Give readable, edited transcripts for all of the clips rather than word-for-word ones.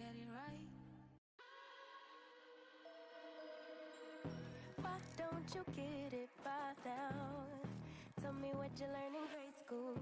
get it right. Why don't you get it by now? Tell me what you learned in grade school.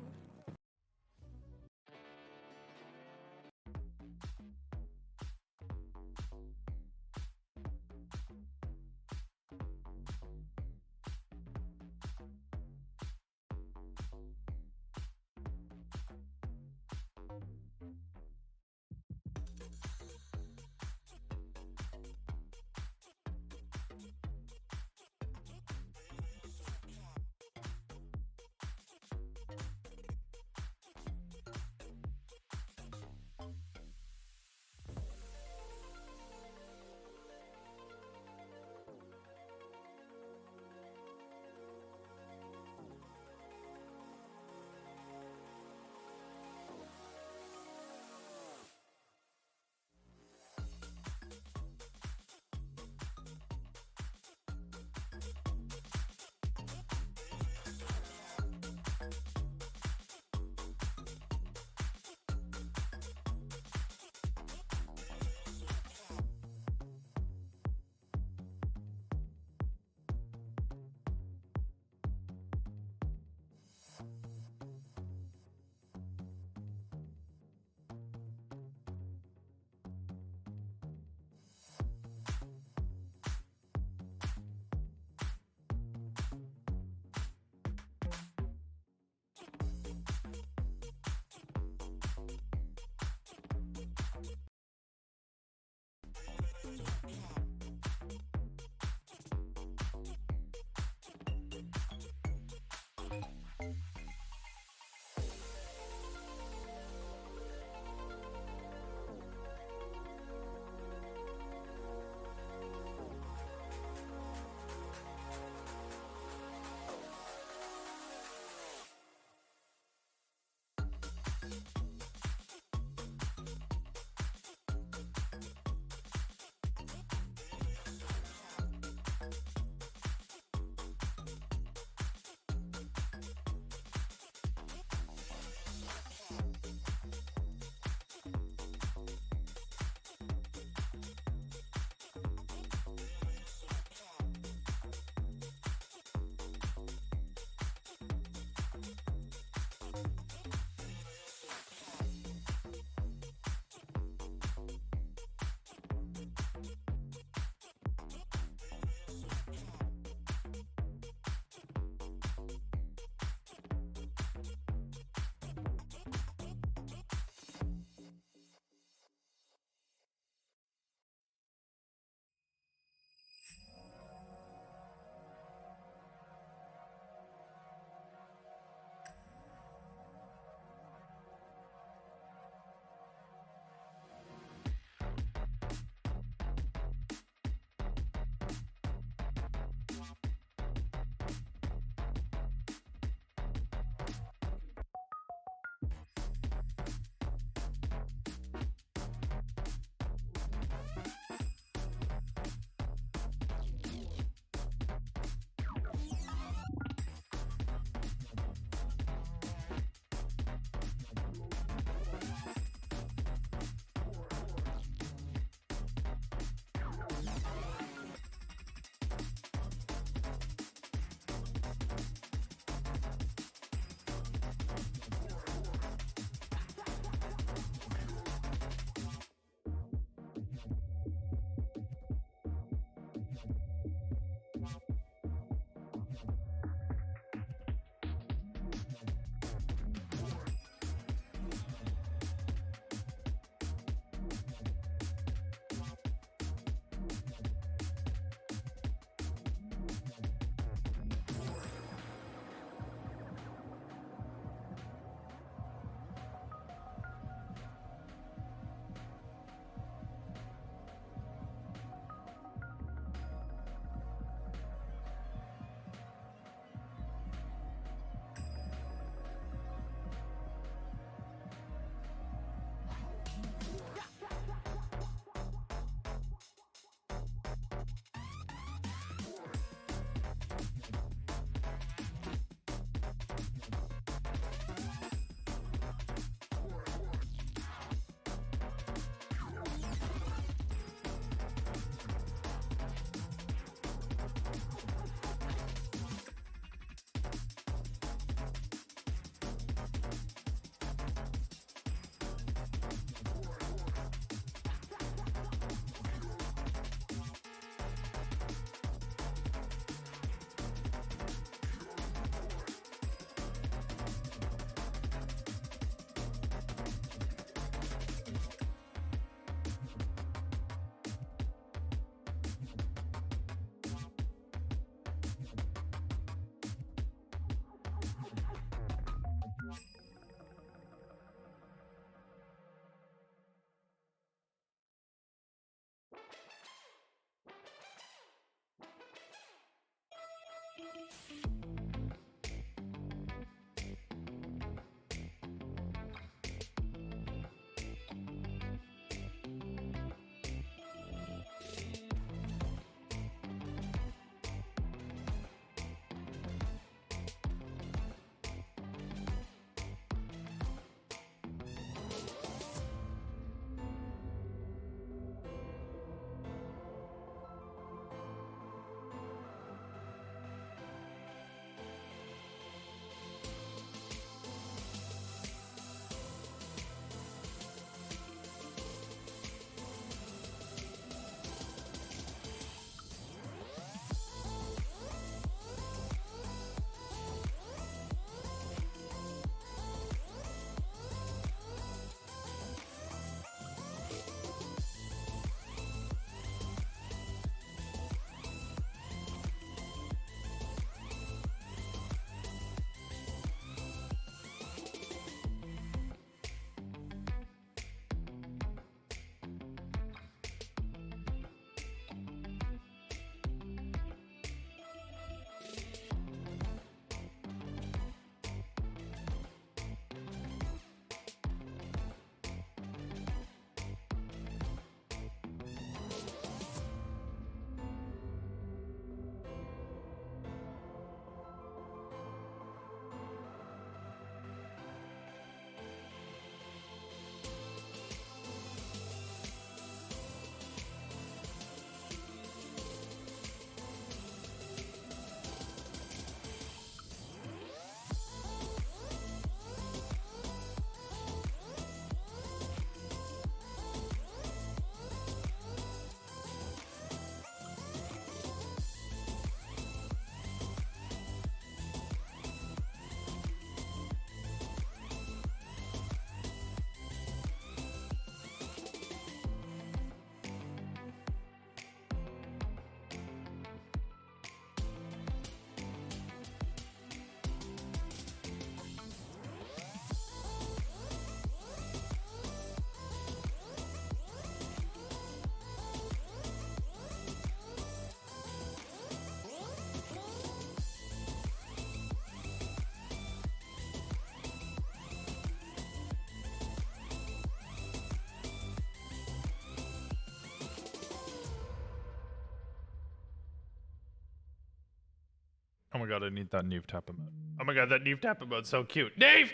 Oh my god, I need that Neve tap emote. Oh my god, that Neve tap emote's so cute. Neve!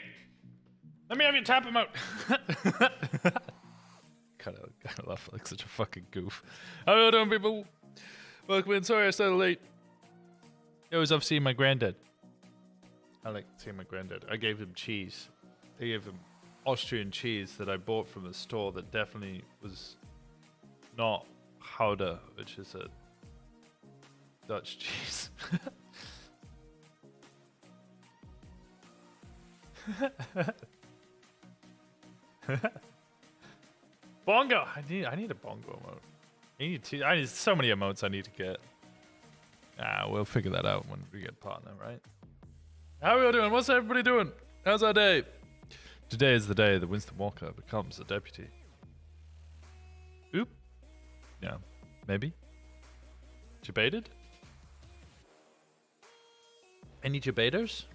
Let me have your tap emote! Gotta laugh like such a fucking goof. How are you doing, people? Welcome in. Sorry I started late. It was off seeing my granddad. I like seeing my granddad. I gave him cheese. I gave him Austrian cheese that I bought from a store that definitely was not Gouda, which is a Dutch cheese. Bongo! I need a bongo emote. I need so many emotes I need to get. We'll figure that out when we get partner, right? How are we all doing? What's everybody doing? How's our day? Today is the day that Winston Walker becomes a deputy. Oop. Yeah. Maybe. Debated? Any debaters?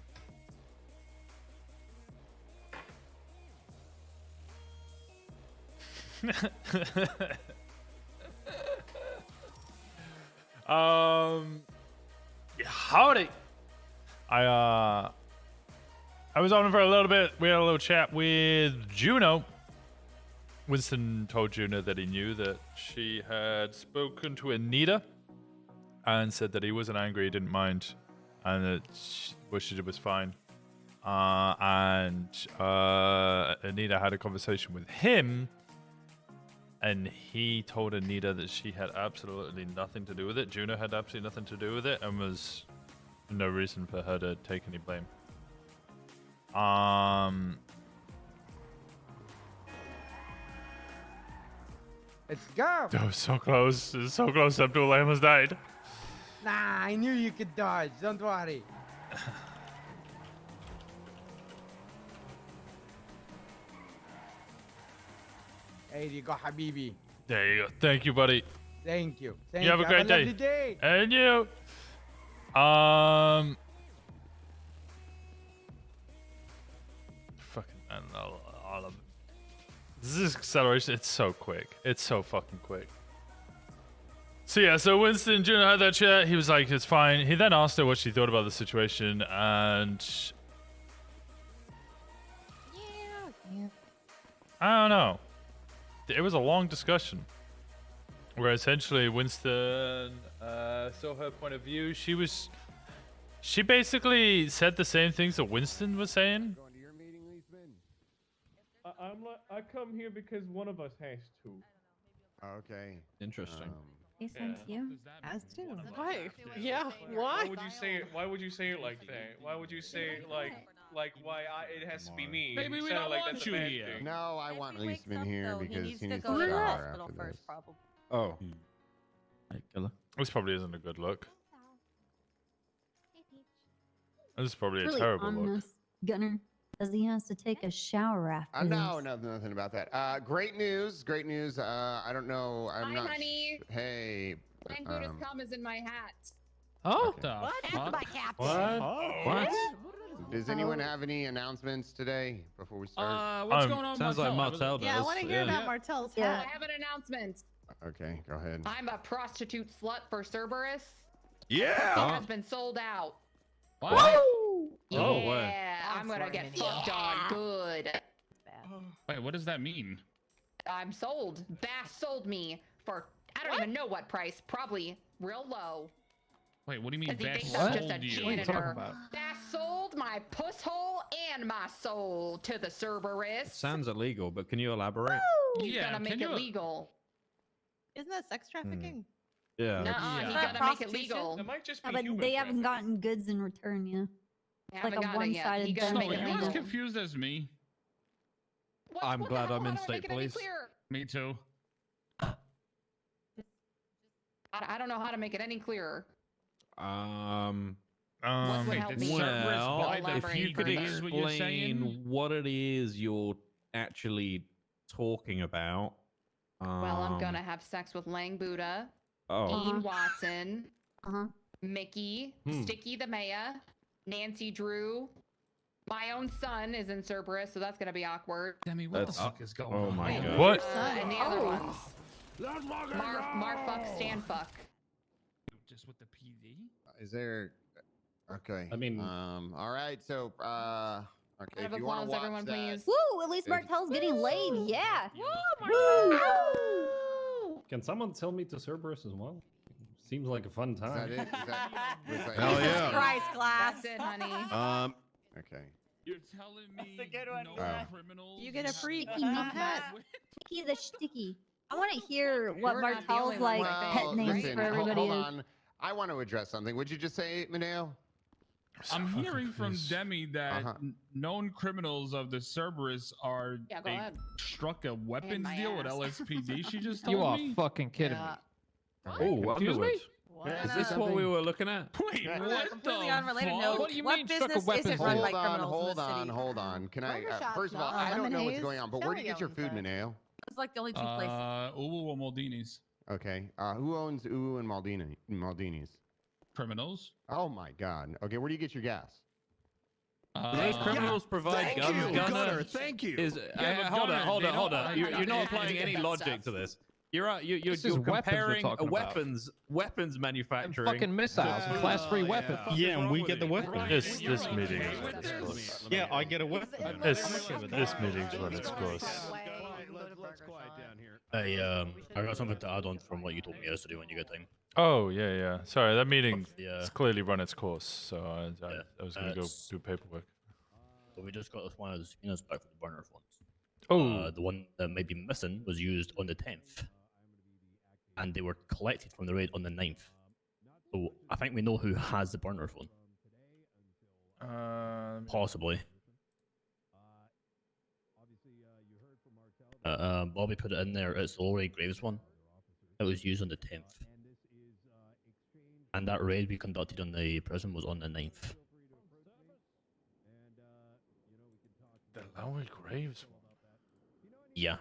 Howdy. I was on for a little bit. We had a little chat with Juno. Winston told Juno that he knew that she had spoken to Anita and said that he wasn't angry, he didn't mind, and that what she did was fine. And Anita had a conversation with him, and he told Anita that she had absolutely nothing to do with it. Juno had absolutely nothing to do with it, and was no reason for her to take any blame. Let's go. Oh, so close. So close. Abdul almost died. Nah, I knew you could dodge. Don't worry. There you go, Habibi. There you go. Thank you, buddy. Thank you. Thank You have a great day. lovely day. And you. Fucking, I don't know, all of it. This is acceleration. It's so quick. It's so fucking quick. So yeah, so Winston and Juno had that chat. He was like, it's fine. He then asked her what she thought about the situation, and Yeah. I don't know. It was a long discussion where essentially Winston saw her point of view. She basically said the same things that Winston was saying. Going to your meeting, Leesman? I come here because one of us has to. Okay. Interesting. Makes sense, you. As too. Why? Yeah, Why why? would you say it? Why would you say it like that? Why would you say it like why it has to be me? Maybe It we sounded don't like want that's a you bad here. thing. No, I want If he wakes Leesman up, here though, because he he needs needs to to go to the shower hospital after first, this. probably. Oh. Hey, killer. This probably isn't a good look. This is probably It's a really terrible look. ominous, Gunner, because he has to take a shower after No, this. nothing about that. Great news. Great news. I don't know. I'm Hi, not. honey. Hey. Thank Buddha's cum is in my hat. Oh, Okay. the That's fuck? my captain. What? Does anyone have any announcements today before we start? What's going on? Sounds like Martel? Martel Yeah, I does. want to hear about Martel's I hat. have an announcement. Okay, go ahead. I'm a prostitute slut for Cerberus. Yeah. It has been sold out. What? Yeah, Oh, way. I'm gonna get fucked on good. Wait, what does that mean? I'm sold. Bass sold me for I don't even know what price. Probably real low. Wait, what do you mean? Because he Bass thinks I'm just a sold you? janitor. Bass sold my puss hole and my soul to the Cerberus. Sounds illegal, but can you elaborate? He's Yeah, gonna make can it you- legal. Isn't that sex trafficking? Yeah. Nuh-uh, Yeah. he's Not gonna make it prostitution? legal. It might just be Yeah, but human they haven't trafficking. gotten goods in return, yeah. Haven't like a got it yet. one-sided He gonna thing. make So it you're as legal. confused as me. I'm What glad the hell? I'm in How do I make state it any police. clearer? Me too. I don't know how to make it any clearer. Um, Wait, did me. Cerberus well, buy the Elaborate if you could further. is what you're saying? explain what it is you're actually talking about. Well, I'm gonna have sex with Lang Buddha, Oh. Ian Watson, Uh-huh. Mickey, Hmm. Sticky the Maya, Nancy Drew. My own son is in Cerberus, so that's gonna be awkward. Demi, what the That's- fuck is going oh on? my God. What? And the other Oh. ones. Marfuck, Stanfuck. Just with the PV? Is there? Okay. I mean, all right. So, okay. Round If of you want applause, to watch everyone, that, please. Woo! At least If- Martel's getting laid. Yeah. can someone tell me to Cerberus as well? Seems like a fun is time. that it? Is that, was that Hell Jesus yeah. Christ, class. That's it, honey. Okay. You're telling me a good one, no Class. criminals? You get a free Sticky nuthat. Sticky the sticky. I want to hear what We're not the only Martel's like ones, I pet think. names listen, for everybody hold is. on. I want to address something. Would you just say, Maneo? I'm hearing from Demi that Uh-huh. known criminals of the Cerberus are Yeah, go they ahead. struck a weapons my deal with ass. LSPD. She just told You are me. fucking kidding Yeah. me. Oh, Excuse me? Underwood. Is this what we were looking at? Wait, Yeah. On a what completely the unrelated fuck? note, What do you what mean struck a business weapons isn't run deal? by criminals hold in the city? on, hold on. Can I? Barbershop's First of all, not. I don't know what's Lemonades, going on, but where do you get your Shelly food, owns Maneo? It's like the only two places. Uwu or Maldini's Okay. Who owns Uwu and Maldini's? criminals. Oh my God. Okay. Where do you get your gas? Those criminals provide guns. Gunner, Thank you. is Yeah, but hold Gunner, on, hold they on, hold don't- on. You're not Yeah, applying you any get that logic stuff. to this. You're you're This is you're weapons we're comparing talking about. weapons And manufacturing. fucking missiles, class 3 weapons. Yeah, and we get the weapons. This meeting is when it's close. Yeah, I get a weapon. This meeting's when it's close. Hey, I got something to add on from what you told me yesterday when you get time. Oh yeah. Sorry, that meeting Yeah. it's clearly run its course. So I was gonna go It's- do paperwork. So we just got this one of the subpoenas back from the burner phones. Oh, The one that may be missing was used on the 10th. And they were collected from the raid on the 9th. So I think we know who has the burner phone. Possibly. Bobby put it in there. It's the Lori Graves one. It was used on the 10th. And that raid we conducted on the prison was on the 9th. the Lowry Graves one. Yeah.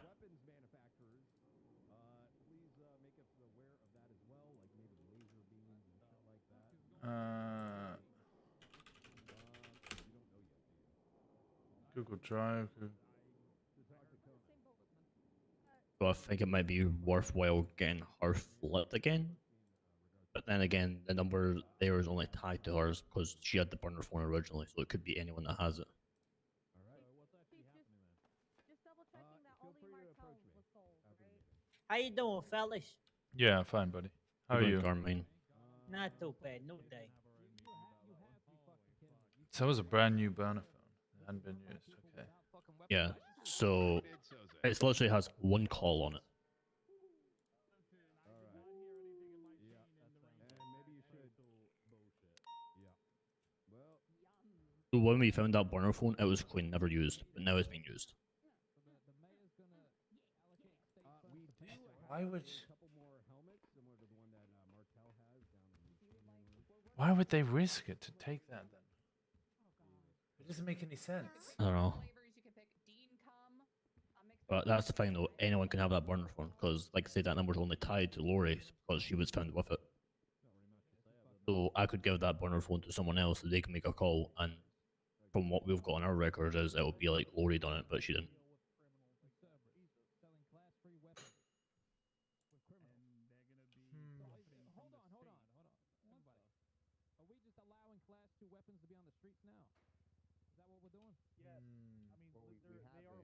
Google Drive. So I think it might be worthwhile getting her flipped again. But then again, the number there is only tied to hers because she had the burner phone originally, so it could be anyone that has it. How you doing, fellas? Yeah, fine, buddy. How are Good you? one, Carmine. Not too bad, no day. So it was a brand new burner phone. It hadn't been used. Okay. Yeah, so it literally has one call on it. So when we found that burner phone, it was clean, never used, but now it's being used. Why would they risk it to take that then? It doesn't make any sense. I don't know. But that's the thing though, anyone can have that burner phone, because like I say, that number's only tied to Lori because she was found with it. So I could give that burner phone to someone else so they can make a call, and from what we've got on our records is it would be like Lori done it, but she didn't.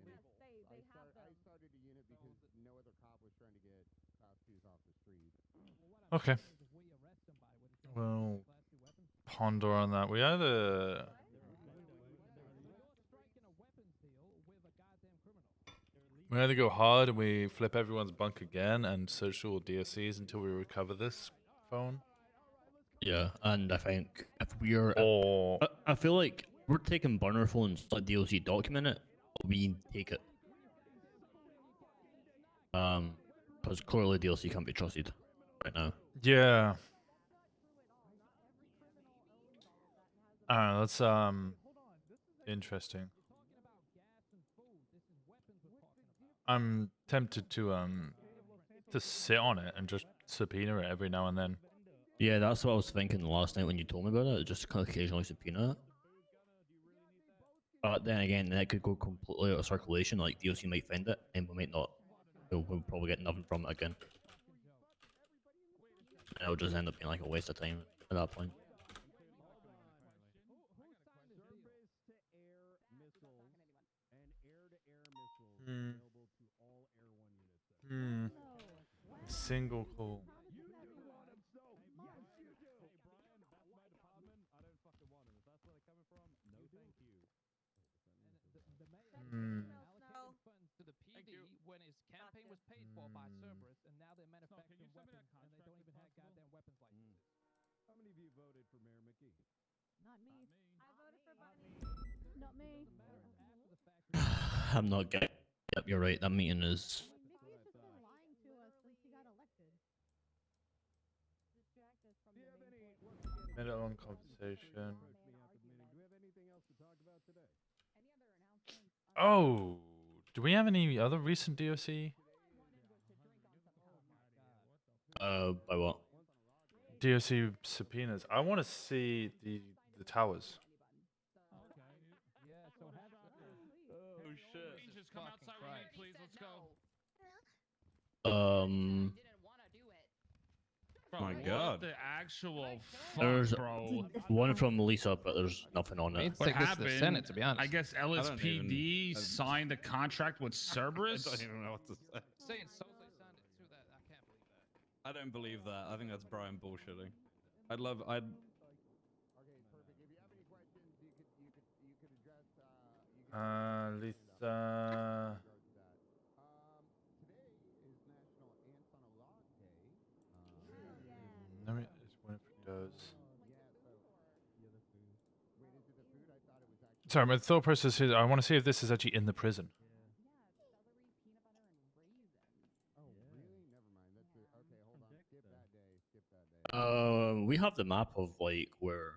I started a unit because no other cop was trying to get class 2s off the street. Okay. Well, ponder on that. We either go hard and we flip everyone's bunk again and search all DSCs until we recover this phone. Yeah, and I think if we're, Or I feel like we're taking burner phones, let DLC document it, we take it. Because clearly DLC can't be trusted right now. yeah. I don't know. That's interesting. I'm tempted to sit on it and just subpoena it every now and then. Yeah, that's what I was thinking last night when you told me about it. Just kind of occasionally subpoena it. But then again, that could go completely out of circulation. Like DLC might find it, and we might not. We'll probably get nothing from it again. And it'll just end up being like a waste of time at that point. Single call. To the PD when his campaign was paid for by Cerberus, and now they're manufacturing weapons, and they don't even have goddamn weapons like this. How many of you voted for Mayor Mickey? Not me. I voted for Bunny. Not me. I'm not getting. Yep, you're right. That meeting is. Mickey's just been lying to us since he got elected. Distract us from the main point. Minute-long conversation. Do we have anything else to talk about today? Oh, do we have any other recent DOC? By what? DOC subpoenas. I want to see the towers. Oh shit! Just come outside with me, please. Let's go. Bro, My what God. the actual There's fuck, bro? one from Lisa, but there's nothing on it. What Take this to happened? the Senate, to be honest. I guess don't even- LSPD signed a contract with I Cerberus. don't even know what to say. Saying Soze signed it too. That I can't believe that. I don't believe that. I think that's Brian bullshitting. I'd love. I'd. Okay, perfect. If you have any questions, you could address. Lisa. Today is National Ants on a Log Day. Let me. It's Winifred does. Wait, is it the food? I thought it was actually. Sorry, my thought process is I want to see if this is actually in the prison. Oh, really? Never mind. That's it. Okay, hold on. Skip that day. Skip that day. We have the map of like where.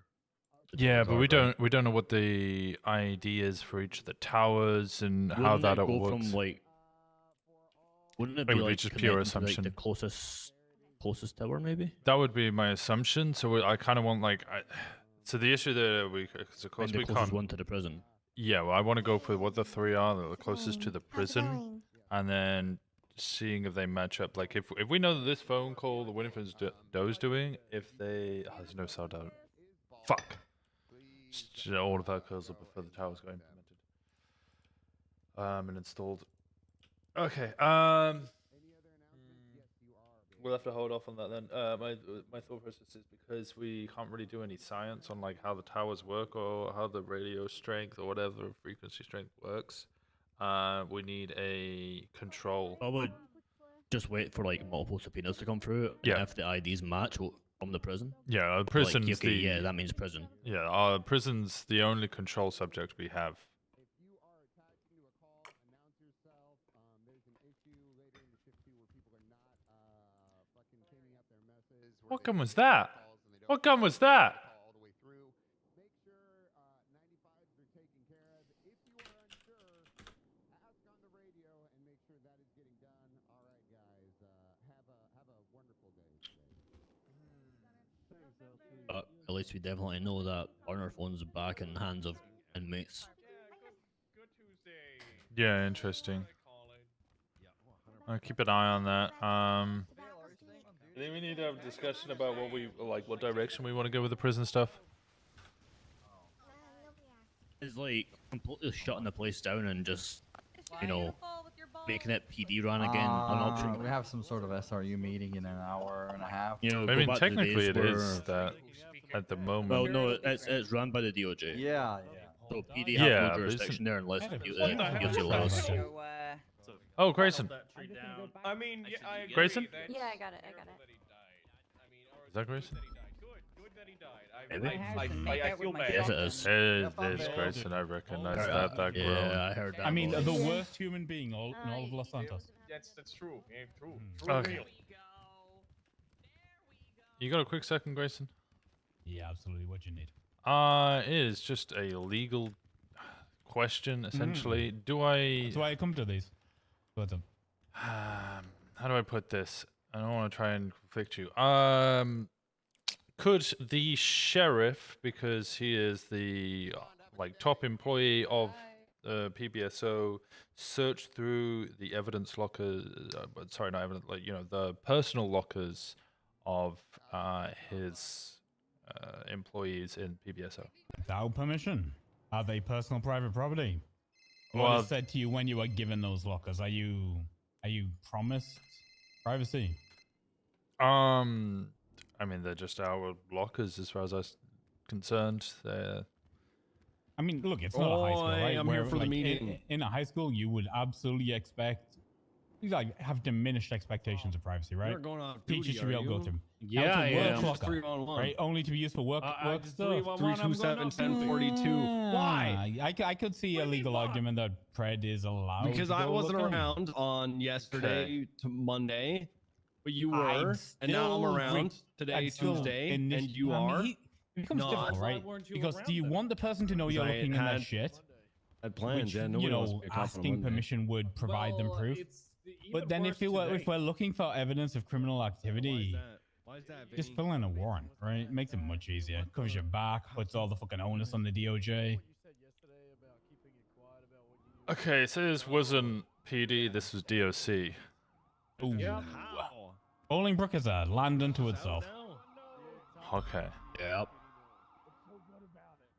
the Yeah, towers but are, we right? don't know what the ID is for each of the towers and how Wouldn't that it all go works. from like? Wouldn't it It be would be like just pure connected to, like, assumption. the closest tower, maybe? That would be my assumption. So I kind of want like. So the issue that because of course And the we closest can't. one to the prison. Yeah, well, I want to go for what the three are that are the closest to the prison, and then seeing if they match up. Like if we know that this phone call that Winifred's Doe's doing, if they there's no cell down. Fuck. All of our calls up before the towers got implemented. And installed. Okay. We'll have to hold off on that then. My thought process is because we can't really do any science on like how the towers work or how the radio strength or whatever frequency strength works. We need a control. I would just wait for like multiple subpoenas to come through. Yeah. And if the IDs match from the prison. Yeah, like, prison's okay, the yeah, that means prison. Yeah, our prison's the only control subject we have. If you are attaching to a call, announce yourself. There's an issue later in the shift too where people are not fucking cleaning up their messes. What gun was that? What gun was that? All the way through. Make sure 95s are taken care of. If you are unsure, ask on the radio and make sure that is getting done. All right, guys. Have a wonderful day today. But at least we definitely know that burner phone's back in the hands of inmates. Good Tuesday. Yeah, interesting. I'll keep an eye on that. I think we need to have a discussion about what direction we want to go with the prison stuff. It's like completely shutting the place down and just, making it PD run again an option. We have some sort of SRU meeting in an hour and a half. You know, I go mean, back to the technically days it is where- that at the moment. Well, no, it's run by the DOJ. Yeah. So PD have Yeah, no but jurisdiction isn't- there unless What the guilty hell? laws. Oh, Grayson. I mean, yeah, I agree. Grayson? That's Yeah, I got it, I terrible got it. that he died. I mean, or Is that Grayson? that he died. Good that he died. Maybe. I feel bad. Yes, it is. It is Grayson. I recognize that groan. Yeah, I heard that. I mean, voice. the worst human being in all of Los Santos. That's true. Yeah, true. Okay. Real. You got a quick second, Grayson? Yeah, absolutely. What you need? It is just a legal question, essentially. Do I? That's why I come to these. But How do I put this? I don't want to try and convict you. Could the sheriff, because he is the top employee of PBSO, search through the evidence lockers? Sorry, not evidence. The personal lockers of his employees in PBSO. without permission, are they personal private property? What Well, is said to you when you are given those lockers? Are you promised privacy? I mean, they're just our lockers as far as I'm concerned. They're... I mean, look, it's not a high school, right? I'm here for the meeting. In a high school, you would absolutely expect, you like have diminished expectations of privacy, right? You're going off Teachers duty, should be are able to go you? through. Yeah, Out to I work am. locker, 311. right? Only to be used for work stuff. 327-1042. Why? I could see a legal argument that Pred is allowed. Because to I go wasn't look in. around on yesterday to Monday, but you I'd were, and now I'm still around today, I'd still Tuesday, and you I mean, are. it becomes not. difficult, right? Because do you want the person to know you're Because I looking in their had- shit? Had plans, Which, yeah. you Nobody wants to know, be a cop on a asking Monday. permission would provide them proof. But then if we're looking for evidence of criminal activity, Why is that? just fill in a warrant, right? It makes it much easier. Covers your back, puts all the fucking onus on the DOJ. Okay, so this wasn't PD, this was DOC. Ooh. How? Bolingbrook is a land unto itself. Okay. Yep.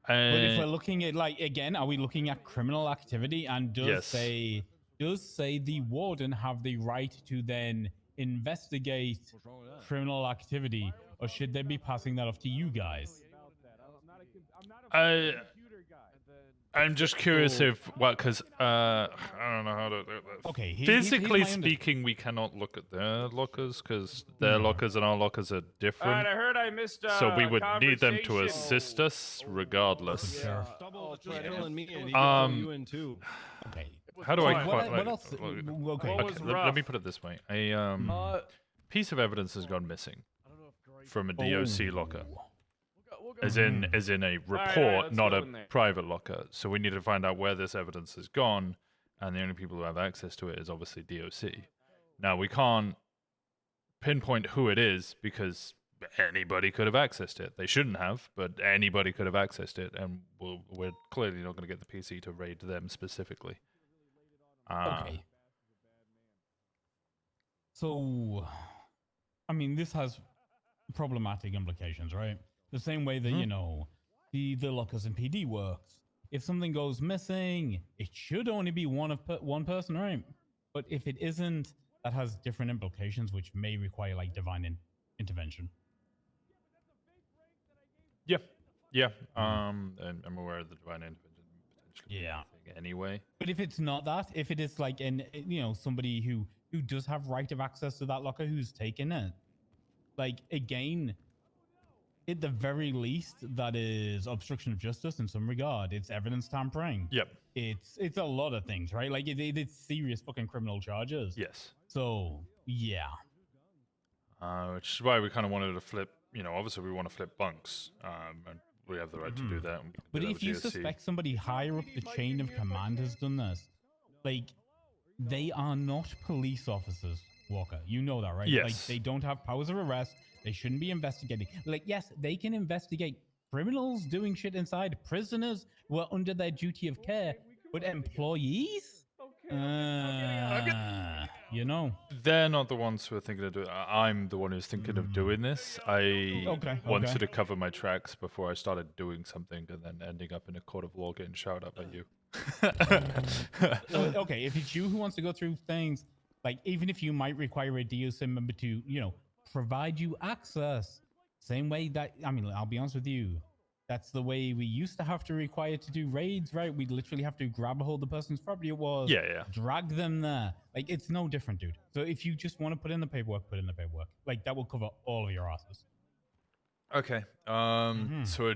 But if we're looking at, like, again, are we looking at criminal activity? And does Yes. say the warden have the right to then investigate What's wrong with that? criminal activity, or should they be passing that off to you guys? I'm just curious if because I don't know how to. Okay, Physically here's my speaking, we cannot look at their lockers because their lockers and our lockers are different. Alright, I heard I missed. So we would need them to conversation. assist us regardless. Double just filling me in. He Um, can fill you in too. Okay. How do I What- quite what else? Okay. What was let me rough? put it this way: a piece of evidence has gone missing from a DOC locker, as in a report, let's not go a in there. private locker. So we need to find out where this evidence has gone, and the only people who have access to it is obviously DOC. Now we can't pinpoint who it is because anybody could have accessed it. They shouldn't have, but anybody could have accessed it, and we're clearly not going to get the PC to raid them specifically. Okay. So, I mean, this has problematic implications, right? The same way that, you know, the lockers in PD works. If something goes missing, it should only be one person, right? But if it isn't, that has different implications, which may require, like, divine intervention. Yeah. And I'm aware of the divine intervention potentially. Yeah. Anyway. But if it's not that, if it is like somebody who does have right of access to that locker who's taken it, like, again, at the very least, that is obstruction of justice in some regard. It's evidence tampering. Yep. It's a lot of things, right? Like it's serious fucking criminal charges. Yes. So yeah. Which is why we kind of wanted to flip. You know, obviously we want to flip bunks, and we have the right to do that. and we can But do that if with you DOC. suspect somebody higher up the chain of command has done this, like, they are not police officers, Walker. You know that, right? Yes. Like, they don't have powers of arrest. They shouldn't be investigating. Like, yes, they can investigate criminals doing shit inside, prisoners who are under their duty of care, but employees? You know. They're not the ones who are thinking of doing it. I'm the one who's thinking of doing this. I wanted to cover my tracks before I started doing something and then ending up in a court of law getting shouted up by you. Well, okay, if it's you who wants to go through things, like, even if you might require a DOC member to, provide you access, same way that, I mean, I'll be honest with you, that's the way we used to have to require to do raids, right? We'd literally have to grab a hold of the person's property it was, drag them there. Like, it's no different, dude. So if you just want to put in the paperwork, put in the paperwork. Like, that will cover all of your asses. Okay. So a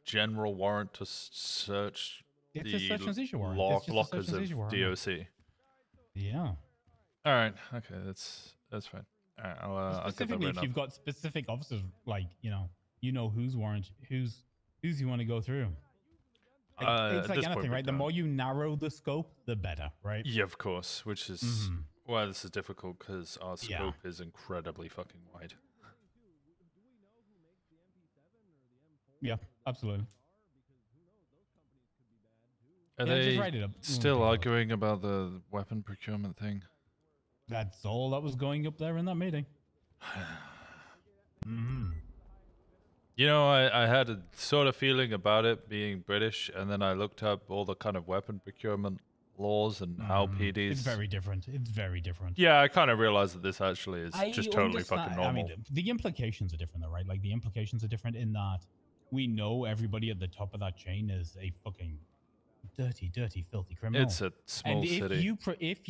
general warrant to search It's the a search and seizure warrant. It's just a lockers search and of seizure warrant. DOC. Yeah. All right. Okay. That's fine. All right, I'll get that Specifically, written if you've up. got specific officers, like, whose warrant, whose you want to go through. Like, it's at like this point, anything, we right? The don't. more you narrow the scope, the better, right? Yeah, of course. Which is Mhm. why this is difficult because our Yeah. scope is incredibly fucking wide. Yeah, absolutely. Are Yeah, just they write it up. still arguing about the weapon procurement thing? That's all that was going up there in that meeting. You know, I had a sort of feeling about it being British, and then I looked up all the kind of weapon procurement laws and how PDs. It's very different. It's very different. Yeah, I kind of realized that this actually is just totally fucking normal. I mean, the implications are different, though, right? Like, the implications are different in that we know everybody at the top of that chain is a fucking dirty, dirty, filthy criminal. It's a small and city. If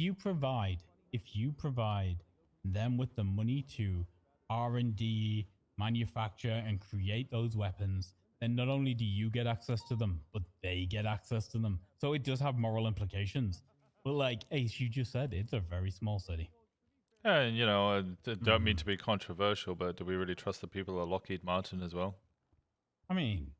you provide them with the money to R&D, manufacture, and create those weapons, then not only do you get access to them, but they get access to them. So it does have moral implications. But like Ace, you just said, it's a very small city. And, you know, I don't mean to be controversial, but do we really trust the people at Lockheed Martin as well? I mean,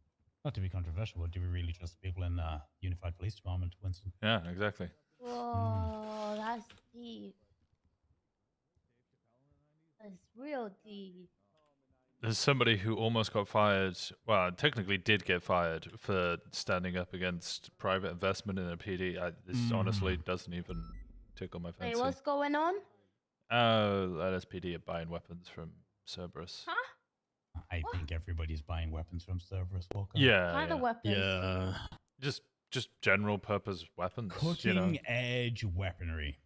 not to be controversial, but do we really trust the people in the Unified Police Department, Winston? Yeah, exactly. Whoa, that's deep. That's real deep. There's somebody who almost got fired, well, technically did get fired for standing up against private investment in a PD. This honestly doesn't even tickle my fancy. Wait, what's going on? LSPD are buying weapons from Cerberus. Huh? I think everybody's buying weapons from Cerberus, Walker. Yeah. What kind of weapons? Yeah. Just general purpose weapons. Cutting edge weaponry.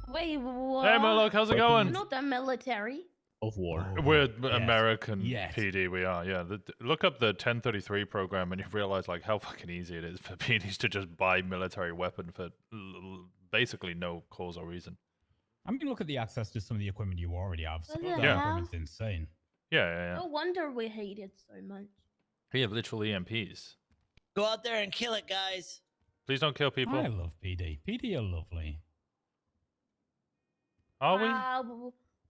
Wait, what? Hey, Murloc, how's it going? We're not the military. Of war. We're American PD, we are, yeah. Look up the 1033 program and you realize like how fucking easy it is for PDs to just buy military weapon for basically no cause or reason. I mean, look at the access to some of the equipment you already have. Some What of the that hell? equipment's insane. Yeah. No wonder we hate it so much. We have literal EMPs. Go out there and kill it, guys. Please don't kill people. I love PD. PD are lovely. Are we?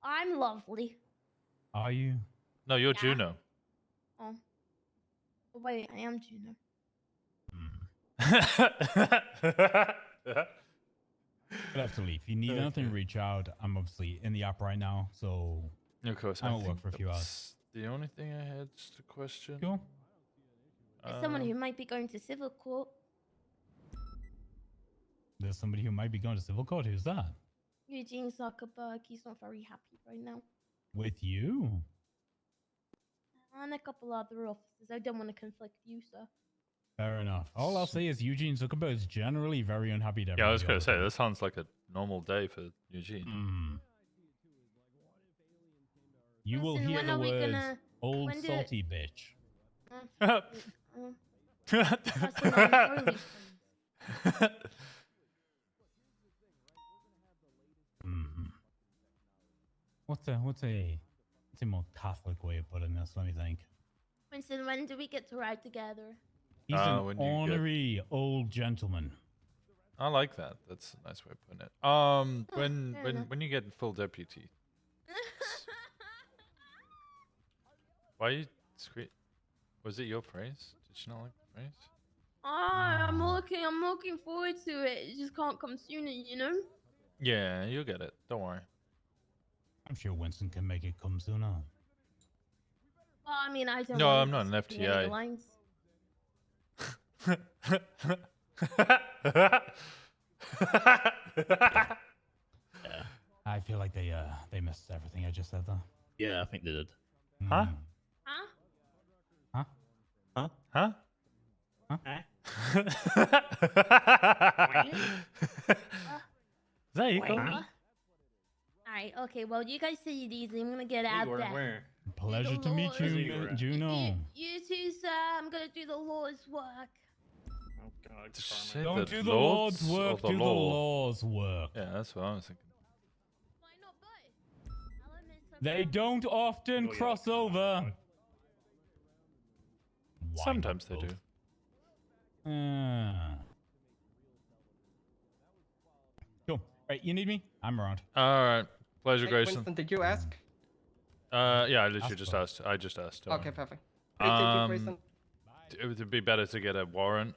I'm lovely. Are you? No, you're Juno. Oh. Wait, I am Juno. But absolutely, if you need anything, reach out. I'm obviously in the app right now, so of course, I won't work for a few hours. The only thing I had just a question. Cool. There's someone who might be going to civil court. There's somebody who might be going to civil court. Who's that? Eugene Zuckerberg. He's not very happy right now. With you? And a couple other officers. I don't want to conflict you, sir. Fair enough. All I'll say is Eugene Zuckerberg is generally very unhappy to Yeah, I was everybody going all to the say, time. this sounds like a normal day for Eugene. You will Listen, hear when the are we words, gonna- old when do- salty bitch. That's the non-Polish thing. What's a more Catholic way of putting this? Let me think. Winston, when do we get to ride together? He's an ornery old gentleman. I like that. That's a nice way of putting it. fair enough. When you get full deputy. Why you scream? Was it your phrase? Did she not like the phrase? I'm looking forward to it. It just can't come sooner, you know? Yeah, you'll get it. Don't worry. I'm sure Winston can make it come sooner. Well, I mean, I don't No, know I'm not an speaking any FTA. lines. I feel like they missed everything I just said there. Yeah, I think they did. Huh? Huh? Huh? Huh? Is that equal? Alright, okay, well, you guys say it easy. I'm gonna get out there. Pleasure to meet you, Juno. You too, sir. I'm gonna do the Lord's work. Oh God, Say Don't do the Lord's work, or do the law's work. Yeah, that's what I was thinking. They don't often cross over. Why Sometimes they not do. both? Cool. Right, you need me? I'm around. All right. Pleasure, Hey, Grayson. Winston, did you ask? Yeah, I literally Ask just for it. asked. I just asked. don't Okay, worry. perfect. Hey, thank you, Grayson. It would be better to get a warrant,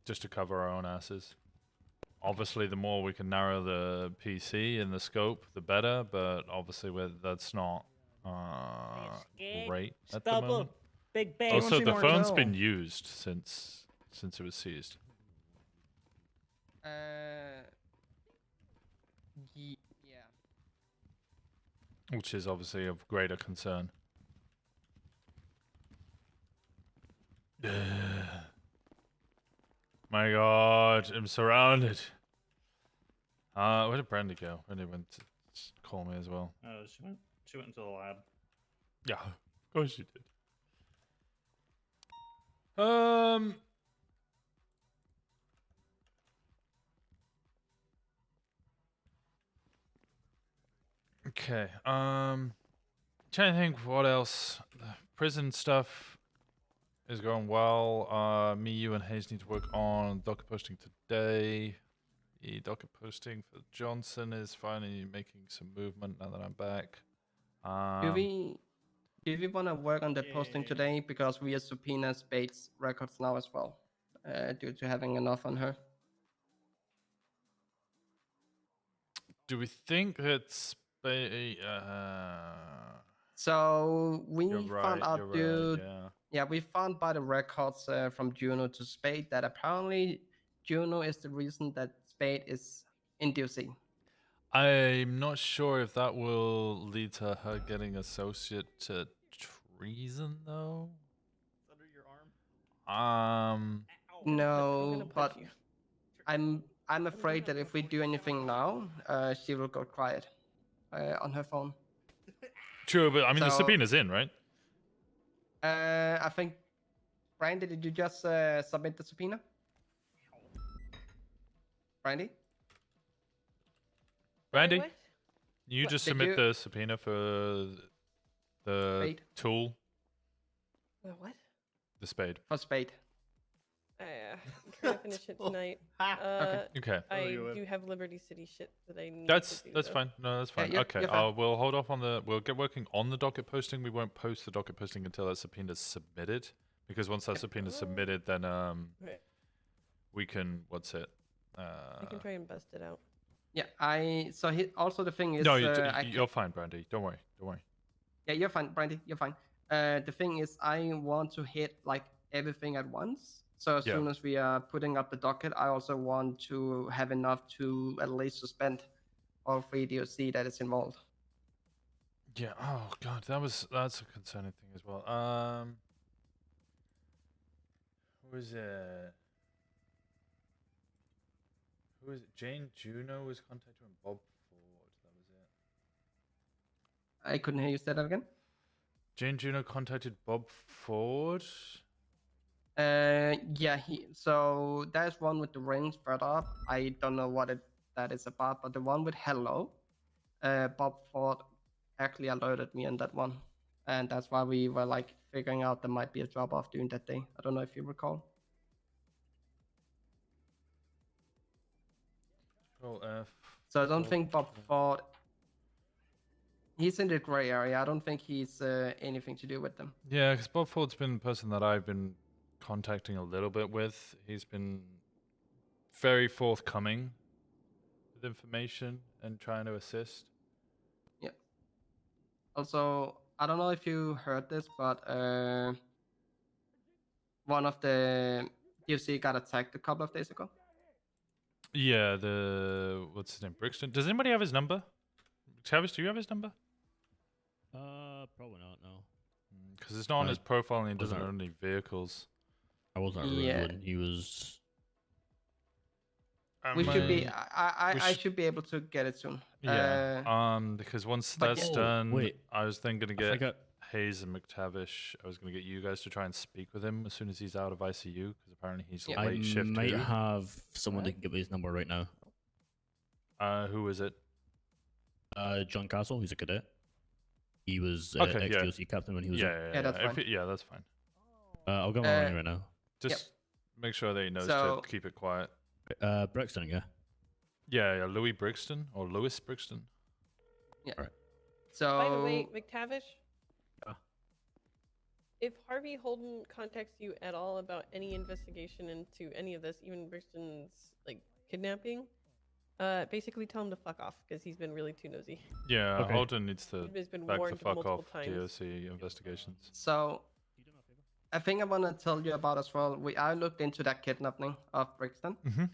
just to cover our own asses. Obviously, the more we can narrow the PC and the scope, the better. But obviously, that's not great at the moment. Big bang. Also, the phone's been used since it was seized. Yeah. Which is obviously of greater concern. My God, I'm surrounded. Where did Brandy go? Brandy went to call me as well. She went into the lab. Yeah, of course she did. Okay. Trying to think what else. The prison stuff is going well. Me, you, and Hayes need to work on docket posting today. The docket posting for Johnson is finally making some movement now that I'm back. Do we want to work on the posting today because we are subpoena Spade's records now as well, due to having enough on her? Do we think that's So we You're found right, out, you're right, dude. yeah. Yeah, we found by the records from Juno to Spade that apparently Juno is the reason that Spade is in DOC. I'm not sure if that will lead to her getting associate to treason, though. No, but I'm afraid that if we do anything now, she will go quiet on her phone. True, but I mean the So- subpoena's in, right? I think, Brandy, did you just submit the subpoena? Brandy? Randy, you What? just Did submit you- the subpoena for the Spade? tool, What? the spade. For Spade. I'm trying to finish it tonight. Okay. I do have Liberty City shit that I need That's to do. that's though. fine. No, that's fine. you're Okay, fine. we'll hold off on the. We'll get working on the docket posting. We won't post the docket posting until that subpoena's submitted, because once that subpoena's submitted, then Right. we can I can try and bust it out. Yeah, so also the thing is, no, I you're fine, Brandy. Don't worry. Don't worry. Yeah, you're fine, Brandy. You're fine. The thing is, I want to hit like everything at once. So as Yeah. soon as we are putting up the docket, I also want to have enough to at least suspend all 3 DOC that is involved. Yeah. Oh God, that's a concerning thing as well. Who is it? Who is it? Jane Juno was contacted and Bob Ford. That was it. I couldn't hear you say that again. Jane Juno contacted Bob Ford. Yeah, so there's one with the rings further up. I don't know what that is about, but the one with hello, Bob Ford actually alerted me on that one, and that's why we were like figuring out there might be a drop off during that day. I don't know if you recall. Control F. So I don't think Bob Ford. He's in the gray area. I don't think he's anything to do with them. Yeah, because Bob Ford's been the person that I've been contacting a little bit with. He's been very forthcoming with information and trying to assist. Yeah. Also, I don't know if you heard this, but one of the DFC got attacked a couple of days ago. Yeah, what's his name? Brixton. Does anybody have his number? Travis, do you have his number? Probably not. No. Because it's not on his profile and he doesn't wasn't- own any vehicles. I wasn't Yeah. around when he was. We should be. We I should be able to get it soon. Yeah. Because once but that's yeah. done, wait. I was then gonna I get forgot- Hayes and McTavish. I was gonna get you guys to try and speak with him as soon as he's out of ICU, because apparently he's Yeah. I late shift might too. have someone that can give me his number right now. Who is it? John Castle. He's a cadet. He was Okay, yeah. ex-DOC captain when he was. Yeah, that's fine. Yeah, that's fine. I'll get my running right now. Just make sure that he knows So- to keep it quiet. Brixton, yeah. Yeah, Louis Brixton or Lewis Brixton. Yeah. Alright. So. By the way, McTavish. Yeah. If Harvey Holden contacts you at all about any investigation into any of this, even Brixton's like kidnapping, basically tell him to fuck off because he's been really too nosy. Yeah, Okay. Holden needs to He's been back the warned fuck multiple off times. DOC investigations. So, a thing I want to tell you about as well. I looked into that kidnapping of Brixton. Mm-hmm.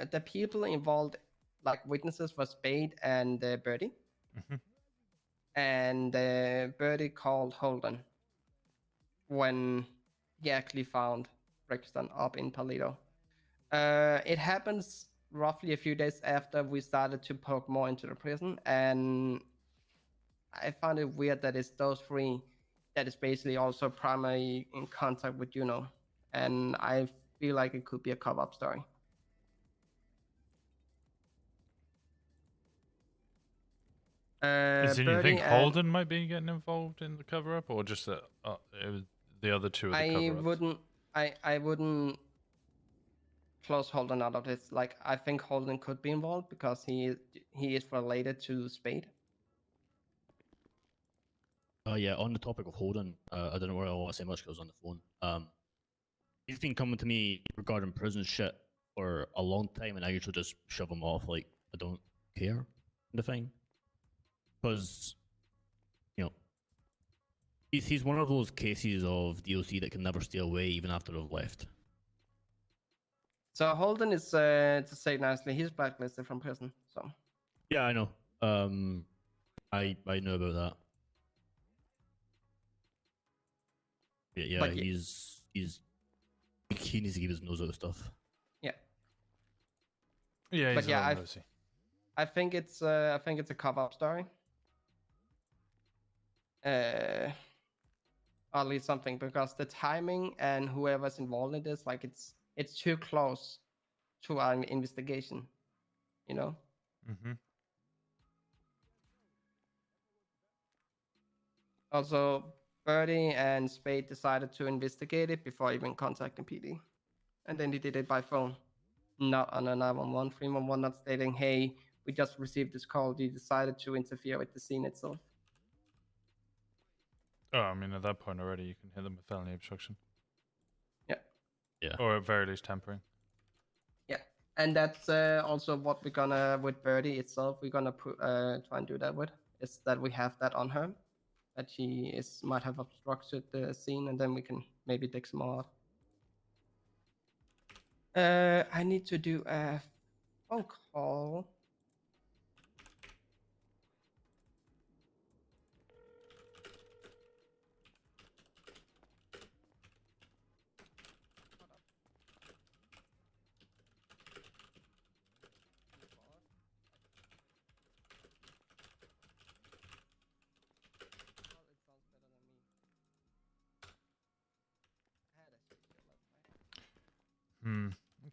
The people involved, like witnesses, was Spade and Birdie. Mhm. And Birdie called Holden when he actually found Brixton up in Toledo. It happens roughly a few days after we started to poke more into the prison, and I found it weird that it's those three that is basically also primary in contact with Juno, and I feel like it could be a cover-up story. Is it you Birdie think and Holden might be getting involved in the cover up, or just that it was the other two of the cover ups? I wouldn't close Holden out of this. Like, I think Holden could be involved because he is related to Spade. Yeah, on the topic of Holden, I don't know where I want to say much because I was on the phone. He's been coming to me regarding prison shit for a long time, and I usually just shove him off like I don't care, the thing. Because, you know, he's one of those cases of DOC that can never stay away even after they've left. So Holden is, to say nicely, he's blacklisted from prison. So Yeah, I know. I know about that. Yeah, But he needs to keep his nose out of stuff. yeah. Yeah, But he's yeah, a little nosy. I think it's a cover-up story. Or at least something, because the timing and whoever's involved in this, like it's too close to our investigation, you know. Mm-hmm. Also, Birdie and Spade decided to investigate it before even contacting PD, and then they did it by phone, not on a 911, 311, not stating, "Hey, we just received this call." They decided to interfere with the scene itself. Oh, I mean, at that point already, you can hit them with felony obstruction. Yeah. Yeah. Or at very least tampering. Yeah, and that's also what we're gonna with Birdie itself. We're gonna try and do that with is that we have that on her, that she might have obstructed the scene, and then we can maybe dig some more out. I need to do a phone call.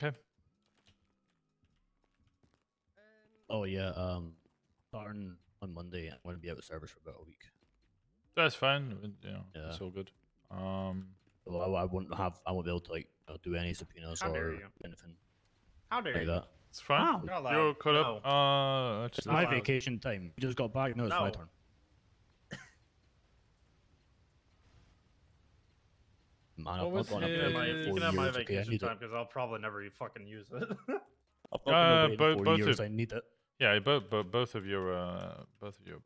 Okay. Oh yeah, starting on Monday, I'm going to be out of service for about a week. That's fine. You know, Yeah. it's all good. So I won't be able to like do any subpoenas How dare or you. anything How dare like you. that. It's fine. Not allowed. You're caught up. It's my vacation time. You just got back. Now it's my No. turn. Man, I've not gone up You there can have my, in you 4 can have my years. Okay, I vacation need time it. because I'll probably never fucking use it. I've not been away in both 4 years. of, I need it. Yeah, both of your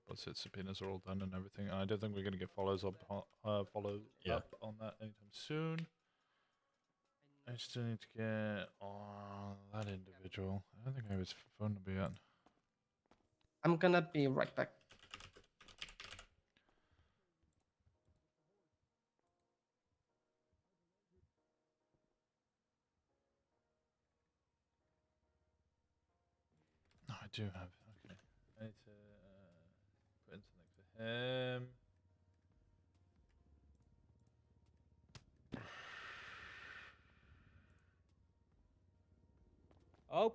what's it, subpoenas are all done and everything. I don't think we're going to get follows up up on that anytime soon. I still need to get on that individual. I don't think I have his phone number yet. I'm gonna be right back. No, I do have. Okay, I need to put in something for him. Oh,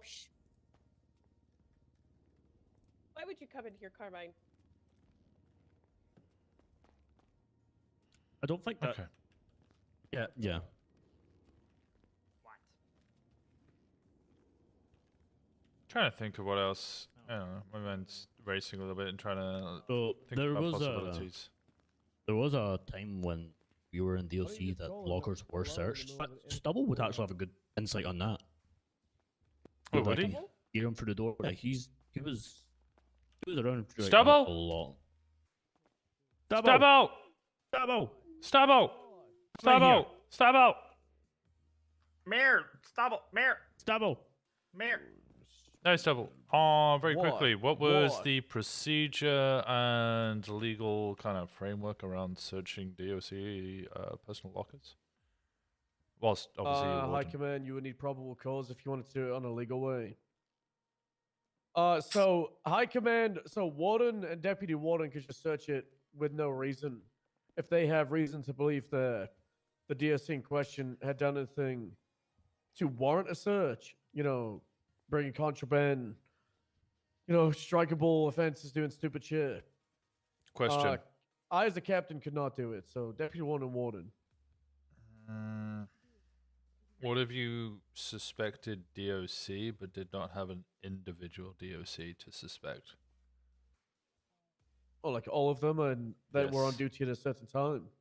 why would you come in here, Carmine? I don't think that. Okay. Yeah. Trying to think of what else. I don't know. My mind's racing a little bit and trying to So think there about was possibilities. there was a time when we were in DLC that lockers were searched. But Stubble would actually have a good insight on that. Oh, would I he? can hear him through the door. Like he was around for like, Stubble? a long. Stubble! Stubble! Stubble! Stubble! Stubble! Mayor, stubble, Mayor, Stubble! Mayor. No, Stubble. Very quickly, what was the procedure and legal kind of framework around searching DOC personal lockers? Whilst obviously you're High warden. Command, you would need probable cause if you wanted to do it on a legal way. So High Command, so Warden and Deputy Warden could just search it with no reason. If they have reason to believe the DSC in question had done anything to warrant a search, bringing contraband, strikable offenses, doing stupid shit. Question. I, as a captain, could not do it. So Deputy Warden and Warden. What if you suspected DOC but did not have an individual DOC to suspect? Oh, like all of them, and that were on Yes. duty at a certain time.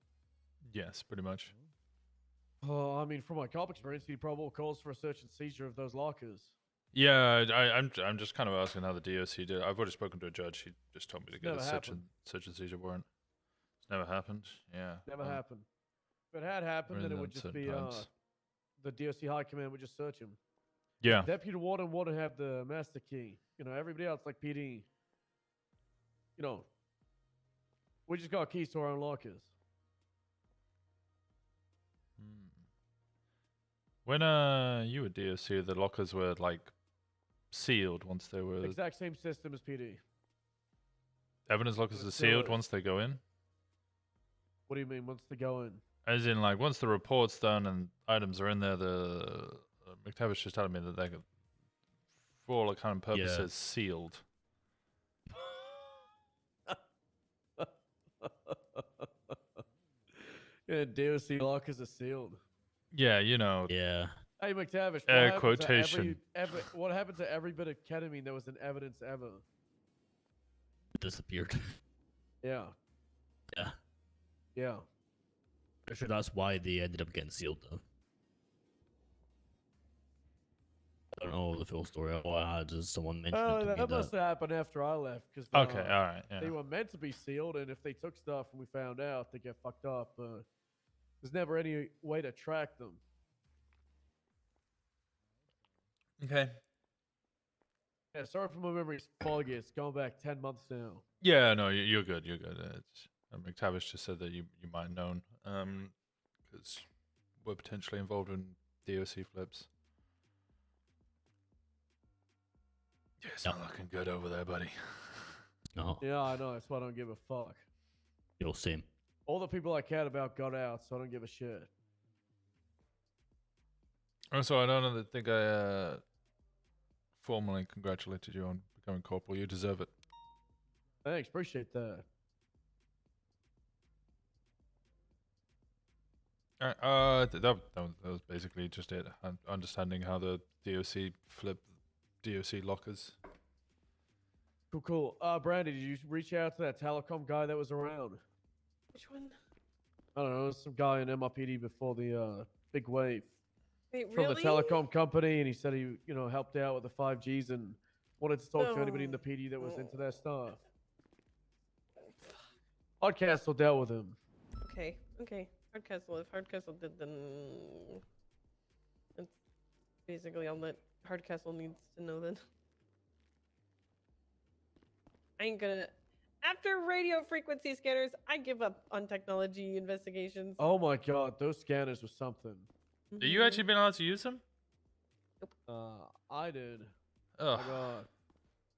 Yes, pretty much. I mean, from my cop experience, the probable cause for a search and seizure of those lockers. Yeah, I'm just kind of asking how the DOC did. I've already spoken to a judge. He just told me to get Never a search and happened. seizure warrant. It's never happened. Yeah. Never happened. If it had happened, then it would just be the DOC High Command would just search him. Yeah. Deputy Warden wouldn't have the master key. Everybody else like PD. We just got keys to our own lockers. When you were DOC, the lockers were like sealed once they were. Exact same system as PD. Evidence lockers But are still sealed is. once they go in. What do you mean once they go in? As in, like, once the report's done and items are in there, the McTavish just telling me that they could, for all account and purposes, sealed. Yeah, DOC lockers are sealed. Yeah, Yeah. Hey, McTavish. Air what happened to quotation. what happened to every bit of ketamine that was in evidence ever? It disappeared. Yeah. Yeah. Yeah. Pretty sure that's why they ended up getting sealed, though. I don't know the full story. All I had is someone mentioned it to me That must have happened after I left. Cause, Okay, all right, yeah. They were meant to be sealed, and if they took stuff and we found out, they get fucked up. There's never any way to track them. Okay. Yeah, sorry for my memory's foggy. It's gone back 10 months now. Yeah, no, you're good. You're good. McTavish just said that you might have known, because we're potentially involved in DOC flips. Yeah, it's not looking good over there, buddy. No. Yeah, I know. That's why I don't give a fuck. You'll see. All the people I cared about got out, so I don't give a shit. Also, I don't think I formally congratulated you on becoming corporal. You deserve it. Thanks, appreciate that. That was basically just it. Understanding how the DOC flip DOC lockers. Cool. Brandy, did you reach out to that telecom guy that was around? Which one? I don't know, some guy in MRPD before the big wave. Wait, From really? the telecom company, and he said he, helped out with the 5Gs and wanted to talk to anybody in the PD that was into that stuff. Hardcastle dealt with him. Okay. Hardcastle. If Hardcastle did, then that's basically all that Hardcastle needs to know. Then I ain't gonna. After radio frequency scanners, I give up on technology investigations. Oh my god, those scanners were something. Are you actually been allowed to use them? I did. Ugh.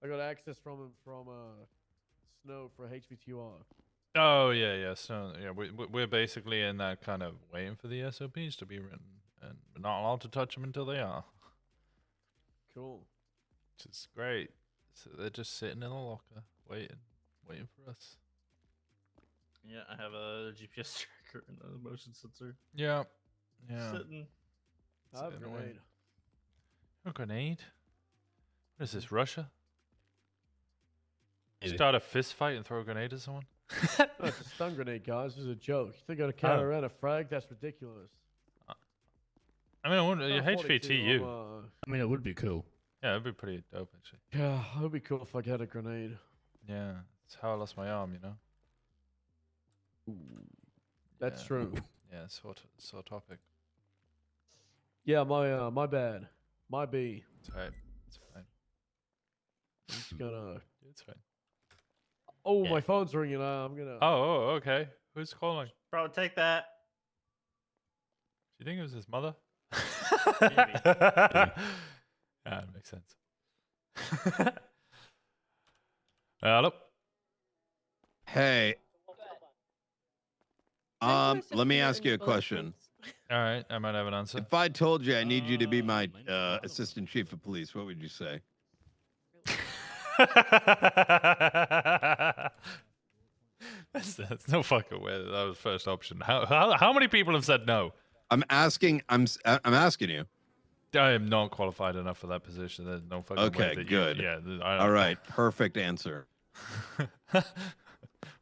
I got access from him from Snow for HVTR. Oh yeah. So yeah, we're basically in that kind of waiting for the SOPs to be written, and we're not allowed to touch them until they are. Cool. Which is great. So they're just sitting in a locker, waiting for us. Yeah, I have a GPS tracker and a motion sensor. Yeah. Sitting. I have a Sitting away. grenade. A grenade? What is this, Russia? Maybe. Start a fist fight and throw a grenade at someone? No, it's a stun grenade, guys. This is a joke. You think I'd carry around a frag? That's ridiculous. I mean, I wouldn't, I'm 42, HVTU. I mean, it would be cool. Yeah, it'd be pretty dope, actually. Yeah, it would be cool if I had a grenade. Yeah, it's how I lost my arm, you know? That's true. Yeah, sore topic. Yeah, my bad. My B. It's alright. It's fine. I'm just gonna. It's fine. Oh, my phone's ringing. I'm gonna. Oh, okay. Who's calling? Bro, take that. you think it was his mother? Maybe. Yeah, that makes sense. Hello. Hey. Let me ask you a question. All right, I might have an answer. If I told you I need you to be my assistant chief of police, what would you say? That's no fucking way. That was first option. How many people have said no? I'm asking you. I am not qualified enough for that position. There's no fucking way. Okay, that good. All right, perfect answer.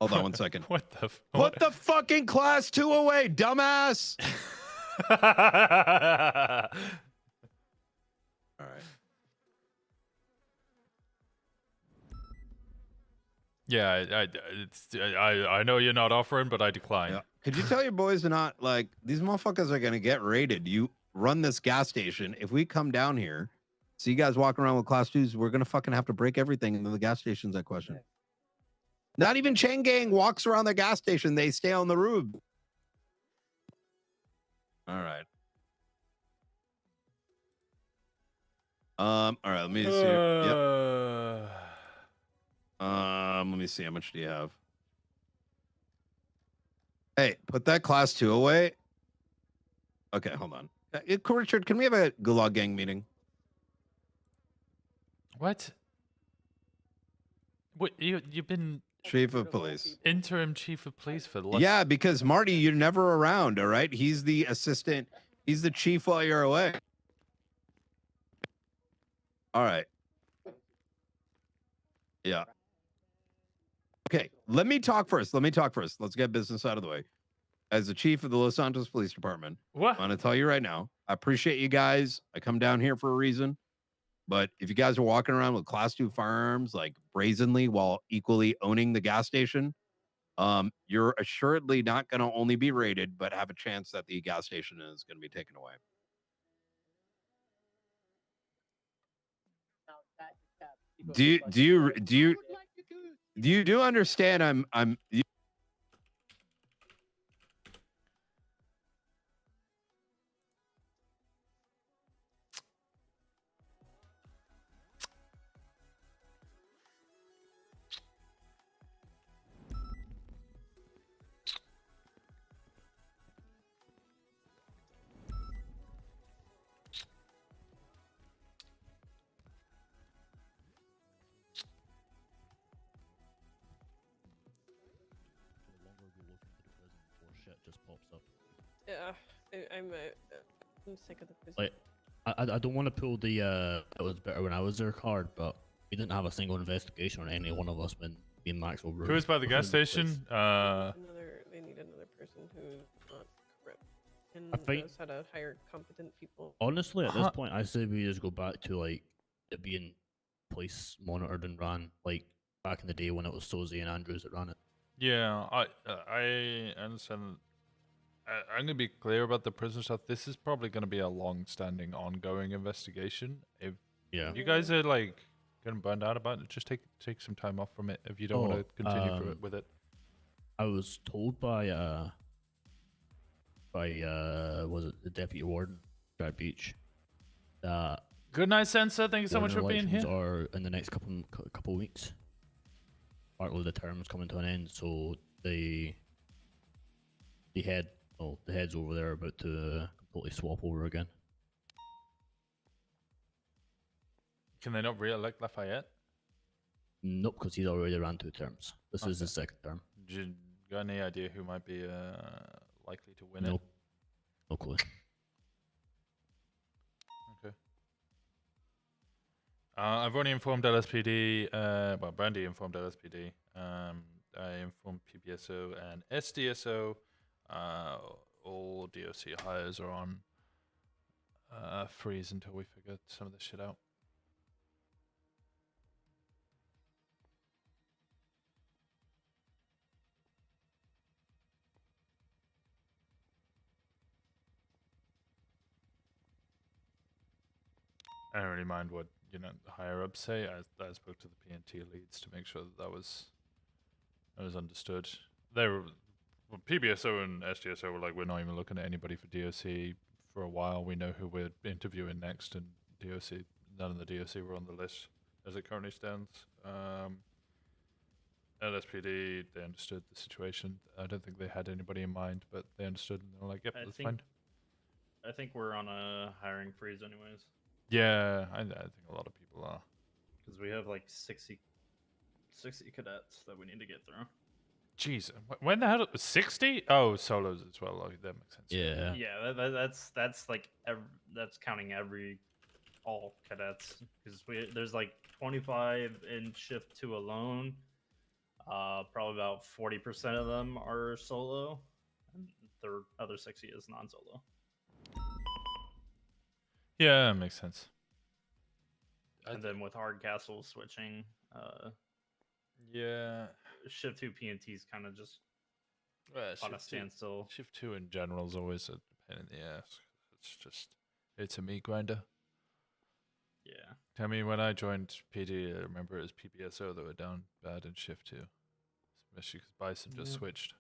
Hold on one second. What the? Put the fucking class 2 away, dumbass. All right. Yeah, I know you're not offering, but I decline. Yeah. Could you tell your boys to not, like, these motherfuckers are gonna get raided. You run this gas station. If we come down here, see you guys walking around with class 2s, we're gonna fucking have to break everything into the gas stations. I question. Not even Chain Gang walks around the gas station. They stay on the roof. All right. All right, let me see. Yep. Let me see. How much do you have? Hey, put that class 2 away. Okay, hold on. Richard, can we have a Gulag Gang meeting? What? What you've been chief of police, interim chief of police for the last... Yeah, because Marty, you're never around. All right, he's the assistant. He's the chief while you're away. All right. Yeah. Okay, let me talk first. Let's get business out of the way. As the chief of the Los Santos Police Department, what? I'm going to tell you right now, I appreciate you guys. I come down here for a reason. But if you guys are walking around with class 2 firearms, like brazenly while equally owning the gas station, you're assuredly not going to only be raided, but have a chance that the gas station is going to be taken away. Do you understand? Just pops up. Yeah, I'm sick of the prison. Like, I don't want to pull the it was better when I was there card, but we didn't have a single investigation on any one of us when me and Max were. Who was by the gas station? They need another person who's not corrupt and knows how to hire competent people. Honestly, at this point, I say we just go back to like it being police monitored and ran like back in the day when it was Sozy and Andrews that ran it. Yeah, I understand. I'm going to be clear about the prison stuff. This is probably going to be a long-standing, ongoing investigation. If you guys are like getting burned out about it, just take some time off from it if you don't want to continue with it. I was told by was it the deputy warden at Beach that good night, Sensor. Thank you so much for being here. Are in the next couple weeks. Partly the term's coming to an end, so the heads over there are about to completely swap over again. Can they not re-elect Lafayette? Nope, because he's already ran 2 terms. This is his second term. Do you got any idea who might be likely to win it? No clue. Okay. I've already informed LSPD. Well, Brandy informed LSPD. I informed PPSO and SDSO. All DOC hires are on freeze until we figure some of this shit out. I don't really mind what the higher ups say. I spoke to the PNT leads to make sure that was understood. They were PBSO and SDSO were like, we're not even looking at anybody for DOC. for a while. We know who we're interviewing next, and DOC. None of the DOC were on the list as it currently stands. LSPD, they understood the situation. I don't think they had anybody in mind, but they understood, and they're like, "Yep, that's fine." I think we're on a hiring freeze, anyways. Yeah, I think a lot of people are. Because we have like 60 cadets that we need to get through. Jeez, when the hell 60? Oh, solos as well. Okay, that makes sense. Yeah. Yeah, that's like that's counting all cadets, because there's like 25 in shift 2 alone. Probably about 40% of them are solo, and the other 60 is non-solo. Yeah, that makes sense. And then with Hardcastle switching, yeah, shift 2 PNT is kind of just on a standstill. Shift 2 in general is always a pain in the ass. It's a meat grinder. Yeah. Tell me, when I joined PD, I remember it was PBSO that were down bad in shift 2. Especially because Bison just switched.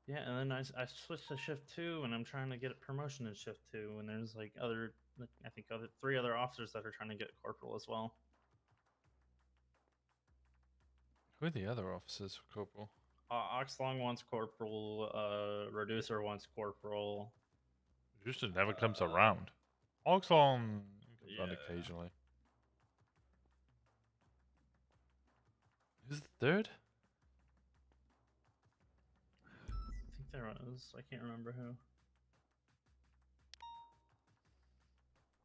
Yeah, and then I switched to shift 2, and I'm trying to get a promotion in shift 2, and there's like I think 3 other officers that are trying to get corporal as well. Who are the other officers for corporal? Oxlong wants corporal. Reducer wants corporal. Reducer never comes around. Oxlong comes around occasionally. Who's the third? I think there was. I can't remember who.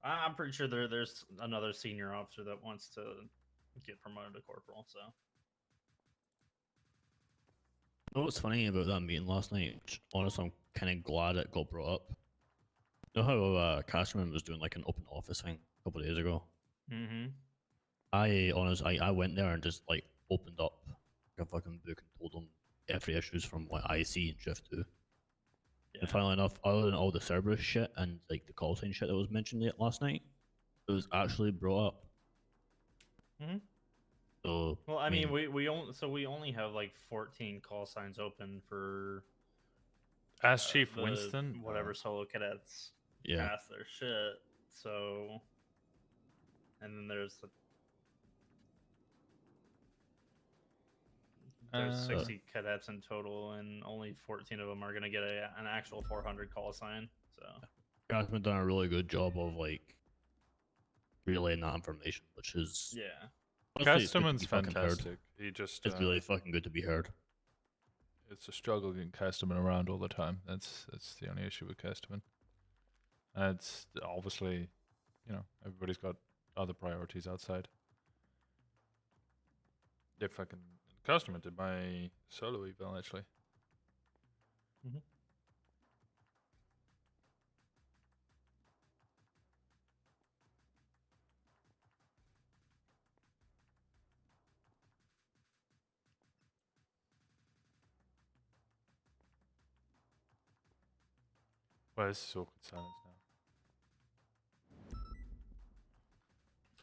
I'm pretty sure there's another senior officer that wants to get promoted to corporal. So. You know what's funny about that meeting last night? Honestly, I'm kind of glad it got brought up. You know how Cashman was doing like an open office thing a couple of days ago? Mm-hmm. I went there and just like opened up like a fucking book and told them every issues from what I see in Shift 2. Yeah. And finally enough, other than all the Cerberus shit and like the call sign shit that was mentioned last night, it was actually brought up. Mm-hmm. So, well, I mean, we only have like 14 call signs open for Ask Chief Winston, whatever solo cadets pass their shit. So, and then there's 60 cadets in total, and only 14 of them are gonna get an actual 400 call sign. So, Cashman done a really good job of like relaying that information, which is Casterman's fantastic. It's really fucking good to be heard. It's a struggle getting Casterman around all the time. That's the only issue with Casterman. And it's obviously, everybody's got other priorities outside. They fucking Casterman did my solo eval actually. Mm-hmm. Well, this is awkward silence now.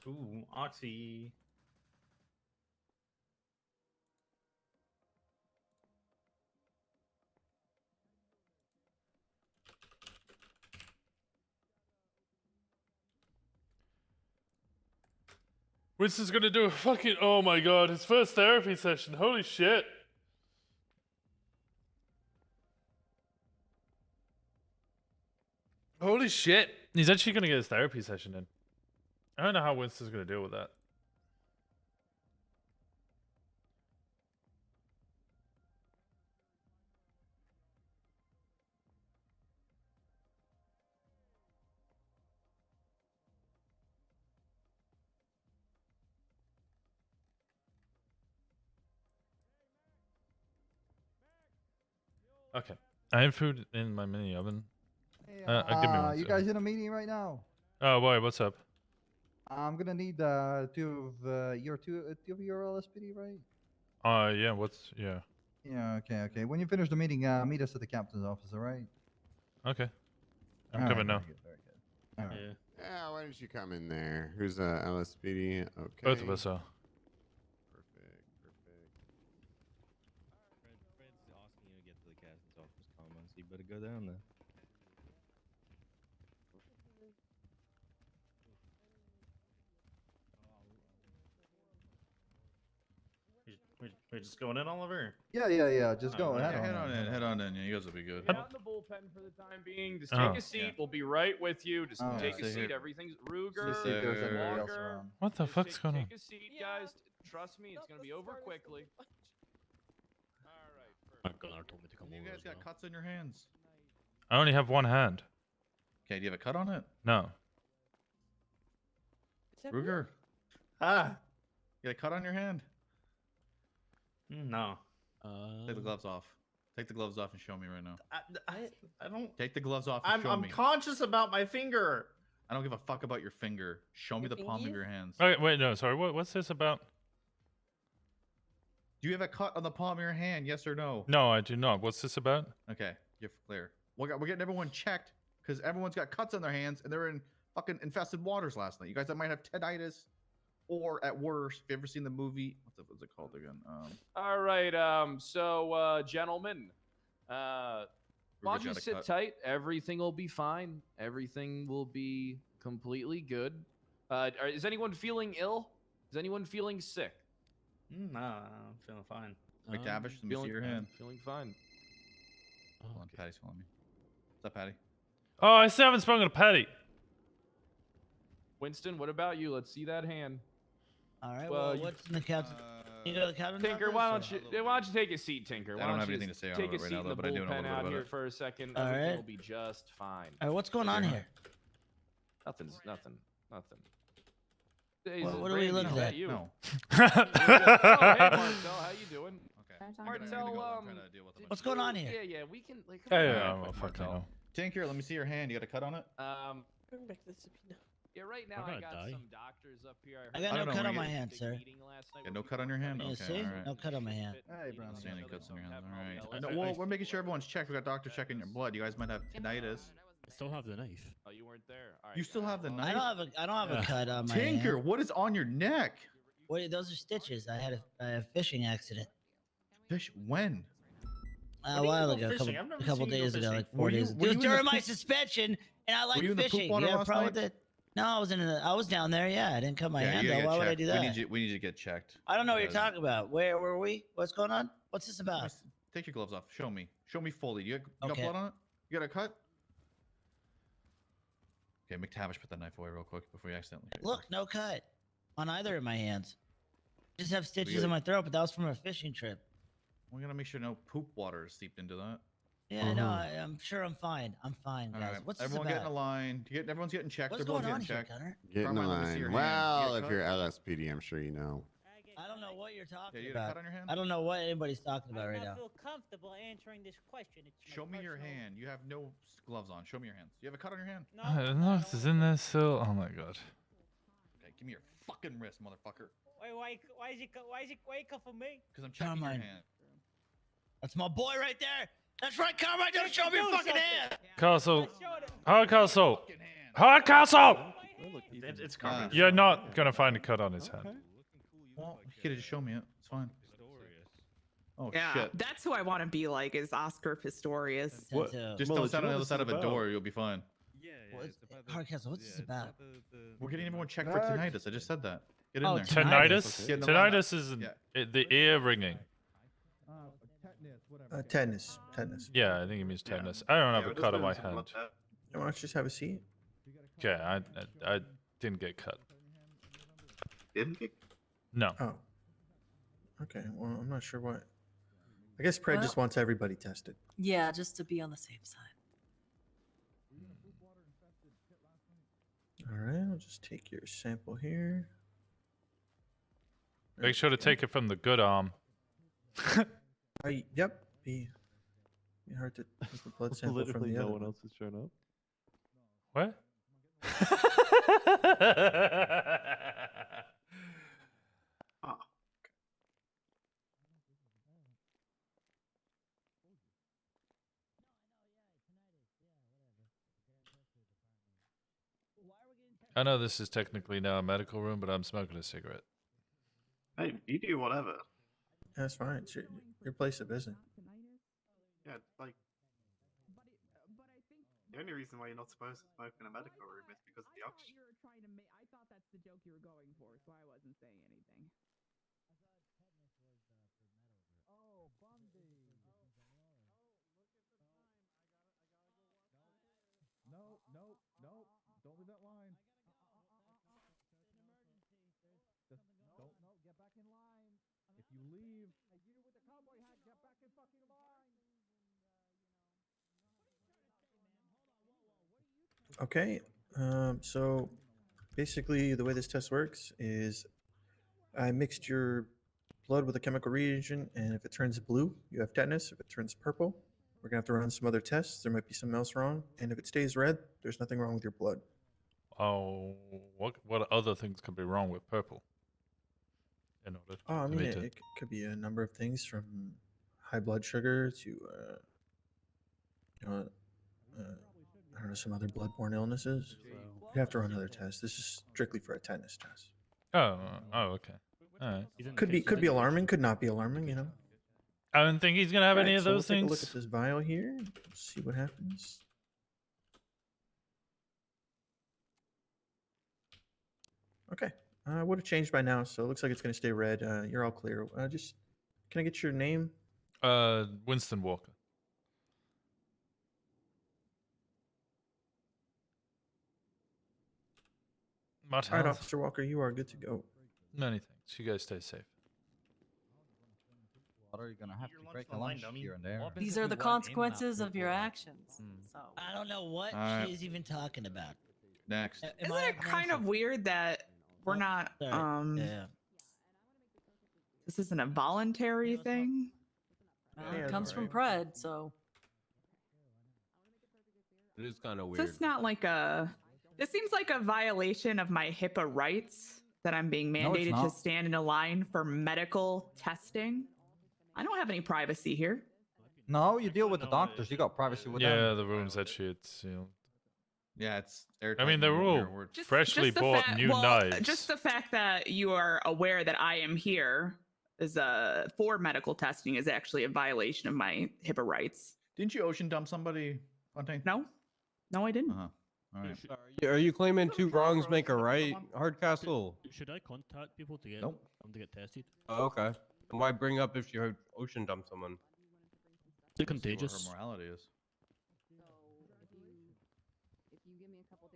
ooh, Oxy. Winston's gonna do a fucking, oh my god, his first therapy session. Holy shit. Holy shit. He's actually gonna get his therapy session in. I don't know how Winston's gonna deal with that. Okay. I have food in my mini oven. Hey, give me one you second. guys in a meeting right now? Oh boy, what's up? I'm gonna need two of your LSPD, right? Yeah, yeah. Yeah, okay. When you finish the meeting, meet us at the captain's office, all right? Okay. I'm All coming right, now. Very good. All right. Yeah, why don't you come in there? Who's LSPD? Okay. Both of us are. Perfect. Fred's asking you to get to the go down there. We're just going in, Oliver. Yeah. Just go. Alright. Head Head on on in, head on in. Yeah, you guys will be good. Get out in the bullpen for the time being. Just Oh. take a seat. We'll be right with you. Just Oh, take a stay seat. here. Everything's Ruger, See if there's anybody else Walker. around. What the fuck's going on? Take a seat, guys. Trust me, it's gonna be over quickly. My gunner told me to come You over. guys as got well. cuts in your hands. I only have one hand. Okay, do you have a cut on it? No. Ruger, Ah. you got a cut on your hand? No. Take the gloves off. Take the gloves off and show me right now. I don't. Take the gloves off and show I'm me. conscious about my finger. I don't give a fuck about your finger. Show me Your the palm of fingies? your hands. Okay, wait, no, sorry. What's this about? Do you have a cut on the palm of your hand? Yes or no? No, I do not. What's this about? Okay, you're clear. We're getting everyone checked because everyone's got cuts on their hands and they're in fucking infested waters last night. You guys that might have tinnitus, or at worst, if you ever seen the movie, what's it called again? All right. So, gentlemen, why don't you got a sit cut. tight? Everything will be fine. Everything will be completely good. Is anyone feeling ill? Is anyone feeling sick? Nah, I'm feeling fine. McTavish, let me see your hand. Feeling fine. Hold on, Patty's calling me. What's up, Patty? Oh, I still haven't spoken to Patty. Winston, what about you? Let's see that hand. All right. Well, Well, you- what's in the captain? You got the captain? Tinker, why don't you take a seat, Tinker? Why I don't have you anything to just say on take it a right seat now, in though, the but I do know a bullpen little out bit here about it. for a second. All Everything right. will be just fine. All right. What's going on here? Nothing. What are we looking at? You. No. Oh, hey Marcel, how you doing? Okay. Marcel, What's going on here? Yeah, we can. Like, Yeah, come yeah, on, yeah, quick, well, fucking Marcel. hell. Tinker, let me see your hand. You got a cut on it? Going back to the subpoena. Yeah, right now We're I gonna got die. some doctors up here. I I got don't no know, cut we on my get- hand, sir. Yeah, no cut on your hand? You Okay, see? all right. No cut on my hand. Hey, Brown. See any cuts on your hands? All right. I- No, I- well, we're making sure everyone's checked. We got doctors checking your blood. You guys might have tinnitus. I still have the knife. Oh, you weren't there. All right, You still have the knife? I don't have a cut on my Tinker, hand. what is on your neck? Wait, those are stitches. I had a fishing accident Fish, when? a while ago, fishing? I've a never couple seen you go days ago, fishing. like Were 4 you- days ago. were It was you in the during my poop- suspension, and I like you in the poop fishing. water Yeah, last probably night? did. No, I was I was down there. Yeah, I didn't cut my Yeah, hand you gotta though. get Why would I checked. do that? We need you to get checked. I don't know what you're because- talking about. Where were we? What's going on? What's this about? Take your gloves off. Show me. Show me fully. You got Okay. blood on it? You got a cut? Okay, McTavish, put that knife away real quick before you accidentally. cut Look, no cut on either of my hands. Just have stitches gotta- in my throat, but that was from a fishing trip. We're gonna make sure no poop water is seeped into that. Yeah, I know. I'm sure I'm fine. I'm fine, All guys. right, What's this everyone get in a about? line. Everyone's getting checked. What's Everyone's going on getting here, checked. Gunner? Get in Carmine, let me see line. your hand. Well, You if got you're cut? LSPD, I'm sure you know. I don't know what you're talking Yeah, you got a about. cut on your hand? I don't know what anybody's talking about I do right not now. feel comfortable answering this question. It's my Show me your personal- hand. You have no gloves on. Show me your hands. You have a cut on your hand? No, I don't know if this is in there still. Oh my god. Okay, give me your fucking wrist, motherfucker. why you come for me? Because I'm checking Carmine. your hand. That's my boy right there. That's right, Carmine. Don't show me your Do fucking something. hand. Castle. Show it. Hardcastle. Hardcastle. It's Carmen. You're not gonna find a cut on his hand. Well, you could have just shown me it. It's fine. Oh Yeah, shit. that's who I want to be like is Oscar Pistorius. What? Just don't stand on the other side of a door. You'll be fine. Hardcastle, what's this about? We're getting everyone checked for tinnitus. I just said that. Get in Oh, there. Tinnitus? Get in the line. Tinnitus is the ear ringing. Tetanus. Yeah, I think it means tetanus. I don't have a cut on my hand. Why don't you just have a seat? Okay, I didn't get cut. Didn't get? No. Oh. Okay. Well, I'm not sure what. I guess Pred just Well- wants everybody tested. Yeah, just to be on the safe side. All right. I'll just take your sample here. Make sure to take it from the good arm. Yep. Be hard to take the blood sample from Politically, the no other one one. else has shown up. What? I know this is technically now a medical room, but I'm smoking a cigarette. Hey, you do whatever. That's fine. It's your place of business. Yeah, like The only reason why you're not supposed to smoke in a medical room is because of the oxygen. I thought that's the joke you were going for, so I wasn't saying anything. Oh, Bundy. No, no, no. Don't leave that line. Just don't. No, get back in line. If you leave, you with the cowboy hat, get back in fucking line. Okay. So basically, the way this test works is I mixed your blood with a chemical reagent, and if it turns blue, you have tetanus. If it turns purple, we're gonna have to run some other tests. There might be something else wrong. And if it stays red, there's nothing wrong with your blood. Oh, what other things could be wrong with purple? In order Oh, I to mean, meet it could be a number of things from high blood sugar to, I don't know, some other bloodborne illnesses. You have to run another test. This is strictly for a tetanus test. Oh, okay. All right. Could be alarming. Could not be alarming. You know. I don't think he's gonna have any Alright, of so those we'll take things. a look at this vial here. See what happens. Okay. Would have changed by now, so it looks like it's going to stay red. You're all clear. Just, can I get your name? Winston Walker. All right, Officer Walker, you are good to go. Many thanks. You guys stay safe. What are you gonna have to break a lunch here and there? These are the consequences of your actions. So I don't know what Alright. she is even talking about. Next. Isn't it kind of weird that we're not Yeah. this isn't a voluntary thing? well, it comes from Pred, so It is kind of So weird. it's not like a this seems like a violation of my HIPAA rights that I'm being No, it's mandated to not. stand in a line for medical testing. I don't have any privacy here. No, you deal with the doctors. You got privacy with them. Yeah, the room's that shit sealed. Yeah, it's I airtight. mean, they're in all here. We're- freshly the bought fact- new well, knives. Just the fact that you are aware that I am here is for medical testing is actually a violation of my HIPAA rights. Didn't you ocean dump somebody, Fontaine? No, no, I didn't. Uh-huh. All right. Are you claiming two wrongs make a right, Hardcastle? Should I contact people to get Nope. them to get tested? Oh, okay. And why bring up if you ocean dump someone? Is it Let's see what contagious? her morality is.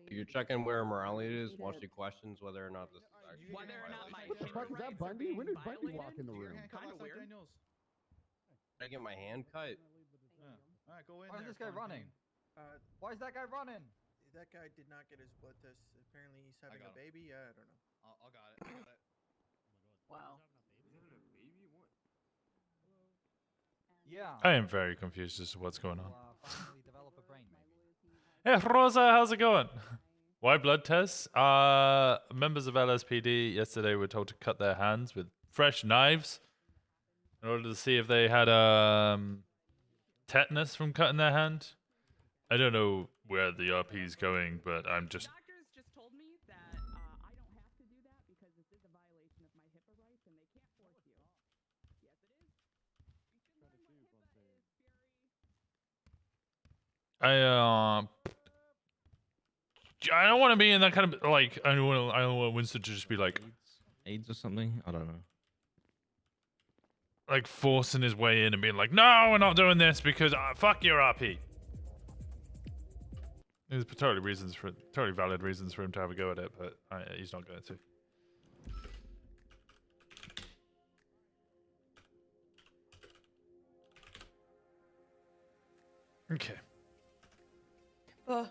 You're checking where morality is while she questions whether or not this is actually Whether or not my What the fuck is that, Bundy? When did Bundy walk in the room? Kind of weird. I get my hand cut. All right, go in Why is there, this guy running? Fontaine. Why is that guy running? That guy did not get his blood test. Apparently, he's having a got him. baby. Yeah, I don't know. I'll got it. I got it. wow. Yeah. I am very confused as to what's going on. Finally develop a brain, maybe. Hey, Rosa, how's it going? Why blood tests? Members of LSPD yesterday were told to cut their hands with fresh knives in order to see if they had tetanus from cutting their hand. I don't know where the RP is going, but I'm just. Doctors just told me that I don't have to do that because this is a violation of my HIPAA rights and they can't force you. Yes, it is. I don't want to be in that kind of like. I don't want Winston to just be like AIDS or something. I don't know. like forcing his way in and being like, "No, we're not doing this because fuck your RP." There's totally valid reasons for him to have a go at it, but he's not going to. Okay. Ugh.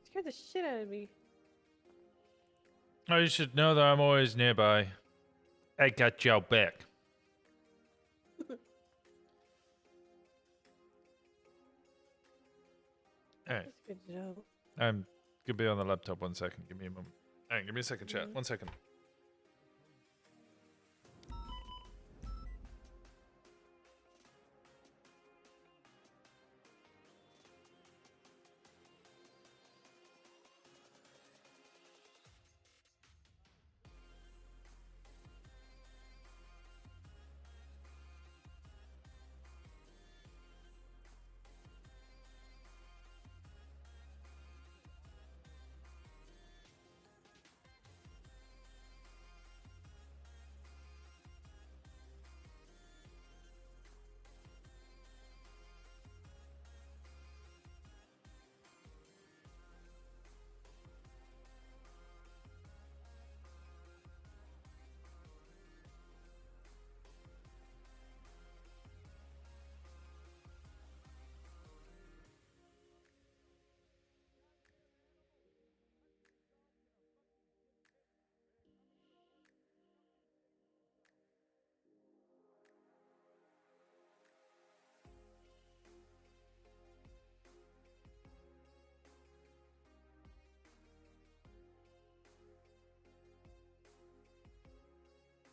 Scared the shit out of me. Oh, you should know that I'm always nearby. I got your back. Alright. That's good to know. I'm gonna be on the laptop 1 second. Give me a moment. Alright, give me a second, chat. 1 second.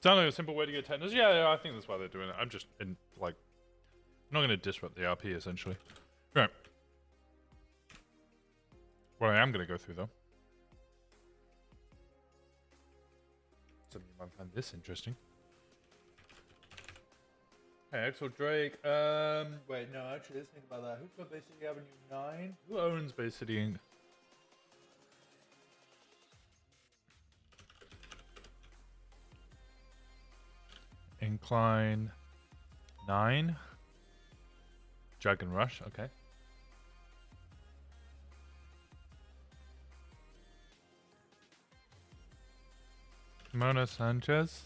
Sounds like a simple way to get tetanus. Yeah, I think that's why they're doing it. I'm just I'm not going to disrupt the RP essentially. Right. What I am going to go through though. Some of you might find this interesting. Hey, Axel Drake. Wait, no, actually, let's think about that. Who's got Bay City Avenue 9? Who owns Bay City Inc? Incline 9. Dragon Rush, okay. Mona Sanchez.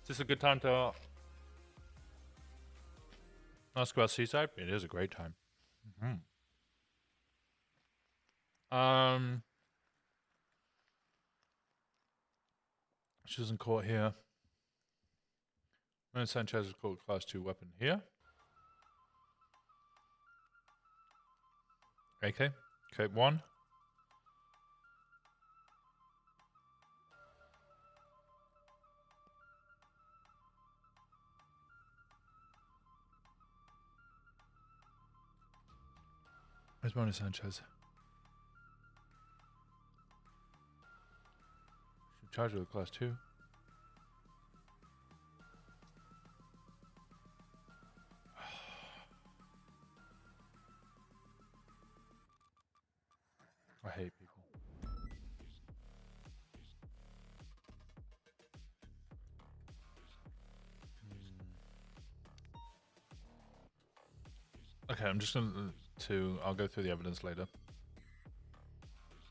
Is this a good time to ask about Seaside? It is a great time. She isn't caught here. Mona Sanchez is caught class 2 weapon here. AK. Okay, 1. Where's Mona Sanchez? Should charge her with class 2. I hate people. Okay, I'm just going to... I'll go through the evidence later.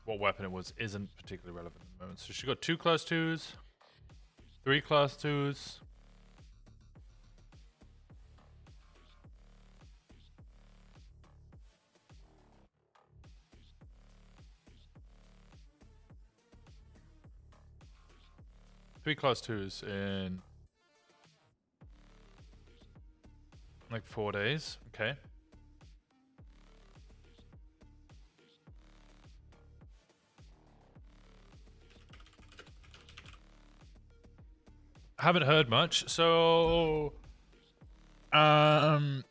What weapon it was isn't particularly relevant at the moment. So she got 2 class 2s, 3 class 2s. Three class 2s in like 4 days. Okay. Haven't heard much. So Brian's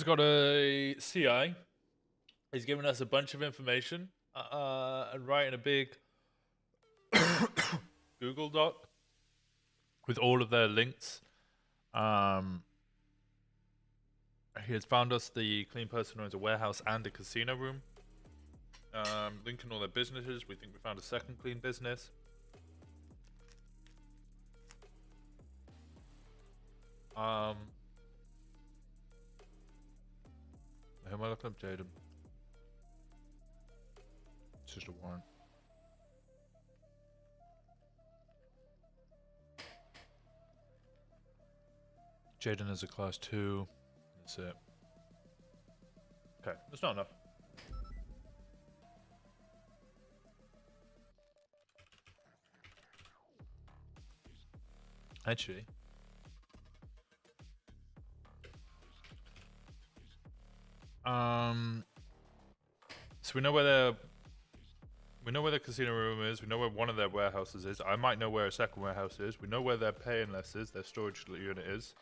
got a CI. He's given us a bunch of information and writing a big Google Doc with all of their links. He has found us the clean person who owns a warehouse and a casino room. Linking all their businesses. We think we found a second clean business. Who am I looking up? Jaden. It's just a warrant. Jaden is a class 2. That's it. Okay, that's not enough. Actually, so we know where the casino room is. We know where one of their warehouses is. I might know where a second warehouse is. We know where their pay and less is. Their storage unit is.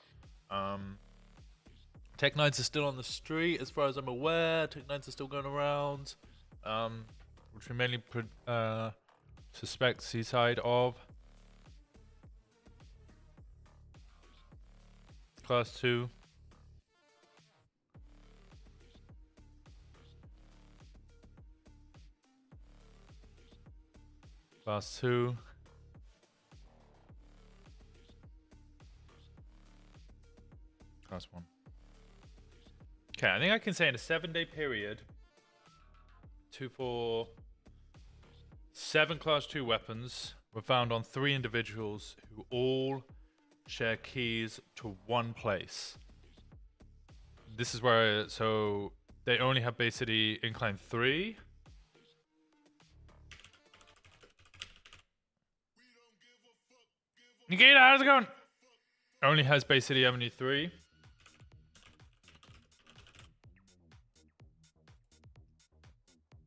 Tech 9s are still on the street, as far as I'm aware. Tech 9s are still going around, which we mainly suspect Seaside of. Class 2. Class 2. Class 1. Okay, I think I can say in a 7-day period, 2, 4, 7 class 2 weapons were found on 3 individuals who all share keys to one place. This is where, so they only have Bay City Incline 3. Nikita, how's it going? Only has Bay City Avenue 3.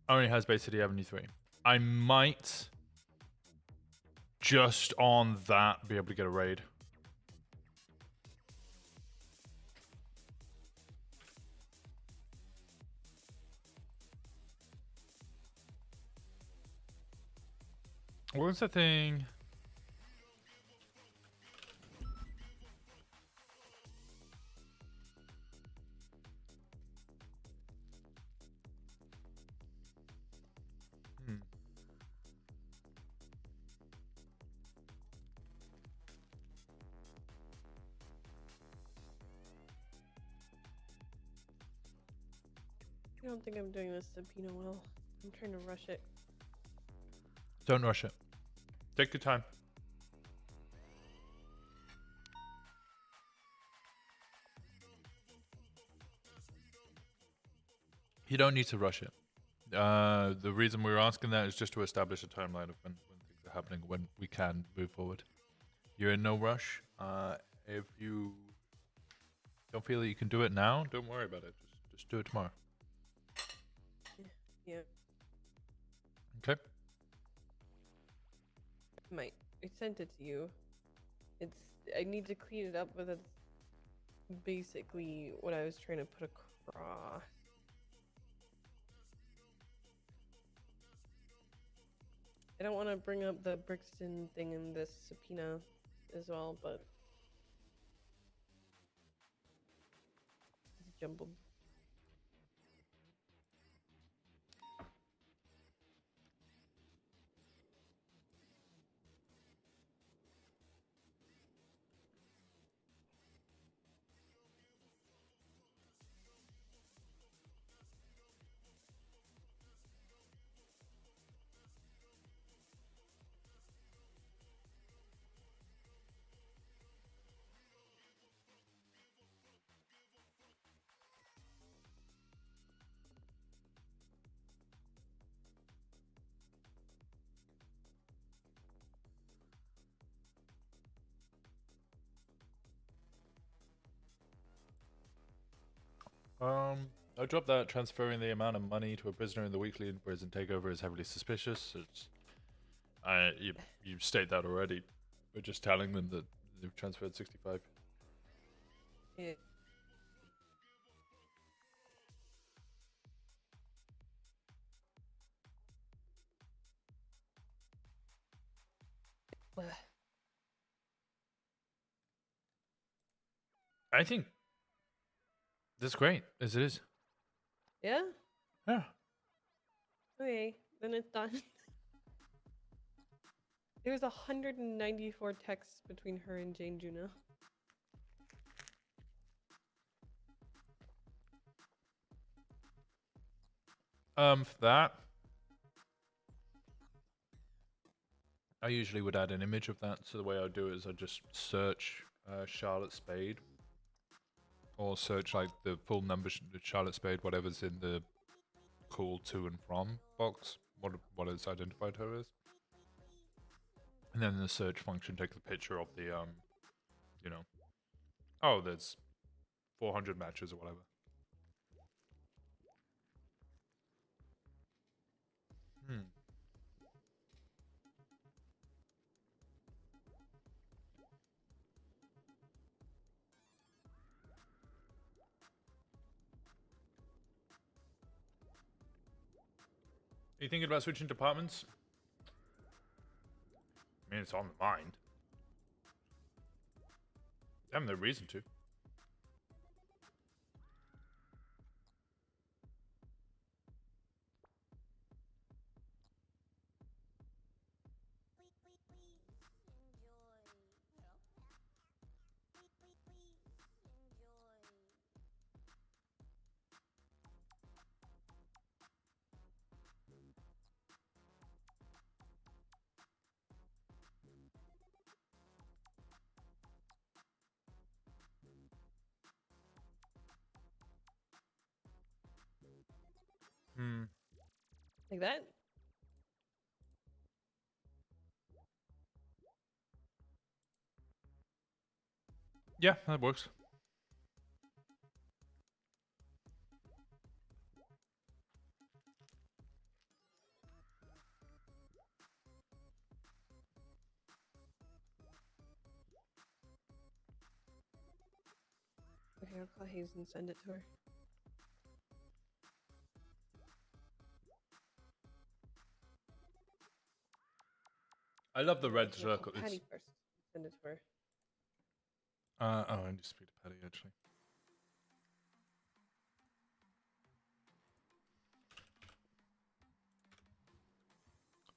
Only has Bay City Avenue 3. I might just on that be able to get a raid. What was the thing? I don't think I'm doing this subpoena well. I'm trying to rush it. Don't rush it. Take your time. You don't need to rush it. The reason we were asking that is just to establish a timeline of when things are happening, when we can move forward. You're in no rush. If you don't feel that you can do it now, don't worry about it. Just do it tomorrow. Yeah. Okay. I sent it to you. I need to clean it up, but that's basically what I was trying to put across. I don't want to bring up the Brixton thing in this subpoena as well, but it's jumbled. I dropped that. Transferring the amount of money to a prisoner in the weekly in-prison takeover is heavily suspicious. You state that already. We're just telling them that they've transferred 65. Yeah. I think that's great, as it is. Yeah? Yeah. Okay, then it's done. There was 194 texts between her and Jane Juno. For that, I usually would add an image of that. So the way I do it is I just search Charlotte Spade, or search like the full number Charlotte Spade, whatever's in the call to and from box, what it's identified her as, and then the search function take the picture of the you know, oh, there's 400 matches or whatever. Are you thinking about switching departments? I mean, it's on the mind. I have no reason to. Like that? Yeah, that works. Okay, I'll call Hayes and send it to her. I love the red Actually, I'll call circle. It's, Patty first. Send it to her. oh, I need to speak to Patty actually.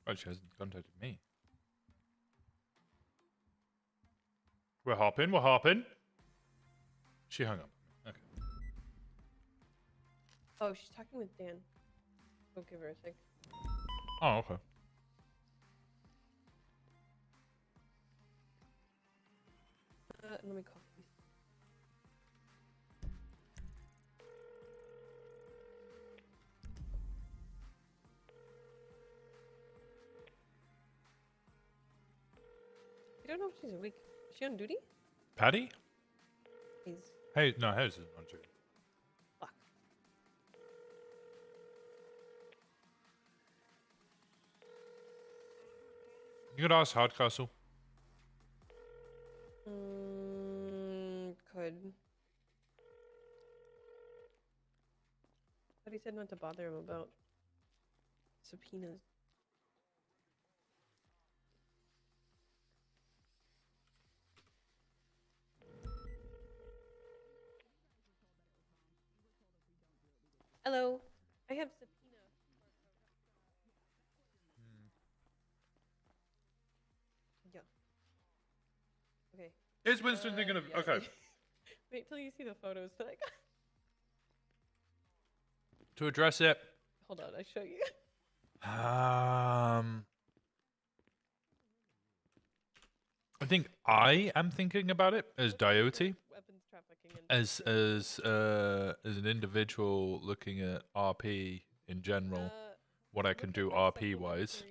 Oh, she hasn't contacted me. We're hopping. We're hopping. She hung up. Okay. Oh, she's talking with Dan. Go give her a sec. Oh, okay. Let me call. I don't know if she's awake. Is she on duty? Patty? Hayes. Hey, no, Hayes isn't on duty. Fuck. You could ask Hardcastle. Could. But he said not to bother him about subpoenas. Hello. I have subpoena. Yeah. Okay. Is Winston thinking of... yeah. Okay. Wait till you see the photos that I got. To address it... Hold on, I show you. I think I am thinking about it as Diote, Weapons trafficking and as an individual looking at RP in general, what I can do RP wise.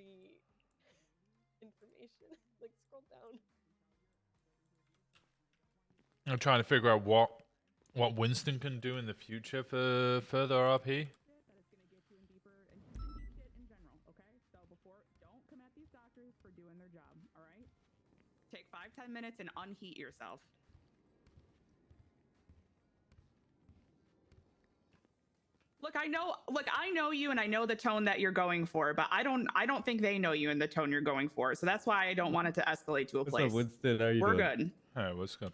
information. Like scroll down. I'm trying to figure out what Winston can do in the future for further RP. Take 5-10 minutes and unheat yourself. Look, I know you and I know the tone that you're going for, but I don't think they know you and the tone you're going for. So that's why I don't want it to escalate to a place. What's up, Winston? How you We're doing? good. Hey, what's good?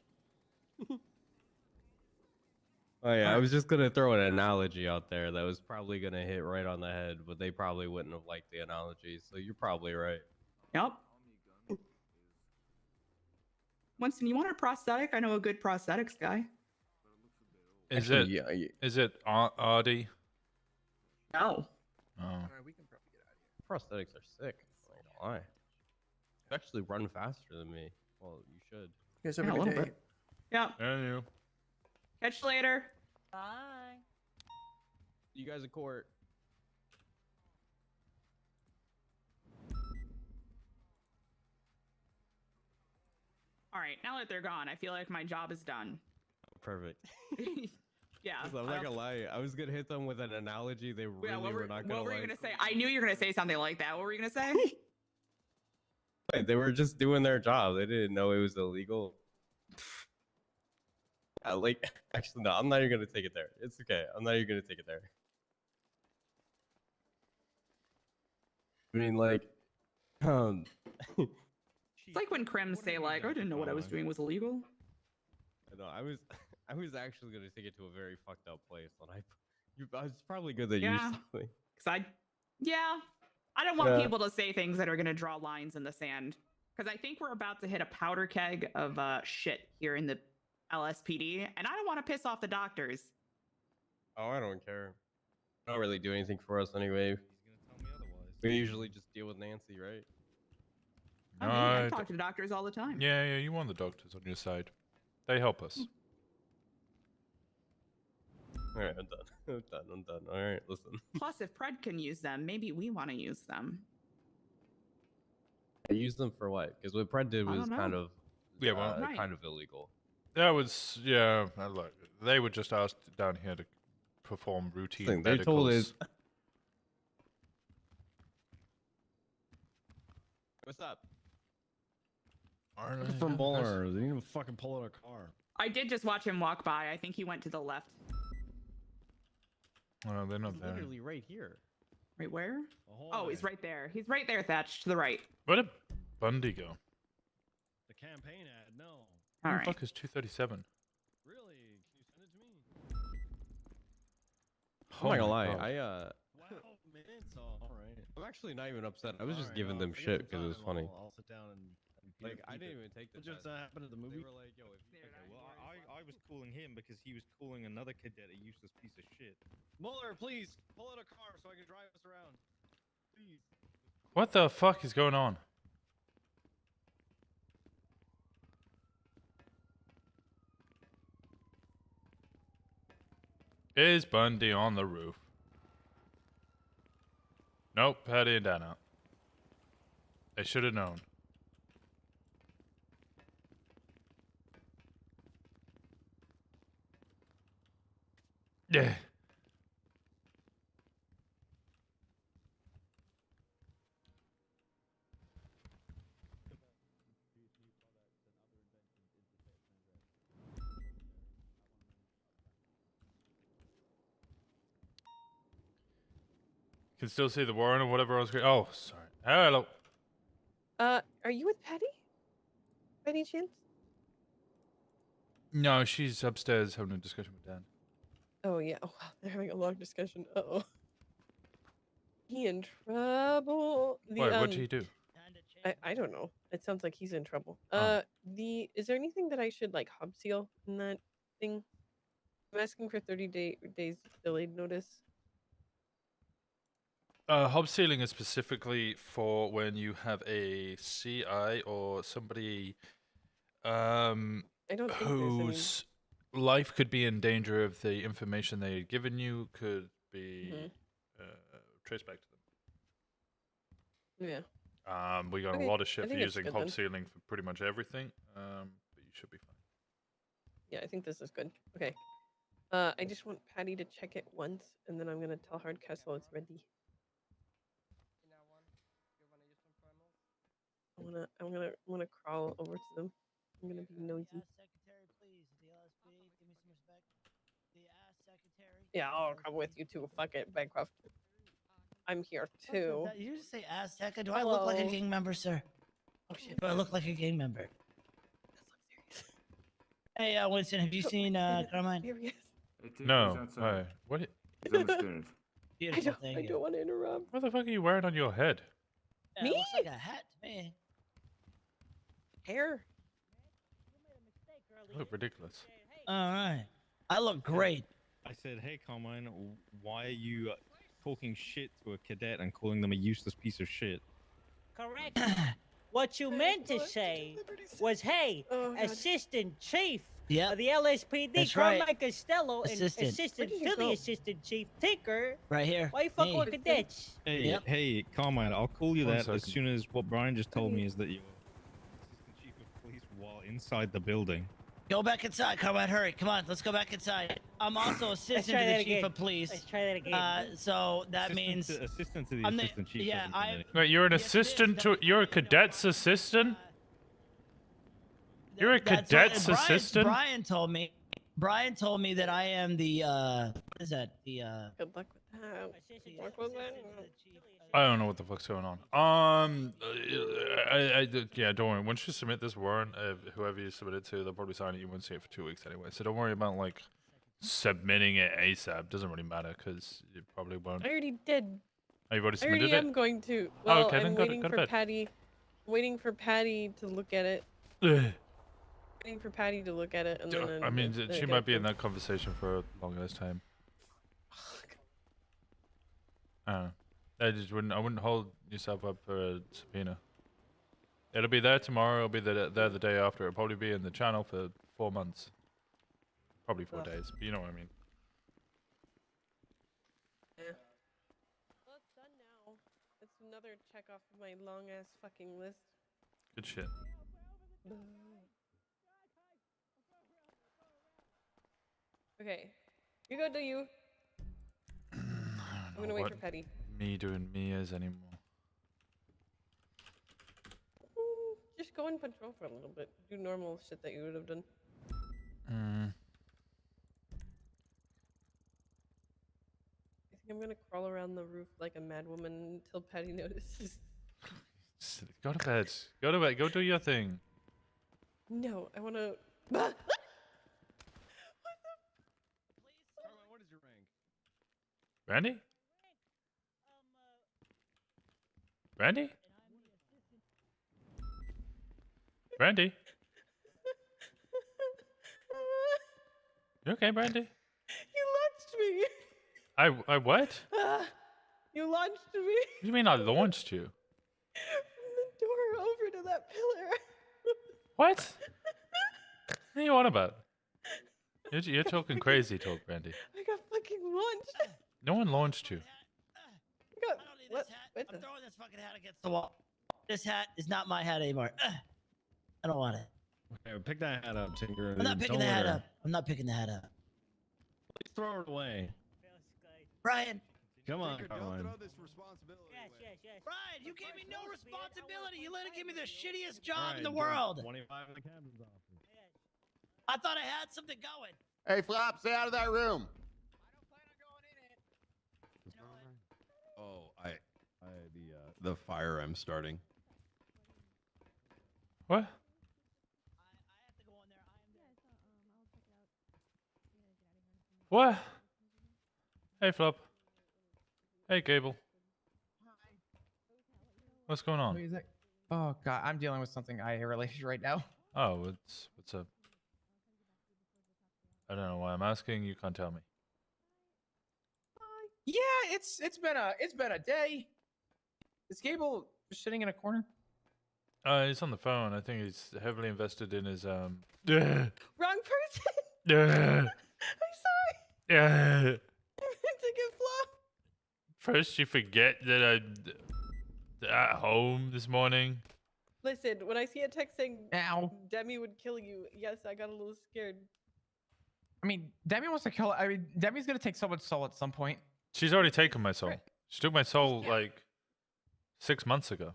Oh yeah, I was just gonna throw an analogy out there that was probably gonna hit right on the head, but they probably wouldn't have liked the analogy. So you're probably right. Yep. Winston, you want a prosthetic? I know a good prosthetics guy. Is Actually, it is it Ardy? No. Oh. We can probably get out of here. Prosthetics are sick. I ain't gonna lie. You actually run faster than me. Well, you should. You guys have Yeah, a a good little day. bit. Yep. And you. Catch you later. Bye. You guys in court. All right, now that they're gone, I feel like my job is done. Perfect. Yeah. I'm not gonna lie. I was gonna hit them with an analogy. They really what were not gonna what were you like. gonna say? I knew you were gonna say something like that. What were you gonna say? Wait, they were just doing their job. They didn't know it was illegal. Actually, no. I'm not even gonna take it there. It's okay. I'm not even gonna take it there. I mean, like, It's like when crims say like, "I didn't know what I was doing was illegal." No, I was actually gonna take it to a very fucked up place, and it's probably good that you Yeah. stopped me. Cause I don't want people to say things that are gonna draw lines in the sand. Cause I think we're about to hit a powder keg of shit here in the LSPD, and I don't want to piss off the doctors. Oh, I don't care. They don't really do anything for us anyway. We usually just deal with Nancy, right? I mean, I talk to the doctors all the time. Yeah, you want the doctors on your side. They help us. All right, I'm done. I'm done. All right, listen. Plus, if Pred can use them, maybe we want to use them. I use them for what? Because what Pred did I was don't kind know. of Yeah, well, Right. kind of illegal. That was look, they were just asked down here to perform routine Thing, they told medicals. us. What's up? From Bowler, they didn't even fucking pull out a car. I did just watch him walk by. I think he went to the left. Oh, they're not He's there. literally right here. Right where? The Oh, he's right there. He's right there, Thatch, to the right. Where did Bundy go? The campaign ad, no. All Who right. the fuck is 237? Really? Can you send it to me? I'm not gonna my lie. God. Wow, minutes. Oh, all right. I'm actually not even upset. I was just Alright, giving well, them forget shit the because it was time, funny. I'll sit down and Like, I keep didn't it. even take the What just test. happened at the movie? They were like, yo, if you Well, I was calling him because he was calling another cadet a useless piece of shit. Muller, please pull out a car so I can drive us around. Please. What the fuck is going on? Is Bundy on the roof? Nope, Patty and Dan out. They should have known. Yeah. Can still see the Warren or whatever else. Oh, sorry. Hello. Are you with Patty? By any chance? No, she's upstairs having a discussion with Dan. Oh yeah. Oh wow, they're having a long discussion. Uh-oh. He in trouble. Wait, what'd he do? I don't know. It sounds like he's in trouble. Oh. Is there anything that I should like hub seal in that thing? I'm asking for 30 days delayed notice. Hub sealing is specifically for when you have a CI or somebody I don't think there's any. whose life could be in danger if the information they had given you could be traced back to them. Yeah. We got Okay, a lot of I shit for think it's using good hub then. sealing for pretty much everything, but you should be fine. Yeah, I think this is good. Okay. I just want Patty to check it once, and then I'm gonna tell Hardcastle it's ready. I'm gonna crawl over to them. I'm gonna be nosy. Secretary, please. The LSP, give me some respect. The secretary. Yeah, I'll come with you too. Fuck it, Bancroft. I'm here too. Did you just say Azteca? Do I look like a Hello. gang member, sir? Oh shit. Do I look like a gang member? Hey, Winston, have you seen Carmine? Here he is. No, why? What? Beautiful, thank I you. don't want to interrupt. What the fuck are you wearing on your head? Yeah, it looks like a hat to me. Hair. You look ridiculous. All right. I look great. I said, hey, Carmine, why are you talking shit to a cadet and calling them a useless piece of shit? Correct. What you meant to say was, hey, Oh, God. Assistant Chief Yep. of the LSPD, That's Carmine right. Costello, Assistant. and assistant Where did you to the go? Assistant Chief Tinker. Right here. Why you fuck Me. with cadets? Hey, Yep. hey, Carmine, I'll call you One that as second. soon as what Brian just told me is that you're assistant chief of police while inside the building. Go back inside. Carmine, hurry. Come on. Let's go back inside. I'm also assistant try to that the chief again. of police. Let's try that again. So that means Assistant to the I'm the- assistant chief. yeah, doesn't mean I- anything. Wait, you're an assistant to. You're a cadet's assistant? You're a that's what- cadet's Brian- assistant? Brian told me that I am the what is that? The Good luck with that. Good luck with that. I don't know what the fuck's going on. Yeah, don't worry. Once you submit this warrant, whoever you submit it to, they'll probably sign it. You won't see it for 2 weeks anyway. So don't worry about like submitting it ASAP. Doesn't really matter because you probably won't. I already did. Oh, you've already I already submitted it. am going to. Oh, Well, okay, then I'm go to- waiting go to for bed. Patty. Waiting for Patty to look at it. Ugh. Waiting for Patty to look at it, and then. I mean, then she get might be in approved. that conversation for a long ass time. I don't know. I wouldn't hold yourself up for a subpoena. It'll be there tomorrow. It'll be there the day after. It'll probably be in the channel for 4 months. Probably 4 days, but you know what I mean. Yeah. Well, it's done now. It's another check off of my long ass fucking list. Good shit. Okay. You go do you. I'm gonna wait for Petty. Me doing me is anymore. Just go and patrol for a little bit. Do normal shit that you would have done. I think I'm gonna crawl around the roof like a mad woman until Patty notices. Go to bed. Go to bed. Go do your thing. No, I wanna. What is your rank? Randy? Randy? Brandy? You okay, Brandy? You launched me. I what? You launched me. What do you mean I launched you? From the door over to that pillar. What? What are you on about? You're talking crazy talk, Brandy. I got fucking launched. No one launched you. I got, what? What the? I'm throwing this fucking hat against the wall. This hat is not my hat anymore. I don't want it. Okay, pick that hat up, Tinker. I'm not picking the hat up. I'm not picking the hat up. Please throw it away. Brian. Come on, Tinker, Carmine. don't throw this responsibility away. Brian, you gave me no responsibility. You let it give me the shittiest job Alright, in the do world. 25 in the captain's office. I thought I had something going. Hey, Flop, stay out of that room. Oh, the fire I'm starting. What? What? Hey, Flop. Hey, Gable. What's going on? Oh god, I'm dealing with something IA related right now. Oh, what's up? I don't know why I'm asking. You can't tell me. Yeah, it's been a day. Is Gable just sitting in a corner? He's on the phone. I think he's heavily invested in his Wrong person. Yeah. I'm sorry. Yeah. To get Flop. First, you forget that I'm at home this morning. Listen, when I see a text saying Ow. Demi would kill you, yes, I got a little scared. I mean, Demi wants to kill. I mean, Demi's gonna take someone's soul at some point. She's already taken my soul. She took my soul like 6 months ago.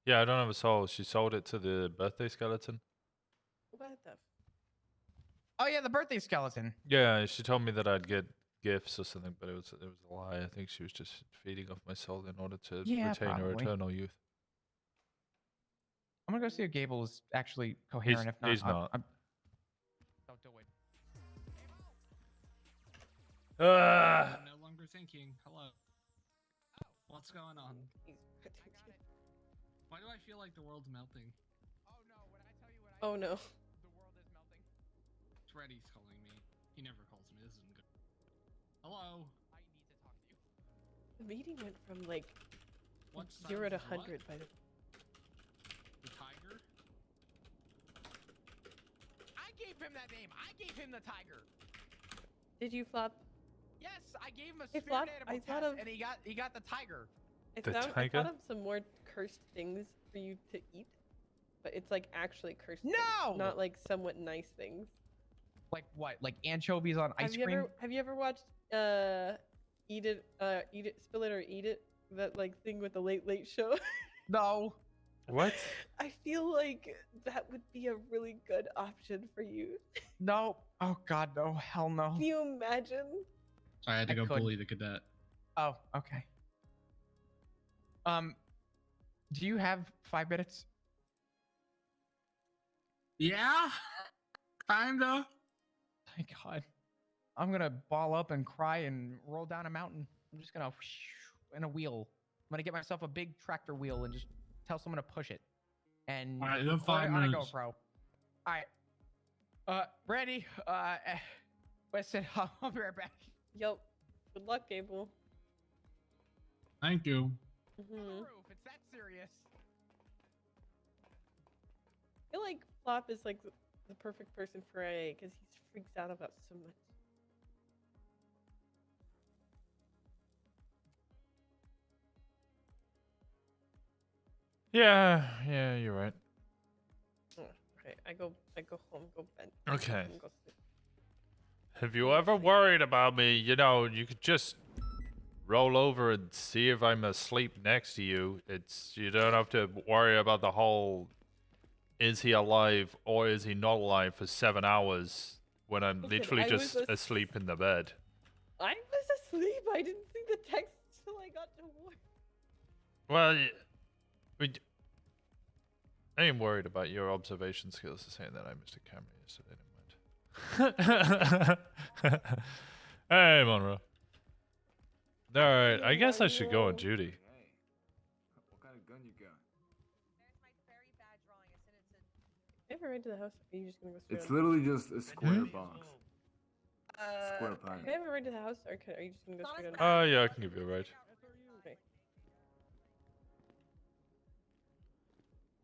Yeah, I don't have a soul. She sold it to the birthday skeleton. What the? Oh yeah, the birthday skeleton. Yeah, she told me that I'd get gifts or something, but it was a lie. I think she was just feeding off my soul in order to Yeah, retain her probably. eternal youth. I'm gonna go see if Gable is actually coherent. If not, He's not. Don't do it. No longer thinking. Hello. What's going on? Why do I feel like the world's melting? Oh no. Freddy's calling me. He never calls me. This isn't good. Hello. The meeting went from like What 0 to size is what? 100 by the. The tiger? I gave him that name. I gave him the tiger. Did you Flop? Yes, I gave him a Hey, spirit Flop, animal I test, thought of- and he got the tiger. I The thought tiger? of some more cursed things for you to eat, but it's like actually cursed. No! Things, not like somewhat nice things. Like what? Like anchovies on ice cream? Have you ever watched Eat It, Spill It or Eat It? That like thing with the Late Show. No. What? I feel like that would be a really good option for you. No. Oh God, no. Hell no. Can you imagine? I had to I go couldn't. bully the cadet. Oh, okay. Do you have 5 minutes? Yeah? Kinda. Thank God. I'm gonna ball up and cry and roll down a mountain. I'm just gonna in a wheel. I'm gonna get myself a big tractor wheel and just tell someone to push it. And Alright, you have on 5 a minutes. GoPro. Alright. Randy, listen, I'll be right back. Yep. Good luck, Gable. Thank you. Mm-hmm. It's that serious. I feel like Flop is like the perfect person for AA because he freaks out about so much. Yeah, you're right. Oh, okay, I go home, go bed. Okay. and go sleep. If you ever worried about me, you know, you could just roll over and see if I'm asleep next to you. You don't have to worry about the whole is he alive or is he not alive for 7 hours when I'm Listen, literally I just was asleep in the bed. I was asleep. I didn't see the text till I got to work. Well, I am worried about your observation skills, saying that I missed a camera yesterday. Never mind. Hey, Monroe. Alright, I guess I should go on duty. What kind of gun you got? Have you ever read to the house? Or are you just gonna go straight It's on? literally just a square box. Square pipe. Have you ever read to the house, or are you just gonna go straight on? Oh, yeah, I can give you a ride. Okay.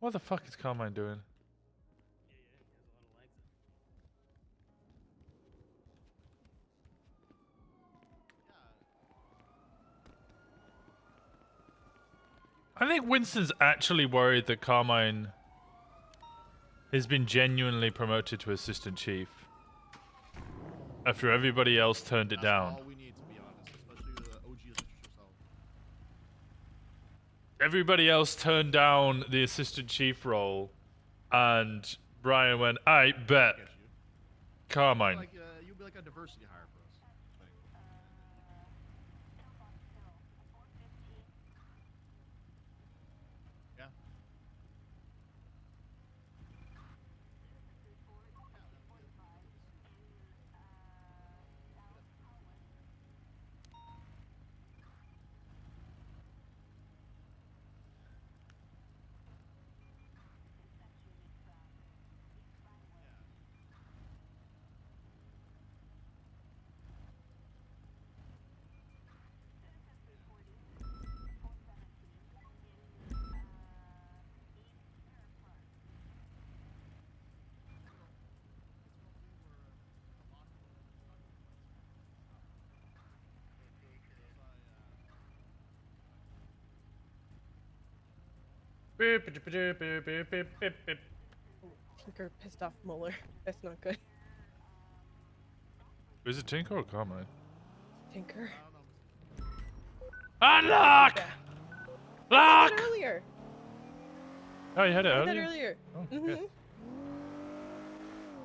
What the fuck is Carmine doing? I think Winston's actually worried that Carmine has been genuinely promoted to assistant chief after everybody else turned it down. All we need, to be honest, especially the OG such as yourself. Everybody else turned down the assistant chief role, and Brian went, I bet Carmine. Like, you'll be like a diversity hire for us. Yeah. Tinker pissed off Mueller. That's not good. Is it Tinker or Carmine? Tinker. Unlock! Lock! Earlier. Oh, you had it I did earlier? that earlier. Oh, Mm-hmm. good.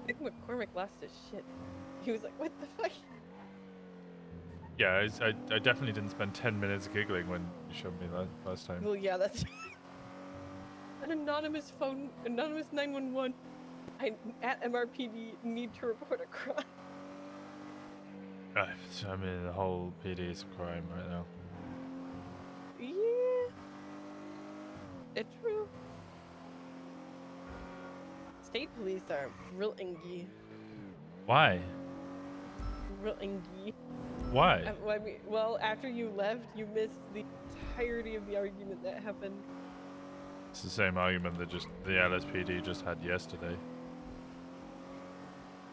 I think McCormick lost his shit. He was like, what the fuck? Yeah, I definitely didn't spend 10 minutes giggling when you showed me that last time. Well, yeah, that's an anonymous phone, anonymous 911. At MRPD need to report a crime. I mean, the whole PD is a crime right now. Yeah, it's true. State police are real ingy. Why? Real ingy. Why? Well, after you left, you missed the entirety of the argument that happened. It's the same argument that the LSPD just had yesterday.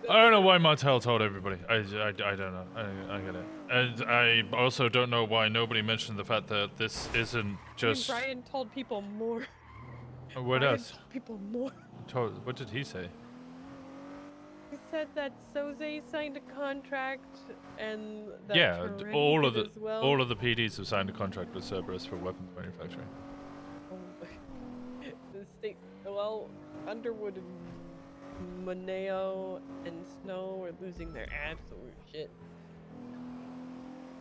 I don't know why Martel told everybody. I don't know. I get it. And I also don't know why nobody mentioned the fact that this isn't just... Brian told people more. What Brian else? told people more. What did he say? He said that Soze signed a contract and that Yeah, Terrain all of did the as well. all of the PDs have signed a contract with Cerberus for weapons manufacturing. The state, well, Underwood and Moneo and Snow are losing their absolute shit.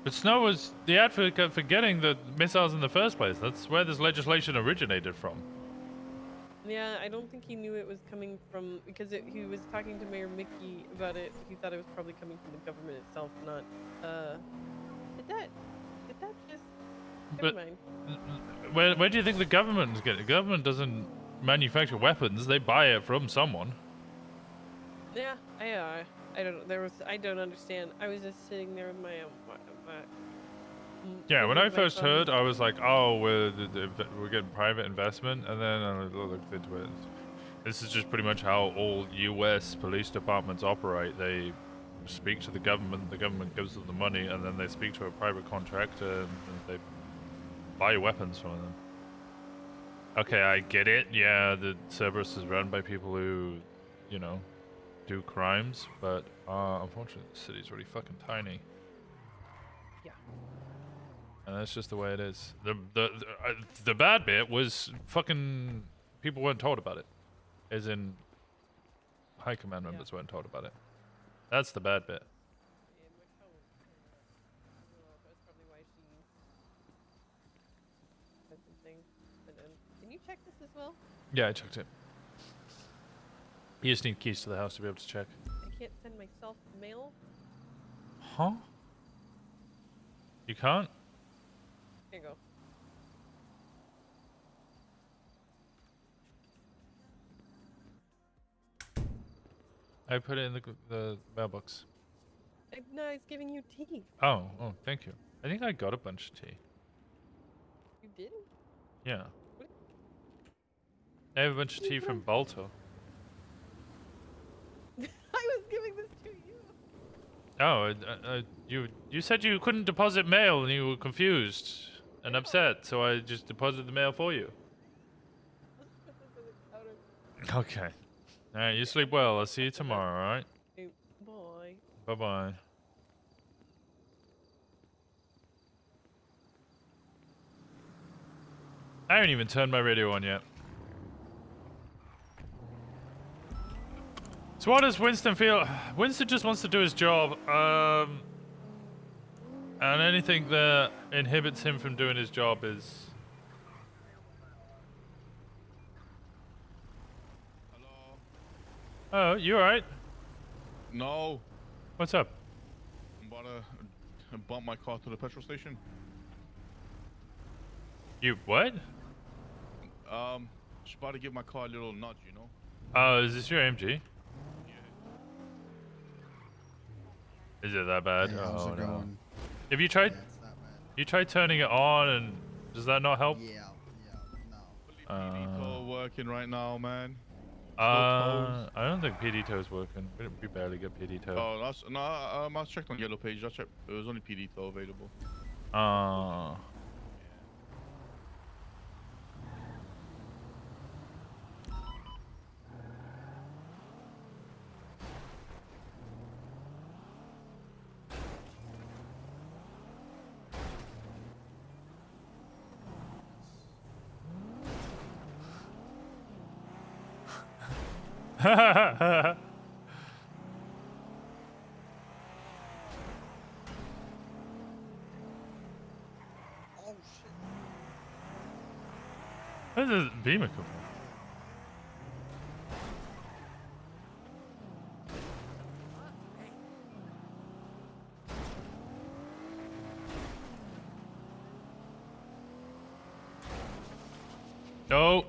But Snow was the advocate for getting the missiles in the first place. That's where this legislation originated from. Yeah, I don't think he knew it was coming from, because he was talking to Mayor Mickey about it. He thought it was probably coming from the government itself, not, did that just, never mind. Where do you think the government is getting? The government doesn't manufacture weapons; they buy it from someone. Yeah, I don't know. I don't understand. I was just sitting there with my Yeah, when I my first phone. heard, I was like, "Oh, we're getting private investment," and then I looked into it. This is just pretty much how all U.S. police departments operate. They speak to the government gives them the money, and then they speak to a private contractor, and they buy weapons from them. Okay, I get it. Yeah, the Cerberus is run by people who, do crimes, but unfortunately the city's really fucking tiny. Yeah. And that's just the way it is. The bad bit was fucking people weren't told about it. As in high command members weren't told about it. That's the bad bit. That's probably why she said something. Can you check this as well? Yeah, I checked it. You just need keys to the house to be able to check. I can't send myself mail. Huh? You can't? Here you go. I put it in the mailbox. No, it's giving you tea. Oh, thank you. I think I got a bunch of tea. You did? Yeah. I have a bunch of tea from Balto. I was giving this to you. Oh, you said you couldn't deposit mail and you were confused and upset, so I just deposited the mail for you. Okay. Alright, you sleep well. I'll see you tomorrow, alright? Bye. Bye-bye. I haven't even turned my radio on yet. So what does Winston feel? Winston just wants to do his job, and anything that inhibits him from doing his job is... Oh, you alright? No. What's up? I'm about to bump my car to the petrol station. You what? Just about to give my car a little nudge, you know? Oh, is this your AMG? Is it that bad? Hey, how's Oh it no. going? Have you tried? Yeah, it's not bad. You tried turning it on, and does that not help? Yeah, no. PD tow working right now, man. I don't think PD tow's working. We barely get PD tow. Oh, that's no. I checked on Yellow Page. I checked. There was only PD tow available. Oh shit. Where's this beamer come from? No.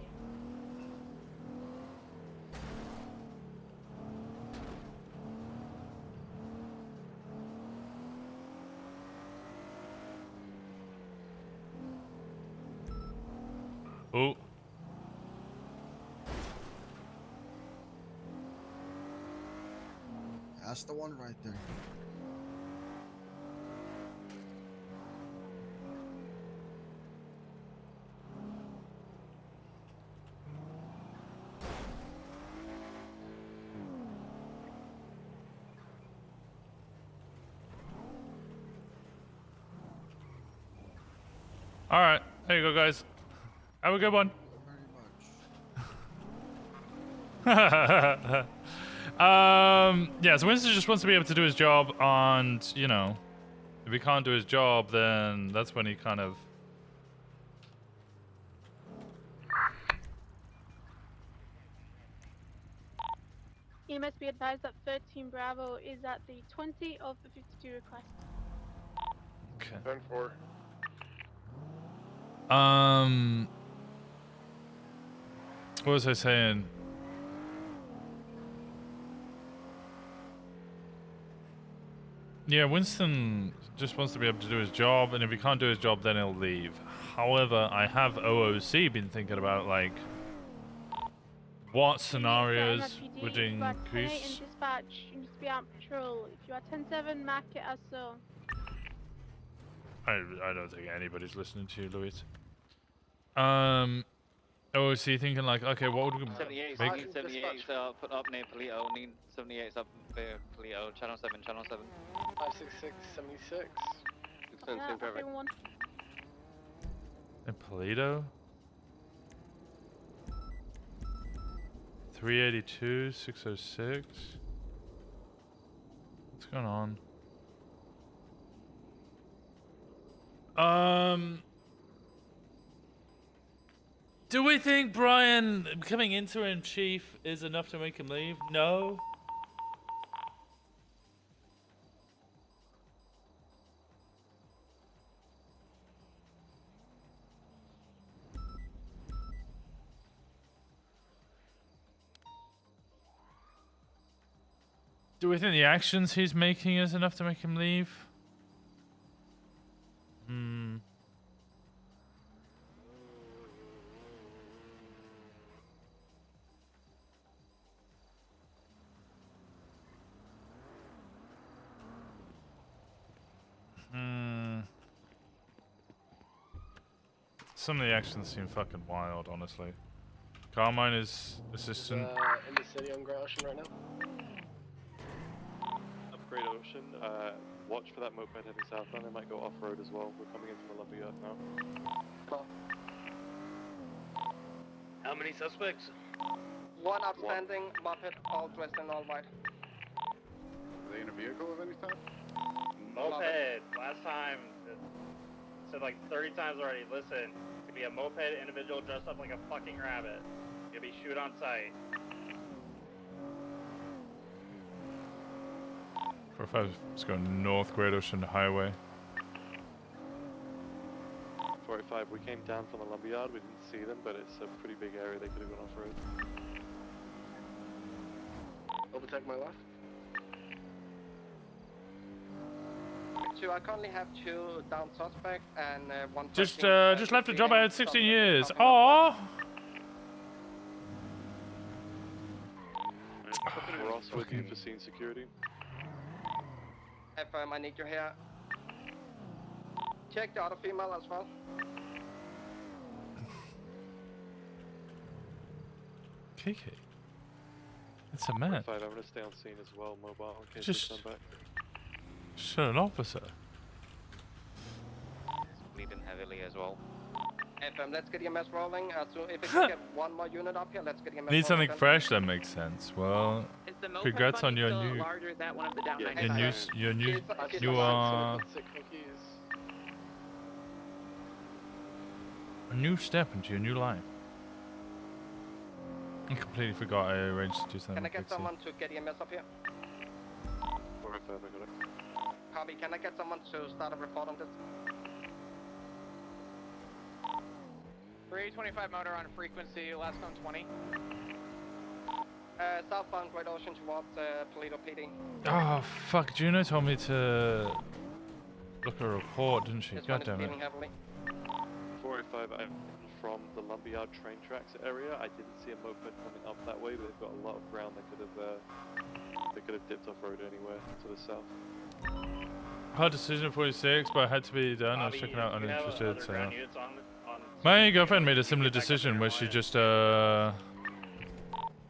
Oh. That's the one right there. All right. There you go, guys. Have a good one. Yeah, so Winston just wants to be able to do his job, and, you know, if he can't do his job, then that's when he kind of... You must be advised that 13 Bravo is at the 20 of the 52 request. Okay. 10-4. What was I saying? Yeah, Winston just wants to be able to do his job, and if he can't do his job, then he'll leave. However, I have OOC been thinking about, like, what scenarios would increase... Dispatch, you need to be on patrol. If you are 10-7, mark it as so. I don't think anybody's listening to you, Louise. Oh, so you're thinking like, okay, what would we 78, make? 78 put up near Polito. 78 up near Polito. Channel 7, channel 7. 566, 76. Yeah, okay, one. In Polito? 382, 606. What's going on? Do we think Brian becoming interim chief is enough to make him leave? No. Do we think the actions he's making is enough to make him leave? Hmm. Some of the actions seem fucking wild, honestly. Carmine is assistant. In the city on Grand Ocean right now. Upgrade Ocean, watch for that moped heading southbound. They might go off-road as well. We're coming in from the Lumberyard now. How many suspects? One outstanding, moped, all dressed in all white. Are they in a vehicle of any type? Moped. Last time, said like 30 times already. Listen, it could be a moped individual dressed up like a fucking rabbit. You'll be shoot on sight. 45, let's go North Great Ocean Highway. 45, we came down from the Lumberyard. We didn't see them, but it's a pretty big area. They could have gone off-road. Overtake my left. I currently have 2 down suspects and 1. Just left a job I had 16 years. Aww. We're also with you for scene security. FM, I need you here. Check the other female as well. KK. It's a man. 45, I'm gonna stay on scene as well, mobile, in case Just- they come back. Shut an officer. Bleeding heavily as well. FM, let's get EMS rolling. So if we can get one more unit up here, let's get EMS Need something rolling. fresh that makes sense. Well, Is the moped congrats on bunny your still new, larger? Is that one of the down your 95? a new step into your new life. I completely forgot I arranged to do something. Can I with get Pixie. someone to get EMS up here? 45, I got it. Copy, can I get someone to start a report on this? 325 motor on frequency, last on 20. Southbound Great Ocean towards Toledo PD. Oh fuck! Juno told me to look at a report, didn't she? This God one is damn it. speeding heavily. 45, I'm from the Lumberyard train tracks area. I didn't see a moped coming up that way, but they've got a lot of ground they could have dipped off-road anywhere to the south. Hard decision at 46, but it had to be done. I was checking out uninterested. So. units on My girlfriend made a similar decision where she just I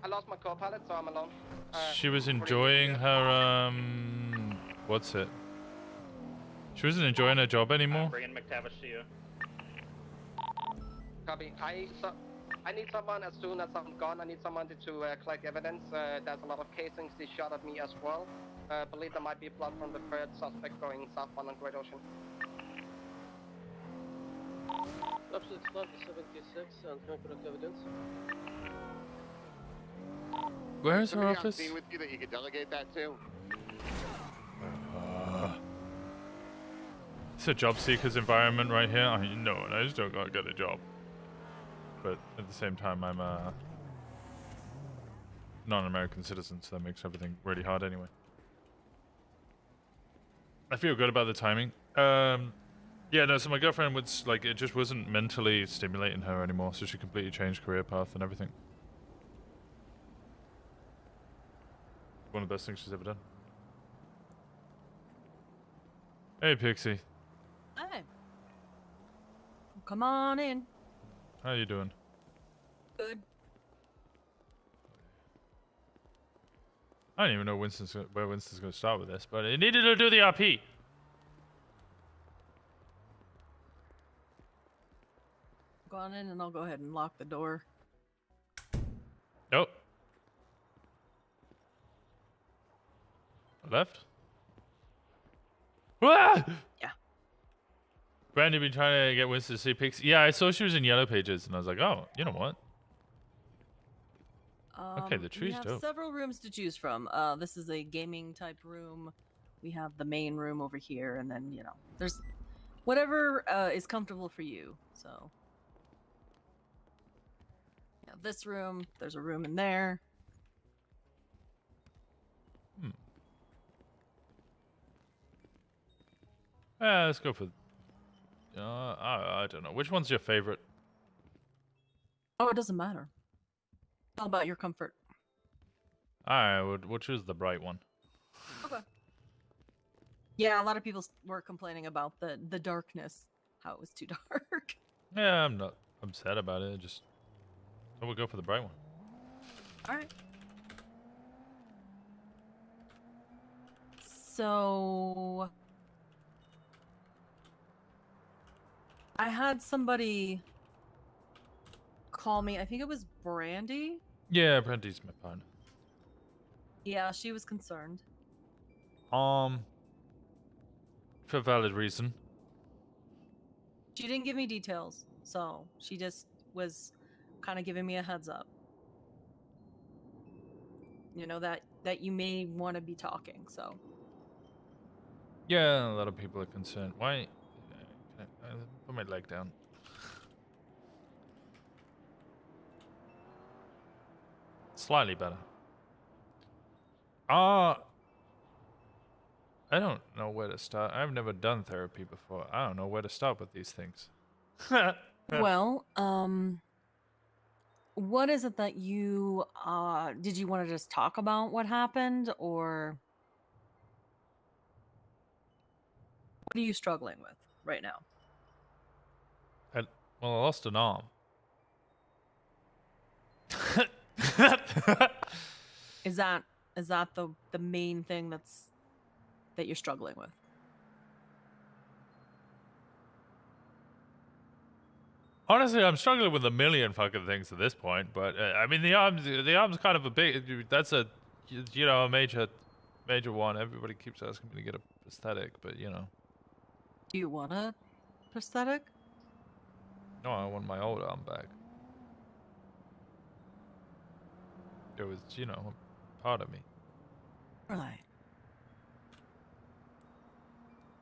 lost my co-pilot, so I'm alone. she was enjoying her what's it? She wasn't enjoying her job anymore. Bringing McTavish to you. Copy. I need someone as soon as I'm gone. I need someone to collect evidence. There's a lot of casings they shot at me as well. Believe there might be blood from the third suspect going southbound on Great Ocean. Absolute slot 76 and correct evidence. Where is her Somebody on office? scene with you that you could delegate that to? It's a job seeker's environment right here. I know, and I just don't gotta get a job. But at the same time, I'm a non-American citizen, so that makes everything really hard anyway. I feel good about the timing. Yeah, no, so my girlfriend was like, it just wasn't mentally stimulating her anymore, so she completely changed career path and everything. One of the best things she's ever done. Hey, Pixie. Hey. Come on in. How you doing? Good. I don't even know where Winston's going to start with this, but he needed to do the RP. Go on in and I'll go ahead and lock the door. Nope. Left? Ah! Yeah. Brandy been trying to get Winston to see pics. Yeah, I saw she was in Yellow Pages, and I was like, oh, you know what? Okay, the tree's we have dope. several rooms to choose from. This is a gaming type room. We have the main room over here, and then, you know, there's whatever is comfortable for you. So, yeah, this room, there's a room in there. Let's go for. I don't know. Which one's your favorite? Oh, it doesn't matter. All about your comfort. We'll choose the bright one. Okay. Yeah, a lot of people were complaining about the darkness, how it was too dark. Yeah, I'm not upset about it. Just we'll go for the bright one. All right. So I had somebody call me. I think it was Brandy. Yeah, Brandy's my partner. Yeah, she was concerned. For valid reason. She didn't give me details, so she just was kind of giving me a heads up. You know, that you may want to be talking, so. Yeah, a lot of people are concerned. Why? Can I put my leg down. Slightly better. I don't know where to start. I've never done therapy before. I don't know where to start with these things. Well, what is it that you did you want to just talk about what happened, or what are you struggling with right now? I lost an arm. Is that the main thing that you're struggling with? Honestly, I'm struggling with a million fucking things at this point, but I mean the arm's kind of a big. That's a, you know, a major one. Everybody keeps asking me to get a prosthetic, but you know. Do you want a prosthetic? No, I want my old arm back. It was, you know, part of me. Right.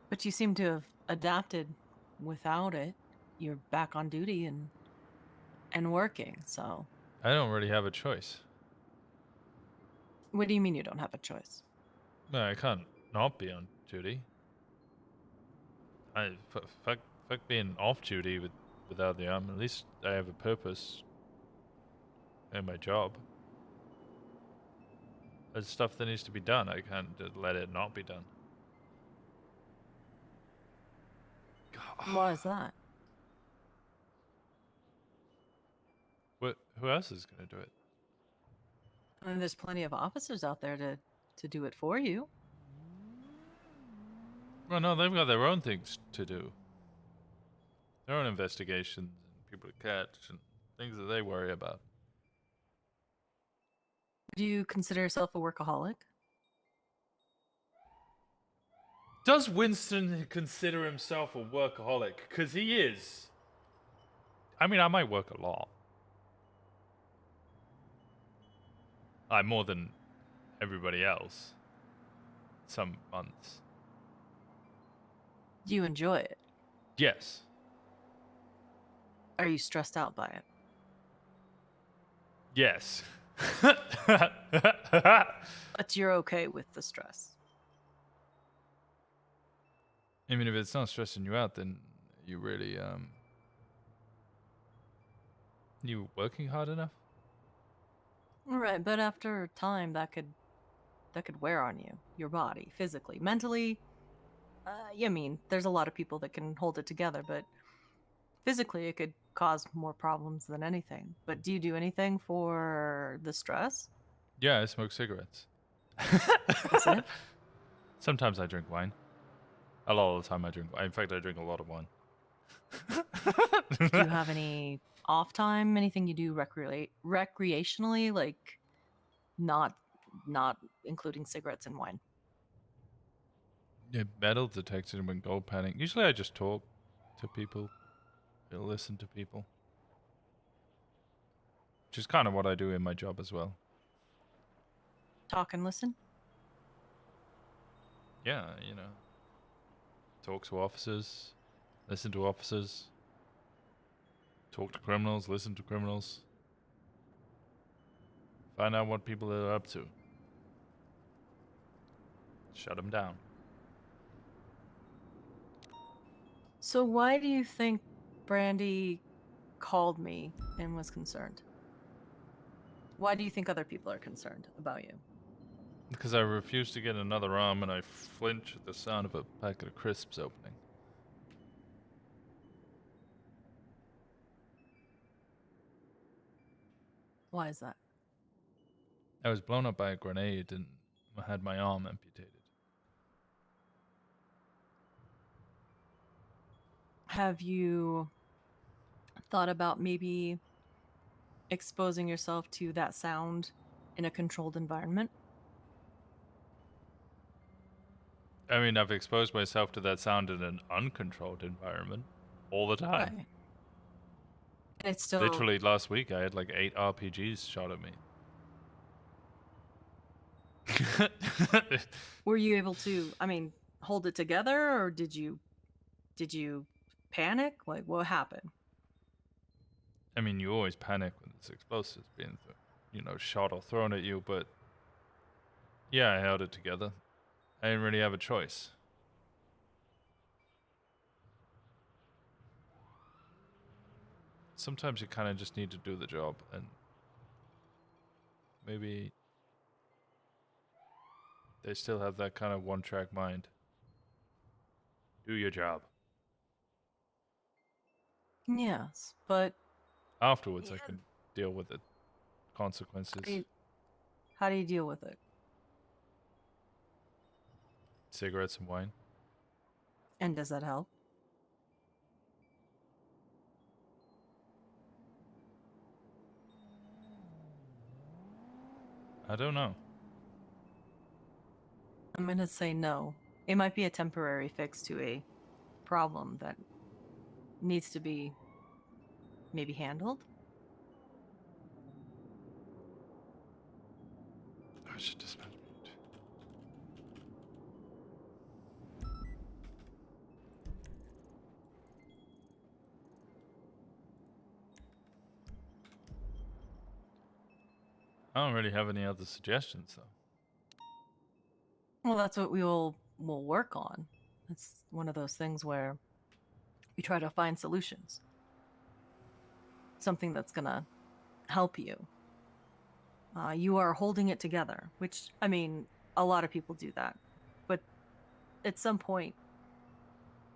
But you seem to have adapted without it. You're back on duty and working, so. I don't really have a choice. What do you mean you don't have a choice? No, I can't not be on duty. Fuck being off duty without the arm. At least I have a purpose in my job. There's stuff that needs to be done. I can't just let it not be done. Why is that? Who else is going to do it? I mean, there's plenty of officers out there to do it for you. Well, no, they've got their own things to do. Their own investigations and people to catch and things that they worry about. Do you consider yourself a workaholic? Does Winston consider himself a workaholic? Because he is. I mean, I might work a lot. More than everybody else. Some months. Do you enjoy it? Yes. Are you stressed out by it? Yes. But you're okay with the stress? I mean, if it's not stressing you out, then you really, you working hard enough? Right, but after time, that could wear on you, your body, physically, mentally. I mean, there's a lot of people that can hold it together, but physically, it could cause more problems than anything. But do you do anything for the stress? Yeah, I smoke cigarettes. That's it? Sometimes I drink wine. A lot of the time I drink wine. In fact, I drink a lot of wine. Do you have any off time? Anything you do recreationally, like not including cigarettes and wine? Yeah, metal detected when gold panning. Usually I just talk to people. I'll listen to people. Which is kind of what I do in my job as well. Talk and listen? Yeah, you know. Talk to officers, listen to officers, talk to criminals, listen to criminals. Find out what people are up to. Shut them down. So why do you think Brandy called me and was concerned? Why do you think other people are concerned about you? Because I refuse to get another arm and I flinch at the sound of a packet of crisps opening. Why is that? I was blown up by a grenade and I had my arm amputated. Have you thought about maybe exposing yourself to that sound in a controlled environment? I mean, I've exposed myself to that sound in an uncontrolled environment all the time. Right. And it's still... Literally last week I had like 8 RPGs shot at me. Were you able to, I mean, hold it together, or did you panic? Like, what happened? I mean, you always panic when there's explosives being, you know, shot or thrown at you, but yeah, I held it together. I didn't really have a choice. Sometimes you kind of just need to do the job, and maybe they still have that kind of one-track mind. Do your job. Yes, but Afterwards, I can deal with the consequences. how do you deal with it? Cigarettes and wine. And does that help? I don't know. I'm going to say no. It might be a temporary fix to a problem that needs to be maybe handled. I should dispense. I don't really have any other suggestions, though. Well, that's what we'll work on. It's one of those things where we try to find solutions. Something that's gonna help you. You are holding it together, which, I mean, a lot of people do that. But at some point,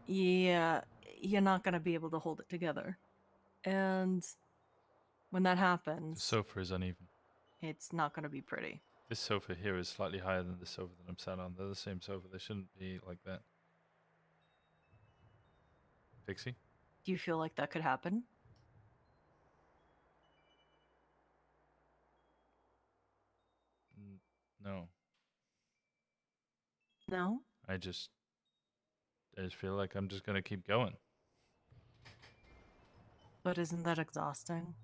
yeah, you're not gonna be able to hold it together. And when that happens... The sofa is uneven. It's not gonna be pretty. This sofa here is slightly higher than the sofa that I'm sat on. They're the same sofa. They shouldn't be like that. Pixie? Do you feel like that could happen? No. No? I just feel like I'm just gonna keep going. But isn't that exhausting?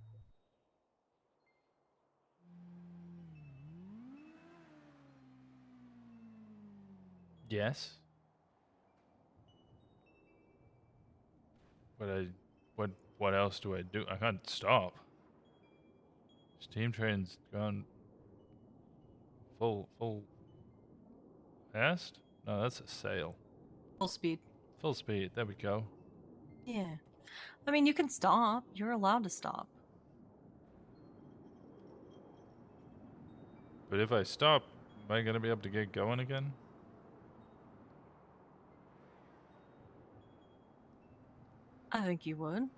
Yes. But what else do I do? I can't stop. Steam train's gone full fast? No, that's a sail. Full speed. Full speed, there we go. Yeah. I mean, you can stop. You're allowed to stop. But if I stop, am I gonna be able to get going again? I think you would.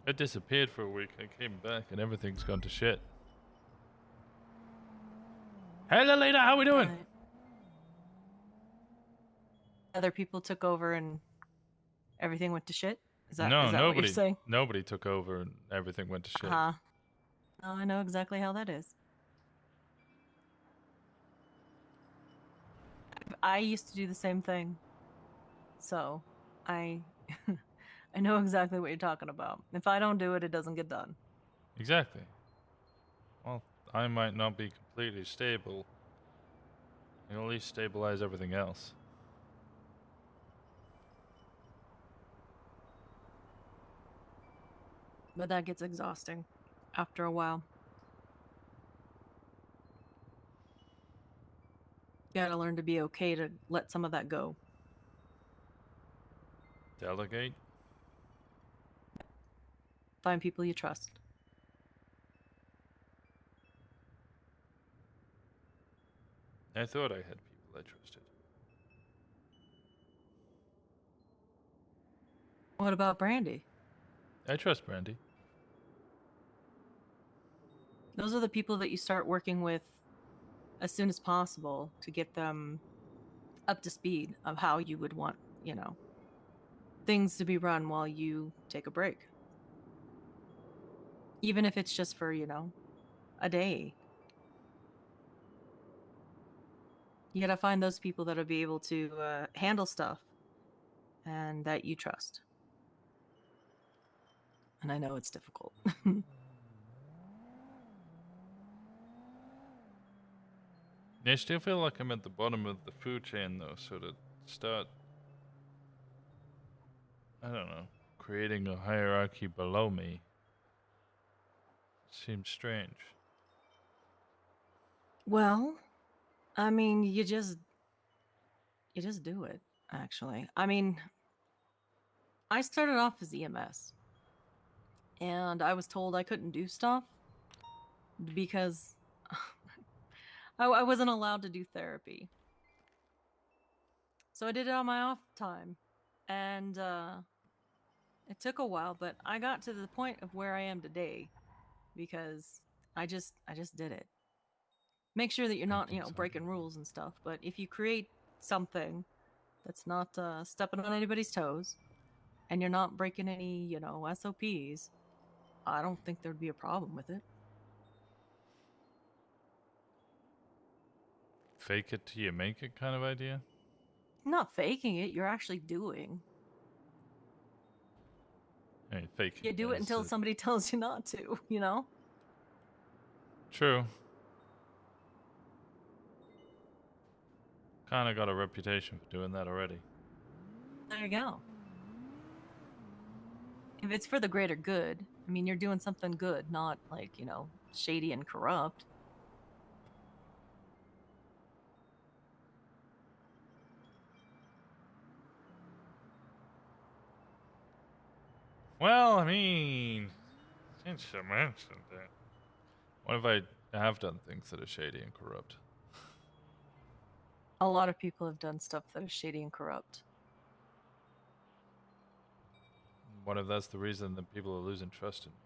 I disappeared for a week. I came back and everything's gone to shit. Hey, Lolita, how we doing? Right. Other people took over and everything went to shit? Is that what you're saying? Nobody took over and everything went to shit. Uh-huh. Oh, I know exactly how that is. I used to do the same thing. So, I I know exactly what you're talking about. If I don't do it, it doesn't get done. Exactly. Well, I might not be completely stable. I can at least stabilize everything else. But that gets exhausting after a while. You gotta learn to be okay to let some of that go. Delegate? Find people you trust. I thought I had people I trusted. What about Brandy? I trust Brandy. Those are the people that you start working with as soon as possible to get them up to speed of how you would want, you know, things to be run while you take a break. Even if it's just for, you know, a day. You gotta find those people that'll be able to handle stuff and that you trust. And I know it's difficult. I still feel like I'm at the bottom of the food chain, though, so to start, I don't know, creating a hierarchy below me seems strange. Well, I mean, you just do it, actually. I mean, I started off as EMS. And I was told I couldn't do stuff because I wasn't allowed to do therapy. So I did it on my off time. And it took a while, but I got to the point of where I am today because I just did it. Make sure that you're not, you know, breaking rules and stuff, but if you create something that's not stepping on anybody's toes and you're not breaking any, you know, SOPs, I don't think there'd be a problem with it. Fake it till you make it kind of idea? Not faking it, you're actually doing. I mean, fake You do it until somebody tells you not to, you know? True. Kinda got a reputation for doing that already. There you go. If it's for the greater good, I mean, you're doing something good, not like, you know, shady and corrupt. Well, I mean, since you mentioned it, what if I have done things that are shady and corrupt? A lot of people have done stuff that is shady and corrupt. What if that's the reason that people are losing trust in me?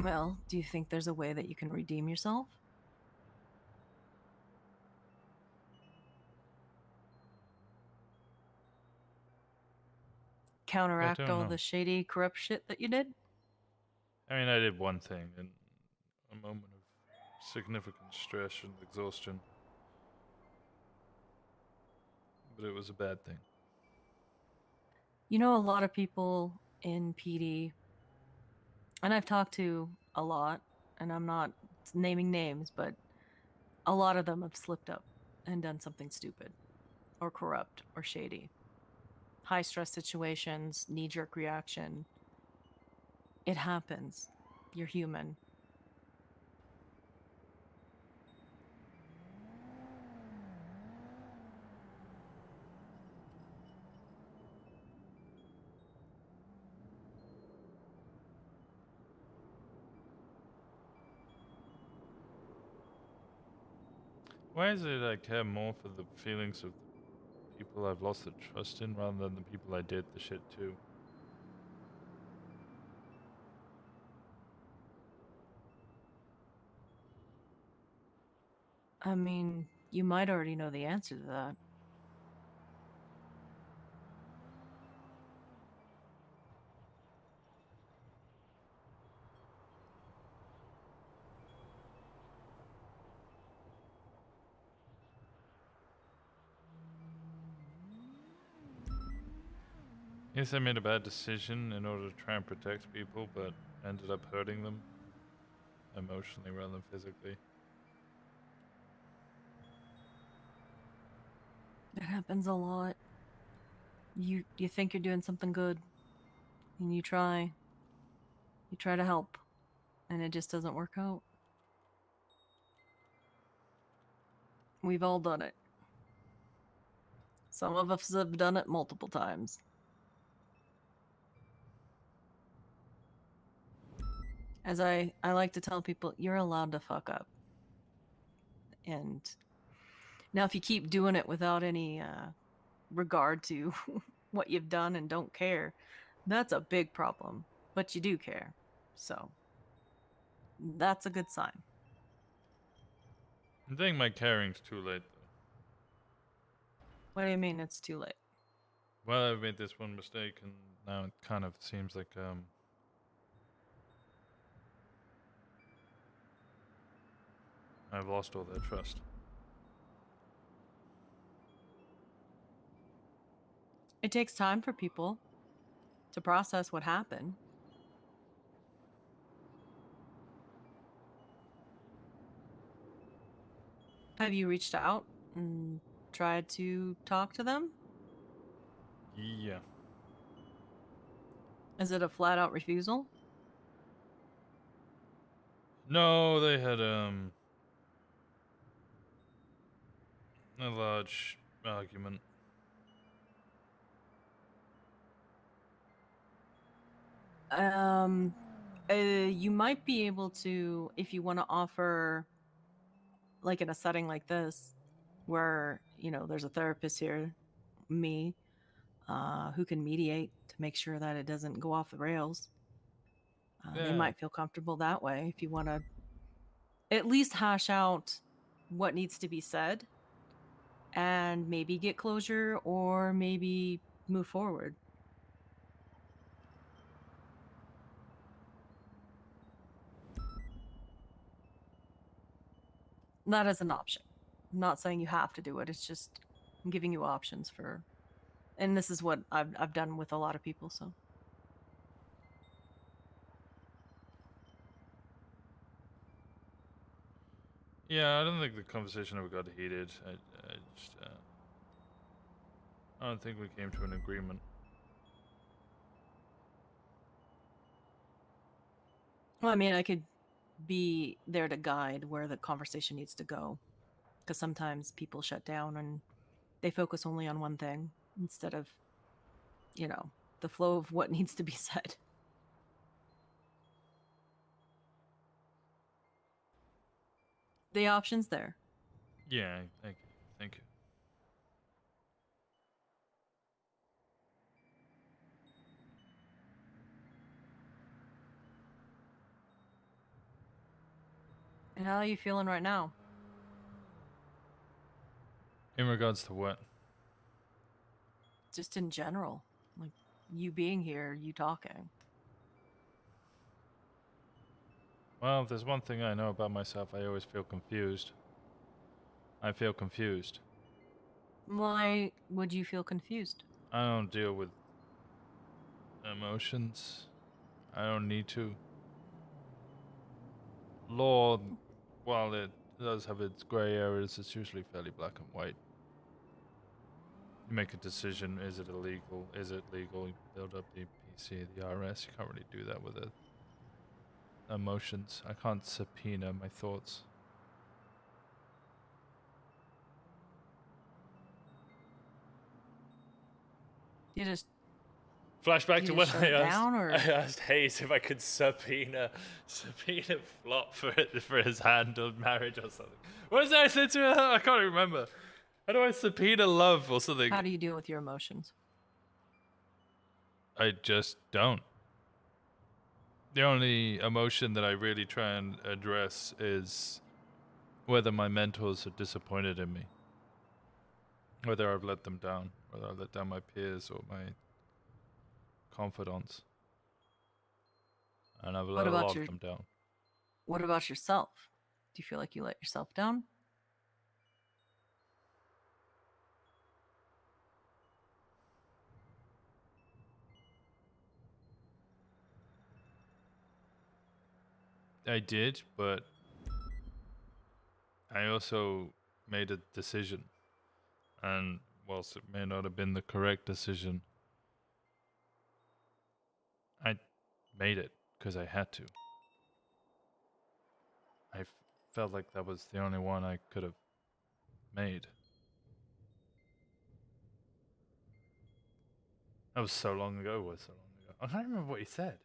Well, do you think there's a way that you can redeem yourself? Counteract don't all know. the shady, corrupt shit that you did? I mean, I did one thing in a moment of significant stress and exhaustion. But it was a bad thing. You know, a lot of people in PD, and I've talked to a lot, and I'm not naming names, but a lot of them have slipped up and done something stupid or corrupt or shady. High stress situations, knee-jerk reaction. It happens. You're human. Why is it I care more for the feelings of the people I've lost the trust in rather than the people I did the shit to. I mean, you might already know the answer to that. Yes, I made a bad decision in order to try and protect people, but ended up hurting them emotionally rather than physically. It happens a lot. You think you're doing something good, and you try to help, and it just doesn't work out. We've all done it. Some of us have done it multiple times. As I like to tell people, you're allowed to fuck up. And now if you keep doing it without any regard to what you've done and don't care, that's a big problem. But you do care. So that's a good sign. I think my caring's too late, though. What do you mean it's too late? Well, I've made this one mistake, and now it kind of seems like, I've lost all their trust. It takes time for people to process what happened. Have you reached out and tried to talk to them? Yeah. Is it a flat-out refusal? No, they had, a large argument. You might be able to, if you want to offer, like in a setting like this, where, you know, there's a therapist here, me, who can mediate to make sure that it doesn't go off the rails. They Yeah. might feel comfortable that way if you want to at least hash out what needs to be said and maybe get closure or maybe move forward. That is an option. I'm not saying you have to do it. It's just I'm giving you options for, and this is what I've done with a lot of people. So Yeah, I don't think the conversation ever got heated. I just, I don't think we came to an agreement. well, I mean, I could be there to guide where the conversation needs to go, because sometimes people shut down and they focus only on one thing instead of, you know, the flow of what needs to be said. The option's there. Yeah, thank you. Thank you. And how are you feeling right now? In regards to what? Just in general, like you being here, you talking. Well, if there's one thing I know about myself, I always feel confused. I feel confused. Why would you feel confused? I don't deal with emotions. I don't need to. Law, while it does have its grey areas, it's usually fairly black and white. You make a decision, is it illegal? Is it legal? You build up the PC, the IRS. You can't really do that with it. Emotions. I can't subpoena my thoughts. You just Flashback to you when just shut down, or I asked Hayes if I could subpoena Flop for his hand on marriage or something. What was that I said to her? I can't remember. How do I subpoena love or something? How do you deal with your emotions? I just don't. The only emotion that I really try and address is whether my mentors are disappointed in me. Whether I've let them down. Whether I've let down my peers or my confidants. And I've let a lot of them down. What about yourself? Do you feel like you let yourself down? I did, but I also made a decision. And whilst it may not have been the correct decision, I made it because I had to. I felt like that was the only one I could have made. That was so long ago. Was so long ago. I can't remember what he said.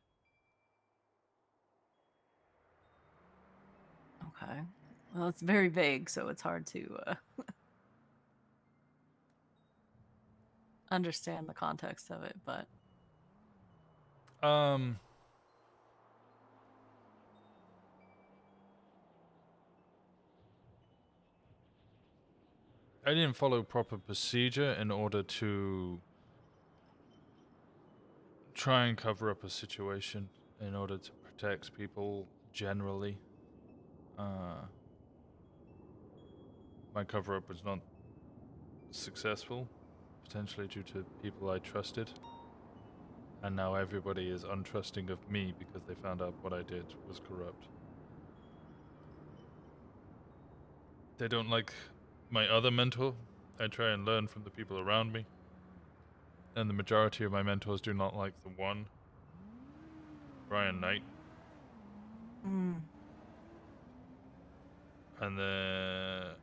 Okay. Well, it's very vague, so it's hard to understand the context of it, but I didn't follow proper procedure in order to try and cover up a situation in order to protect people generally. My cover up was not successful, potentially due to people I trusted. And now everybody is untrusting of me because they found out what I did was corrupt. They don't like my other mentor. I try and learn from the people around me. And the majority of my mentors do not like the one, Brian Knight. And they're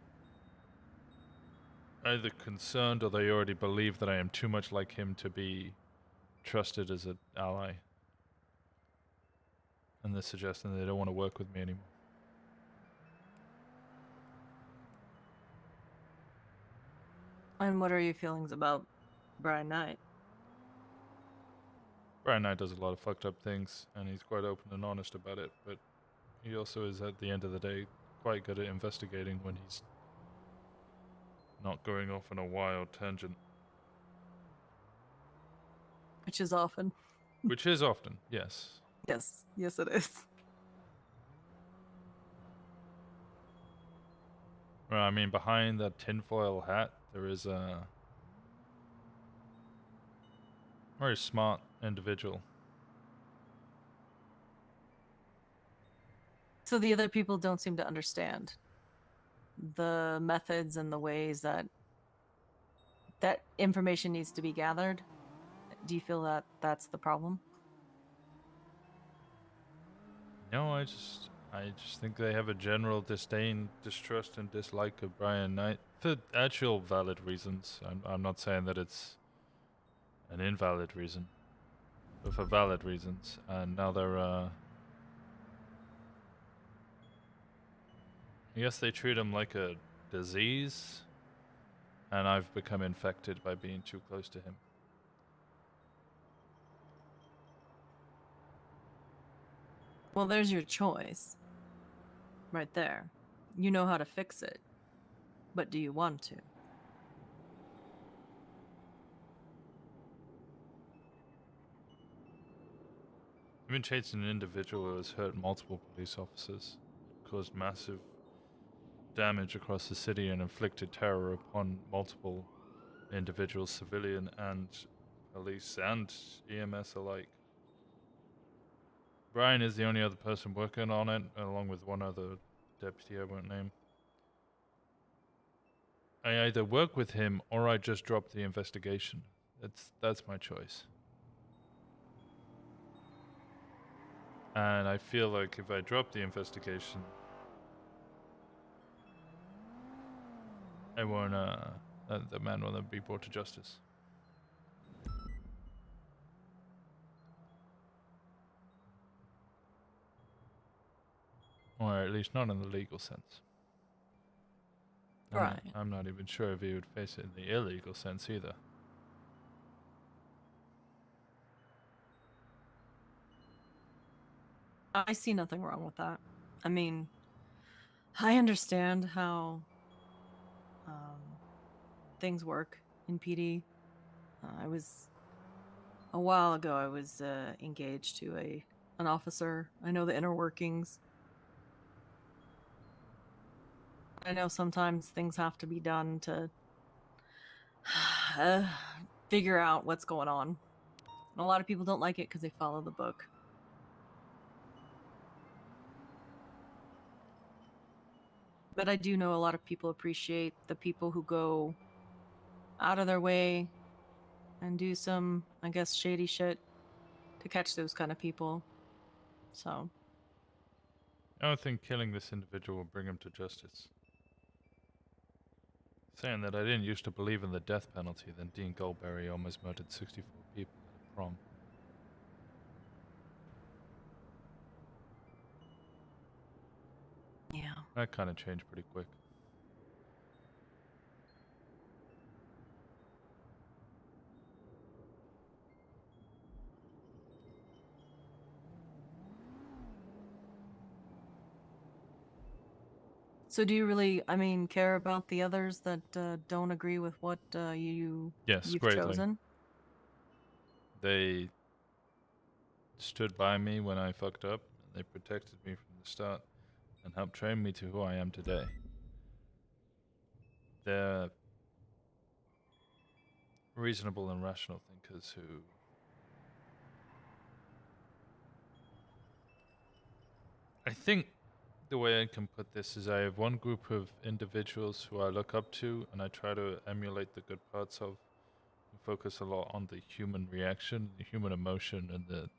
either concerned or they already believe that I am too much like him to be trusted as an ally. And they're suggesting they don't want to work with me anymore. And what are your feelings about Brian Knight? Brian Knight does a lot of fucked up things, and he's quite open and honest about it, but he also is, at the end of the day, quite good at investigating when he's not going off on a wild tangent. Which is often. Which is often, yes. Yes. Yes, it is. Well, I mean, behind that tinfoil hat, there is a very smart individual. So the other people don't seem to understand the methods and the ways that information needs to be gathered. Do you feel that that's the problem? No, I just think they have a general disdain, distrust, and dislike of Brian Knight for actual valid reasons. I'm not saying that it's an invalid reason, but for valid reasons. And now they're, I guess they treat him like a disease, and I've become infected by being too close to him. Well, there's your choice. Right there. You know how to fix it. But do you want to? I've been chasing an individual who has hurt multiple police officers, caused massive damage across the city, and inflicted terror upon multiple individuals, civilian and police and EMS alike. Brian is the only other person working on it, along with one other deputy I won't name. I either work with him or I just drop the investigation. That's my choice. And I feel like if I drop the investigation, I won't, the man will then be brought to justice. Or at least not in the legal sense. Right. I'm not even sure if he would face it in the illegal sense either. I see nothing wrong with that. I mean, I understand how things work in PD. A while ago, I was engaged to an officer. I know the inner workings. I know sometimes things have to be done to figure out what's going on. And a lot of people don't like it because they follow the book. But I do know a lot of people appreciate the people who go out of their way and do some, I guess, shady shit to catch those kind of people. So. I don't think killing this individual will bring him to justice. Saying that I didn't used to believe in the death penalty, then Dean Goldberry almost murdered 64 people at a prom. Yeah. That kind of changed pretty quick. So do you really, I mean, care about the others that don't agree with what you've greatly. chosen? They stood by me when I fucked up, and they protected me from the start and helped train me to who I am today. They're reasonable and rational thinkers who I think the way I can put this is I have one group of individuals who I look up to and I try to emulate the good parts of and focus a lot on the human reaction, the human emotion, and the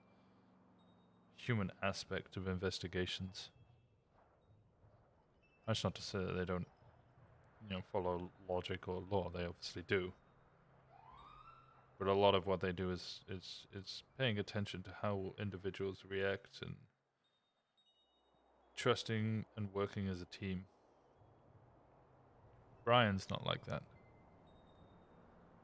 human aspect of investigations. That's not to say that they don't, follow logic or law. They obviously do. But a lot of what they do is paying attention to how individuals react and trusting and working as a team. Brian's not like that.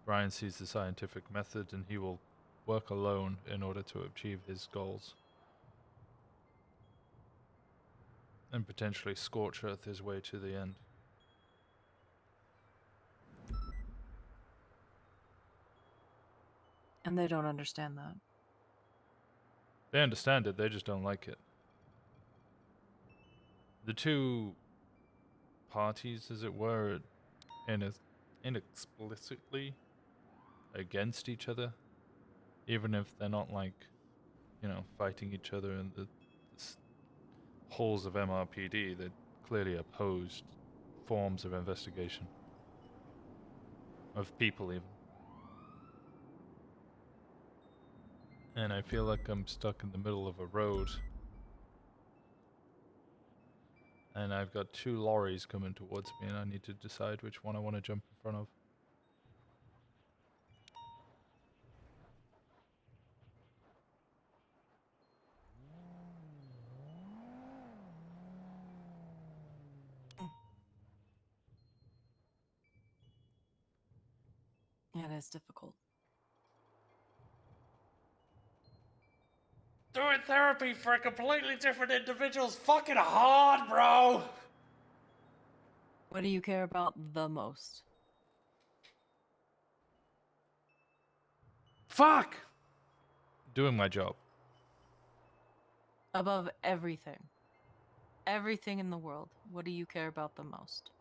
Brian sees the scientific method and he will work alone in order to achieve his goals. And potentially scorch earth his way to the end. And they don't understand that. They understand it, they just don't like it. The two parties, as it were, inexplicitly against each other, even if they're not fighting each other in the halls of MRPD. They're clearly opposed forms of investigation of people even. And I feel like I'm stuck in the middle of a road. And I've got two lorries coming towards me and I need to decide which one I want to jump in front of. Yeah, it is difficult. Doing therapy for a completely different individual's fucking hard, bro! What do you care about the most? Fuck! Doing my job. Above everything. Everything in the world. What do you care about the most?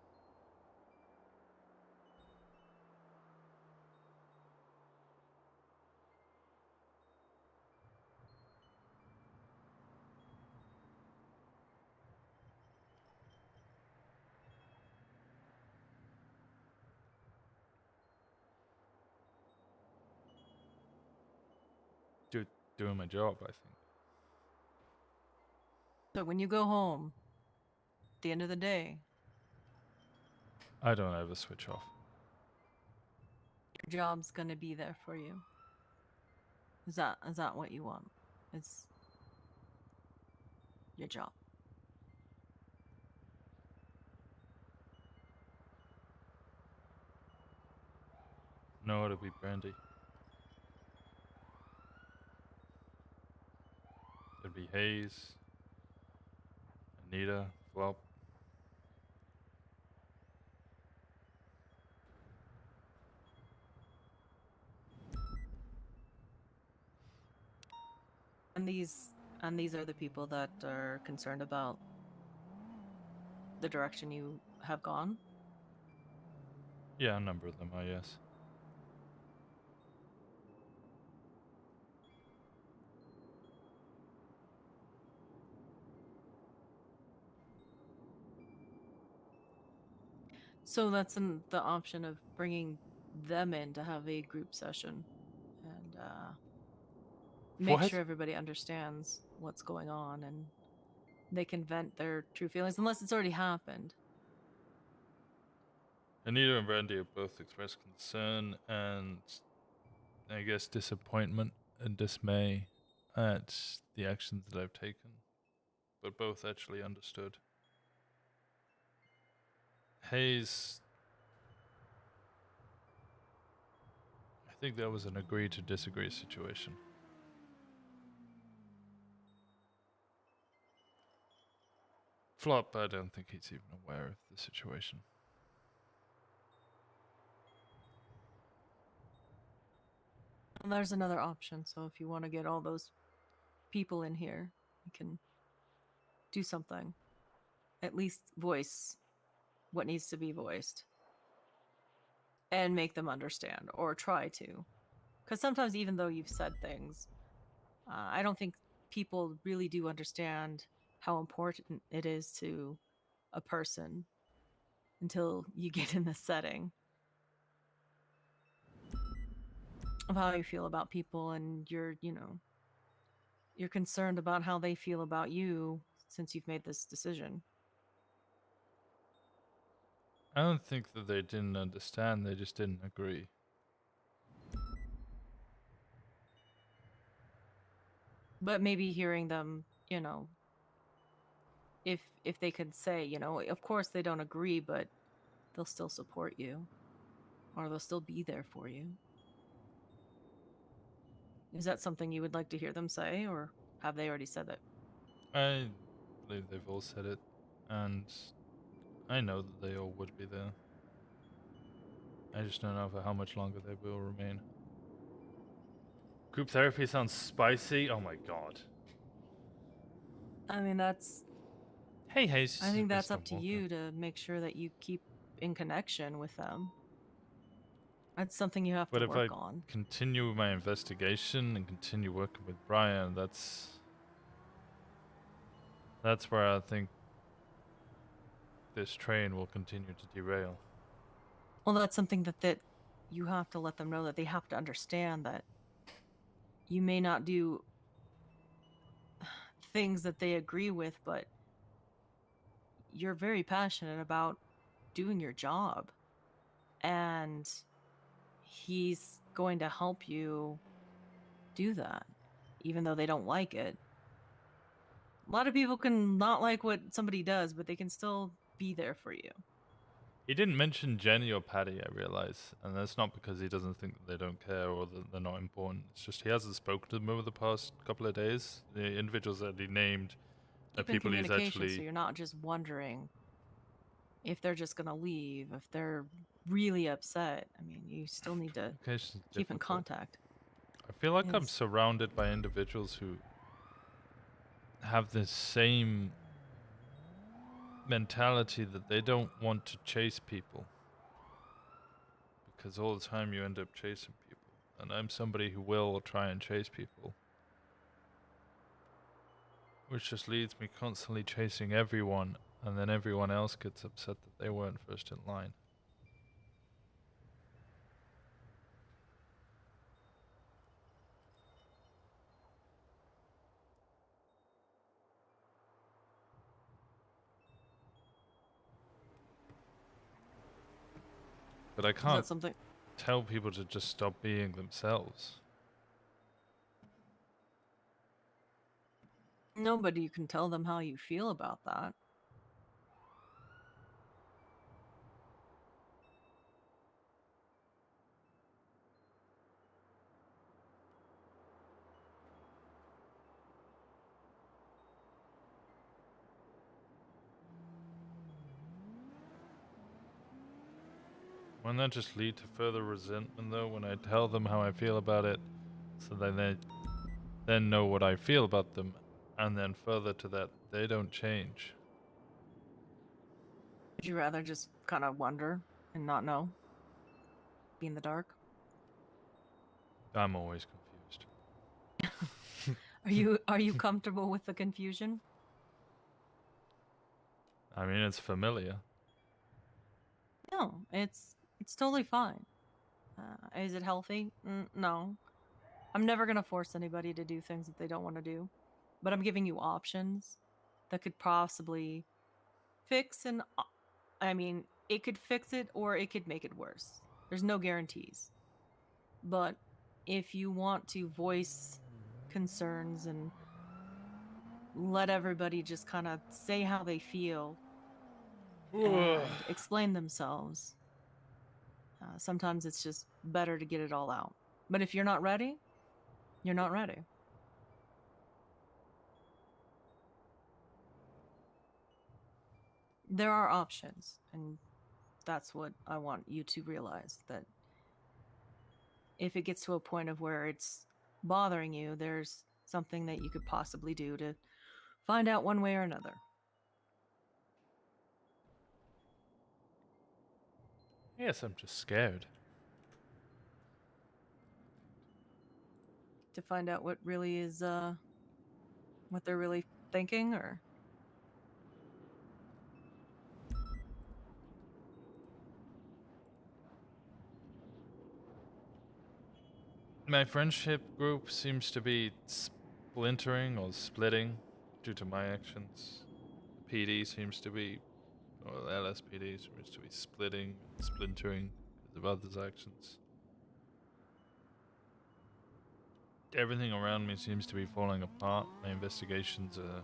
Doing my job, I think. So when you go home, at the end of the day, I don't ever switch off. your job's gonna be there for you. Is that what you want? It's your job. No, it'll be Brandy. It'll be Hayes, Anita, Flop. And these are the people that are concerned about the direction you have gone. Yeah, a number of them are, yes. So that's the option of bringing them in to have a group session and make What? sure everybody understands what's going on and they can vent their true feelings, unless it's already happened. Anita and Brandy have both expressed concern and, I guess, disappointment and dismay at the actions that I've taken, but both actually understood. Hayes, I think that was an agree to disagree situation. Flop, I don't think he's even aware of the situation. And there's another option, so if you want to get all those people in here, you can do something. At least voice what needs to be voiced. And make them understand, or try to. Because sometimes even though you've said things, I don't think people really do understand how important it is to a person until you get in the setting of how you feel about people, and you're concerned about how they feel about you since you've made this decision. I don't think that they didn't understand, they just didn't agree. But maybe hearing them, if they could say, of course they don't agree, but they'll still support you, or they'll still be there for you. Is that something you would like to hear them say, or have they already said it? I believe they've all said it, and I know that they all would be there. I just don't know for how much longer they will remain. Group therapy sounds spicy. Oh my god. I mean, that's... Hey, Hayes. I think that's up to you to make sure that you keep in connection with them. That's something you have But to if work I on. continue my investigation and continue working with Brian, that's where I think this train will continue to derail. Well, that's something that you have to let them know, that they have to understand that you may not do things that they agree with, but you're very passionate about doing your job. And he's going to help you do that, even though they don't like it. A lot of people can not like what somebody does, but they can still be there for you. He didn't mention Jenny or Patty, I realize, and that's not because he doesn't think that they don't care or that they're not important. It's just he hasn't spoken to them over the past couple of days. The individuals that he named are Keep in people he's communication, actually... so you're not just wondering if they're just gonna leave, if they're really upset. I mean, you still need to keep in contact. I feel like I'm Yes. surrounded by individuals who have this same mentality that they don't want to chase people, because all the time you end up chasing people, and I'm somebody who will try and chase people, which just leads me constantly chasing everyone, and then everyone else gets upset that they weren't first in line. But I can't something- tell people to just stop being themselves. Nobody you can tell them how you feel about that. Won't that just lead to further resentment, though, when I tell them how I feel about it, so they then know what I feel about them, and then further to that, they don't change. Would you rather just kind of wonder and not know? Be in the dark? I'm always confused. Are you comfortable with the confusion? I mean, it's familiar. No, it's totally fine. Is it healthy? No. I'm never gonna force anybody to do things that they don't want to do, but I'm giving you options that could possibly fix and I mean, it could fix it or it could make it worse. There's no guarantees. But if you want to voice concerns and let everybody just kind of say how they feel and explain themselves, sometimes it's just better to get it all out. But if you're not ready, you're not ready. There are options, and that's what I want you to realize, that if it gets to a point of where it's bothering you, there's something that you could possibly do to find out one way or another. Yes, I'm just scared. To find out what really is, what they're really thinking, or? My friendship group seems to be splintering or splitting due to my actions. PD seems to be, or LSPD seems to be splitting and splintering because of others' actions. Everything around me seems to be falling apart. My investigations are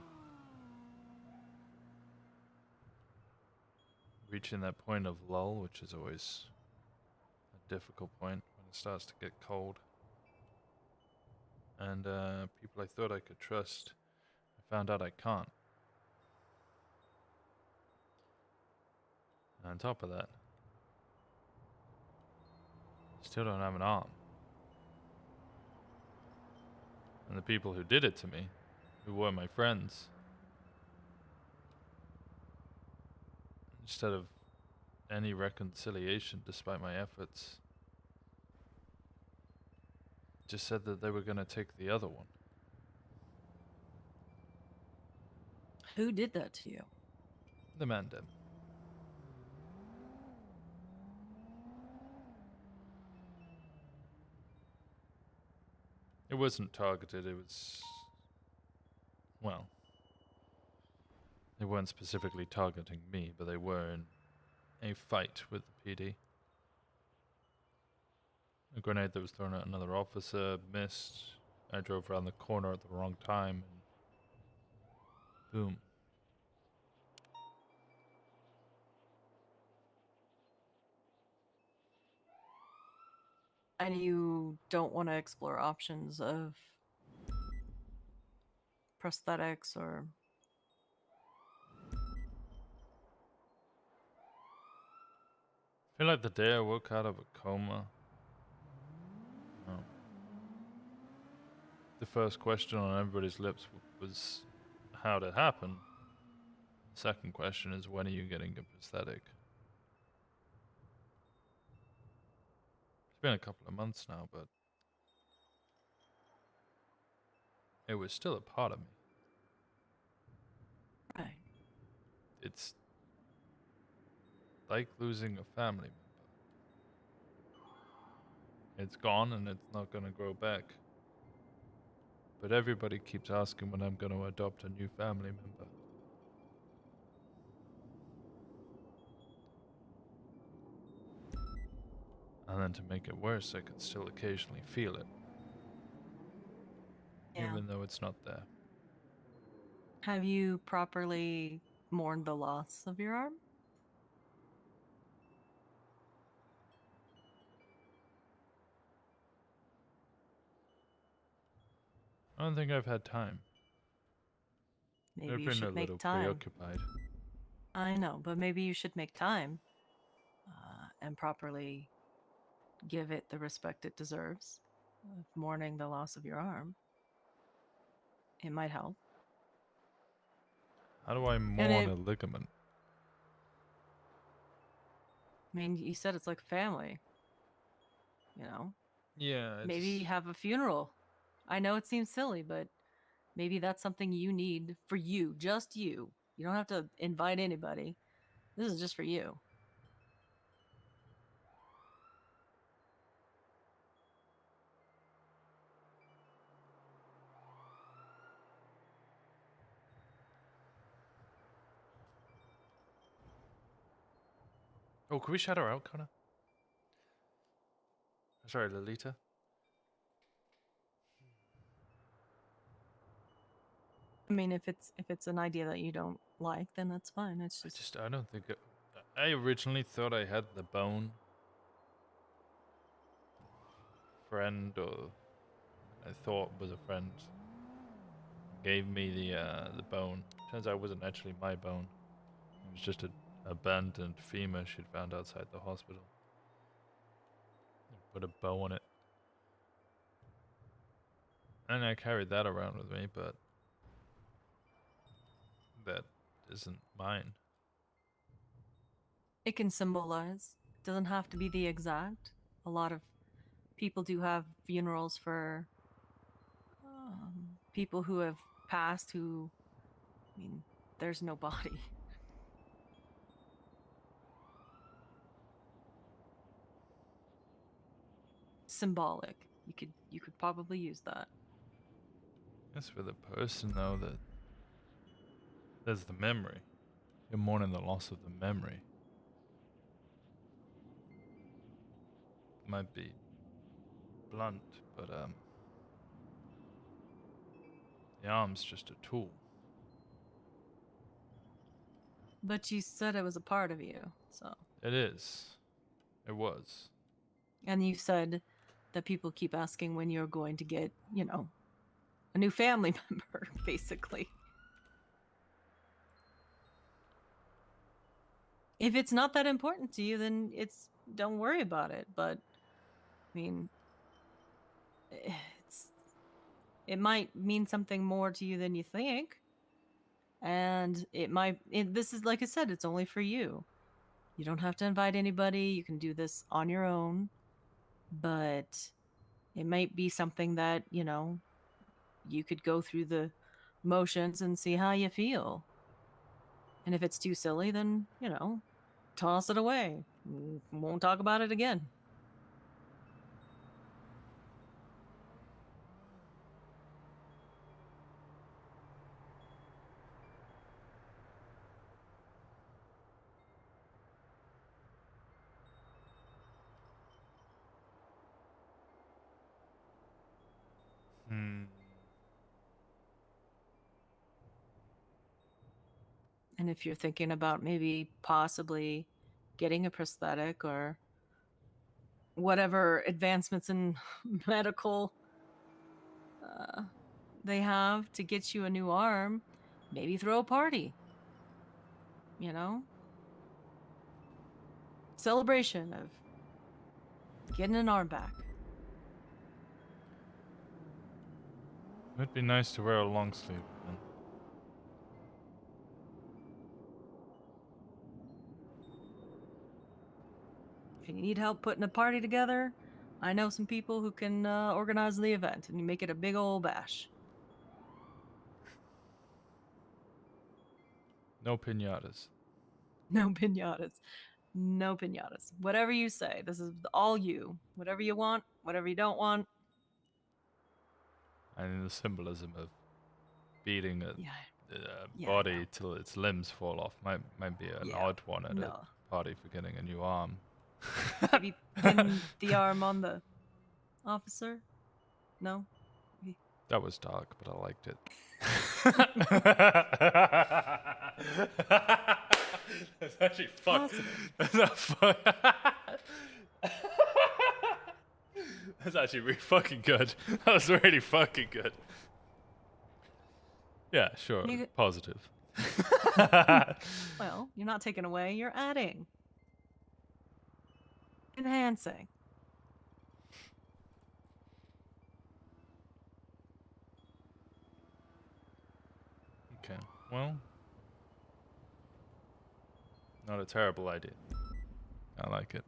reaching that point of lull, which is always a difficult point when it starts to get cold. And people I thought I could trust, I found out I can't. And on top of that, still don't have an arm. And the people who did it to me, who were my friends, instead of any reconciliation despite my efforts, just said that they were going to take the other one. Who did that to you? The man did. It wasn't targeted, it was... well... they weren't specifically targeting me, but they were in a fight with the PD. A grenade that was thrown at another officer missed. I drove around the corner at the wrong time, and boom. And you don't want to explore options of prosthetics or... I feel like the day I woke out of a coma, the first question on everybody's lips was how'd it happen? The second question is, when are you getting a prosthetic? It's been a couple of months now, but it was still a part of me. Right. It's like losing a family member. It's gone and it's not going to grow back. But everybody keeps asking when I'm going to adopt a new family member. And then to make it worse, I can still occasionally feel it. Yeah. Even though it's not there. Have you properly mourned the loss of your arm? I don't think I've had time. Maybe I've you been a should make little time. preoccupied. I know, but maybe you should make time and properly give it the respect it deserves, of mourning the loss of your arm, it might help. How do I mourn a ligament? I mean, you said it's like family. You know? Yeah. Maybe have a funeral. I know it seems silly, but maybe that's something you need for you, just you. You don't have to invite anybody. This is just for you. Oh, can we shout her out, Connor? Sorry, Lolita. I mean, if it's an idea that you don't like, then that's fine. It's just I don't think I originally thought I had the bone friend, or I thought was a friend, gave me the bone. Turns out it wasn't actually my bone. It was just a abandoned femur she'd found outside the hospital. Put a bow on it. And I carried that around with me, but that isn't mine. it can symbolize. It doesn't have to be the exact. A lot of people do have funerals for people who have passed who, I mean, there's no body. Symbolic. You could probably use that. That's for the person though, that there's the memory. You're mourning the loss of the memory. Might be blunt, but the arm's just a tool. But you said it was a part of you, so. It is. It was. And you said that people keep asking when you're going to get, you know, a new family member, basically. If it's not that important to you, then don't worry about it. But I mean, it might mean something more to you than you think. And this is, like I said, it's only for you. You don't have to invite anybody. You can do this on your own. But it might be something that, you know, you could go through the motions and see how you feel. And if it's too silly, then, you know, toss it away. Won't talk about it again. And if you're thinking about maybe possibly getting a prosthetic or whatever advancements in medical they have to get you a new arm, maybe throw a party. You know? Celebration of getting an arm back. It'd be nice to wear a long sleeve. Man. If you need help putting a party together, I know some people who can organize the event, and you make it a big old bash. No piñatas. No piñatas. No piñatas. Whatever you say. This is all you. Whatever you want, whatever you don't want. And the symbolism of beating a Yeah, body till its limbs fall off might be an odd one at a party for getting a new arm. Have you pinned the arm on the officer? No? That was dark, but I liked it. That's actually fucked. That's not fun. That's actually really fucking good. That was really fucking good. Yeah, sure. Positive. Well, you're not taking away, you're adding. Enhancing. Okay. Well, not a terrible idea. I like it.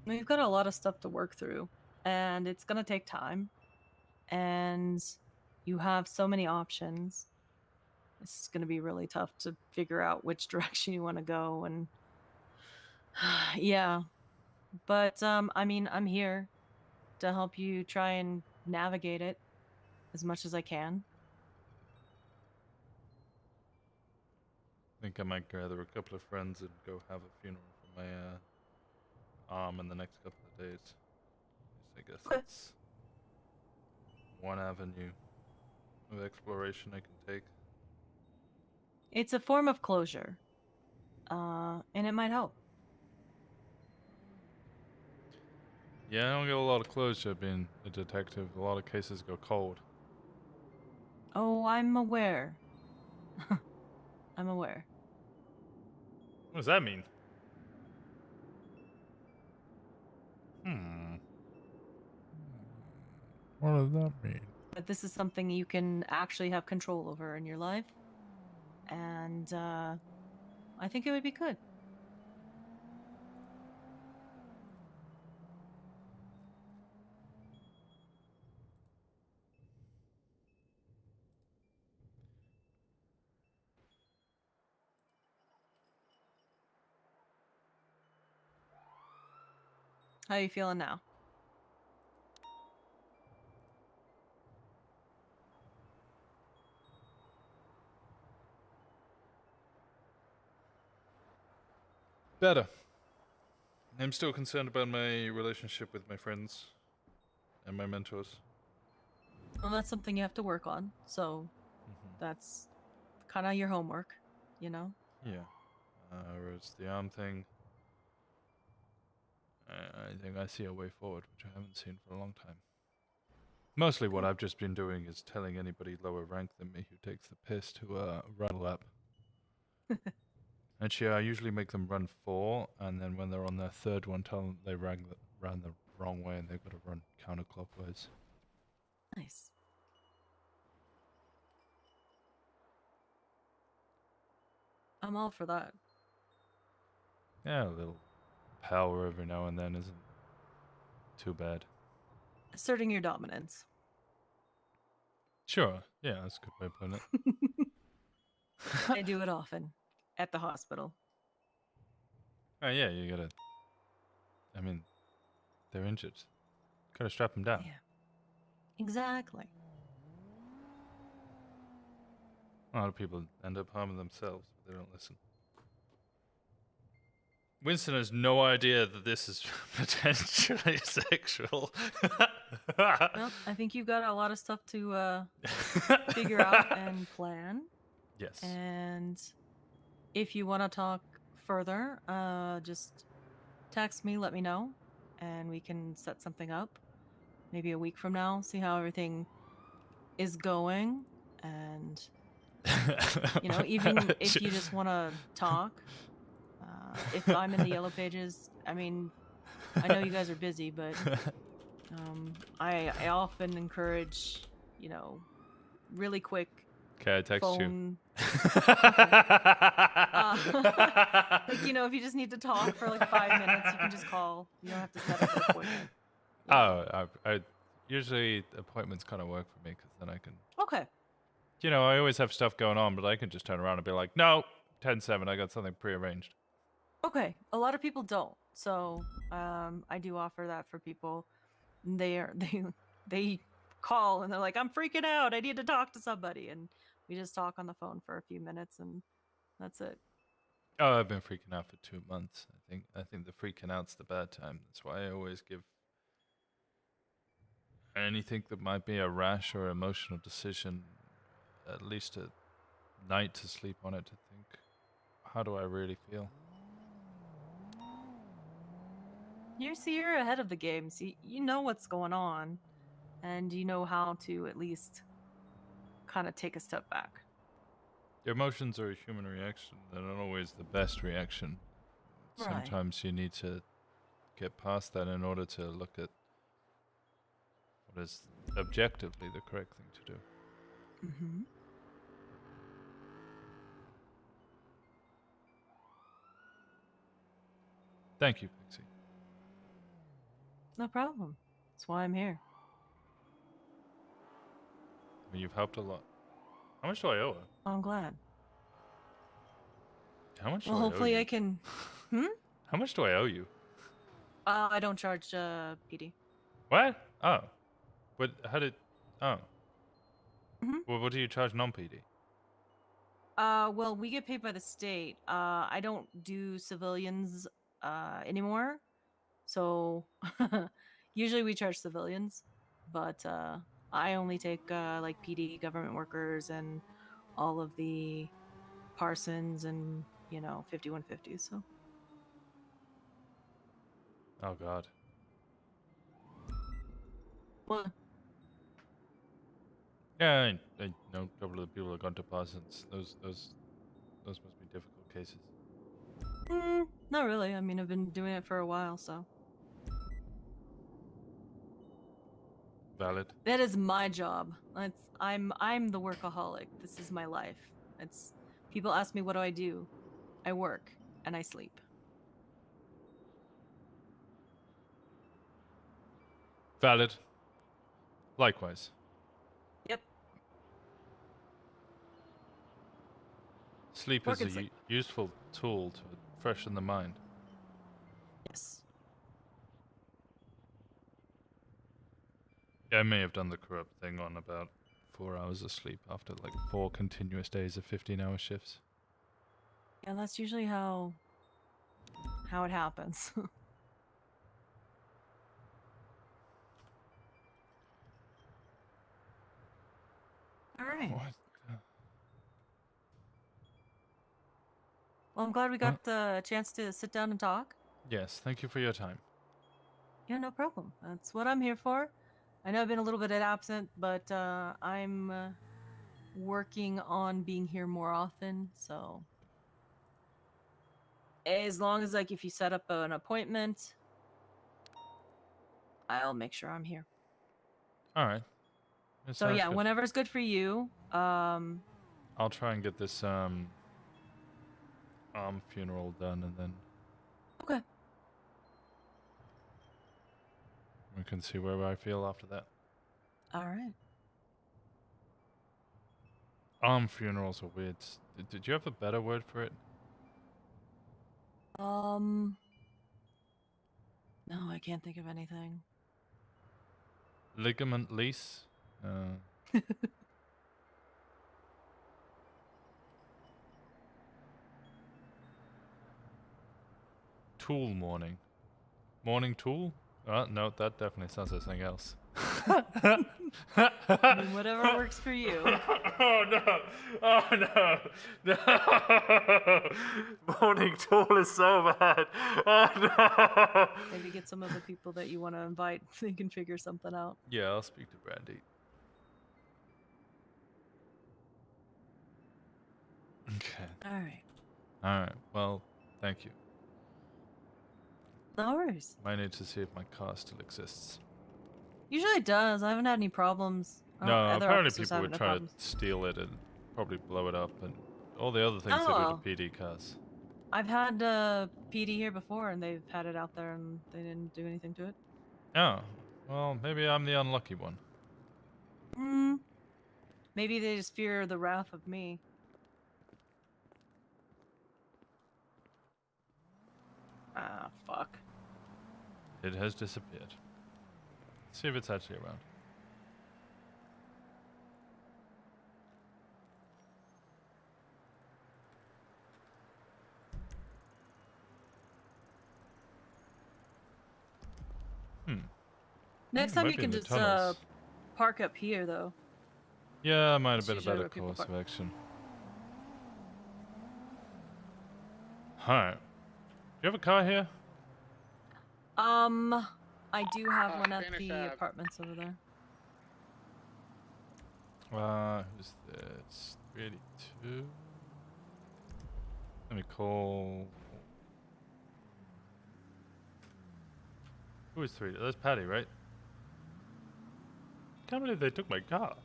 We've got a lot of stuff to work through, and it's gonna take time. And you have so many options. It's gonna be really tough to figure out which direction you want to go. And yeah, but I mean, I'm here to help you try and navigate it as much as I can. I think I might gather a couple of friends and go have a funeral for my arm in the next couple of days. I guess that's one avenue of exploration I can take. It's a form of closure, and it might help. Yeah, I don't get a lot of closure being a detective. A lot of cases go cold. Oh, I'm aware. I'm aware. What does that mean? What does that mean? But this is something you can actually have control over in your life. And I think it would be good. How are you feeling now? Better. I'm still concerned about my relationship with my friends and my mentors. Well, that's something you have to work on. So that's kind of your homework, you know? Yeah. Whereas the arm thing, I think I see a way forward, which I haven't seen for a long time. Mostly what I've just been doing is telling anybody lower rank than me who takes the piss to run a lap. Actually, I usually make them run 4, and then when they're on their third one, tell them they ran the wrong way and they've got to run counterclockwise. Nice. I'm all for that. Yeah, a little power every now and then isn't too bad. Asserting your dominance. Sure. Yeah, that's a good way of putting it. I do it often. At the hospital. Oh, yeah, you gotta... I mean, they're injured. Gotta strap them down. Yeah. Exactly. A lot of people end up harming themselves, but they don't listen. Winston has no idea that this is potentially sexual. Well, I think you've got a lot of stuff to figure out and plan. Yes. And if you want to talk further, just text me, let me know, and we can set something up. Maybe a week from now, see how everything is going. And, you know, even if you just want to talk, if I'm in the yellow pages, I mean, I know you guys are busy, but I often encourage, you know, really quick. Okay, I text phone... you. Like, you know, if you just need to talk for like 5 minutes, you can just call. You don't have to set up an appointment. Oh, I usually appointments kind of work for me because then I can. Okay. You know, I always have stuff going on, but I can just turn around and be like, no, 10-7, I got something prearranged. Okay. A lot of people don't, so I do offer that for people. They call and they're like, I'm freaking out. I need to talk to somebody, and we just talk on the phone for a few minutes, and that's it. Oh, I've been freaking out for 2 months. I think the freaking out's the bad time. That's why I always give anything that might be a rash or emotional decision at least a night to sleep on it to think, how do I really feel? You're ahead of the game, so you know what's going on, and you know how to at least kind of take a step back. emotions are a human reaction. They're not always the best reaction. Right. Sometimes you need to get past that in order to look at what is objectively the correct thing to do. Mm-hmm. Thank you, Pixie. No problem. That's why I'm here. I mean, you've helped a lot. How much do I owe her? I'm glad. How much Well, do I owe hopefully you? I can. Hmm? How much do I owe you? I don't charge PD. What? Oh. But how did... Oh. Mhm. Well, what do you charge non-PD? Well, we get paid by the state. I don't do civilians anymore. So usually we charge civilians, but I only take like PD, government workers, and all of the Parsons and 5150s. So Oh, God. what? Yeah, I know a couple of the people that gone to Parsons. Those must be difficult cases. Not really. I mean, I've been doing it for a while, so Valid. that is my job. I'm the workaholic. This is my life. It's people ask me what do I do? I work and I sleep. Valid. Likewise. Yep. Sleep Work is and a sleep. useful tool to freshen the mind. Yes. Yeah, I may have done the corrupt thing on about 4 hours of sleep after like 4 continuous days of 15-hour shifts. Yeah, that's usually how it happens. All right. What? Well, I'm glad we got the chance to sit down and talk. Yes, thank you for your time. Yeah, no problem. That's what I'm here for. I know I've been a little bit absent, but I'm working on being here more often. So as long as if you set up an appointment, I'll make sure I'm here. All right. It So sounds yeah, good. whenever's good for you. I'll try and get this arm funeral done, and then Okay. we can see where I feel after that. All right. Arm funerals are weird. Did you have a better word for it? No, I can't think of anything. Ligament lease? Tool mourning. Morning tool? No, that definitely sounds like something else. I mean, whatever works for you. Oh no! Oh no! No! Morning tool is so bad. Oh no! Maybe get some of the people that you want to invite. They can figure something out. Yeah, I'll speak to Brandy. Okay. All right. All right. Well, thank you. No worries. Might need to see if my car still exists. Usually it does. I haven't had any problems. No, Other apparently officers people would haven't had try problems. to steal it and probably blow it up and all the other things they Oh. do to PD cars. I've had PD here before, and they've had it out there, and they didn't do anything to it. Oh, well, maybe I'm the unlucky one. Maybe they just fear the wrath of me. Ah, fuck. It has disappeared. Let's see if it's actually around. Next It time might you be can in the just tunnels. park up here, though. Yeah, might have That's been a usually better where people course of park. action. Alright. Do you have a car here? I do have one at Spanish the Ave. apartments over there. Who's this? 382. Let me call. Who is 3? That's Patty, right? Can't believe they took my car.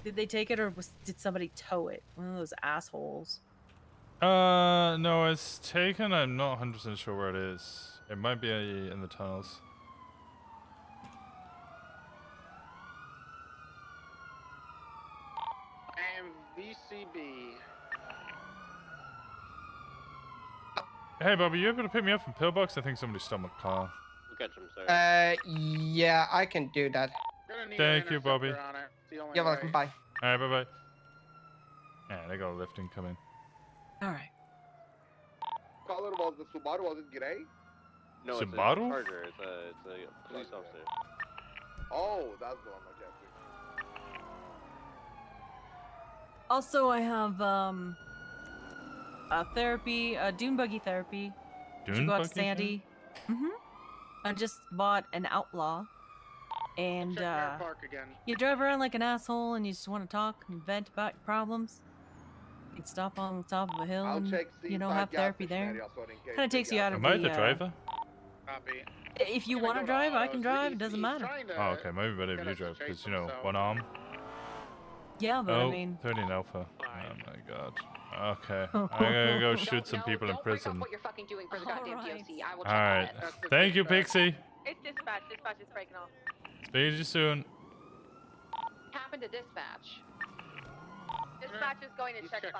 Did they take it, or did somebody tow it? One of those assholes. No, it's taken. I'm not 100% sure where it is. It might be in the tunnels. I am VCB. Hey, Bobby, you able to pick me up from Pillbox? I think somebody stole my car. We'll catch him, sir. Yeah, I can do that. Thank you, Bobby. You're welcome. Bye. All right, bye-bye. Yeah, they got a lift incoming. All right. Caller, was the Subaru, was it gray? No, it's a Subaru? Charger. It's a police officer. Oh, that's the one. Okay. Also, I have a therapy, a dune buggy therapy. Dune go out buggy to Sandy. I just bought an Outlaw, and Park again. you drive around like an asshole, and you just want to talk and vent about your problems. You can stop on the top of a hill and have therapy there. Kind of takes you out of Am I the driver? Copy. If you want to drive, I can drive. It doesn't matter. Oh, okay. Maybe better if you drive, because, one arm. Yeah, but I mean... 13 Alpha. Oh, my God. Okay. I'm gonna go shoot some people in prison. What you're fucking doing for the goddamn DOC. I will check Alright. Thank you, Pixie. It's dispatch. Dispatch is breaking off. Speak to you soon. Happened to dispatch. Dispatch is going to check 5.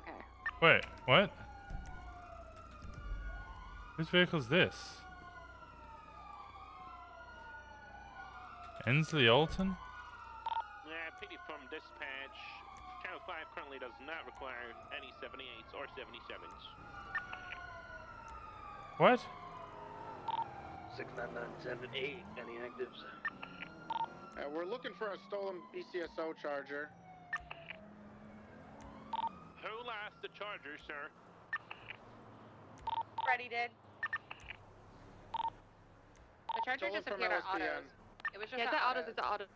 Okay. Wait, what? Whose vehicle is this? Ensley Alton? Yeah, PD from dispatch. Channel 5 currently does not require any 78s or 77s. What? 69978, any actives? We're looking for a stolen BCSO Charger. Who lost the Charger, sir? Freddie did. The Charger Stolen from disappeared at LSPN. autos. It was just at autos. It's at autos.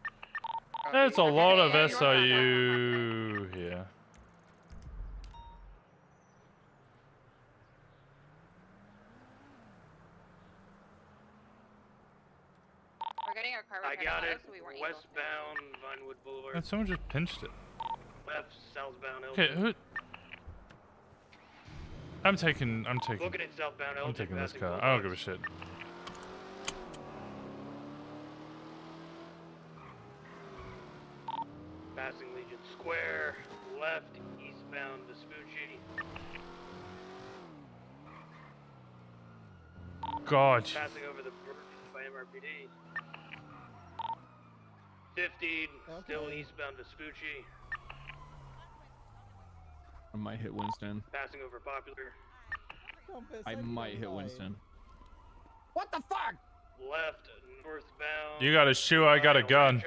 There's a lot of SIU here. We're getting our car I repaired got at it. autos, so we weren't Westbound Vinewood Boulevard. And someone just pinched it. Left southbound Elgin. Okay, who? I'm taking Looking at southbound Elgin. I'm taking this passing car. I don't Boulevard. give a shit. Passing Legion Square. Left eastbound Vespucci. God. Passing over the bridge by MRPD. 15, still eastbound Vespucci. I might hit Winston. Passing over Popular. I might hit Winston. What the fuck? Left northbound. You got a shoe, I got a gun.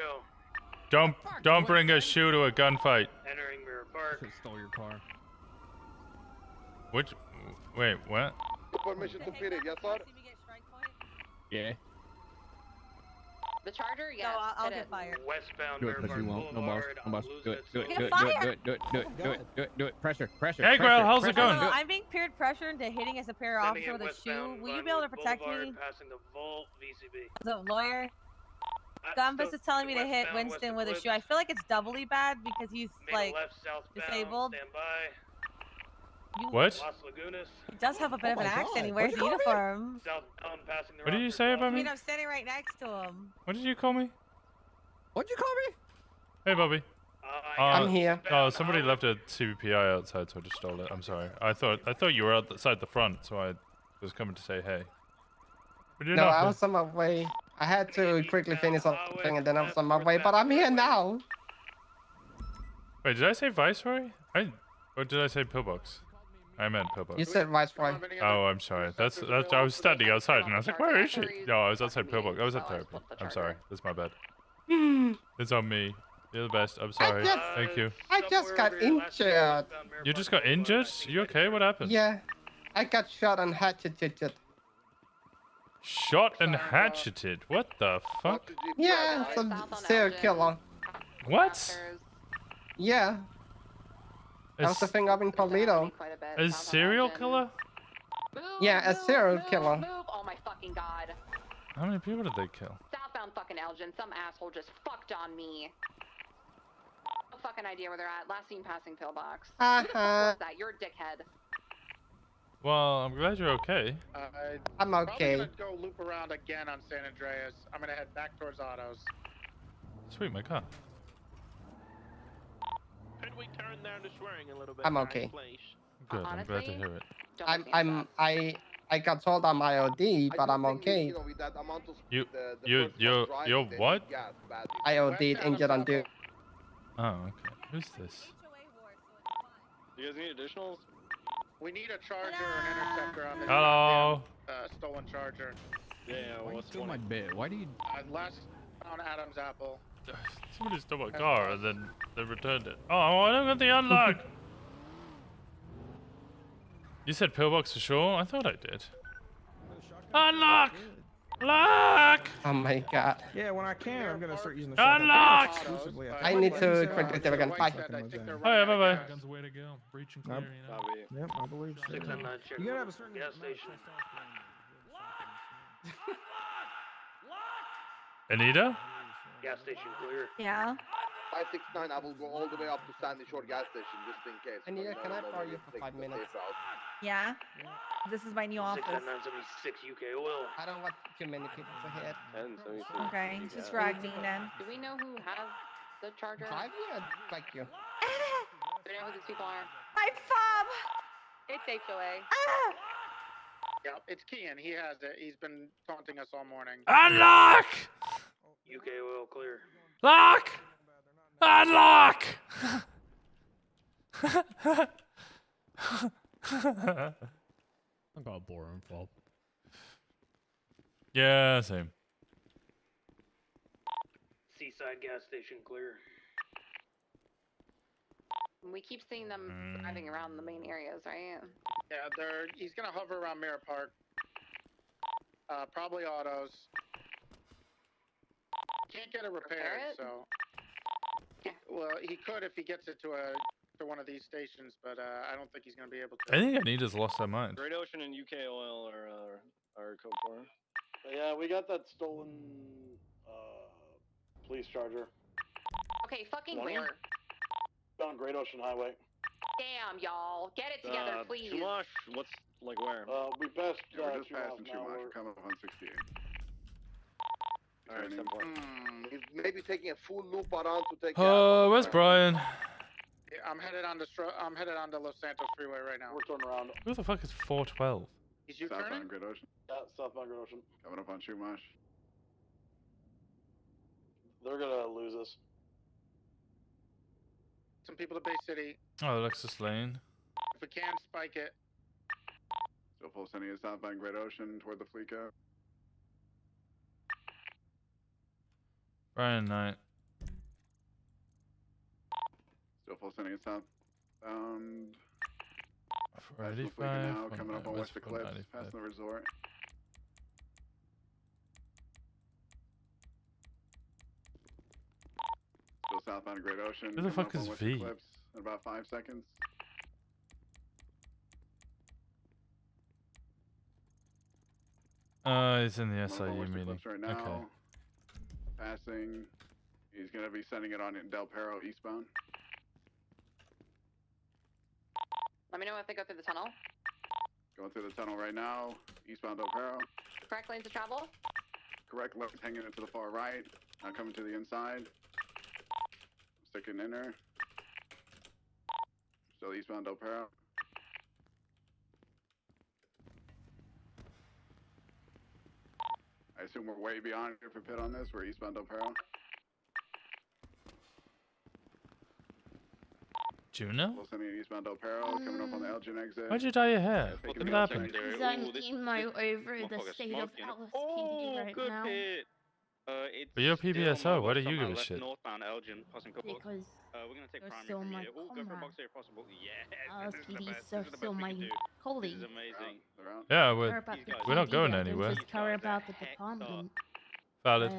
Don't bring a shoe to a gunfight. Entering Mirror Park. Stole your car. Which? Wait, what? Permission to pit it, yes sir? Yeah. The Charger, yes. No, I'll get fired. Westbound Do it, Mirror because you Park won't. No boss. Boulevard. No boss. Do it. Do it. Get Do it. fired. Do it. Do it. Do it. Do it. Do it. Pressure. Pressure. Hey, Grail, pressure, how's it pressure. going? I'm being peer pressure into hitting a superior Sending officer it with a shoe. westbound Will you be able to Vinewood protect Boulevard, me? Passing the Volt VCB. The lawyer? Gumbus is telling me to hit westbound, Winston west with a of shoe. I feel like it's doubly bad because he's Make like a left southbound. disabled. Stand by. What? Las Lagunas. He does have a bit of an accent. He wears a uniform. Southbound passing the What did you say about I mean, me? I'm standing right next to him. What did you call me? What'd you call me? Hey, Bobby. I'm here. Oh, somebody left a CBPI outside, so I just stole it. I'm sorry. I thought you were outside the front, so I was coming to say hey. But you're No, not. I was on my way. I had to quickly finish something and then I was on my way, but I'm here now. Wait, did I say Viceroy? Or did I say Pillbox? I meant Pillbox. You said Viceroy. Oh, I'm sorry. That's. I was standing outside and I was like, where is she? No, I was outside Pillbox. I was at therapy. I'm sorry. That's my bad. It's on me. You're the best. I'm sorry. Thank you. I just got injured. You just got injured? You okay? What happened? Yeah, I got shot and hatcheted. Shot and hatcheted? What the fuck? Yeah, some serial killer. What? Yeah. That's the thing up in Toledo. Oh, A serial killer? Yeah, a serial killer. Move! Oh my fucking god. How many people did they kill? Southbound fucking Elgin. Some asshole just fucked on me. No fucking idea where they're at. Last seen passing pillbox. Who the fuck was that? You're a dickhead. Well, I'm glad you're okay. I'm Probably okay. gonna go loop around again on San Andreas. I'm gonna head back towards autos. Sweet, my car. Could we turn down the swearing a little bit? I'm guys, okay. please? Good, I'm glad to hear it. I got told I'm IOD, but I'm okay. You're what? IOD injured on duty. Oh, okay. Who's this? You guys need additionals? We need a charger or an interceptor on this Hello. goddamn, stolen charger. Yeah, Why do you what's steal my bed? Why do you? Last on Adam's apple. Somebody stole my car and then they returned it. Oh, I don't got the unlock. You said pillbox for sure? I thought I did. Unlock! Lock! Oh my god. Yeah, when I can, I'm gonna start using the Unlock! exclusively. I need to quickly take again. Bye. Oh yeah, bye bye. Gun's the way to go. Breach and Nope. clear, you know. Yep, I believe so. 609 check. You gotta have a certain gas station. Anita? Gas station clear. Yeah. 569, I will go all the way up to Sandy Shore gas station just in case. Anita, can I borrow you for 5 minutes? Yeah. This is my new office. 60976 UK oil. I don't want too many people to hit. Okay, just drag me then. Do we know who has the charger? Drive me or bike you? Do we know who these people are? My fob! It's HOA. Yep, it's Kian. He has it. He's been taunting us all morning. Unlock! UK oil clear. Lock! Unlock! I got boring, Bob. Yeah, same. Seaside gas station clear. We keep seeing them driving around the main areas, right? Yeah, he's gonna hover around Mirror Park. Probably autos. Can't get it repaired, so. Well, he could if he gets it to one of these stations, but I don't think he's gonna be able to. I think Anita's lost her mind. Great Ocean and UK Oil are code for. Yeah, we got that stolen police charger. Okay, fucking Morning. where? On Great Ocean Highway. Damn, y'all. Get it together, please. Chumash, what's like where? We passed. Yeah, we're just passing Chumash. We're coming up on 68. Alright, He's maybe taking a full loop around to take. Where's Brian? Yeah, I'm headed on to Los Santos Freeway right now. We're turning around. Who the fuck is 412? Is you Southbound turning? Great Ocean. Yeah, southbound Great Ocean. Coming up on Chumash. They're gonna lose us. Some people to Bay City. Oh, Lexus Lane. If we can, spike it. Still full sending it southbound Great Ocean toward the Fleeco. Brian Knight. Still full sending it southbound. 485. Now coming up on West Eclipse, passing the resort. Still southbound Great Ocean. Who the coming fuck up on is West V? Eclipse in about 5 seconds. He's in the Coming up on SIU West meeting. Eclipse right now. Okay. Passing. He's gonna be sending it on in Del Perro eastbound. Let me know if they go through the tunnel. Going through the tunnel right now. Eastbound Del Perro. Correct lanes of travel. Correct left hanging it to the far right. Now coming to the inside. Sticking inner. Still eastbound Del Perro. I assume we're way beyond here for pit on this. We're eastbound Del Perro. Juno? We'll send you eastbound Del Perro. Coming up on the Elgin exit. Why'd you dye your hair? What happened? He's on emo over the state of LSPD right good now. hit. It's But you're still PBSO, why do from you our give a left shit? Northbound Elgin, passing couple. Because we're gonna take you're primary still from my here. Go for a comrade. box here if possible. Yeah. This is the LSPD best. is This is the best still we my can do. colleague. This is amazing. Yeah, Care we're, about the we're not PD, going I anywhere. Just care about the department. Valid.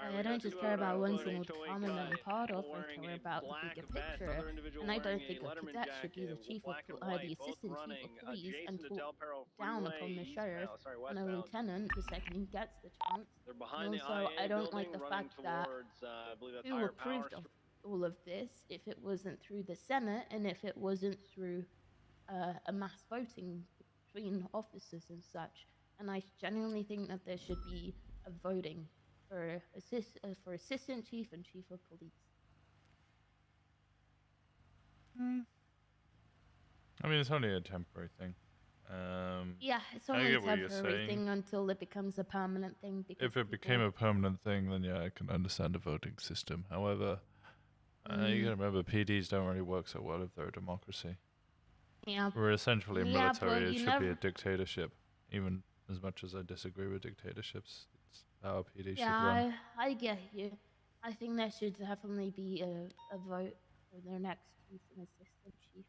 I don't just care about one single department that I'm part of, I care about the bigger picture. And I don't think a cadet should be the chief of the assistant chief of police and talk down upon the sheriff and a lieutenant the second he gets the chance. And also, I don't like the fact that who approved of all of this if it wasn't through the Senate and if it wasn't through a mass voting between officers and such. And I genuinely think that there should be a voting for assistant chief and chief of police. I mean, it's only a temporary thing. Yeah, it's I only a get what you're temporary saying. thing until it becomes a permanent thing. Because If it became a permanent thing, then yeah, I can understand a voting system. However, you gotta remember, PDs don't really work so well if they're a democracy. Yeah. We're essentially Yeah, but military. It you should be never- a dictatorship. Even as much as I disagree with dictatorships, it's how a PD should Yeah, run. I get you. I think there should definitely be a vote for their next chief and assistant chief.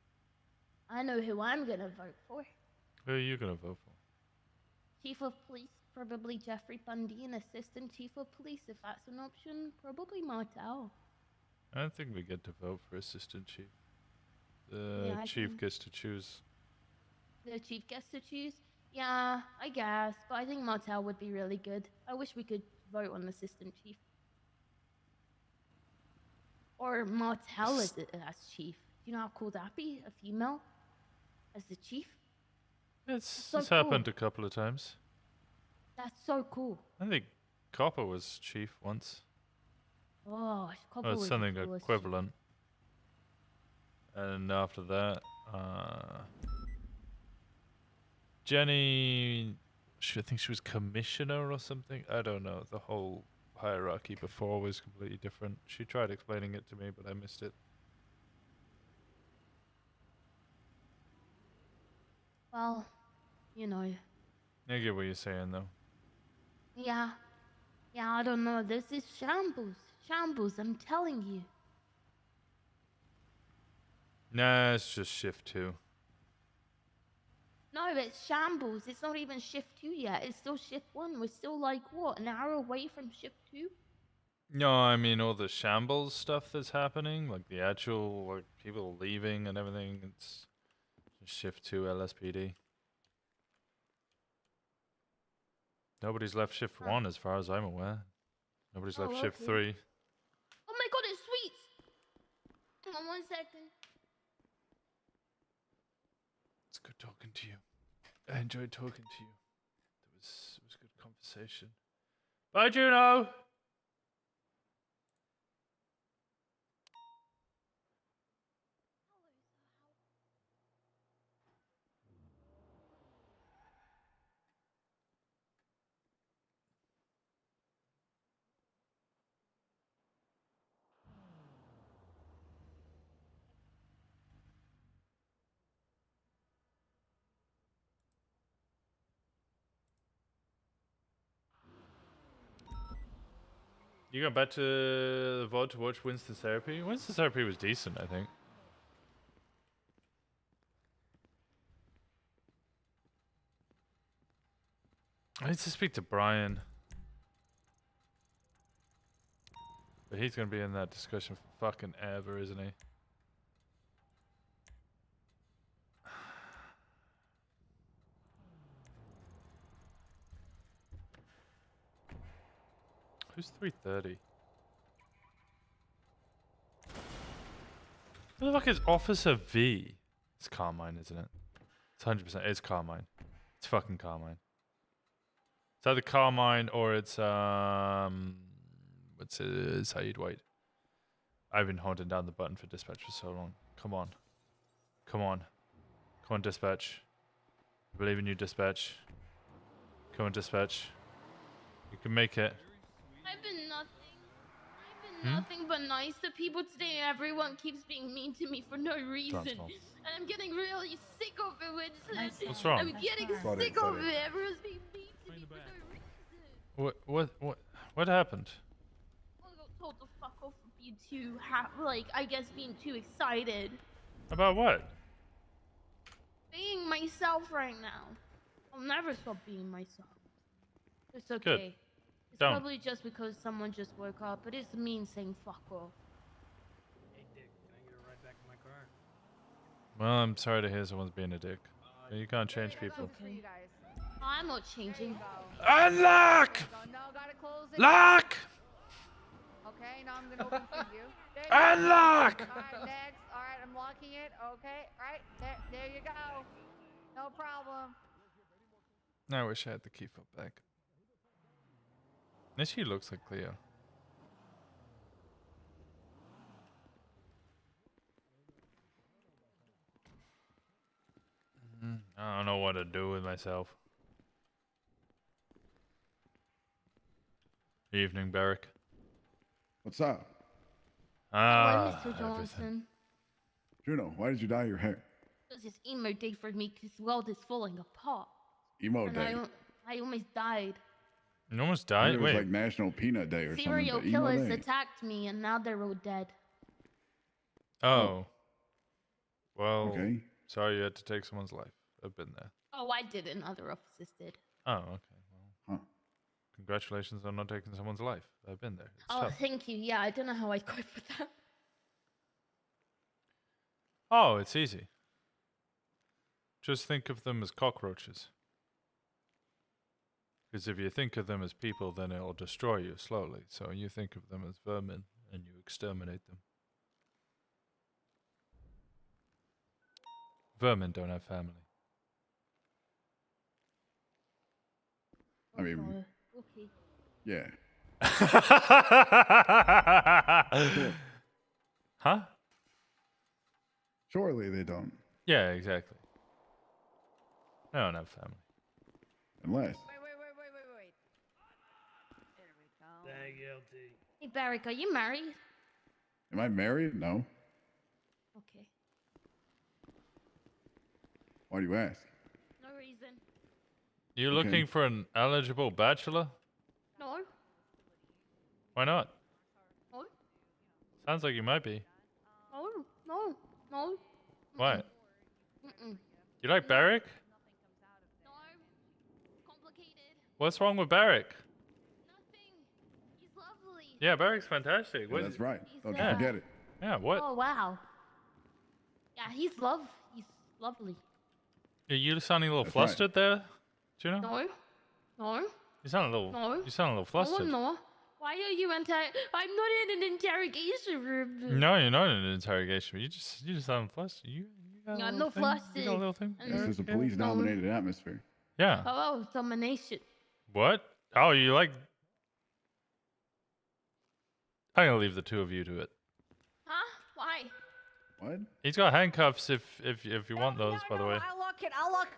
I know who I'm gonna vote for. Who are you gonna vote for? Chief of police, probably Jeffrey Bundy, and assistant chief of police, if that's an option, probably Martel. I don't think we get to vote for assistant chief. The Yeah, I chief think- gets to choose. The chief gets to choose? Yeah, I guess, but I think Martel would be really good. I wish we could vote on assistant chief. Or Martel as chief. Do you know how cool that'd be? A female as the chief? It's so happened a couple of times. That's so cool. I think Copper was chief once. Oh, Copper Or was the something coolest equivalent. And after that, Jenny, I think she was commissioner or something. I don't know. The whole hierarchy before was completely different. She tried explaining it to me, but I missed it. Well, you know, I get what you're saying, though. yeah. Yeah, I don't know. This is shambles. Shambles, I'm telling you. Nah, it's just shift 2. No, it's shambles. It's not even shift 2 yet. It's still shift 1. We're still like, what, an hour away from shift 2? No, I mean all the shambles stuff that's happening, like the actual like people leaving and everything. It's just shift 2 LSPD. Nobody's left shift 1 as far as I'm aware. Nobody's left shift 3. Oh my god, it's sweet! Hang on 1 second. It's good talking to you. I enjoyed talking to you. It was good conversation. Bye, Juno. You going back to the VOD to watch Winston's therapy? Winston's therapy was decent, I think. I need to speak to Brian. But he's going to be in that discussion for fucking ever, isn't he? Who's 330? Who the fuck is Officer V? It's Carmine, isn't it? It's 100%. It's Carmine. It's fucking Carmine. It's either Carmine or it's Saeed White. I've been holding down the button for dispatch for so long. Come on. Come on. Come on, dispatch. I believe in you, dispatch. Come on, dispatch. You can make it. I've been nothing but nice to people today, and everyone keeps being mean to me for no reason. Small. And I'm getting really sick of it, Winston. What's wrong? I'm getting sick of it. Everyone's being mean to me for no reason. What happened? I got told to fuck off for being too, I guess being too excited. About what? Being myself right now. I'll never stop being myself. It's okay. Good. It's Don't. probably just because someone just woke up, but it's mean saying fuck off. Hey, Dick, can I get a ride back in my car? Well, I'm sorry to hear someone's being a dick. You can't change people. Okay. I'm not changing. Unlock! No, gotta close it. Lock! Okay, now I'm gonna open for you. There you Unlock! go. Alright, next. Alright, I'm locking it. Okay, alright. There you go. No problem. I wish I had the key fob back. This she looks like Cleo. I don't know what to do with myself. Evening, Barrick. What's up? Hello, Mr. Everything. Johnson. Juno, why did you dye your hair? This is emo day for me because the world is falling apart. Emo And day. I almost died. You almost I died? heard it was Wait. like National Peanut Day or Serial something. but emo killers day. attacked me and now they're all dead. Oh. Well, Okay. sorry you had to take someone's life. I've been there. Oh, I didn't. Other officers did. Oh, okay. Well, congratulations on not taking someone's life. I've been there. It's Oh, tough. thank you. Yeah, I don't know how I cope with that. Oh, it's easy. Just think of them as cockroaches. Because if you think of them as people, then it'll destroy you slowly. So you think of them as vermin and you exterminate them. Vermin don't have family. I mean, Okay. yeah. Huh? Surely they don't. Yeah, exactly. They don't have family. Unless. Wait. There we go. Thank you, LT. Hey, Barrick, are you married? Am I married? No. Okay. Why do you ask? No reason. You Okay. looking for an eligible bachelor? No. Why not? No. Sounds like you might be. No. What? Mm-mm. You like Barrick? No. Complicated. What's wrong with Barrick? Nothing. He's lovely. Yeah, Barrick's fantastic. Yeah, What- that's right. Don't you Yeah. forget it. Yeah, what? Oh, wow. Yeah, he's lovely. Are you sounding a little That's right. flustered there, Juno? No. You sound a little. No. You sound a little flustered. No. Why are you I'm not in an interrogation room. No, you're not in an interrogation. You just sound flustered. You got a I'm little not thing? flustered. You got a little thing? This is a police-dominated atmosphere. Yeah. Oh, domination. What? Oh, you like? I'm gonna leave the two of you to it. Huh? Why? What? He's got handcuffs if you want those, by the way. I'll lock it. I'll lock.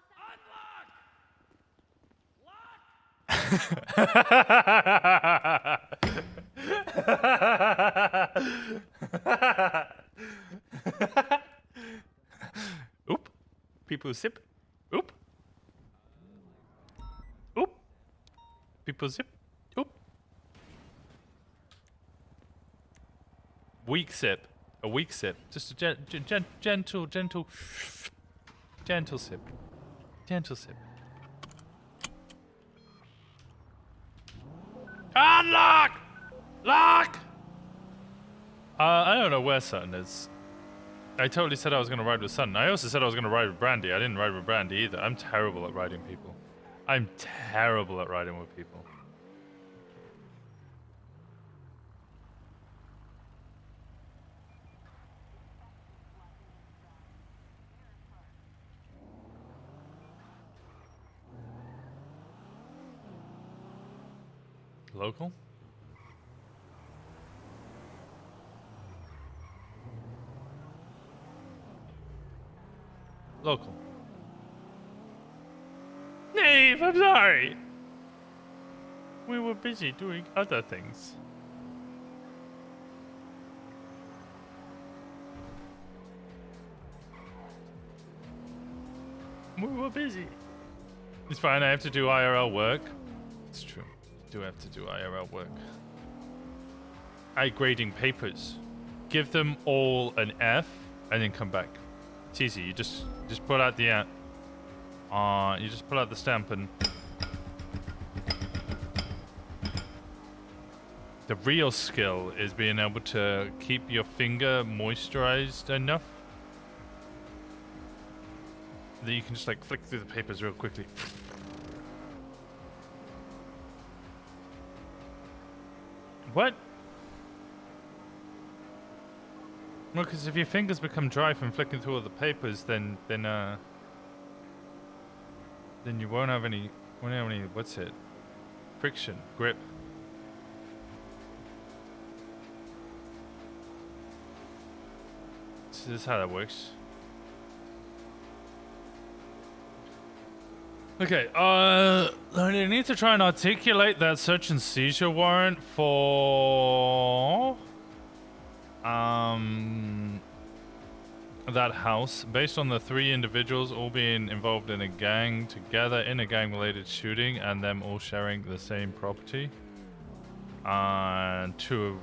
Oop. People sip. Oop. Oop. People sip. Oop. Weak sip. A weak sip. Just a gentle sip. Gentle sip. Unlock! Lock! I don't know where Sutton is. I totally said I was going to ride with Sutton. I also said I was going to ride with Brandy. I didn't ride with Brandy either. I'm terrible at riding people. I'm terrible at riding with people. Local? Local. Nave, I'm sorry. We were busy doing other things. We were busy. It's fine, I have to do IRL work. It's true. Do have to do IRL work. Grading papers. Give them all an F and then come back. It's easy. You just pull out the you just pull out the stamp and The real skill is being able to keep your finger moisturized enough that you can just like flick through the papers real quickly. What? Well, because if your fingers become dry from flicking through all the papers, then you won't have any, what's it? Friction, grip. So this is how that works. Okay, I need to try and articulate that search and seizure warrant for that house based on the 3 individuals all being involved in a gang together in a gang related shooting and them all sharing the same property. 2 of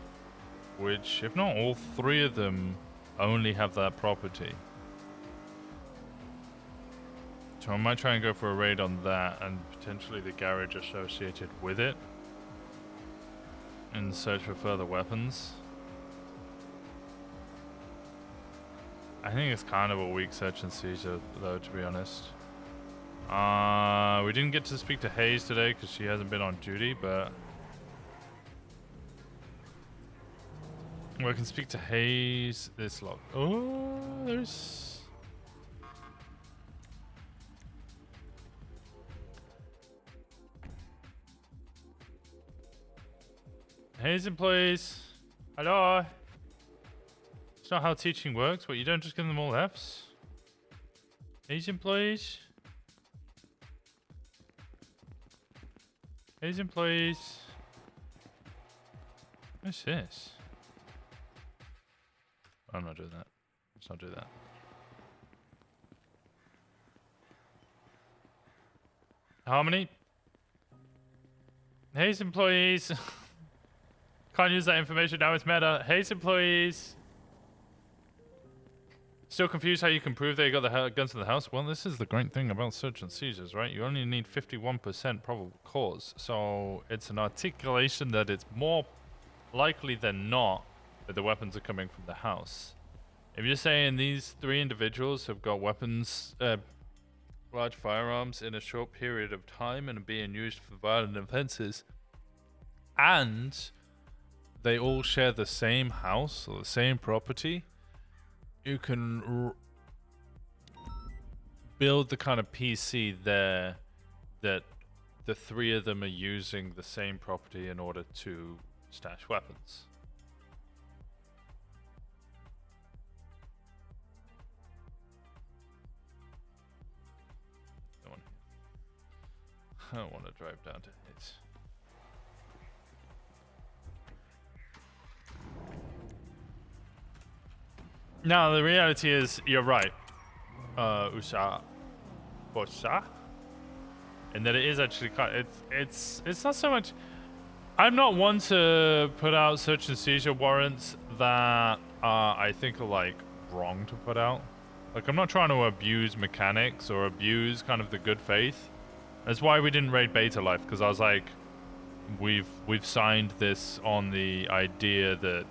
which, if not all 3 of them, only have that property. So I might try and go for a raid on that and potentially the garage associated with it and search for further weapons. I think it's kind of a weak search and seizure though, to be honest. We didn't get to speak to Hayes today because she hasn't been on duty, but we can speak to Hayes. This log. Oh, there's. Hayes employees. Hello. It's not how teaching works. What, you don't just give them all Fs? Hayes employees. Hayes employees. What's this? I'm not doing that. Let's not do that. Harmony. Hayes employees. Can't use that information now, it's meta. Hayes employees. Still confused how you can prove they got the guns in the house? Well, this is the great thing about search and seizures, right? You only need 51% probable cause. So it's an articulation that it's more likely than not that the weapons are coming from the house. If you're saying these 3 individuals have got weapons, large firearms in a short period of time and are being used for violent offenses, and they all share the same house or the same property, you can build the kind of PC there that the 3 of them are using the same property in order to stash weapons. I don't want to drive down to his. No, the reality is, you're right, Usha, and that it is actually it's not so much. I'm not one to put out search and seizure warrants that I think are like wrong to put out. Like, I'm not trying to abuse mechanics or abuse kind of the good faith. That's why we didn't raid Beta Life, because I was like, we've signed this on the idea that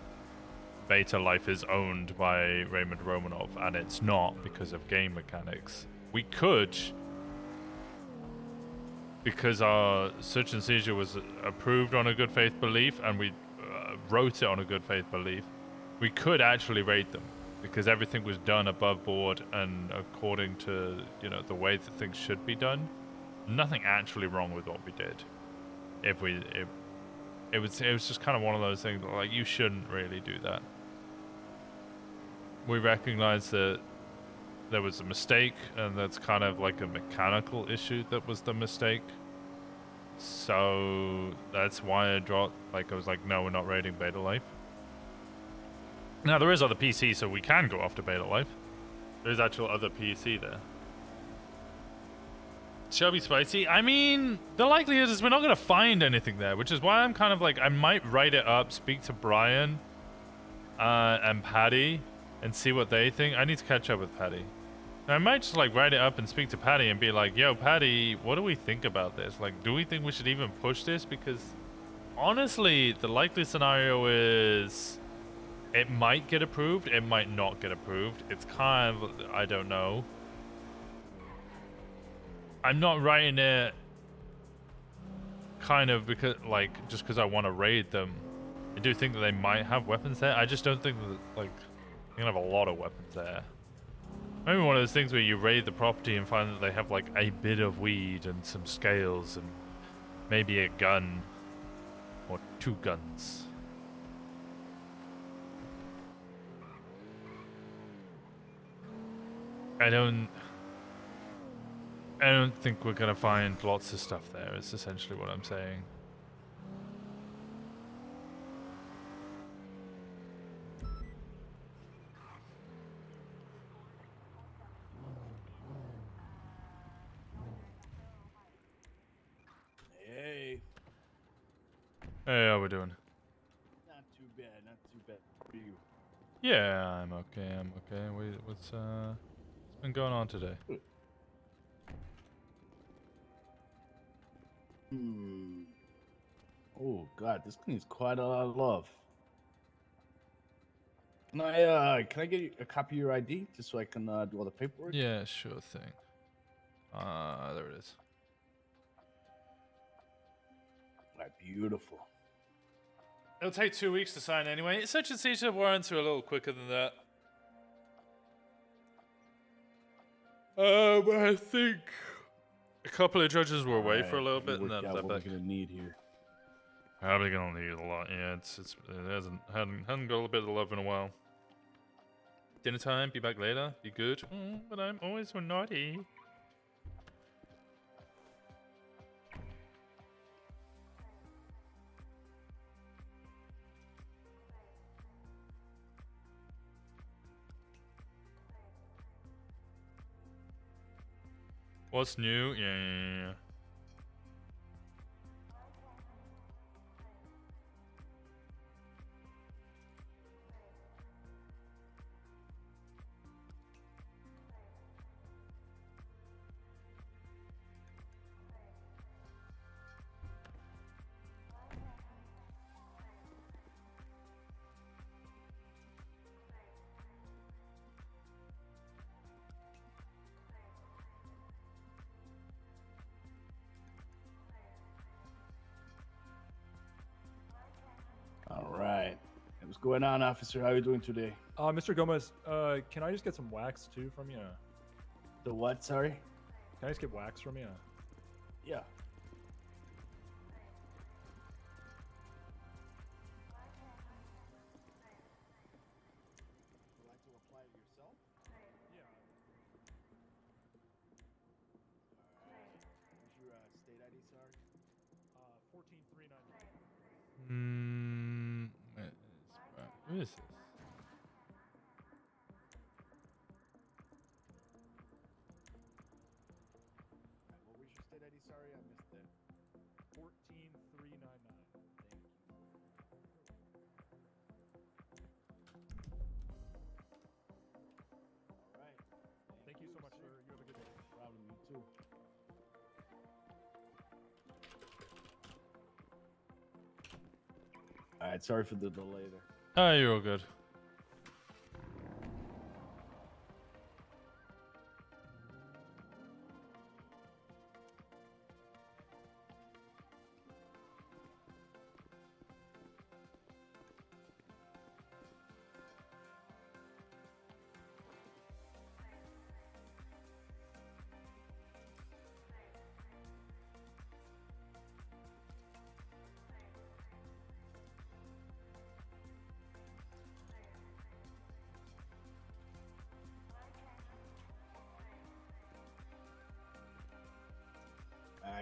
Beta Life is owned by Raymond Romanov, and it's not because of game mechanics. We could, because our search and seizure was approved on a good faith belief, and we wrote it on a good faith belief, we could actually raid them, because everything was done above board and according to, you know, the way that things should be done. Nothing actually wrong with what we did. It was just kind of one of those things that, like, you shouldn't really do that. We recognize that there was a mistake, and that's kind of like a mechanical issue that was the mistake. So that's why I dropped, like, I was like, no, we're not raiding Beta Life. Now, there is other PC, so we can go after Beta Life. There's actual other PC there. Shelby Spicy, I mean, the likelihood is we're not going to find anything there, which is why I'm kind of like, I might write it up, speak to Brian and Patty, and see what they think. I need to catch up with Patty. I might just like write it up and speak to Patty and be like, yo, Patty, what do we think about this? Like, do we think we should even push this? Because honestly, the likely scenario is it might get approved, it might not get approved. It's kind of, I don't know. I'm not writing it kind of because, like, just because I want to raid them. I do think that they might have weapons there. I just don't think that, like, you're gonna have a lot of weapons there. Maybe one of those things where you raid the property and find that they have, like, a bit of weed and some scales and maybe a gun. Or 2 guns. I don't think we're gonna find lots of stuff there, is essentially what I'm saying. Hey. Hey, how we doing? Not too bad, not too bad. How are you? Yeah, I'm okay, I'm okay. What's been going on today? Oh God, this needs quite a lot of love. Can I get you a copy of your ID just so I can do all the paperwork? Yeah, sure thing. There it is. Right, beautiful. It'll take 2 weeks to sign anyway. Such and such warrants are a little quicker than that. I think a couple of judges were away for a little bit, and then they're back. Gonna need here. Probably gonna need a lot. Yeah, it hadn't got a little bit of love in a while. Dinner time. Be back later. Be good. But I'm always so naughty. What's new? Yeah. All right. Hey, what's going on, officer? How are you doing today? Mr. Gomez, can I just get some wax too from you? The what? Sorry. Can I just get wax from you? Yeah. Would you like to apply it yourself? Yeah. All right. What's your state ID, sorry? 14399. Who is this? What was your state ID? Sorry, I missed that. 14399. Thank you. All right. Thank you so much, sir. You have a good day. No problem. You too. All right. Sorry for the delay there. Oh, you're all good.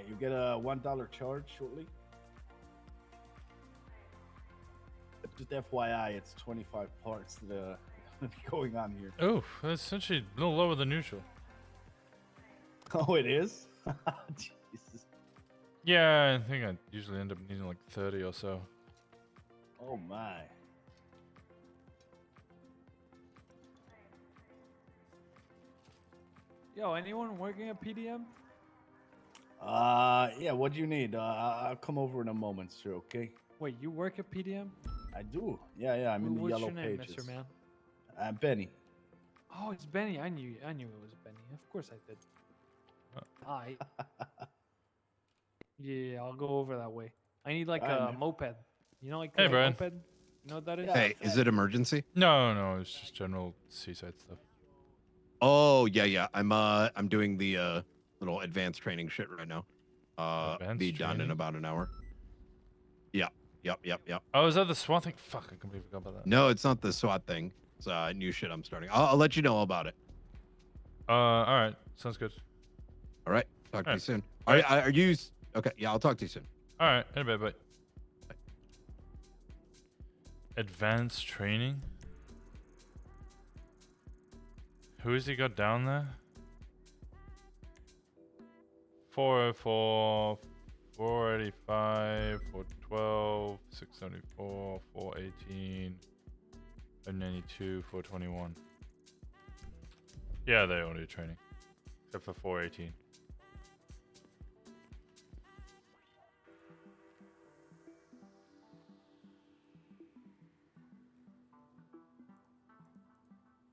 You get a $1 charge shortly. Just FYI, it's 25 parts that are going on here. Oh, that's essentially a little lower than usual. Oh, it is? Jesus. Yeah, I think I usually end up needing like 30 or so. Oh my. Yo, anyone working at PDM? Yeah, what do you need? I'll come over in a moment, sir, okay? Wait, you work at PDM? I do. Yeah. I'm in the What's yellow your name, pages. Mr. Man? Benny. Oh, it's Benny. I knew it was Benny. Of course I did. Hi. Yeah, I'll go over that way. I need like a moped. You know, like Hey, a Brian. moped. You know what that is? Hey, is it emergency? No, it's just general seaside stuff. Oh yeah. I'm doing the little advanced training shit right now. Be done in training? about an hour. Yep. Oh, is that the SWAT thing? Fuck, I completely forgot about that. No, it's not the SWAT thing. It's new shit I'm starting. I'll let you know about it. All right, sounds good. All right, talk to you soon. All right. Are you okay? Yeah, I'll talk to you soon. All right, in a bit, bye. Advanced training. Who has he got down there? 404, 485, 412, 674, 418, 592, 421. Yeah, they all do training. Except for 418.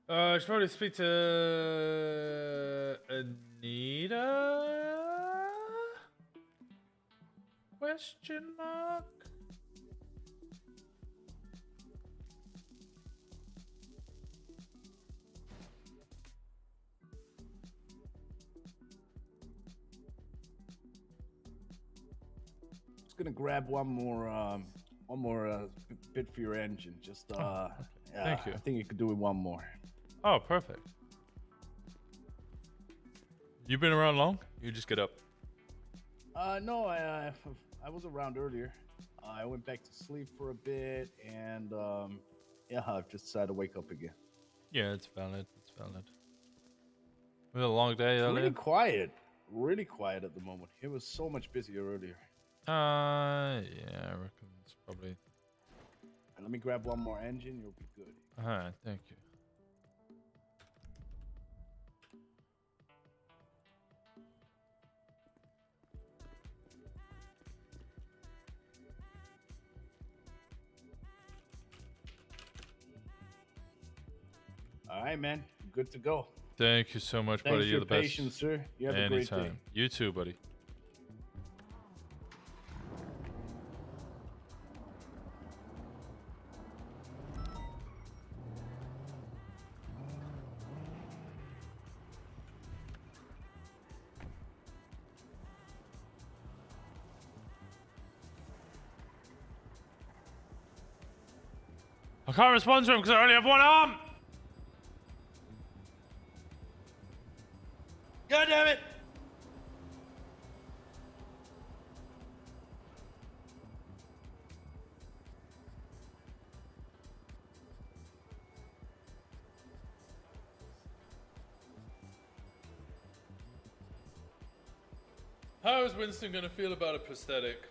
I should probably speak to Anita? Question mark? Just gonna grab one more bit for your engine. Just Thank you. I think you could do it one more. Oh, perfect. You been around long? You just get up. No, I was around earlier. I went back to sleep for a bit, and I've just decided to wake up again. Yeah, it's valid. It's valid. It was a long day It's earlier. really quiet at the moment. It was so much busier earlier. Yeah, I reckon it's probably. Let me grab one more engine. You'll be good. Alright, thank you. All right, man. Good to go. Thank you so much, Thanks buddy. for You're the your best. patience, sir. You have a great day. Anytime. You too, buddy. I can't respond to him because I only have one arm! God damn it! How is Winston gonna feel about a prosthetic?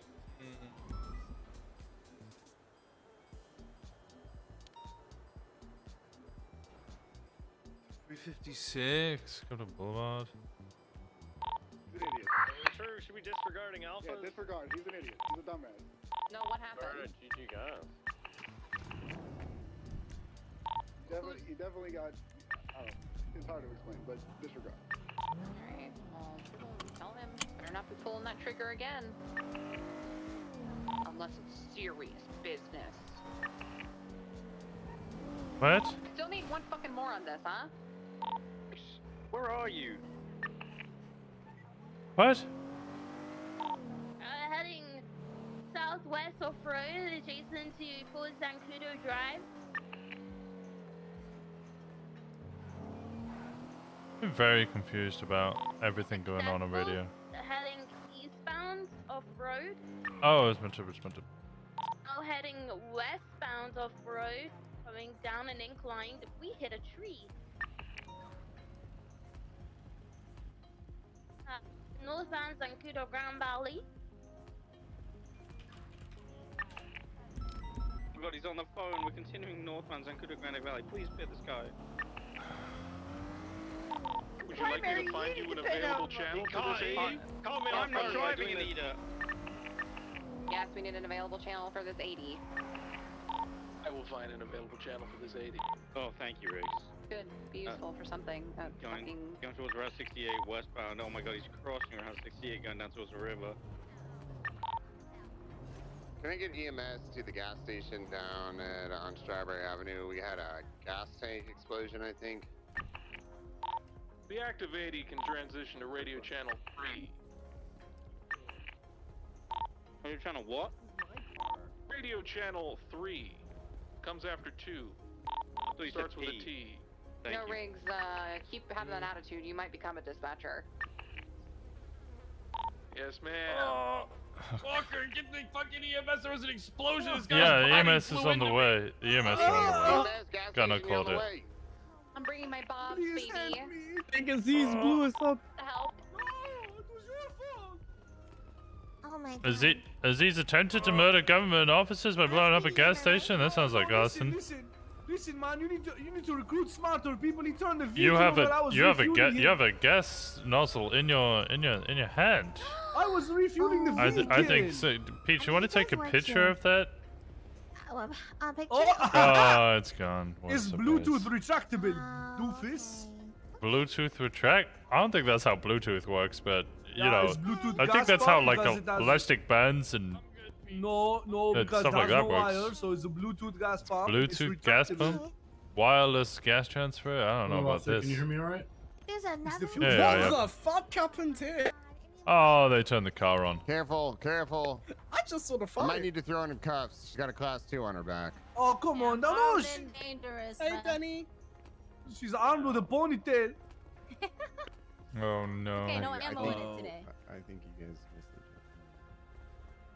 356. Go to Boulevard. He's an idiot. Sure, should be disregarding Alpha? Yeah, disregard. He's an idiot. He's a dumbass. No, what happened? GG guys. He definitely got. I don't know. It's hard to explain, but disregard. Alright, well, tell him. Better not be pulling that trigger again. Unless it's serious business. What? Still need one fucking more on this, huh? Where are you? What? Heading southwest off-road adjacent to Fort Zancudo Drive. I'm very confused about everything going on radio. Heading eastbound off-road. Oh, it's meant to. Now heading westbound off-road, coming down an incline. We hit a tree. Northbound Zancudo Grand Valley. Oh god, he's on the phone. We're continuing northbound Zancudo Grand Valley. Please pit this guy. Would you like me to find you an available channel for this aid? Call me, I'm not driving, Anita. Yes, we need an available channel for this 80. I will find an available channel for this 80. Oh, thank you, Riggs. Could be useful for something. Going towards Route 68 westbound. Oh my god, he's crossing Route 68 going down towards the river. Can I get EMS to the gas station down on Strawberry Avenue? We had a gas tank explosion, I think. The active 80 can transition to radio channel 3. Radio channel what? Radio channel 3 comes after 2. Starts with a T. No, Riggs, keep having that attitude. You might become a dispatcher. Yes, ma'am. Walker, get the fucking EMS. There was an explosion. Yeah, EMS is on the way. The EMS is on the way. Gonna called it. I'm bringing my Bob's, baby. I can see his blew us up. Help. Oh my god. Aziz attempted to murder government officers by blowing up a gas station? That sounds like arson. Listen, man, you need to recruit smarter people. He turned the vehicle You have when I was refueling you have a gas nozzle in your hand. I was refueling the vehicle. I think so. Peach, you want to take a picture of that? Picture? Oh, it's gone. What a It's surprise. Bluetooth retractable, doofus. Bluetooth retract? I don't think that's how Bluetooth works, but you Yeah, know, it's Bluetooth I think gas that's how pump like because the it has- elastic bands and No, Yeah, because stuff it like has that no works. wire, so it's a Bluetooth gas pump. It's Bluetooth gas retractable. pump, wireless gas transfer. I don't know about this. Can you hear me all right? There's another Yeah. What the fuck happened here? Oh, they turned the car on. Careful, careful. I just saw the I fire. might need to throw her in cuffs. She's got a class 2 on her back. Oh, come on. No, Dangerous. Hey, Danny. she's armed with a ponytail. Oh no. Okay, no ammo in it today. I think you guys missed it.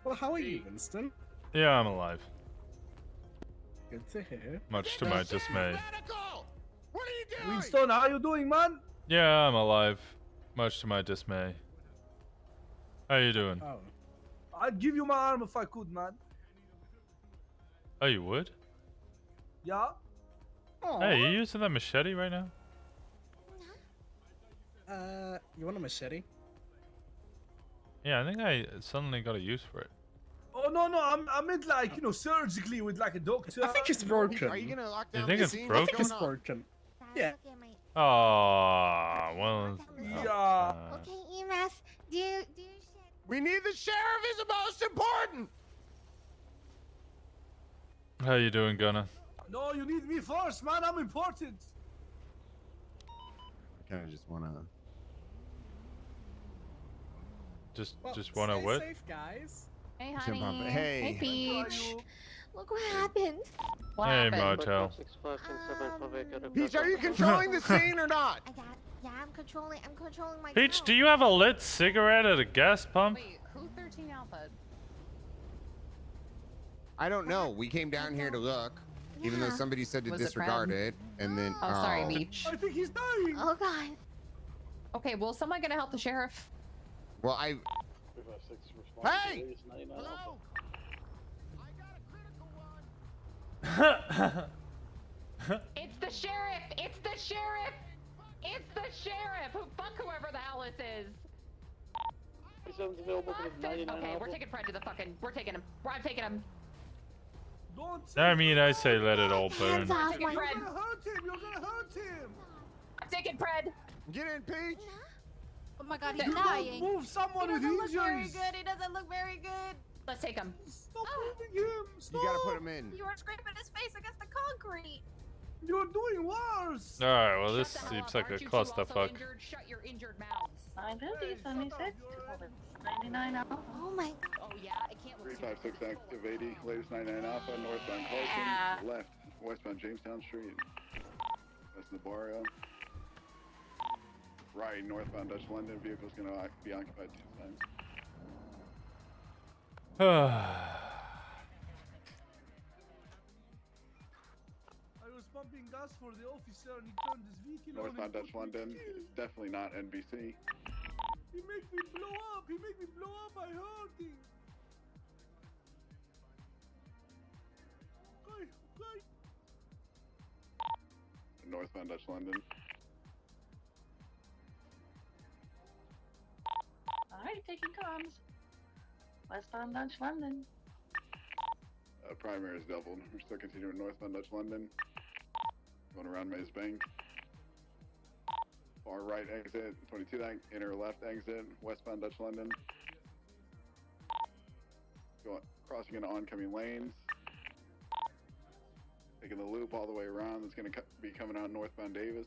Well, how are you, Winston? Yeah, I'm alive. Good to hear. Much to my dismay. Winston, how you doing, man? Yeah, I'm alive. Much to my dismay. How you doing? Oh. I'd give you my arm if I could, man. Oh, you would? Yeah? Hey, you using that machete right now? You want a machete? Yeah, I think I suddenly got a use for it. Oh, no, I meant like, surgically with like a doctor. I think it's broken. Are you gonna lock You down think the it's scene? broken? I think it's broken. Yeah. Oh, well. Yeah. Okay, EMS, do you We need the sheriff is the most important. How you doing, Gunner? No, you need me first, man. I'm important. I kind of just wanna. Just Well, wanna stay what? safe, guys. Hey, Jump honey. up. Hey. Hey, Peach. look what happened? What Hey, happened? Motel. Peach, are you controlling the scene or not? I'm controlling my Peach, do you have a lit cigarette at a gas pump? Wait, who 13 Alpha? I don't know. We came down here to look, even though Yeah. somebody said to Was it disregard Brad? it, and then. Oh, sorry, Peach. I think he's dying. Oh god. Okay, well, someone gonna help the sheriff? Well, I. Hey! Hello! It's the sheriff! It's the sheriff! It's the sheriff! Fuck whoever the hell this is! Okay, we're taking Fred to the fucking. We're taking him. I'm taking him. I mean, I say let it all burn. Hands off Taking my Fred. You're gonna hurt him. You're gonna hurt him. I'm taking Fred. Get in, Peach! Oh my god, You he's don't dying. move someone He with doesn't look very injuries. good. He doesn't look very good. Let's take him. Stop moving him. Stop. You gotta put him in. You were scraping his face against the concrete. You're doing worse. All right, well this Shut the hell seems up. like a Aren't you two also clusterfuck. injured? Shut your injured mouths. 99 Oh my Oh yeah, I can't look 356 active 80, latest 99 Alpha, northbound Carlton, Yeah. left, westbound Jamestown Street, west Navarro. Right, northbound Dutch London, vehicle's gonna be occupied 2 times. I was pumping gas for the officer and he turned his vehicle on. Northbound Dutch London, it's definitely not NBC. He made me blow up. He made me blow up. I heard him. Okay. Northbound Dutch London. Alright, taking comms. Westbound Dutch London. Primary is doubled. We're still continuing northbound Dutch London. Going around Maze Bank. Far right exit, 22 inner left exit, westbound Dutch London. Crossing into oncoming lanes. Taking the loop all the way around. It's going to be coming out northbound Davis.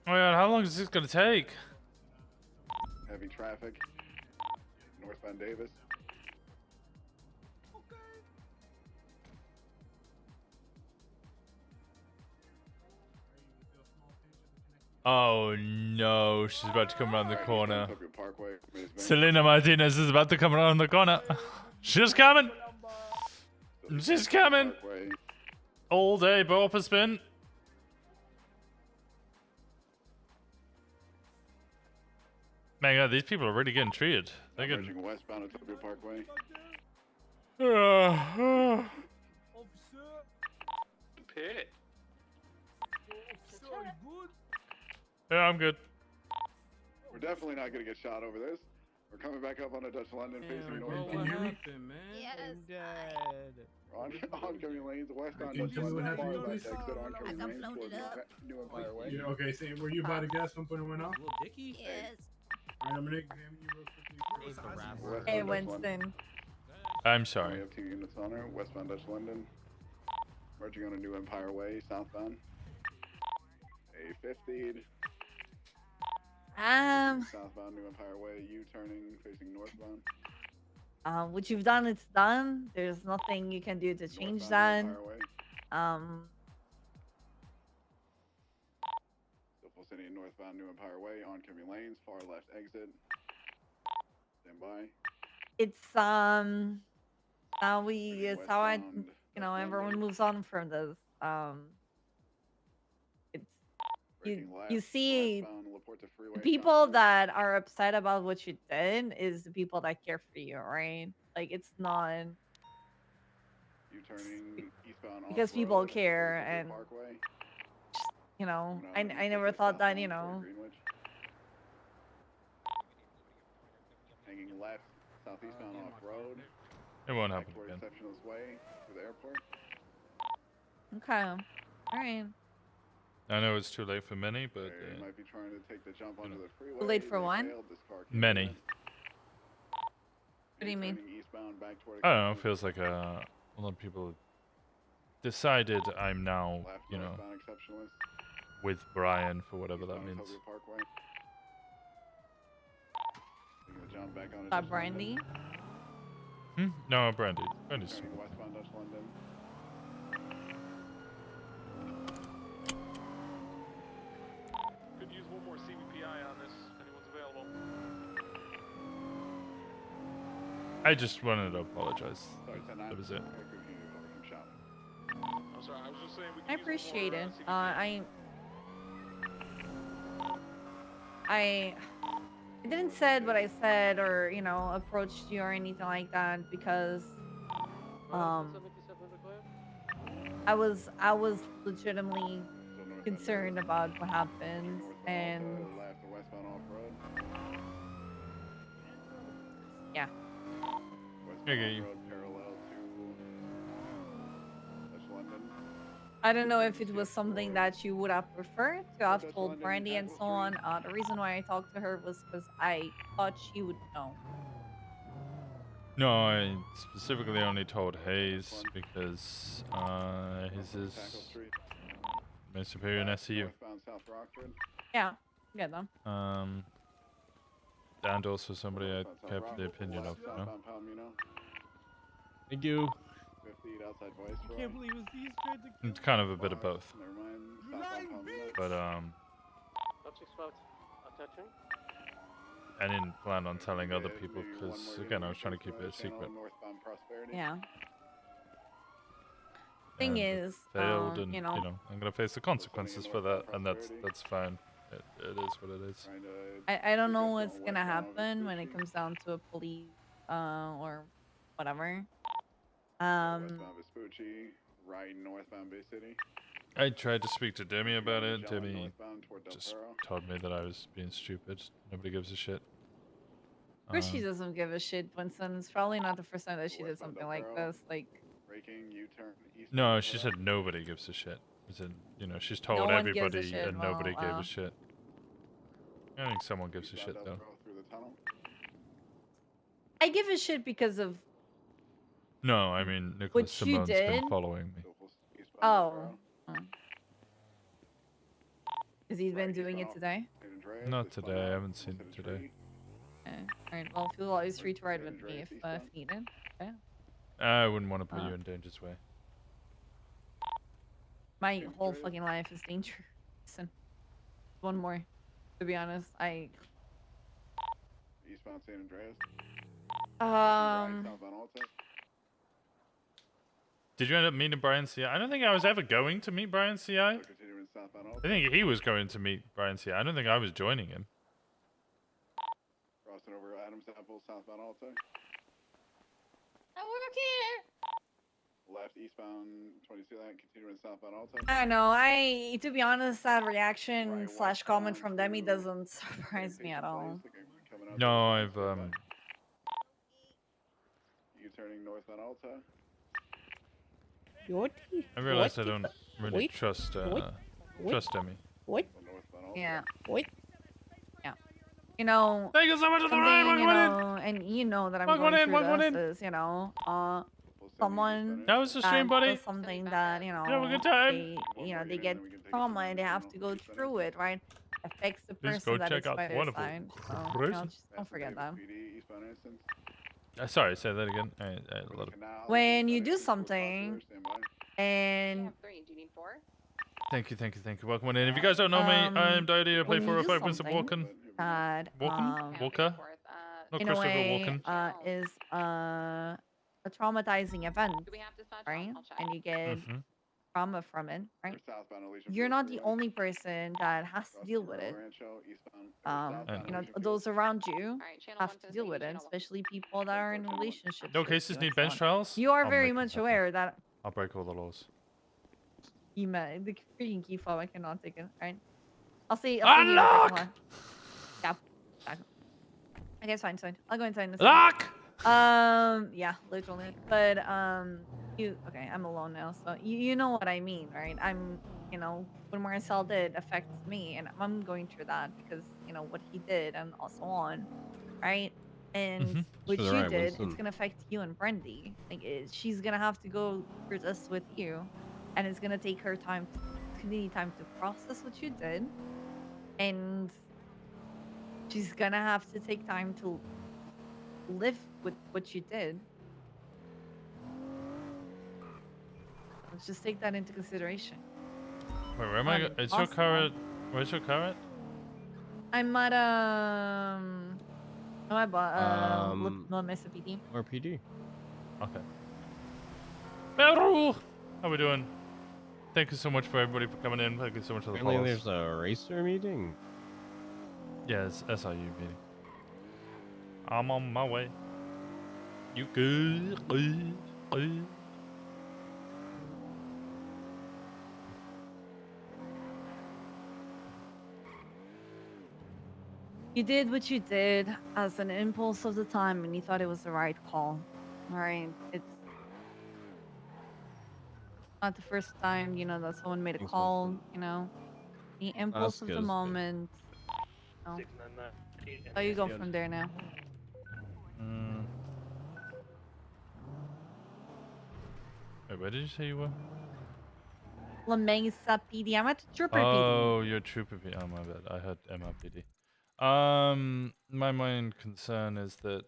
Oh my god, how long is this gonna take? Heavy traffic. Northbound Davis. Oh no, she's about to come around the corner. Parkway, Selena Martinez is about to come around the corner. She's coming. She's coming. All day, bumper spin. Man, God, these people are really getting treated. They're getting. Westbound Utopia Parkway. Pit. Yeah, I'm good. We're definitely not going to get shot over this. We're coming back up on a Dutch London facing north. What happened, man? Yes. I'm dead. Oncoming lanes, westbound Can Dutch you tell me London. what Far happened, left please? exit oncoming I'm lanes floating towards up. New Empire Way. Yeah, okay, so were you by the gas pump when it went off? Little Dicky? Yes. Alright, I'm gonna examine you real quickly. Hey, Winston. I'm sorry. We have 2 units on her, westbound Dutch London. Merging on a New Empire Way, southbound. A50'd. Southbound New Empire Way, U-turning, facing northbound. What you've done, it's done. There's nothing you can do to change that. New Empire Way. Still full city northbound New Empire Way, oncoming lanes, far left exit. Stand by. It's it's how I, you know, everyone moves on from this. You see, the people that are upset about what you did is the people that care for you, right? Like, it's not because people care, and you know, I never thought that, you know. Hanging left, southeastbound off road. It won't happen Towards again. Exceptionalist Way to the airport. Okay, all right. I know it's too late for many, but They might be trying to take the jump onto the freeway. Too late for one? many. What do you mean? Eastbound back toward I don't know. It feels like a lot of people decided I'm now, left, you know, northbound Exceptionalist. with Brian for whatever that Eastbound means. Utopia Parkway. Taking the jump back on That Brandy? No, Brandy. Brandy's Turning westbound Dutch London. Could use one more CVPI on this. Anyone's available? I just wanted to apologize. Sorry, That was it. I'm sorry, I was just saying we could I use appreciate one it. more, I didn't said what I said, or you know, approached you or anything like that, because I was legitimately concerned about what happened, and Left to westbound off road. yeah. I get you. Road parallel to Dutch London. I don't know if it was something that you would have preferred to have told Brandy and so on. The reason why I talked to her was because I thought she would know. No, I specifically only told Hayes because his is my superior in SCU. Northbound South Rockford. Yeah, get them. And also somebody I care for the opinion of, you know? Southbound Palomino. Thank you. 50 outside Vice Road. Can't believe it's these kids. It's kind of a bit of both. Never mind. Southbound Palomino. But Subject spot attaching. I didn't plan on telling other people because again I was trying to keep it a secret. Northbound Prosperity. Yeah. Thing is, failed, and you know, I'm gonna face the consequences for that, and that's fine. It is what it is. I don't know what's gonna happen when it comes down to a police or whatever. Westbound Vespucci, right northbound Bay City. I tried to speak to Demi about it. Demi Northbound toward just told me that I was being stupid. Nobody gives a shit. Of course she doesn't give a shit, Winston. It's probably not the first time that she did something like this. Like, Braking, U-turn, east. No, she said nobody gives a shit. As in, you know, she's told No one gives a everybody shit, and nobody well, gave a shit. I think someone gives a shit though. Through the tunnel. I give a shit because of No, I mean Nicholas what you Simone's did. been following me. Oh. Has he been doing it today? Not today. I haven't seen it today. Alright, well, feel always free to ride with me if needed. Okay. I wouldn't want to put you in danger's way. My whole fucking life is dangerous. Listen, one more. To be honest, Eastbound San Andreas. Did you end up meeting Brian CI? I don't think I was ever going to meet Brian CI. I think he was going to meet Brian CI. I don't think I was joining him. Crossing over Adams Apple, southbound Alta. I work here. Left eastbound 22 that, continuing southbound Alta. I know. To be honest, that reaction / comment from Demi doesn't surprise me at all. No, I've U-turning northbound Alta. I realized I don't really trust Demi. Yeah. Yeah. You know. Thank you so much for the ride. And you know that I'm going through this, you know. Someone that was the stream, buddy. does something that, you know, have a good time. they get trauma and they have to go through it, right? Affects the person that is by their side. So, you know, just don't forget that. Sorry, say that again. When you do something and Thank you. Welcome on in. If you guys don't know me, I'm Diody. I play 405 Winston Walken. Walker? Not in a way, is a traumatizing event, right? And you get trauma from it, right? You're not the only person that has to deal with it. You know, those around you have to deal with it, especially people that are in relationships. No cases need bench trials? You are very much aware that I'll break all the laws. the freaking key fob, I cannot take it, right? I'll see. Unlock! Yeah. Okay, it's fine. I'll go inside in a second. Lock! Yeah, literally. But okay, I'm alone now, so you know what I mean, right? You know, what Marcel did affects me, and I'm going through that because, you know, what he did and also on, right? And what you did, it's gonna affect you and Brendy. Like, she's gonna have to go through this with you, and it's gonna take her time, time to process what you did, and she's gonna have to take time to live with what you did. Let's just take that into consideration. Wait, where am I? Is your car at? Where's your car at? I'm at Mesa PD. Or PD. Okay. Peru! How we doing? Thank you so much for everybody for coming in. Thank you so much for the follows. There's a racer meeting. Yeah, it's SIU meeting. I'm on my way. You good? You did what you did as an impulse of the time, and you thought it was the right call. All right, it's not the first time, you know, that someone made a call. You know, the impulse of the moment. No. So you go from there now. Wait, where did you say you were? La Mesa PD. I'm at Trooper PD. Oh, you're Trooper PD. Oh, my bad. I heard MRPD. My main concern is that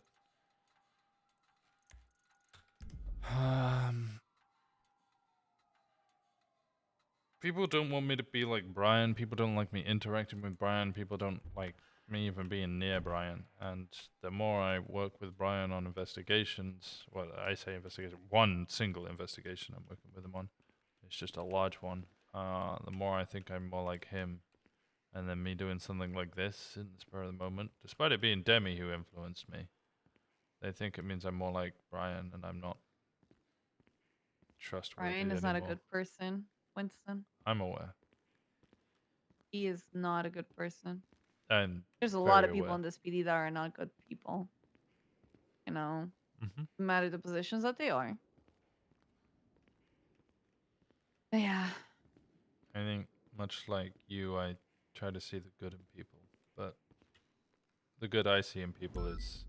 people don't want me to be like Brian. People don't like me interacting with Brian. People don't like me even being near Brian. And the more I work with Brian on investigations, well, I say investigation, one single investigation I'm working with him on, it's just a large one. The more I think I'm more like him. And then me doing something like this in the spur of the moment, despite it being Demi who influenced me, they think it means I'm more like Brian, and I'm not trustworthy Brian is anymore. not a good person, Winston. I'm aware. He is not a good person. And There's a very lot of people aware. in this PD that are not good people. You know, Mhm. no matter the positions that they are. But yeah. I think, much like you, I try to see the good in people, but the good I see in people is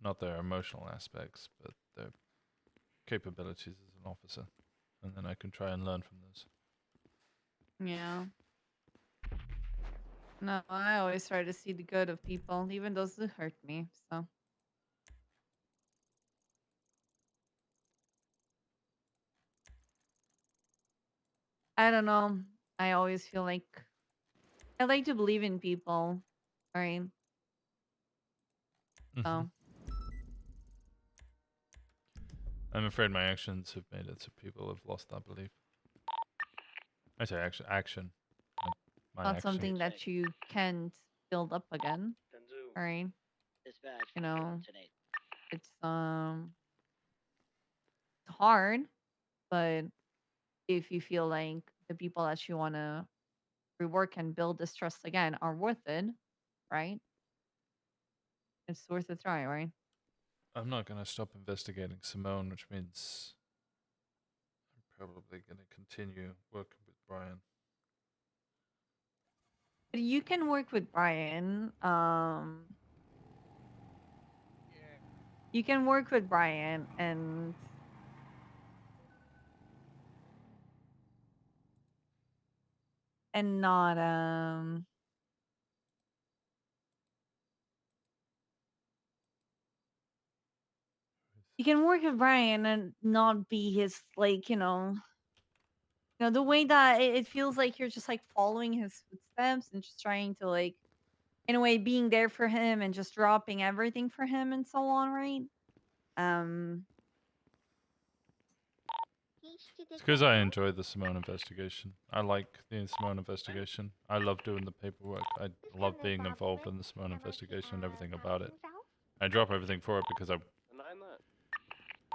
not their emotional aspects, but their capabilities as an officer, and then I can try and learn from those. Yeah. No, I always try to see the good of people, even those who hurt me. So. I don't know. I always feel like I like to believe in people, right? So. I'm afraid my actions have made it so people have lost that belief. I say action. My Not action. something that you can't build up again. Right? Dispatch. You know, it's hard, but if you feel like the people that you want to rework and build this trust again are worth it, right? It's worth a try, right? I'm not going to stop investigating Simone, which means I'm probably going to continue working with Brian. But you can work with Brian. You can work with Brian and not you can work with Brian and not be his, like, the way that it feels like you're just like following his footsteps and just trying to, like, in a way, being there for him and just dropping everything for him and so on, right? It's because I enjoy the Simone investigation. I like the Simone investigation. I love doing the paperwork. I love being involved in the Simone investigation and everything about it. I drop everything for it because I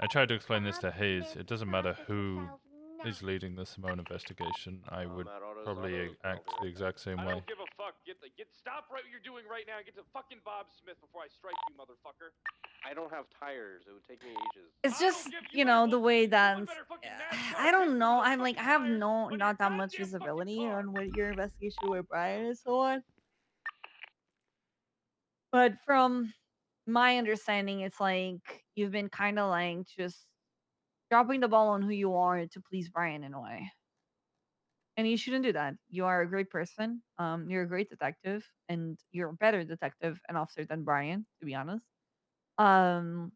tried to explain this to Hayes. It doesn't matter who is leading the Simone investigation. I would probably act the exact same I way. don't give a fuck. Stop what you're doing right now and get to fucking Bob Smith before I strike you, motherfucker. I don't have tires. It would take me ages. It's just, the way that I don't know. I'm like, I have not that much visibility on what your investigation with Brian and so on. But from my understanding, it's like you've been kind of like just dropping the ball on who you are to please Brian in a way. And you shouldn't do that. You are a great person. You're a great detective, and you're a better detective and officer than Brian, to be honest. And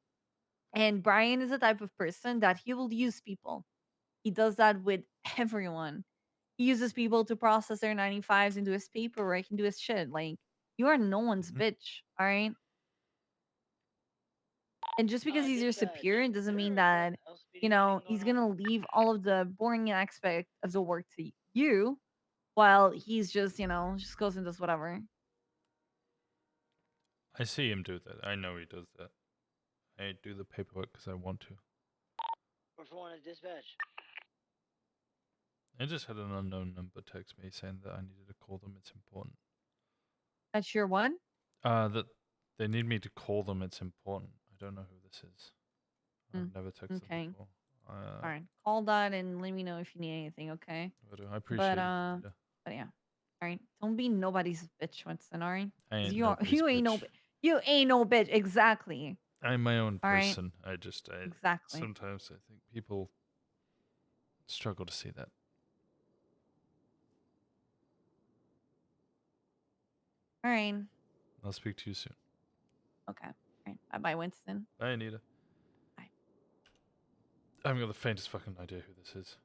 Brian is the type of person that he will use people. He does that with everyone. He uses people to process their 95s into his paperwork and do his shit. Like, you are no one's bitch, all right? And just because he's your superior doesn't mean that, he's gonna leave all of the boring aspect of the work to you, while he's just, just goes and does whatever. I see him do that. I know he does that. I do the paperwork because I want to. What's one at dispatch? I just had an unknown number text me saying that I needed to call them. It's important. That's your one? That they need me to call them. It's important. I don't know who this is. I've never texted them before. All right, call that and let me know if you need anything, okay? I appreciate it. But yeah, all right. Don't be nobody's bitch, Winston. All right? I ain't You nobody's ain't bitch. you ain't no bitch. Exactly. I'm my own All right? person. Exactly. Sometimes I think people struggle to see that. All right. I'll speak to you soon. Okay. All right. Bye, bye, Winston. Bye, Anita. Bye. I haven't got the faintest fucking idea who this is.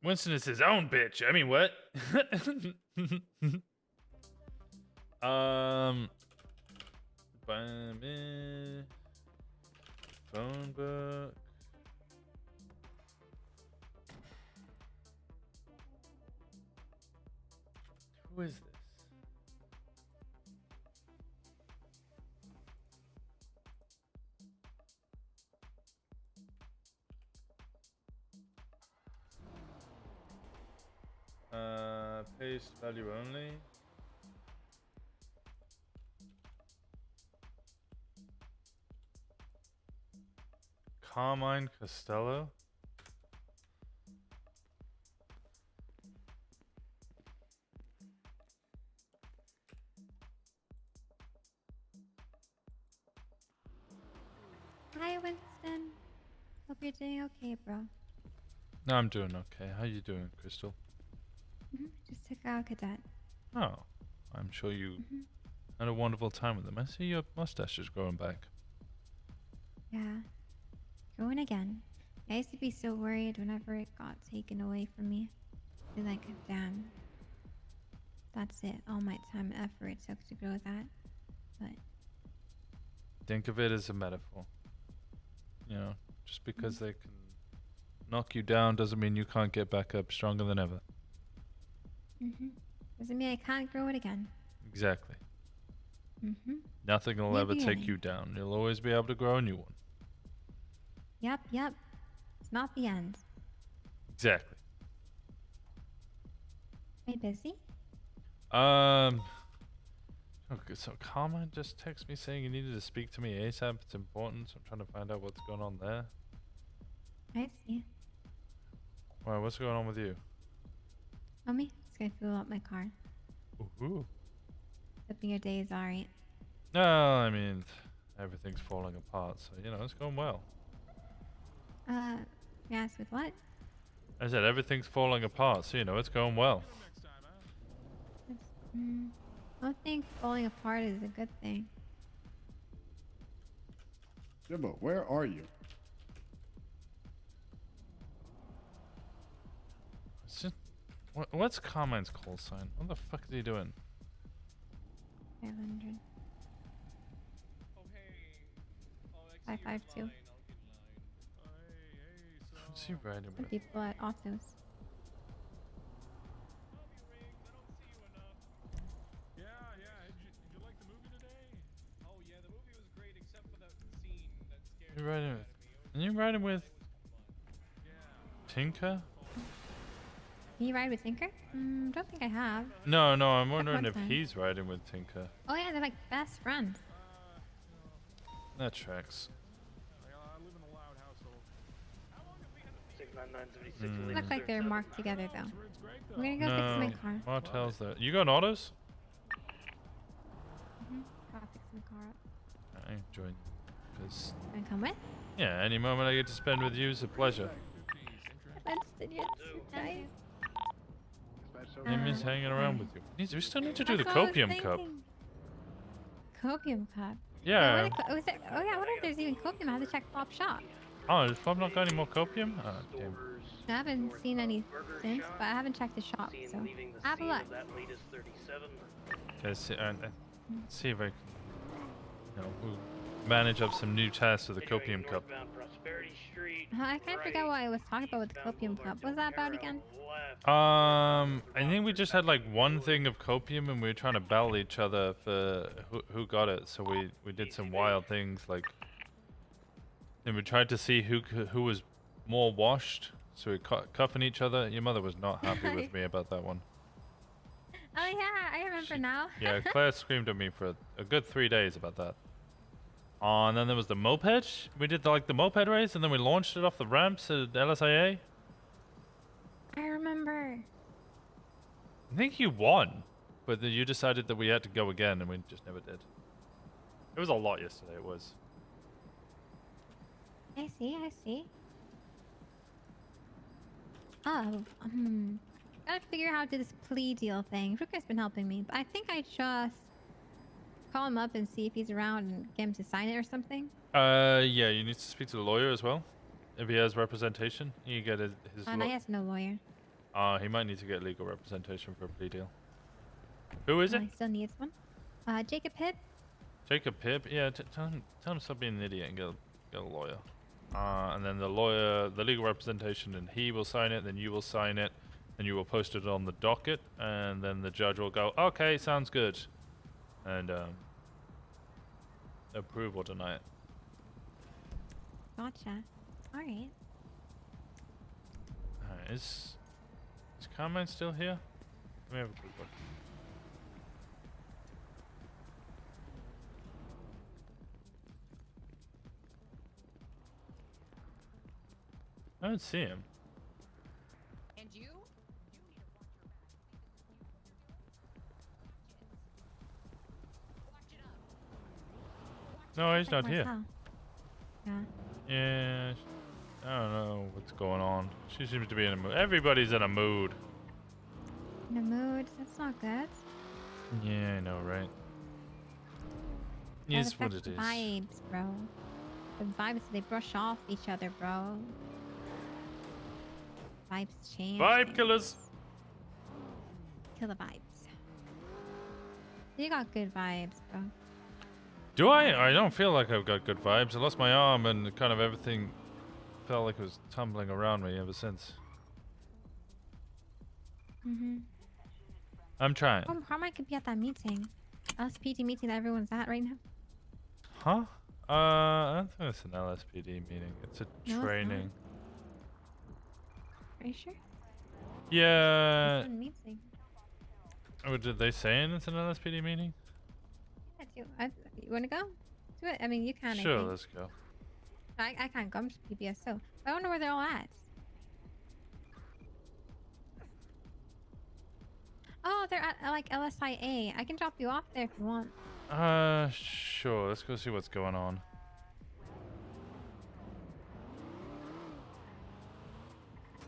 Winston is his own bitch. I mean, what? Phone book. Who is this? Paste value only. Carmine Costello. Hi, Winston. Hope you're doing okay, bro. No, I'm doing okay. How you doing, Crystal? Just took out cadet. Oh, I'm sure you had a wonderful time with them. I see your mustache is growing back. Yeah. Growing again. I used to be so worried whenever it got taken away from me. I'd be like, damn. That's it. All my time and effort it took to grow that. But Think of it as a metaphor. You know, just because they can knock you down doesn't mean you can't get back up stronger than ever. doesn't mean I can't grow it again. Exactly. Nothing Nothing will ever take you down. You'll always be able to grow a new one. Yep. It's not the end. Exactly. Are you busy? Okay, so Carmine just texted me saying he needed to speak to me ASAP. It's important, so I'm trying to find out what's going on there. I see. Well, what's going on with you? Mommy, just gonna fill up my car. Ooh. Hoping your day is alright. No, I mean, everything's falling apart, so, you know, it's going well. Yes, with what? I said everything's falling apart, so, you know, it's going well. I don't think falling apart is a good thing. Jimbo, where are you? It's just, what's Carmine's call sign? What the fuck is he doing? 500. 552. What's he riding Some with? people at Autos. You riding with? Are you riding with Tinker? Can you ride with Tinker? Don't think I have. No, I'm wondering one if time. he's riding with Tinker. Oh yeah, they're like best friends. That tracks. 69976. Look like they're marked together though. I'm gonna go fix my car. Martel's there. You got autos? Gotta fix my car up. I join you. Cause Wanna come with? yeah, any moment I get to spend with you is a pleasure. Winston, you're so nice. I miss hanging around with you. We still need to do the That's what I was Copium Cup. thinking. Copium Cup? Yeah. Where the was it? Oh yeah, I wonder if there's even copium. I have to check Pop Shop. Oh, does Bob not got any more copium? Oh, damn. I haven't seen any since, but I haven't checked the shop, so have a look. Okay, see if I can, we'll manage up some new tasks for the Copium Cup. I kind of forgot what I was talking about with the Copium Cup. What was that about again? I think we just had like one thing of copium and we were trying to battle each other for who got it. So we did some wild things like, and we tried to see who was more washed. So we cuffing each other. Your mother was not happy with me about that one. Oh yeah, I remember now. Yeah, Claire screamed at me for a good 3 days about that. And then there was the moped. We did the moped race, and then we launched it off the ramps at LSIA. I remember. I think you won, but then you decided that we had to go again, and we just never did. It was a lot yesterday. It was. I see. Oh, gotta figure out how to do this plea deal thing. Ruka's been helping me, but I think I just call him up and see if he's around and get him to sign it or something. Yeah, you need to speak to the lawyer as well. If he has representation, you get his And he has no lawyer. he might need to get legal representation for a plea deal. Who is it? He still needs one. Jacob Pibb. Jacob Pibb? Yeah, tell him to stop being an idiot and get a lawyer. And then the lawyer, the legal representation, and he will sign it, then you will sign it, and you will post it on the docket, and then the judge will go, okay, sounds good, and approve or deny it. Gotcha. Alright. Is Is Carmine still here? Let me have a quick look. I don't see him. And you? No, he's not here. Yeah. Yeah, I don't know what's going on. She seems to be in a mood. Everybody's in a mood. In a mood. That's not good. Yeah, I know, right? That It's what affects it is. vibes, bro. The vibes, they brush off each other, bro. Vibes change. Vibe things. killers. Kill the vibes. You got good vibes, bro. Do I? I don't feel like I've got good vibes. I lost my arm and kind of everything felt like it was tumbling around me ever since. I'm trying. Oh, Carmine could be at that meeting. LSPD meeting that everyone's at right now. Huh? I don't think it's an LSPD meeting. It's a No, it's not. training. Are you sure? Yeah. It's a meeting. Oh, did they say it's an LSPD meeting? Yeah, you want to go? Do it. I mean, you can. Sure, I think. let's go. I can't go. I'm just PBS. So I wonder where they're all at. Oh, they're at like LSIA. I can drop you off there if you want. Sure. Let's go see what's going on.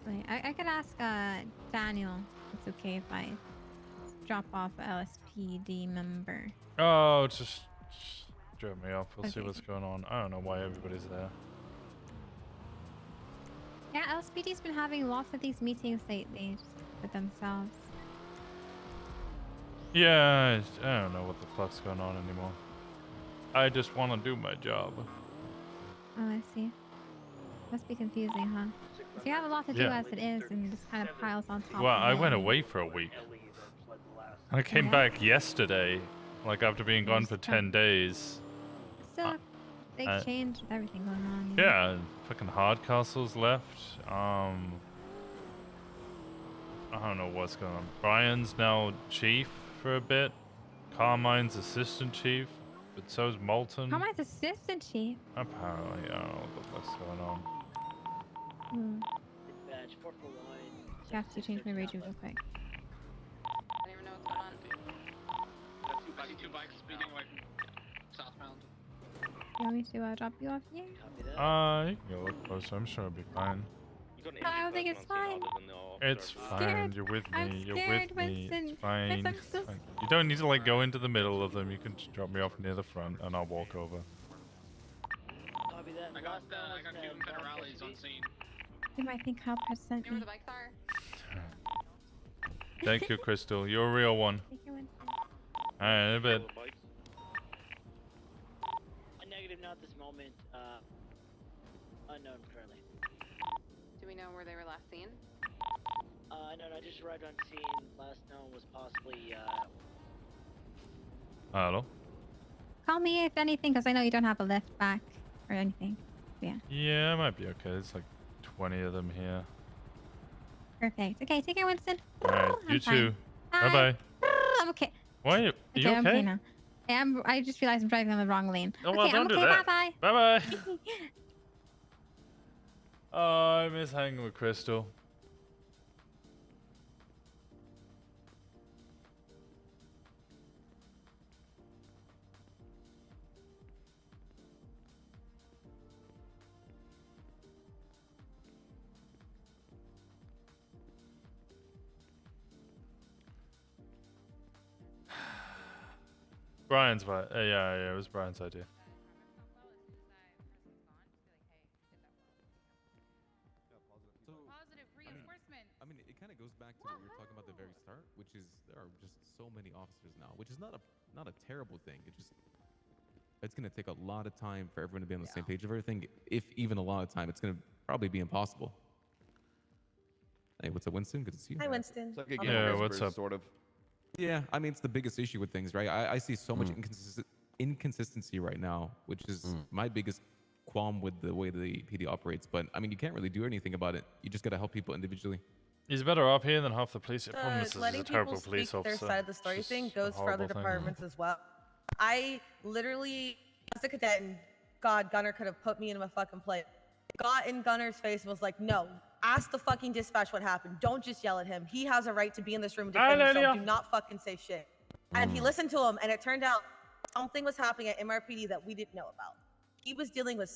Wait, I could ask Daniel. It's okay if I drop off a LSPD member. Oh, just drop me off. We'll see Okay. what's going on. I don't know why everybody's there. Yeah, LSPD's been having lots of these meetings lately just for themselves. Yeah, I don't know what the fuck's going on anymore. I just want to do my job. Oh, I see. Must be confusing, huh? So you have a lot to do Yeah. as it is, and it just kind of piles on top. Well, of I it. went away for a week. I came back yesterday, like after being gone for 10 days. Still a big change with everything going on. you know? Yeah, fucking Hardcastle's left. I don't know what's going on. Brian's now chief for a bit. Carmine's assistant chief, but so's Molten. Carmine's assistant chief. Apparently, I don't know what the fuck's going on. Dispatch 441. You have to change my radio real quick. I don't even know what's going on. I see two bikes speeding away from southbound. You want me to drop you off here? You can go look closer. I'm sure it'll be fine. I don't think it's fine. It's fine. scared. You're with me. I'm You're scared, with me. Winston. It's fine. I'm It's so fine. You don't need to like go into the middle of them. You can just drop me off near the front, and I'll walk over. Copy that. I got Cuban federales on scene. They might think how sent You know me. where the bikes are? Thank you, Crystal. You're a real one. Thank you, Winston. All right, in a bit. A negative, not this moment. Unknown currently. Do we know where they were last seen? No, I just arrived on scene. Last known was possibly, Hello. Call me if anything, because I know you don't have a lift back or anything. Yeah. Yeah, it might be okay. There's like 20 of them here. Perfect. Okay, take care, Winston. All right, I'm you fine. too. Bye bye. I'm okay. Why are you? Are you I'm okay okay? now. Yeah, I just realized I'm driving on the wrong lane. Oh, okay, well, don't I'm do okay. that. Bye Bye bye. Oh, I miss hanging with Crystal. Brian's right. Yeah, it was Brian's idea. Positive reinforcement. I mean, it kind of goes back to what we were talking about at the very start, which is there are just so many officers now, which is not a terrible thing. It's gonna take a lot of time for everyone to be on the same page of everything. If even a lot of time, it's gonna probably be impossible. Hey, what's up, Winston? Good to see you. Hi, Winston. It's like a How's game it of going? whispers, sort of. Yeah, I mean, it's the biggest issue with things, right? I see so much inconsistency right now, which is my biggest qualm with the way the PD operates. But I mean, you can't really do anything about it. You just got to help people individually. He's better up here than half the police. The problem is he's Letting a people terrible police speak their officer. side of the story It's thing just goes a for other horrible thing. departments as well. I literally, as a cadet, and God, Gunner could have put me in a fucking play. Got in Gunner's face and was like, no, ask the fucking dispatch what happened. Don't just yell at him. He has a right to be in this room and defend himself. Do not fucking say shit. And he listened to him, and it turned out something was happening at MRPD that we didn't know about. He was dealing with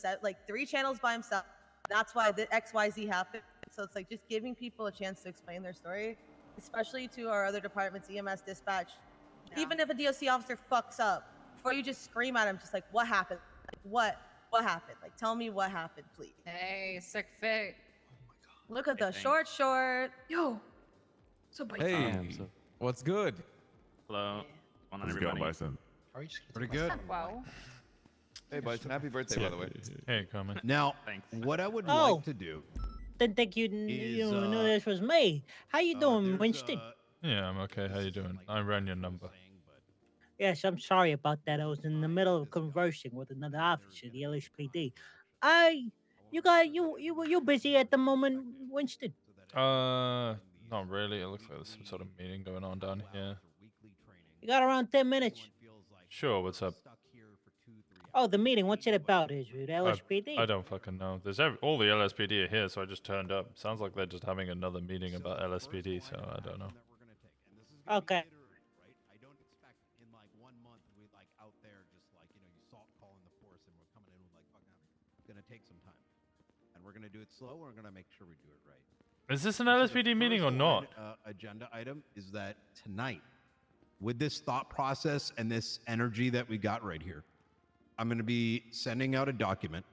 3 channels by himself. That's why the XYZ happened. So it's like just giving people a chance to explain their story, especially to our other departments, EMS, dispatch. Yeah. Even if a DOC officer fucks up, before you just scream at him, just like, what happened? Like, what happened? Like, tell me what happened, please. Hey, sick fit. Look at the short. Yo. Hey, what's good? Hello. How's it going, Bison? Pretty good. Wow. Hey, Bison, happy birthday, by the way. Hey, comment. Now, what I would like to do. Didn't think you knew this was me. How you doing, Winston? Yeah, I'm okay. How you doing? I ran your number. Yes, I'm sorry about that. I was in the middle of conversing with another officer, the LSPD. You busy at the moment, Winston? Not really. It looks like there's some sort of meeting going on down here. You got around 10 minutes. Sure, what's up? Oh, the meeting. What's it about? Is it LSPD? I don't fucking know. There's all the LSPD are here, so I just turned up. Sounds like they're just having another meeting about LSPD, so I don't know. Okay. I don't expect in like 1 month we like out there just like you salt calling the force and we're coming in with like fucking. It's gonna take some time, and we're gonna do it slow. We're gonna make sure we do it right. Is this an LSPD meeting or not? Agenda item is that tonight, with this thought process and this energy that we got right here, I'm going to be sending out a document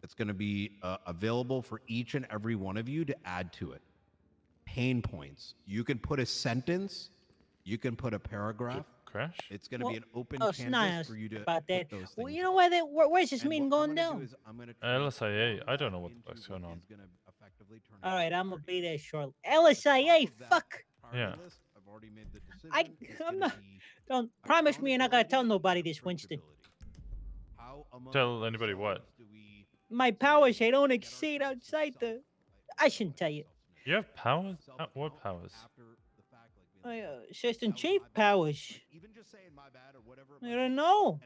that's going to be available for each and every one of you to add to it. Pain points. You can put a sentence. You can put a paragraph. Crash? It's going to be an open canvas nice for you to about that. put those Well, things. you know where's this meeting going down? LSIA? I don't know what the fuck's going on. All right, I'm gonna be there shortly. LSIA, fuck. Yeah. I'm not. Don't promise me you're not gonna tell nobody this, Winston. Tell anybody what? My powers, they don't exceed outside the. I shouldn't tell you. You have powers? What powers? My assistant chief powers. I don't know.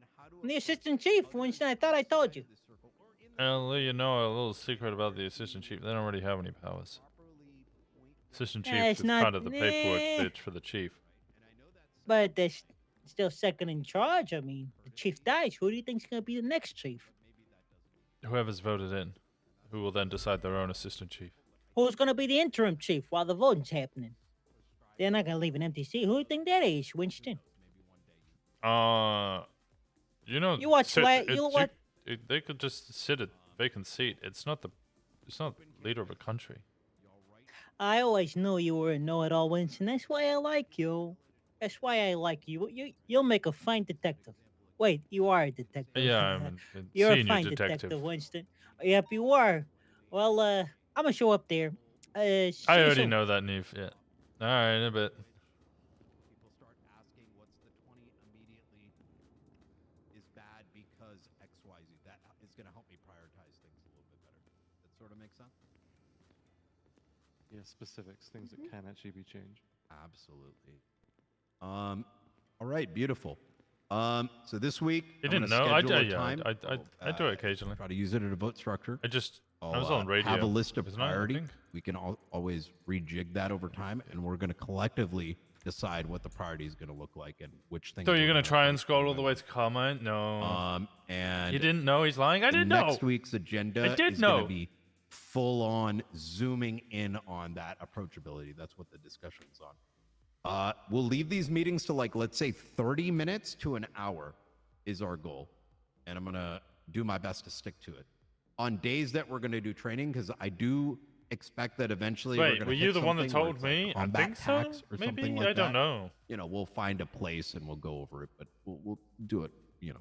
I'm the assistant chief, Winston. I thought I told you. I'll let you know a little secret about the assistant chief. They don't really have any powers. Assistant chief is kind of the paperwork bitch for the chief. But they're still second in charge. I mean, the chief dies. Who do you think's gonna be the next chief? Whoever's voted in, who will then decide their own assistant chief. Who's gonna be the interim chief while the voting's happening? They're not gonna leave an empty seat. Who do you think that is, Winston? You watch. They could just sit at vacant seat. It's not the leader of a country. I always knew you were a know-it-all, Winston. That's why I like you. That's why I like you. You'll make a fine detective. Wait, you are a detective. Yeah, I'm a You're senior a fine detective, Winston. Yep, you are. Well, I'm gonna show up there. I already know that, Neve. Yeah. All right, in a bit. People start asking what's the 20 immediately is bad because XYZ. That is going to help me prioritize things a little bit better. That sort of makes sense? Yeah, specifics, things that can actually be changed. Absolutely. All right, beautiful. So this week, You I'm didn't gonna know? I schedule a do. time. I do it occasionally. Try to use it in a vote structure. I was I'll on radio. have a list of Isn't it, I priority. think? We can always rejig that over time, and we're going to collectively decide what the priority is going to look like and which things. So you're we're gonna try and scroll all the way to comment? No. And you didn't know he's lying. I didn't know. Next week's agenda I did is know. going to be full on zooming in on that approachability. That's what the discussion's on. We'll leave these meetings to like, let's say 30 minutes to an hour is our goal. And I'm going to do my best to stick to it. On days that we're going to do training, because I do expect that eventually we're Wait, gonna were hit you the one that something where told it's like me? I combat think so. hacks or Maybe something like I don't that. know. You know, we'll find a place and we'll go over it, but we'll do it, you know.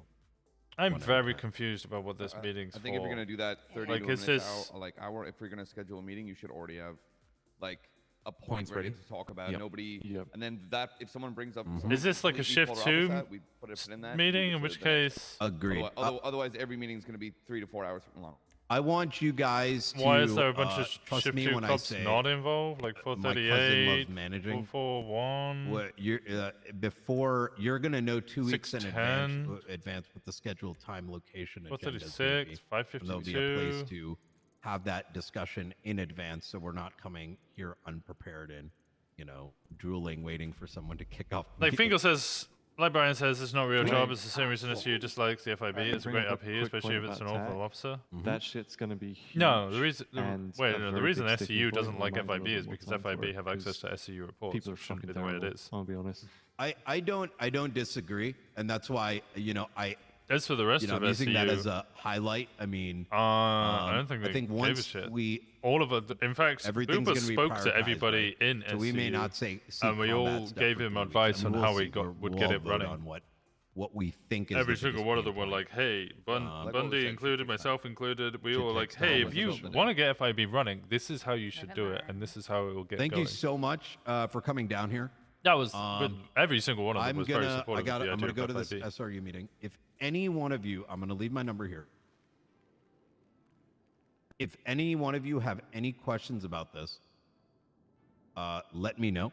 I'm very confused about what this meeting's for. I think if you're gonna do that 30 like, minutes is this hour, if you're gonna schedule a meeting, you should already have like a point Points ready ready. to talk about. Yep. Nobody, and then that if someone brings up, Is this like a shift completely 2 polar opposite, we put it in that, meeting? we In put which it there. case, agreed. Otherwise, every meeting is gonna be 3 to 4 hours long. I want you guys to. Why is there a bunch of trust Shift me 2 when I cops say not involved? Like my cousin 438, loves managing. 441. What you're before you're gonna know 2 weeks in 610. advance what the scheduled time, location, agenda is gonna 436, be. And there'll be a place 552. to have that discussion in advance, so we're not coming here unprepared and drooling, waiting for someone to kick off. the Like meeting. Fingal says, like Brian says, it's not a real Wait. job. It's the same reason SU dislikes the FIB. It's a Bring great up RP, quick especially if point it's an about awful tech. officer. That shit's gonna be huge. No, the reason and wait, a no, the very reason big sticking SCU point doesn't on like my FIB is more because time for FIB it, have access to 'cause SCU reports. people are Which shouldn't fucking be the way it terrible. is. I'll be honest. I don't disagree, and that's why As for the rest of I'm using that SCU, as a highlight. I mean, I don't think I they think gave a once shit. all of it. In fact, everything's Booper gonna be spoke to prioritized, everybody right? in So SCU, we may not see and we combat all stuff gave for him 3 weeks. advice I mean, on we'll how we see. would We'll get all it vote running. on what we think is Every the single biggest one of pain them were point. like, "Hey, Bundy included, myself included. We Should all were take like, time hey, as if a you result of want to get FIB running, this is how you should do it, and this is how it will get Thank going." you so much for coming down here. That was every single one of them was very I'm supportive of the gonna idea go of to this FIB. SRU meeting. If any one of you, I'm gonna leave my number here. If any one of you have any questions about this, let me know.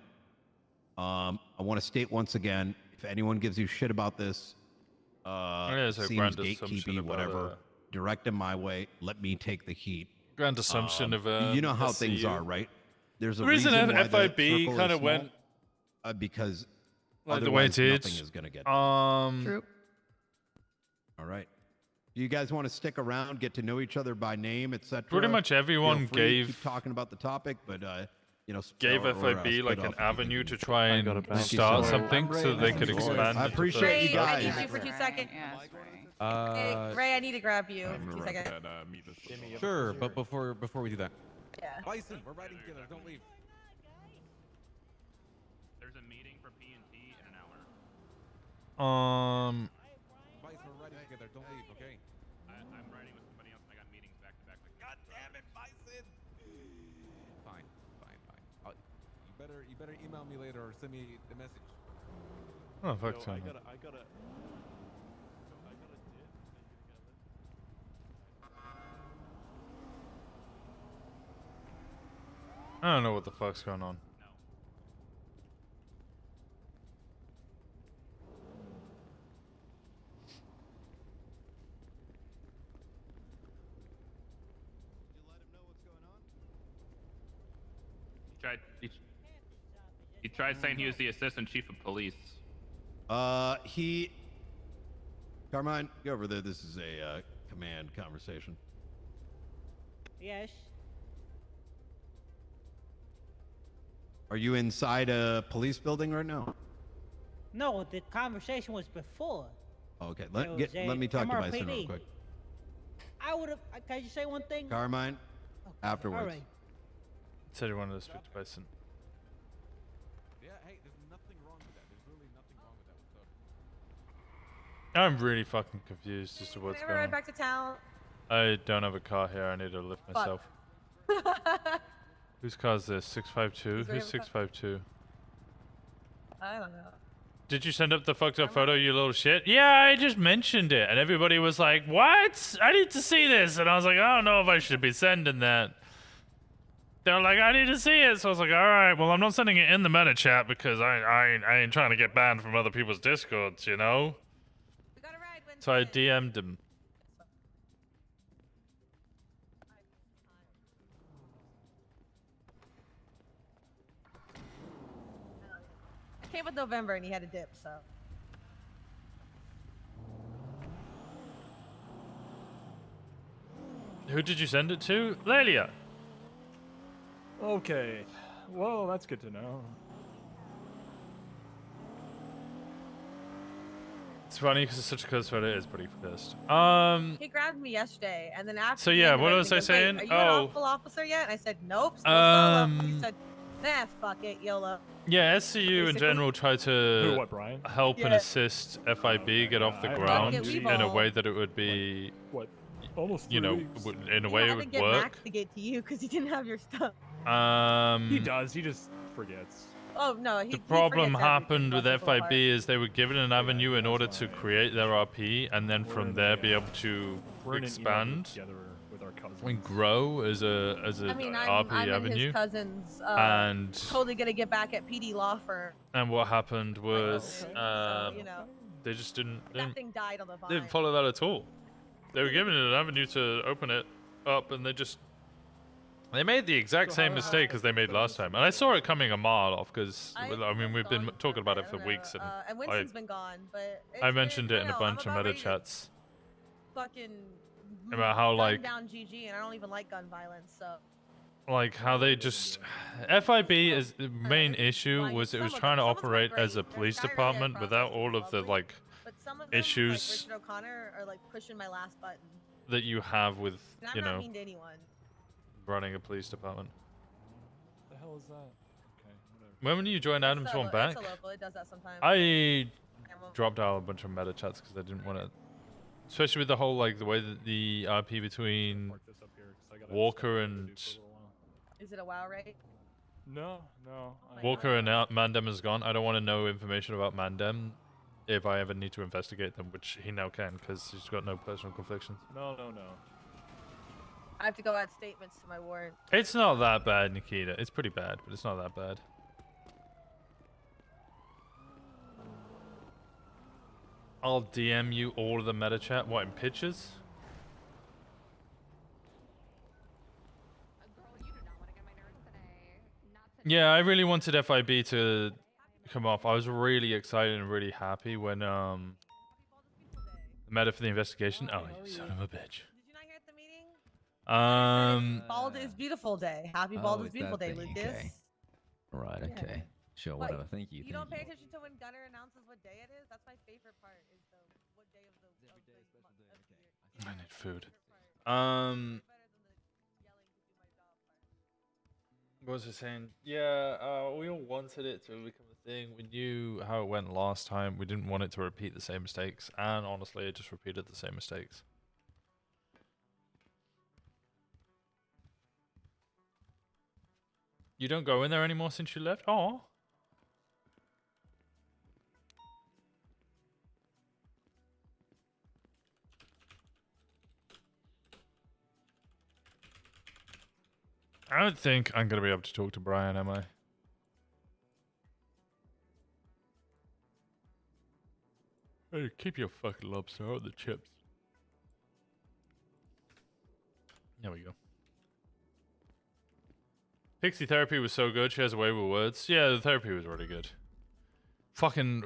I want to state once again, if anyone gives you shit about this, there's a seems grand assumption gatekeepy, about, whatever, direct them my way. Let me take the heat. Grand assumption of you know how things SCU. are, right? There's a The reason why the FIB circle is kind of small, went because like the way it otherwise did. nothing is gonna get done. True. All right. Do you guys want to stick around, get to know each other by name, etc.? Pretty much everyone Feel free to gave- keep talking about the topic, but Gave FIB like an avenue to try and start something so they could expand. I into appreciate you the- I guys. need you for 2 seconds. Uh, Hey, Ray, I need to grab you. I'm 2 gonna seconds. run that, Sure, but before we do that, Yeah. Bison, we're riding together. Don't leave. There's a meeting for P&T in an hour. Bison, we're riding together. Don't leave, okay? I'm riding with somebody else and I got meetings back to back. God damn it, Bison! Fine. You better email me later or send me the message. Oh, fuck, Yo, I Tony. gotta I don't know what the fuck's going on. He tried saying he was the assistant chief of police. Carmine, go over there. This is a command conversation. Yes. Are you inside a police building right now? No, the conversation was before. Okay, It was a let me talk to Bison real MRPD. quick. I would have. Can you say one thing? Carmine, afterwards. All right. Said he wanted to speak to Bison. Yeah, hey, there's nothing wrong with that. There's really nothing wrong with that. I'm really fucking confused as to what's Can I going ride on. back to town? I don't have a car here. I need to lift myself. Whose car is this? 652? Does Who's anyone have 652? I don't know. Did you send up the fucked up photo, you little shit? Yeah, I just mentioned it. And everybody was like, what? I need to see this. And I was like, I don't know if I should be sending that. They're like, I need to see it. So I was like, all right, well, I'm not sending it in the meta chat because I ain't trying to get banned from other people's discords, you know? So I DM'd him. I came with November and he had a dip, so. Who did you send it to? Lelia. Okay. Well, that's good to know. It's funny because it's such a close photo. It is pretty pissed. He grabbed me yesterday, and then after. So the yeah, end of what it, was he I goes, saying? "Wait, are you an Oh. awful officer yet?" And I said, "Nope." Still solo. He said, "Nah, fuck it, YOLO." Yeah, SCU in Basically. general tried to Who, what, Brian? help and Yeah. assist FIB get off the I- ground Fuck it, we in a ball. way that it would be, What? Almost you 3 know, weeks. in a He way it had to would get work. Max to get to you because he didn't have your stuff. He does. He just forgets. Oh no, he. The he problem forgets happened with everything, bless his FIB is they were given an avenue in order to create their RP and then from there be able to We're in an email group expand. together with our cousins. grow as a I mean, RP I'm in avenue. his cousin's. And totally gonna get back at PD law firm. and what happened was So, you know, they just didn't that thing died on the vine. didn't follow that at all. They were given an avenue to open it up, and they made the exact same mistake as they made last time. And I saw it coming a mile off because I mean we've been talking about it for weeks, And Winston's been gone, but I mentioned it in a bunch of meta chats fucking about how gun like down GG, and I don't even like gun violence, so. how they just FIB is the main issue was it was trying to operate as a police department without all of the like But some of them, issues like Richard O'Connor, are like pushing my last button. that you have with And I'm you not know mean to anyone. running a police department. What the hell is that? Okay, whatever. When you join Adam's one back, It's a local. It does that sometimes. I dropped out a bunch of meta chats because I didn't want to, especially with the whole like the way that the RP between Walker and Is it a WoW raid? No, no. Walker and Mandem is gone. I don't want to know information about Mandem if I ever need to investigate them, which he now can because he's got no personal conflictions. No. I have to go add statements to my warrant. It's not that bad, Nikita. It's pretty bad, but it's not that bad. I'll DM you all of the meta chat. What, in pictures? Yeah, I really wanted FIB to come off. I was really excited and really happy when the meta for the investigation. Oh, you son of a bitch. Bald is Beautiful Day. Happy Bald is Beautiful Day, Lucas. Okay. Right, okay. Sure, whatever. Thank you. You don't pay attention to when Gunner announces what day it is? That's my favorite part, is the what day of the year. I need food. What was I saying? Yeah, we all wanted it to become a thing. We knew how it went last time. We didn't want it to repeat the same mistakes. And honestly, it just repeated the same mistakes. You don't go in there anymore since you left? Oh. I don't think I'm going to be able to talk to Brian, am I? Hey, keep your fucking lobster out of the chips. There we go. Pixie therapy was so good. She has a way with words. Yeah, the therapy was really good. Fucking,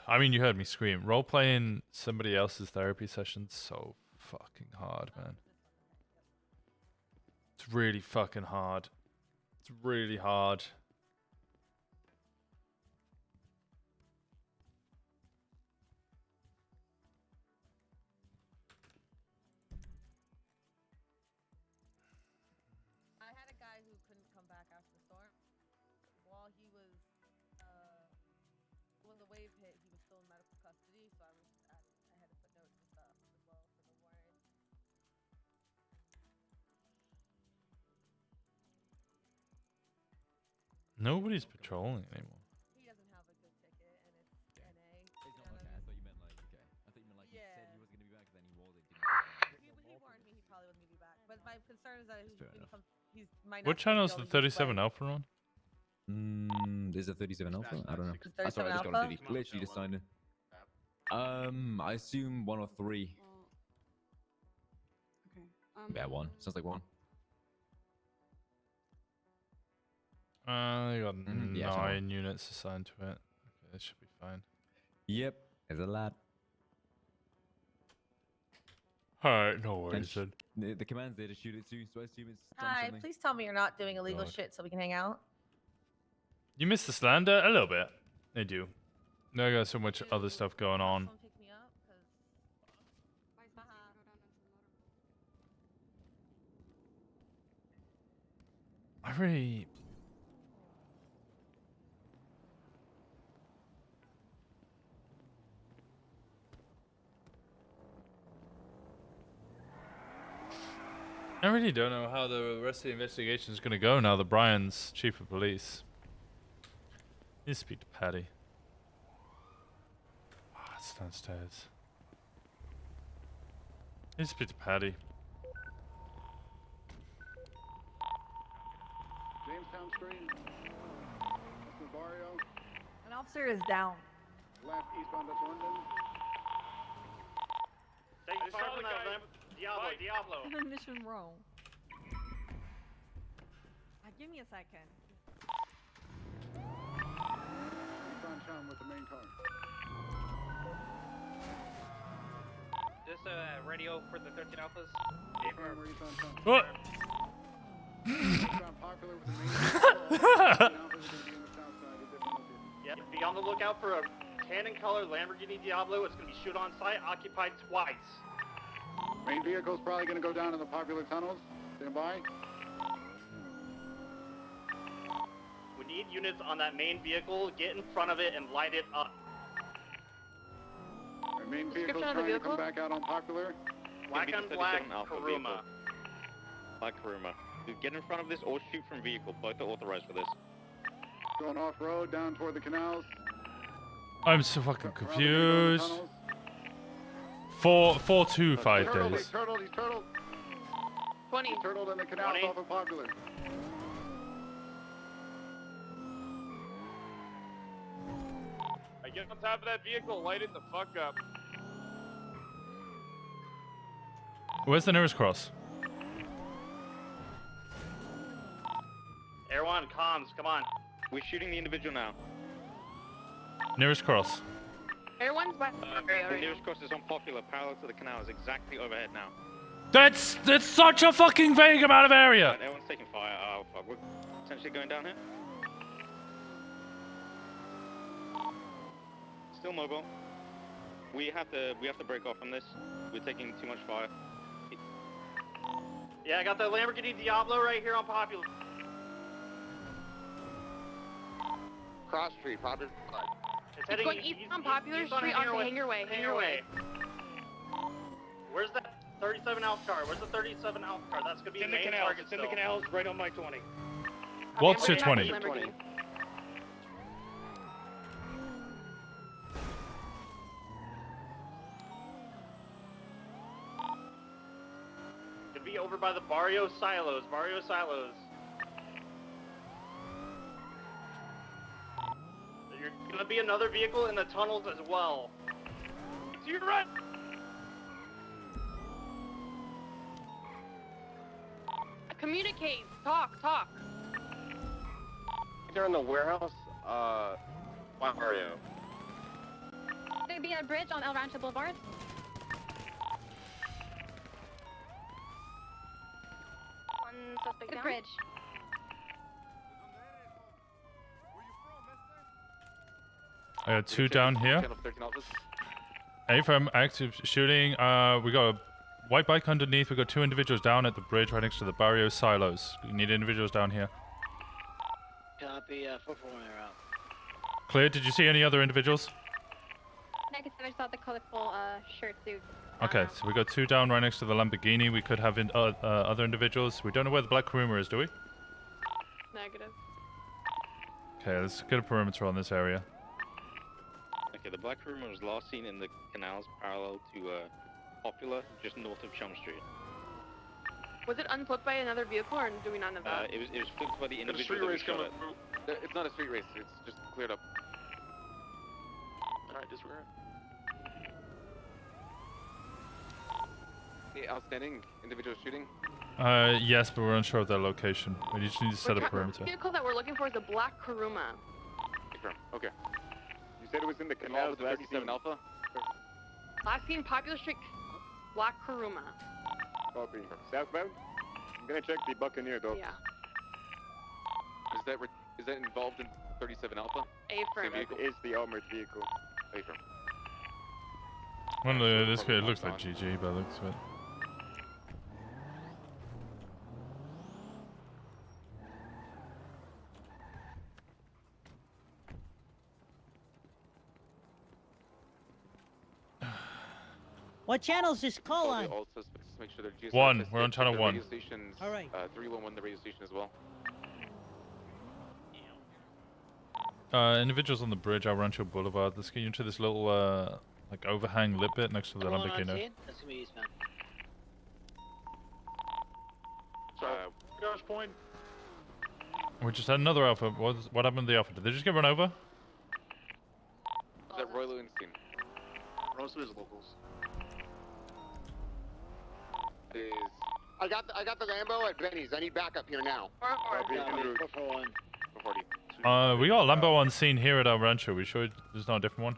I mean, you heard me scream. Role-playing somebody else's therapy sessions so fucking hard, man. It's really fucking hard. It's really hard. I had a guy who couldn't come back after the storm. While he was, when the wave hit, he was still in medical custody, so I had to put notes and stuff as well for the warrant. Nobody's patrolling anymore. He doesn't have a good ticket, and it's NA. Okay, I thought you meant like, okay. I thought you meant like he said he was going to be back, then he wasn't. He warned me he probably wasn't going to be back. But my concern is that he's What channel is the 37 Alpha on? There's a 37 Alpha? I don't know. Is I thought I 37 just got a Alpha? daily glitch. You just signed it. I assume 1 or 3. Yeah, 1. Sounds like 1. They got yeah, 9 units assigned to it. Okay, that should be fine. Yep, there's a lot. Alright, no worries then. The command's there to shoot it too, so I assume it's done Hi, something. please tell me you're not doing illegal God. shit so we can hang out. You missed the slander? A little bit. I do. I got so much other stuff going on. I really... I really don't know how the rest of the investigation is going to go now that Brian's chief of police. Need to speak to Patty. Oh, it's downstairs. Need to speak to Patty. Jamestown Street. That's the Barrio. An officer is down. Left eastbound, that's London. Take fire from that Diablo. I'm in Mission Row. Give me a second. Eastbound Town with the main car. This radio for the 13 Alphas. Where eastbound Town. What? Eastbound Popular with the main car. Yep, be on the lookout for a tan and color Lamborghini Diablo. It's going to be shoot on site, occupied twice. Main vehicle's probably going to go down in the Popular tunnels. Stand by. We need units on that main vehicle. Get in front of it and light it up. The main vehicle's trying to come back out on Popular. Black on black, Karuma. Black Karuma. You get in front of this or shoot from vehicle. Both are authorized for this. Going off-road, down toward the canals. I'm so fucking confused. 4 to 5 Turtled, days. he's turtled. 20. He's turtled in the canals off of Popular. I get on top of that vehicle, light it the fuck up. Where's the nearest cross? Air 1, comms, come on. We're shooting the individual now. Nearest cross. Everyone's by The nearest cross is on Popular, parallel to the canal, is exactly overhead now. That's such a fucking vague amount of area. Right, everyone's taking fire. Oh fuck, we're potentially going down here. Still mobile. We have to break off from this. We're taking too much fire. Yeah, I got the Lamborghini Diablo right here on Popular. Cross Street, Popular. It's going east on Popular Street onto Hangar Way. Where's that 37 Alpha car? Where's the 37 Alpha car? That's gonna be in the the main canals. target. It's in the canals, right on my 20. What's your 20? Could be over by the Barrio Silos. There's gonna be another vehicle in the tunnels as well. To your right. Communicate. Talk. They're in the warehouse. What area? There'd be a bridge on El Rancho Boulevard. One suspect down. Bridge. I got 2 down here. A-firm, active shooting. We got a white bike underneath. We got 2 individuals down at the bridge right next to the Barrio Silos. We need individuals down here. Copy, 441 out. Clear. Did you see any other individuals? Negative, I saw the colorful shirt suit. Okay, so we got 2 down right next to the Lamborghini. We could have other individuals. We don't know where the Black Karuma is, do we? Negative. Okay, let's get a perimeter on this area. Okay, the Black Karuma was last seen in the canals parallel to Popular, just north of Chum Street. Was it unflipped by another vehicle, or do we not know that? It was flipped by the There's a individual street that we race shot coming at. through. It's not a street race, it's just cleared up. Alright, disregard. The outstanding individual shooting. Yes, but we're unsure of their location. We just need to set a perimeter. The vehicle that we're looking for is the Black Karuma. Okay. You said it was in the canal with the 37 Alpha? Last seen Popular Street, Black Karuma. Copy. Southbound? I'm gonna check the Buccaneer though. Yeah. Is that involved in 37 Alpha? A-firm. Is the armored vehicle. A-firm. Well, this guy looks like GG, but looks a bit. What channel's this call on? All suspects, make sure they're GSR 1. tested. We're on channel The 1. radio station's, All right. 311, the radio station as well. Individuals on the bridge, El Rancho Boulevard. Let's get you into this little, like, overhang lip bit next to the Lamborghini. That's gonna be eastbound. So, Josh Point. We just had another Alpha. What happened to the Alpha? Did they just get run over? Is that Roy Winston? Most of his locals. I got the Lambo at Benny's. I need backup here now. We got a Lambo on scene here at our rancho. We sure there's not a different one?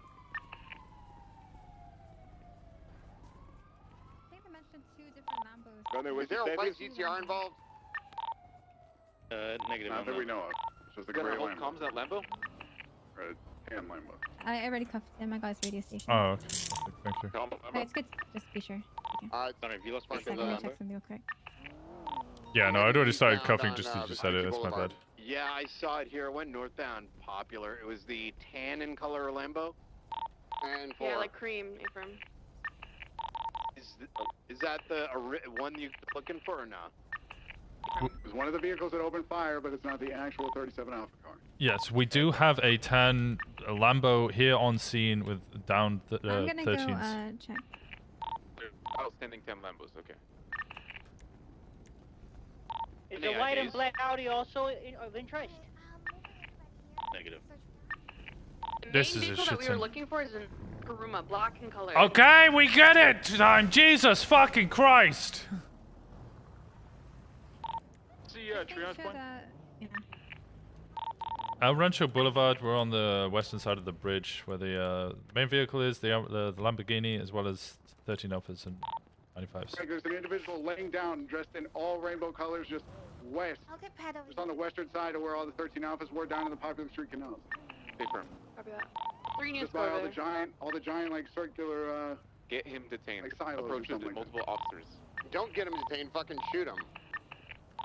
I think they mentioned 2 different Lambos. Is there a white GTR involved? Negative. Not that we know of. It's just a Got gray our whole Lambo. comms that Lambo? Red tan Lambo. I already cuffed him. I got his radio station. Oh, okay. Thank you. Okay, it's good. Just be sure. Sorry, if you lost my Just let me check something real quick. Yeah, no, I'd already started cuffing just as you said it. That's my bad. Yeah, I saw it here. It went northbound. Popular. It was the tan in color Lambo. And Yeah, like cream, Ephraim. Is that the one you're looking for or not? It was one of the vehicles that opened fire, but it's not the actual 37 Alpha car. Yes, we do have a tan Lambo here on scene with down I'm gonna 13s. go check. Outstanding 10 Lambos, okay. Is the white and black Audi also of interest? Negative. The This main is a vehicle that shit we were ton. looking for is in Karuma, black in color. Okay, we get it! Time, Jesus fucking Christ! See, triage point? El Rancho Boulevard, we're on the western side of the bridge where the main vehicle is, the Lamborghini, as well as 13 Alphas and 95s. Greg, there's an individual laying down dressed in all rainbow colors just west. I'll get Pat over Just on the western side of where all the 13 Alphas were down in the popular street canals. Confirm. Copy that. 3 units Just by go there. all the giant like circular Get him detained. like silos or Approaches something with like multiple officers. Don't get him detained. Fucking shoot him.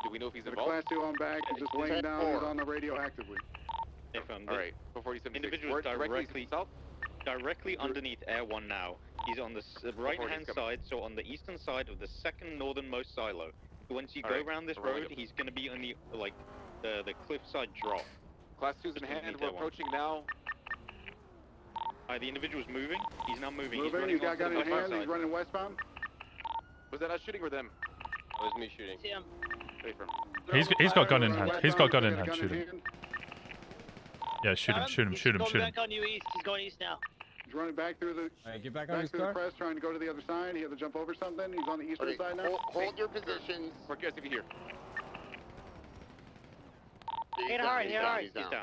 Do we know if he's the involved? class 2 on back and just laying down. He's on the radio actively. Alright, before you send me Individual directly underneath Air 1 now. He's on the right-hand side, so on the eastern side of the second northernmost silo. Once you go around this road, he's going to be on the the cliffside drop. Class 2's in hand. We're approaching now. The individual's moving. He's now moving. Moving. He's got gun in hand. He's running westbound. Was that us shooting or them? That was me shooting. See him. He's got gun in hand. He's got gun in hand. Shoot him. Yeah, shoot him. Shoot him. Shoot him. He's Shoot going him. back on you east. He's going east now. He's running back through the get back on his through the car. crest, trying to go to the other side. He had to jump over something. He's on the eastern side now. Hold your positions. For SUV here. Hit hard. Hit hard. He's down. Nice.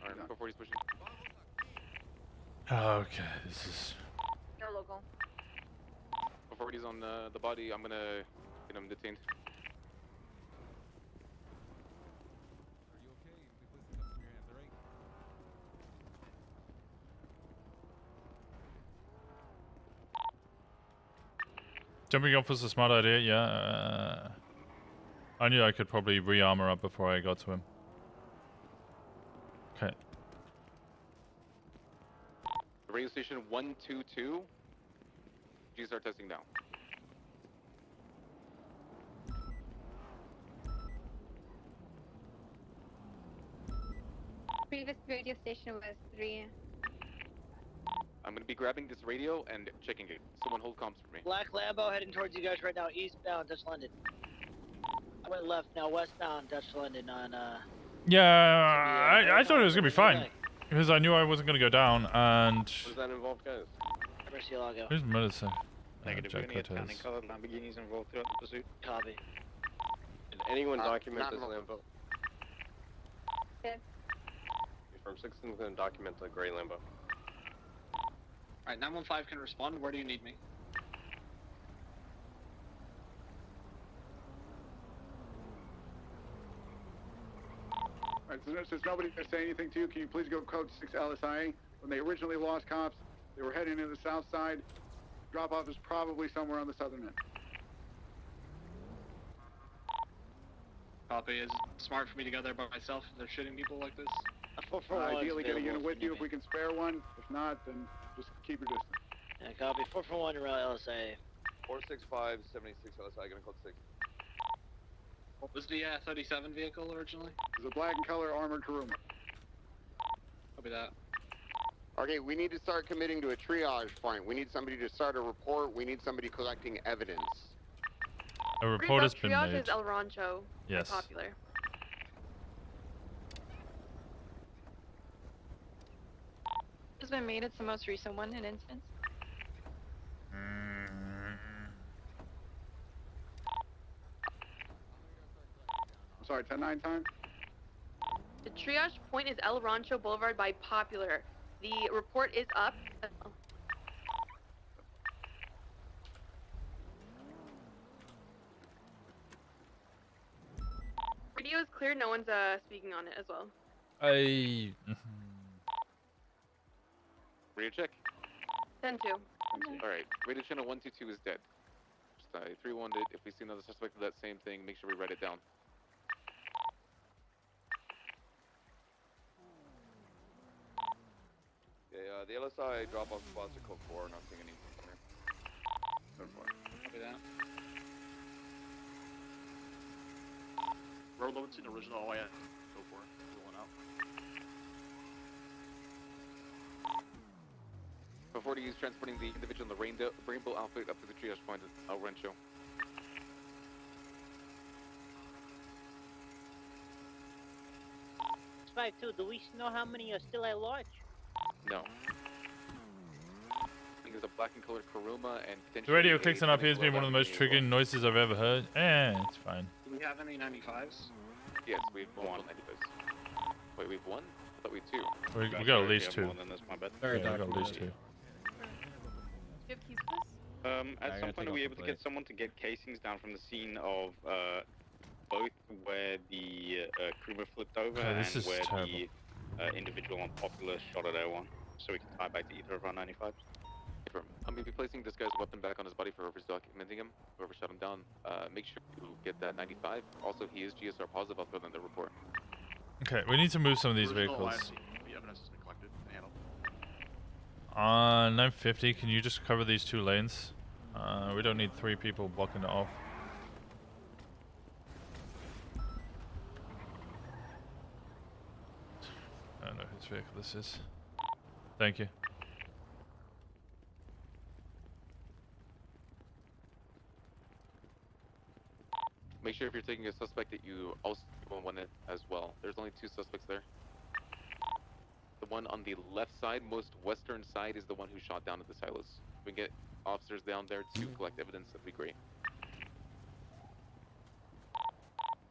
Alright, before he's pushing. Okay, this is. You're local. Before he's on the body, I'm gonna get him detained. Jumping off was a smart idea, yeah. I knew I could probably re-armor up before I got to him. Okay. Radio station 122. G-start testing now. Previous radio station was 3. I'm gonna be grabbing this radio and checking it. Someone hold comms for me. Black Lambo heading towards you guys right now, eastbound, Dutch London. I went left now, westbound, Dutch London on, Yeah, I thought it was gonna be fine. Because I knew I wasn't gonna go down, and... What does that involve, guys? Murcielago. Where's medicine? Negative. We're going to get tanning colored Lamborghinis involved throughout the pursuit. Copy. Did anyone document this Lambo? Good. From 16's going to document the gray Lambo. Alright, 915 can respond. Where do you need me? Alright, so since nobody's going to say anything to you, can you please go code 6 LSIA? When they originally lost cops, they were heading to the south side. Drop-off is probably somewhere on the southern end. Copy. Is it smart for me to go there by myself if they're shooting people like this? Ideally get a unit with you if we can spare one. If not, then just keep your distance. Yeah, copy. 441 around LSA. 465 76 LSI, gonna code 6. What was the 37 vehicle originally? It's a black and color armored Karuma. Copy that. Okay, we need to start committing to a triage point. We need somebody to start a report. We need somebody collecting evidence. A report has been Triage made. is El Rancho. Yes. Popular. has been made. It's the most recent one in instance. I'm sorry, 10-9 time? The triage point is El Rancho Boulevard by Popular. The report is up. Radio is clear. No one's speaking on it as well. Radio check. 10-2. Alright, radio channel 122 is dead. Just 3 wounded. If we see another suspect of that same thing, make sure we write it down. Okay, the LSI drop-off spots are code 4. Not seeing any. Code 4. Copy that. Road Lowenstein, original OIN. Go for it. Rolling out. Before he's transporting the individual in the rainbow outfit up to the triage point at El Rancho. Spike 2, do we know how many are still at large? No. I think there's a black and colored Kuruma and The potentially radio a clicks on up here has been one of the most as well. triggering noises I've ever heard. It's fine. Do we have any 95s? Yes, we have one. 95s. Wait, we have one? I thought we had 2. We got at least 2. More than this, my bad. Yeah, we got at least 2. Do you have keys for this? At some point, are we able to get someone to get casings down from the scene of both where the Kuruma flipped over Okay, this and is where terrible. the individual on Popular shot at L1, so we can tie back to either of our 95s? Confirm. I'm going to be placing this guy's weapon back on his body for whoever's documenting him, whoever shot him down. Make sure to get that 95. Also, he is GSR positive. I'll throw that in the report. Okay, we need to move some of these Original vehicles. OIC. The evidence has been collected and handled. On 950, can you just cover these 2 lanes? We don't need 3 people blocking it off. I don't know whose vehicle this is. Thank you. Make sure if you're taking a suspect that you also want it as well. There's only 2 suspects there. The one on the left side, most western side, is the one who shot down at the silos. If we can get officers down there to collect evidence, that'd be great.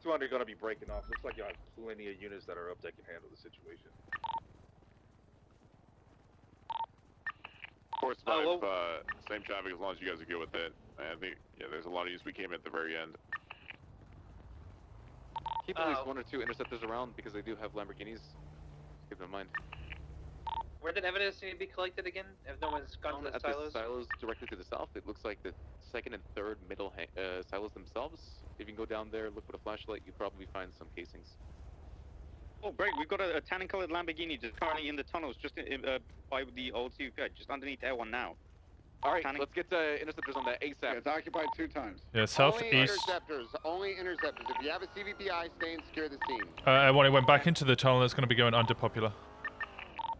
200 gonna be breaking off. Looks like you have plenty of units that are up that can handle the situation. Force 5, same traffic as long as you guys are good with it. I think, yeah, there's a lot of use. We came at the very end. Keep at least 1 or 2 interceptors around because they do have Lamborghinis. Keep in mind. Where did evidence need to be collected again? If no one's gone to the At silos? the silos directly to the south, it looks like the 2nd and 3rd middle silos themselves. If you can go down there, look with a flashlight, you'll probably find some casings. Oh, Greg, we've got a tan and colored Lamborghini just currently in the tunnels, just by the old CVP, just underneath L1 now. Alright, let's get interceptors on that ASAP. Yeah, it's occupied 2 times. Yeah, southeast. Only interceptors. If you have a CVPI, stay and secure the scene. When it went back into the tunnel, it's going to be going under Popular.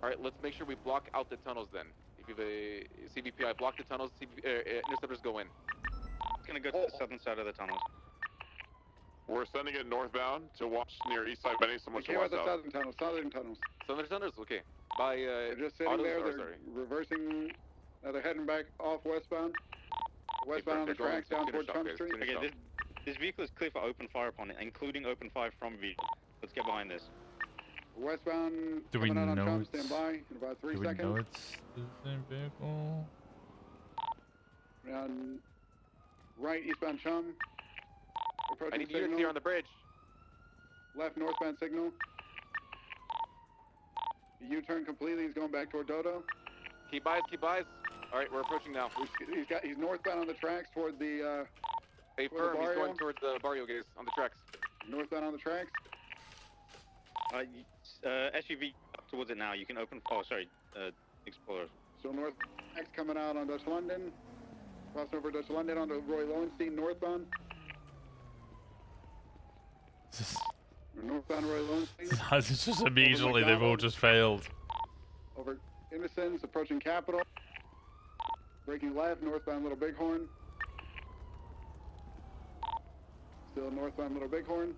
Alright, let's make sure we block out the tunnels then. If you have a CVPI, block the tunnels, interceptors go in. It's gonna go to the southern side of the tunnels. We're sending it northbound to watch near East Side Benny, someone We to came out watch the out. southern tunnels. Southern tunnels. Southern tunnels, okay. By, they're just sitting autos, there. or, They're sorry. reversing. They're heading back off westbound. Westbound on the they're going tracks down towards Trump Street. Okay, this vehicle is clear for open fire upon it, including open fire from vehicle. Let's get behind this. Westbound Do we coming out on know Trump. it's- Stand by in about 3 Do we seconds. know it's the same vehicle? Around right eastbound Chum. Approaching I need units signal. here on the bridge. Left northbound signal. U-turn completely. He's going back toward Dodo. Keep eyes, keep eyes. Alright, we're approaching now. He's northbound on the tracks toward the Hey, toward the firm, he's barrio. going towards the barrio gates on the tracks. Northbound on the tracks. SUV up towards it now. You can open. Oh, sorry, Explorer. So north tracks coming out on Dutch London. Crossing over Dutch London onto Roy Lowenstein northbound. Northbound Roy Lowenstein. It's just immediately they've all just failed. Over Innocence, approaching Capitol. Breaking left, northbound Little Bighorn. Still northbound Little Bighorn.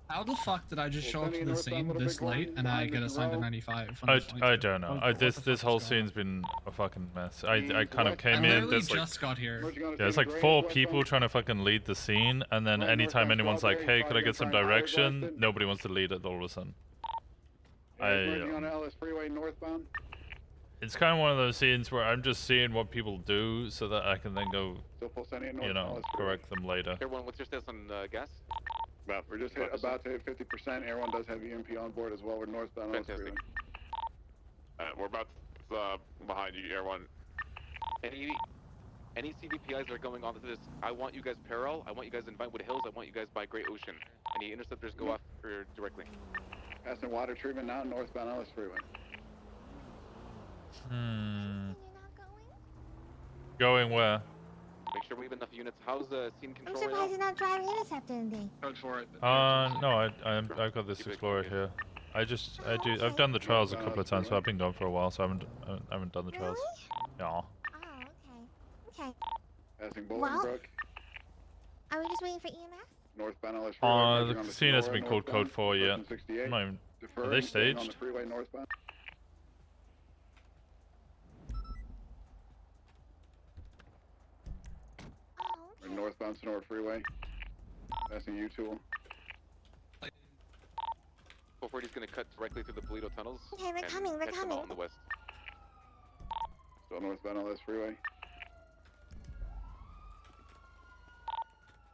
How the fuck did I just show up to the scene Little this Big late One, and I behind get Mission assigned to Row. 95? I don't know. This whole scene's been a fucking mess. I kind of came in. literally There's like just got here. there's like 4 people trying to fucking lead the scene, and then anytime anyone's like, "Hey, could I get some direction?" Nobody wants to lead it all of a sudden. Merging on Ellis Freeway northbound. It's kind of one of those scenes where I'm just seeing what people do so that I can then go, you know, correct them later. Everyone, what's your status on gas? Well, we're just about to hit 50%. Everyone does have EMP on board as well. We're northbound Ellis Freeway. We're about behind you, everyone. Any CVPIs that are going onto this, I want you guys parallel. I want you guys in Vinewood Hills. I want you guys by Great Ocean. Any interceptors go after directly. Passing water treatment now, northbound Ellis Freeway. Going where? Make sure we have enough units. How's the scene I'm control surprised right you're not driving Interceptor today. No, I've got this Explorer here. I've done the trials a couple of times, but I've been gone for a while, so I haven't done the trials. Yeah. Oh, okay. Passing Well, Bolingbrook. are we just waiting for EMS? Northbound Ellis Freeway. The scene hasn't been called Code 4 yet. I'm not even, are they staged? On the freeway northbound. We're northbound Sonora Freeway. Passing U-Tool. 440 is going to cut directly through the Bolito tunnels. Okay, we're and coming, we're catch them coming. out on the west. Still northbound Ellis Freeway.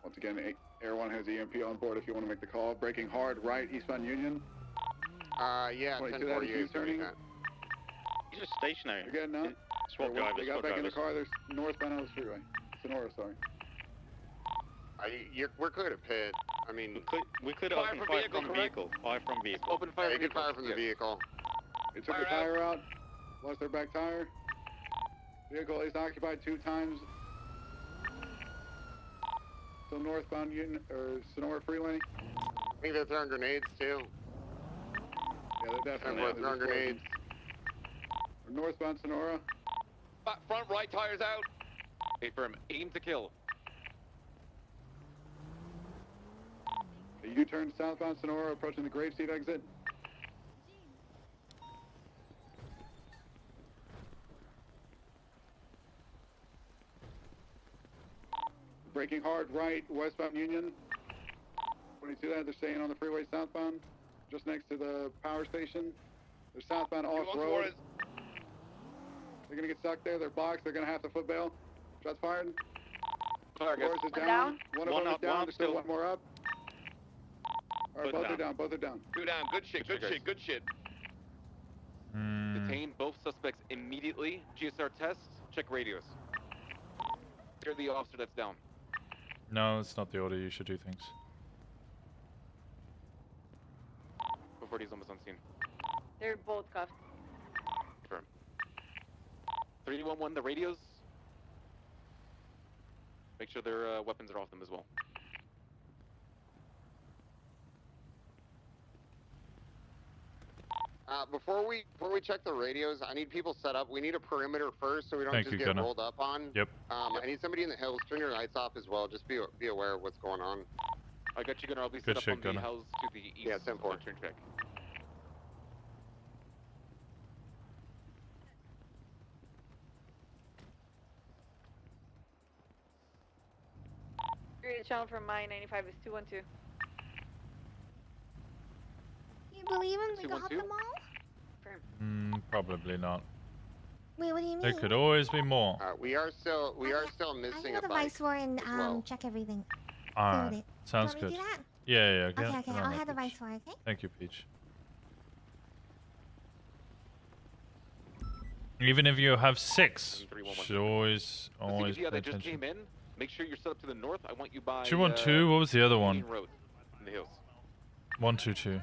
Once again, Air 1 has EMP on board if you want to make the call. Braking hard, right, eastbound Union. Yeah, 1048 turning. He's just stationary. You're good now? Swap drivers, They got swap back in the drivers. car. There's northbound Ellis Freeway. Sonora, sorry. We're clear to pit. I mean, we could open fire from vehicle. Fire from vehicle. Open fire. They could fire from the vehicle. They took the tire out. Lost their back tire. Vehicle is occupied 2 times. So northbound Union or Sonora Freeway. I think they're throwing grenades too. Yeah, they're definitely throwing grenades. We're northbound Sonora. Front right tires out. Hey, firm. Aim to kill. A U-turn southbound Sonora approaching the Graveseed exit. Braking hard right, westbound Union. When you see that, they're staying on the freeway southbound, just next to the power station. They're southbound off-road. They're gonna get stuck there. They're blocked. They're gonna have to foot bail. Shots fired. Fire, guys. Force is down. One of them is down. There's still one more up. All right, both are down. Both are down. 2 down. Good shit. Good shit. Good shit. Detain both suspects immediately. GSR tests. Check radios. Clear the officer that's down. No, it's not the order you should do things. 440 is almost on scene. They're both cuffed. Confirm. 311, the radios. Make sure their weapons are off them as well. Before we check the radios, I need people set up. We need a perimeter first, so we don't Thank just you, get Gunnar. rolled up on. Yep. I need somebody in the hills. Turn your lights off as well. Just be aware of what's going on. I got you, Gunnar. I'll be Good set shit, up on Gunnar. the house to the east. Yeah, 10-4. Turn track. Channel from my 95 is 212. You believe him? They got 212? them all? Probably not. Wait, what do you mean? There could always be more. We are still I missing can go a to bike. Viceroy and as well. check everything. Alright, Include it. sounds Do you good. want me to do that? Yeah. Okay, Get I'll on head to that, Peach. Viceroy, okay? Thank you, Peach. Even if you have 6, should always The pay CVPI that just attention. came in, make sure you're set up to the north. I want you by 212, what was the other one? Main Road in the hills. 122.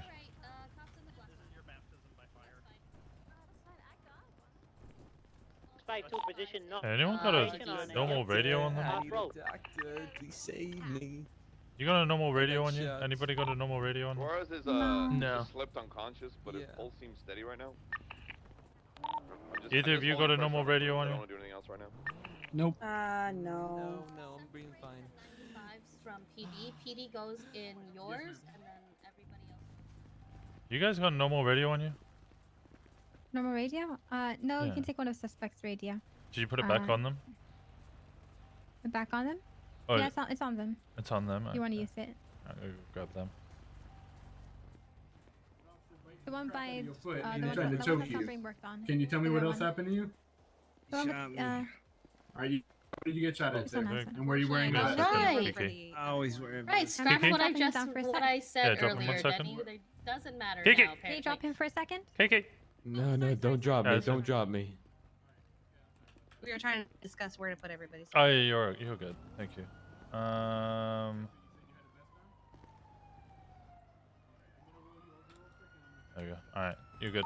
Spike 2 position not. Anyone got a normal radio on them? Doctor, please save me. You got a normal radio on you? Anybody got a normal radio on? Suarez is No. just slipped unconscious, but his pulse seems steady right now. Either of you got a normal radio on I you? don't want to do anything else right now. Nope. No. No, I'm being fine. Vibes from PD. PD goes in yours, and then everybody You guys got normal radio on you? Normal radio? No, you Yeah. can take one of suspects' radio. Did you put it back on them? Back on them? Oh, Yeah, it's on them. It's on them. You want to okay. use it? I'll go grab them. The one by Your foot, the and one, they're trying to the one choke that's not you. being worked on. Can you tell me The what other else one. happened to you? The one with, Are you? Where did you get shot at, It's sir? on us. And were you wearing Good. a Right. Kiki. I always wear Right, scrap Kiki? what I Drop him just down for a what second. I said Yeah, drop him 1 earlier, second. Denny. It doesn't matter Kiki! now. Can you drop him for a second? Kiki! No, don't drop me. Don't drop me. We were trying to discuss where to put everybody's. Oh yeah, you're good. Thank you. There you go. All right, you're good.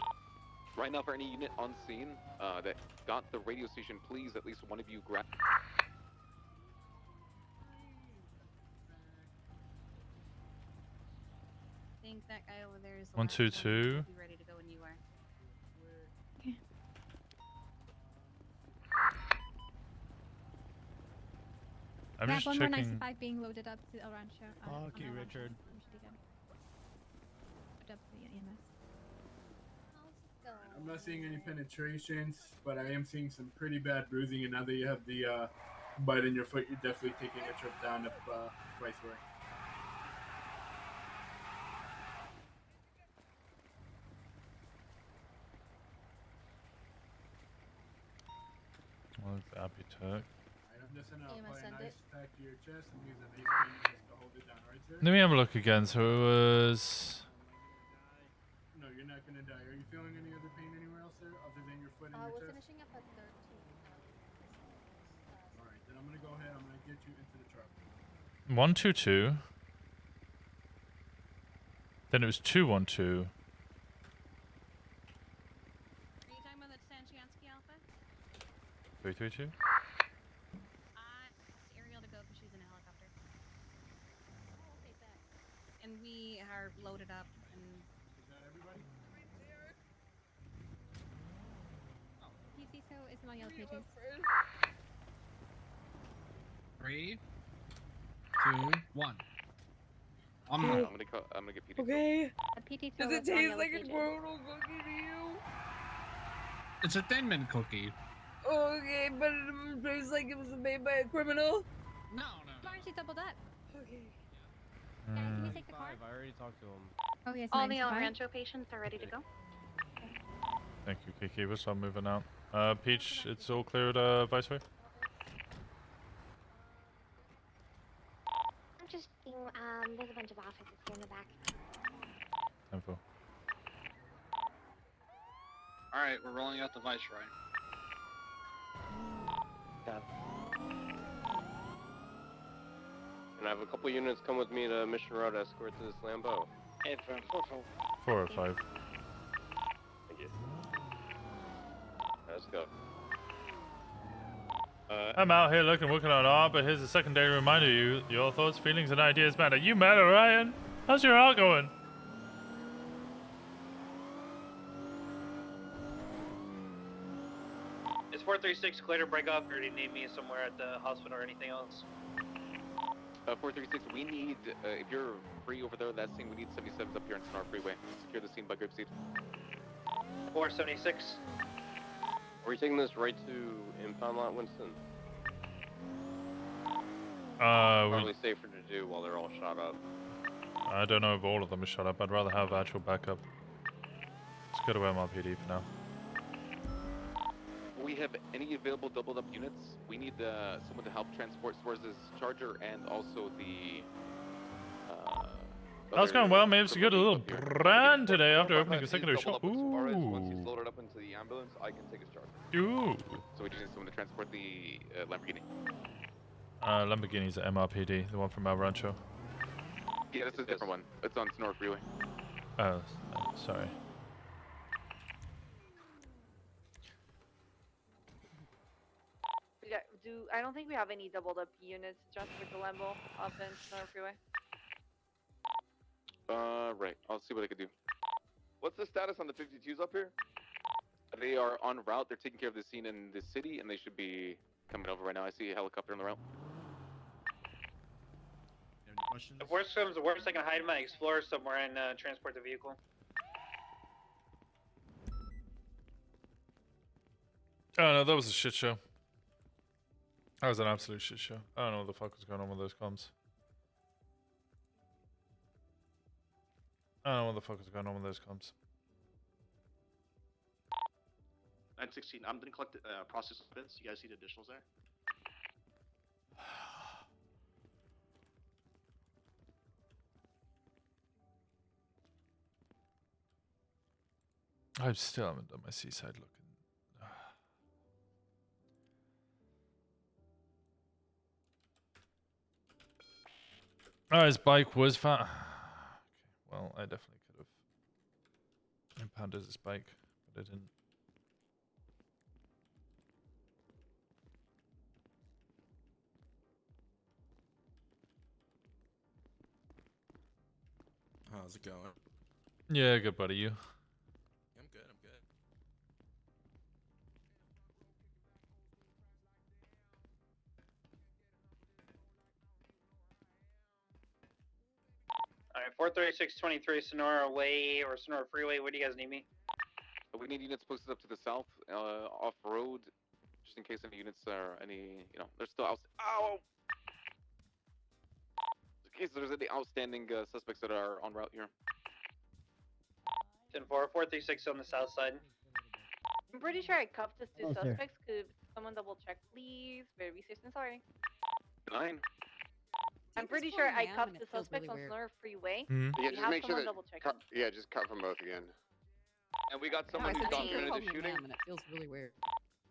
Right now, for any unit on scene that got the radio station, please at least one of you grab. I think that guy over there is. 122. Be ready to go when you are. Okay. I'm We have just one checking. more 95 being loaded up to El Rancho. Okay, Richard. We should be good. Load up to the EMS. I'm not seeing any penetrations, but I am seeing some pretty bad bruising. And now that you have the bite in your foot, you're definitely taking a trip down up Viceroy. Well, it's Aputuck. I'm just gonna Am I apply send an it? ice pack to your chest and use an ice cream just to hold it down, right, sir? Let me have a look again. So it was. No, you're not gonna die. Are you feeling any other pain anywhere else, sir, other than your foot and your We're chest? finishing up at 13. All right, then I'm gonna go ahead. I'm gonna get you into the truck. 122. Then it was 212. Are you talking about the Sanchiansky Alpha? 332. Ariel to go because she's in a helicopter. And we are loaded up and. Is that everybody? Cisco isn't on yellow pages. 3, 2, 1. I'm I'm not. gonna get PD. Okay. PT Does it taste like a Corona cookie to you? It's a Thin Mint cookie. Okay, but it tastes like it was made by a criminal. No. Why aren't you doubled up? Okay. Can we take the car? I already talked to him. Oh yes. All the El 95. Rancho patients are ready to go. Thank you, Kiki. We'll start moving out. Peach, it's all cleared, Viceroy? I'm just being, there's a bunch of offices here in the back. 10-4. Alright, we're rolling out the Viceroy. And I have a couple units come with me to Mission Road escort to this Lambo. Hey, from 4 or 5. Thank you. Let's go. I'm out here looking, working on art, but here's a secondary reminder you. Your thoughts, feelings, and ideas matter. You matter, Ryan. How's your art going? Is 436 clear to break up, or do you need me somewhere at the hospital or anything else? 436, we need, if you're free over there, that scene, we need 77s up here on Sonora Freeway. Secure the scene by Grapeseed. 476. Are we taking this right to impound lot, Winston? Probably safer to do while they're all shot up. I don't know if all of them are shut up. I'd rather have actual backup. Let's go to MRPD for now. We have any available doubled up units. We need someone to help transport Suarez's charger and also the. That's going well. Maybe secured a little brand today after opening a secondary shop. Once he's Ooh. loaded up into the ambulance, I can take his charger. Ooh. So we just need someone to transport the Lamborghini. Lamborghini's at MRPD, the one from El Rancho. Yeah, this is a different one. It's on Sonora Freeway. Oh, sorry. Yeah, I don't think we have any doubled up units just with the Lambo up in Sonora Freeway. Right. I'll see what I can do. What's the status on the 52s up here? They are en route. They're taking care of the scene in the city, and they should be coming over right now. I see a helicopter on the route. If worst comes to worst, I can hide my Explorer somewhere and transport the vehicle. Oh no, that was a shit show. That was an absolute shit show. I don't know what the fuck was going on with those comms. I don't know what the fuck was going on with those comms. 916. I'm gonna collect process bits. You guys see the additionals there? I still haven't done my seaside looking. Oh, his bike was fat. Okay, well, I definitely could have impounded his bike, but I didn't. How's it going? Yeah, good buddy. You? I'm good. I'm good. Alright, 43623 Sonora Way or Sonora Freeway. Where do you guys need me? We need units posted up to the south, off road, just in case any units are they're still out. Ow! In case there's any outstanding suspects that are en route here. 10-4, 436 on the south side. I'm pretty sure I cuffed us two Oh, sir. suspects. Could someone double check, please? Very safe and sorry. 9. I'm pretty sure I cuffed the suspects on Sonora Freeway. Mhm. Yeah, We just have make sure someone that. double checking. Yeah, just cut them both again. And we got No, someone I who said documented called the me shooting. ma'am, and it feels really weird.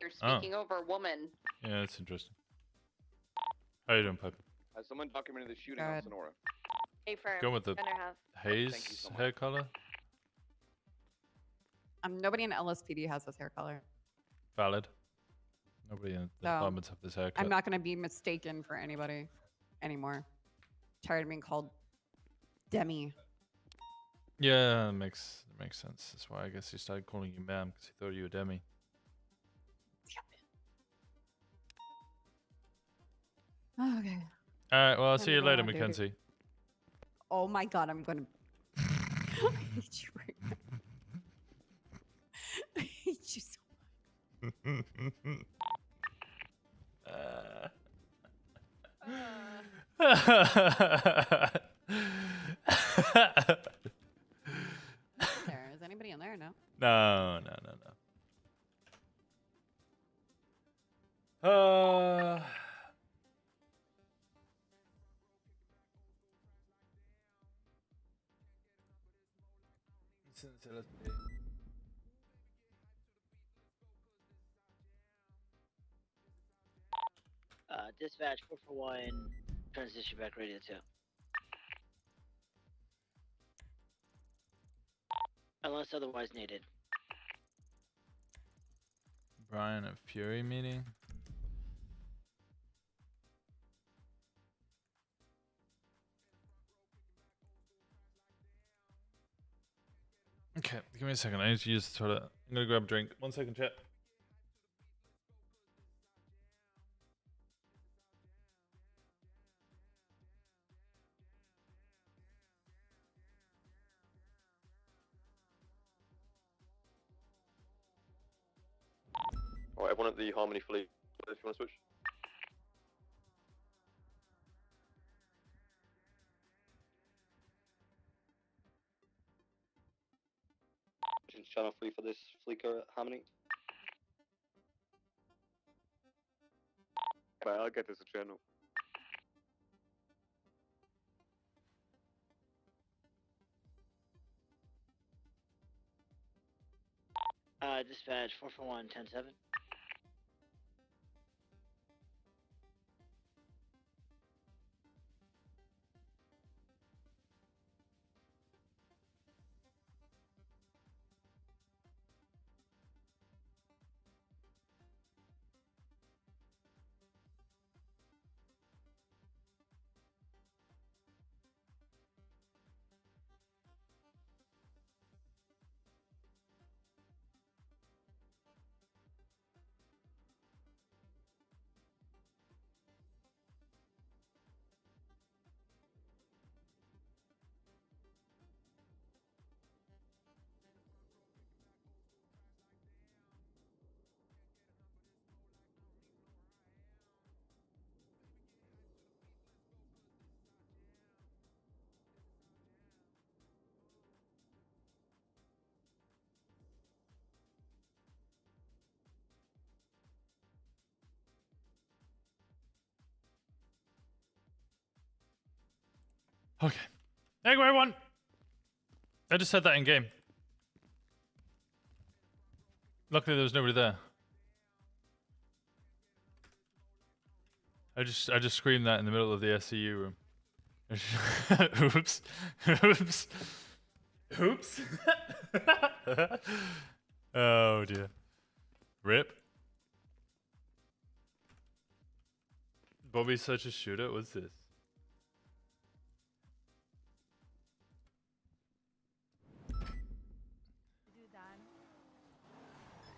You're Oh. speaking over a woman. Yeah, that's interesting. How you doing, Pipe? Someone documented the shooting on Good. Sonora. Hey, firm. Going with the Gunner has. Thank you haze so much. hair color? Nobody in LSPD has this hair color. Valid. Nobody in the So, departments have this haircut. I'm not going to be mistaken for anybody anymore. Tired of being called Demi. Yeah, that makes sense. That's why I guess he started calling you ma'am, because he thought you were Demi. Okay. Alright, well, I'll Time see to you go later, on, dude. Mackenzie. Oh my god, I'm gonna. I hate you right now. I hate you so there. Is anybody in there? No. No. Dispatch 441, transition back radio 2. Unless otherwise needed. Brian at Fury meeting. Okay, give me a second. I need to use the toilet. I'm gonna grab a drink. 1 second, chat. Alright, everyone at the Harmony Fleet, if you want to switch. Channel 3 for this Fleeker at Harmony. Right, I'll get this a channel. Dispatch 441, 10-7. Okay. Hey, everyone. I just said that in game. Luckily, there was nobody there. I just screamed that in the middle of the SCU room. Oops. Oops. Oops. Oh dear. Rip. Bobby's such a shooter. What's this?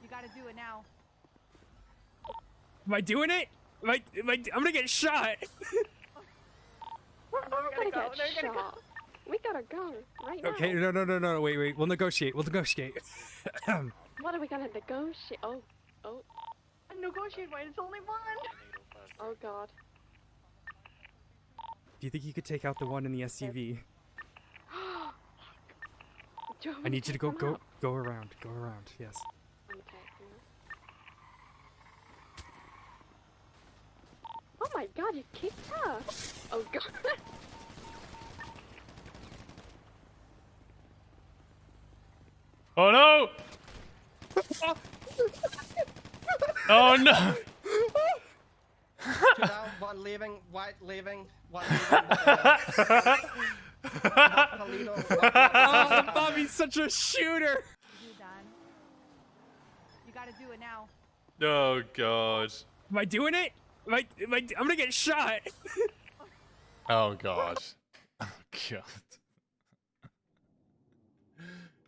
You gotta do it now. Am I doing it? I'm gonna get shot. We're gonna get shot. We gotta go right now. Okay, no. Wait. We'll negotiate. What are we gonna negotiate? Oh. Negotiate, wait, it's only one. Oh god. Do you think you could take out the one in the SUV? I need you to go around. Go around. Yes. Oh my god, you kicked her! Oh god. Oh no! Oh no! Two down, one leaving, white leaving, one leaving. Oh, Bobby's such a shooter! You gotta do it now. Oh god. Am I doing it? I'm gonna get shot. Oh god. Oh god.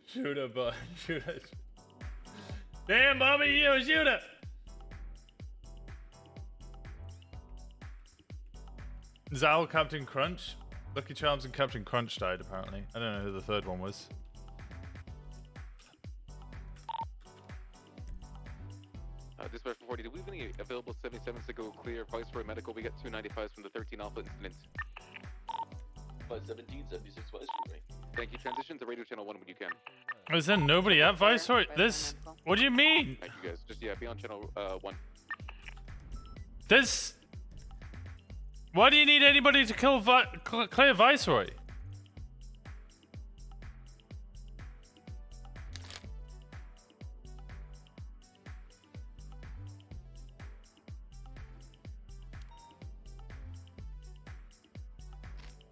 Shooter, bud. Shooter. Damn, Bobby, you're a shooter. Zal, Captain Crunch. Lucky Charms and Captain Crunch died, apparently. I don't know who the third one was. Dispatch 40, do we have any available 77s to go clear Viceroy Medical? We got 295s from the 13 Alpha incident. 517, 76 Viceroy. Thank you. Transition to radio channel 1 when you can. Is there nobody at Viceroy? This... What do you mean? Thank you guys. Just, yeah, be on channel 1. This... Why do you need anybody to clear Viceroy?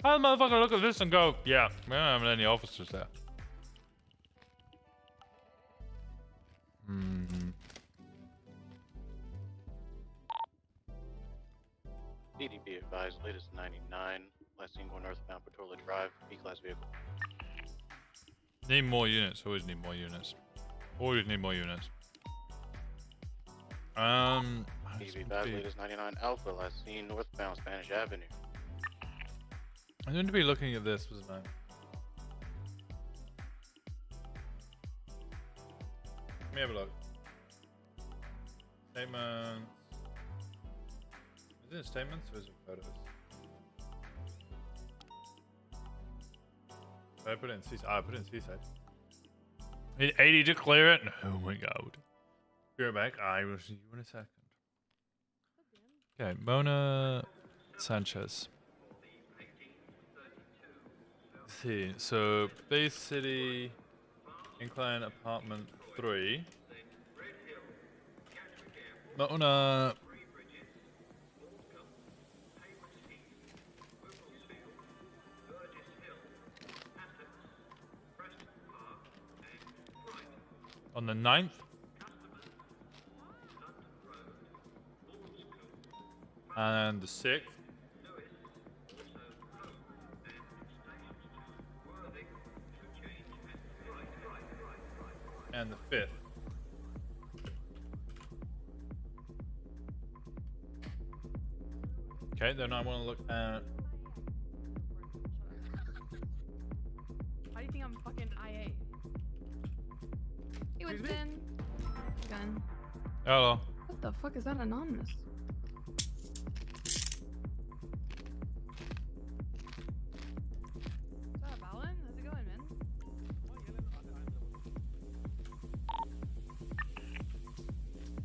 How the motherfucker look at this and go, yeah, we don't have any officers there. DDB advised, latest 99, last seen going northbound Patroller Drive, E-Class vehicle. Need more units, always need more units. Always need more units. DDB advised, latest 99 Alpha, last seen northbound Spanish Avenue. I'm going to be looking at this, wasn't I? Let me have a look. Statements. Is it statements or is it photos? Did I put it in Seaside? I put it in Seaside. Need 80 to clear it? Oh my god. Be right back. I will see you in a second. Okay, Mona Sanchez. Let's see, so Bay City, Incline Apartment 3. Mona. On the 9th. And the 6th. And the 5th. Okay, then I want to look at... Why do you think I'm fucking IA? Hey, Winston. Gun. Hello. What the fuck is that anonymous? What's up, Alan? How's it going, man?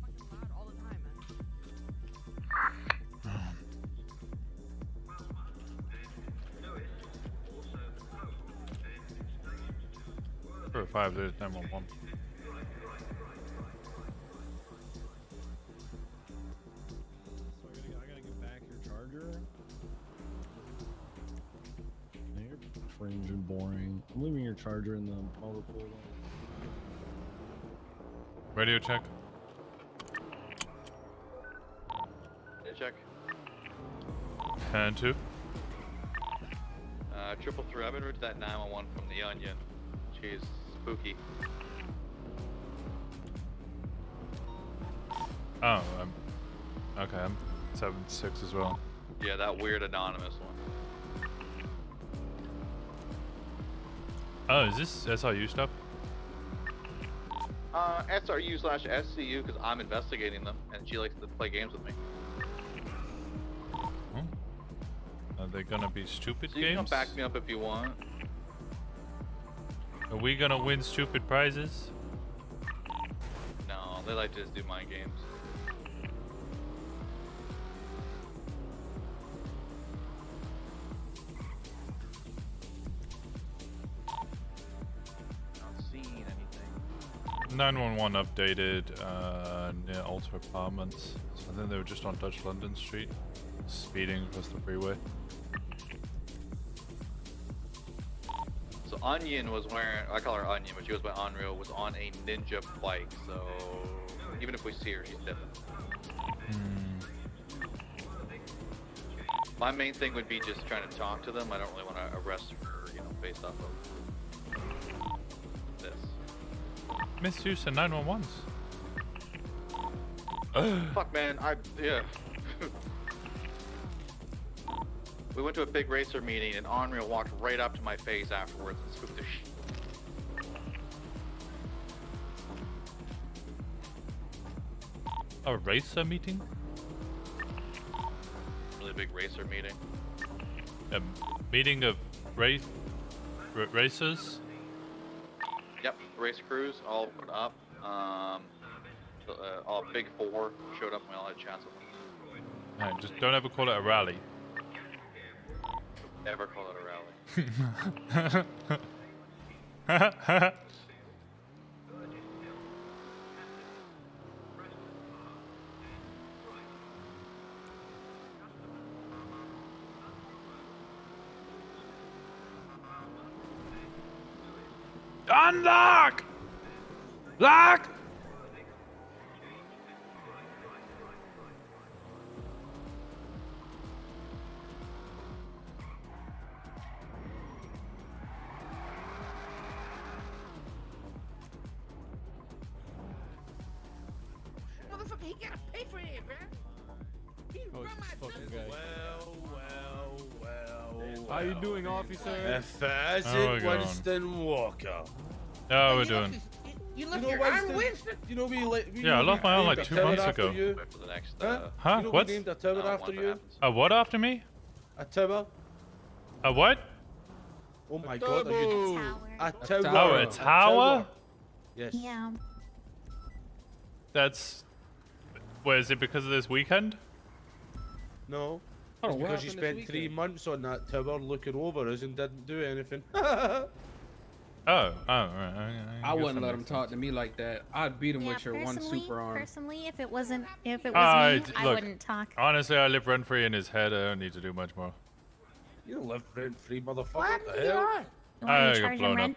Fucking loud all the time, man. Or 5, there's 911. I gotta get back your charger. You're fringe and boring. I'm leaving your charger in the motor pool. Radio check. Check. 10-2. 333. I've been routed to that 911 from the Onion. She's spooky. Oh, okay, I'm 7-6 as well. Yeah, that weird anonymous one. Oh, is this SRU stuff? SRU/SCU because I'm investigating them, and she likes to play games with me. Are they gonna be stupid So you games? can back me up if you want. Are we gonna win stupid prizes? No, they like to just do mind games. Not seeing anything. 911 updated near Alta Apartments. So I think they were just on Dutch London Street, speeding across the freeway. So Onion was wearing, I call her Onion, but she was by Unreal, was on a ninja bike, so even if we see her, she's dead. My main thing would be just trying to talk to them. I don't really want to arrest her, you know, based off of this. Misuse of 911s. Fuck, man, yeah. We went to a big racer meeting, and Unreal walked right up to my face afterwards and scooped the A racer meeting? really big racer meeting. A meeting of racers? Yep, race crews all put up. All big four showed up, and we all had a chance with them. Alright, just don't ever call it a rally. Never call it a rally. Unlock! Lock! Motherfucker, he gotta pay for it, man. He run my business. Well. How you doing, officer? Sergeant Winston Walker. How we doing? You left your arm, Winston? You know we Yeah, I lost my arm like 2 months ago. Huh? You know What? we named a tower after you? A what after me? A tower? A what? Oh my god, are you... A tower. Oh, a tower? Yes. Yeah. That's... What, is it because of this weekend? No. Oh, It's what because you happened this spent 3 weekend? months on that tower looking over us and didn't do anything. Right. I wouldn't let him talk to me like that. I'd beat him Yeah, with your one super arm. personally, if it was me, Look, I wouldn't talk. Honestly, I live rent free in his head. I don't need to do much more. You don't live rent free, motherfucker. What? What the hell? I got blown up.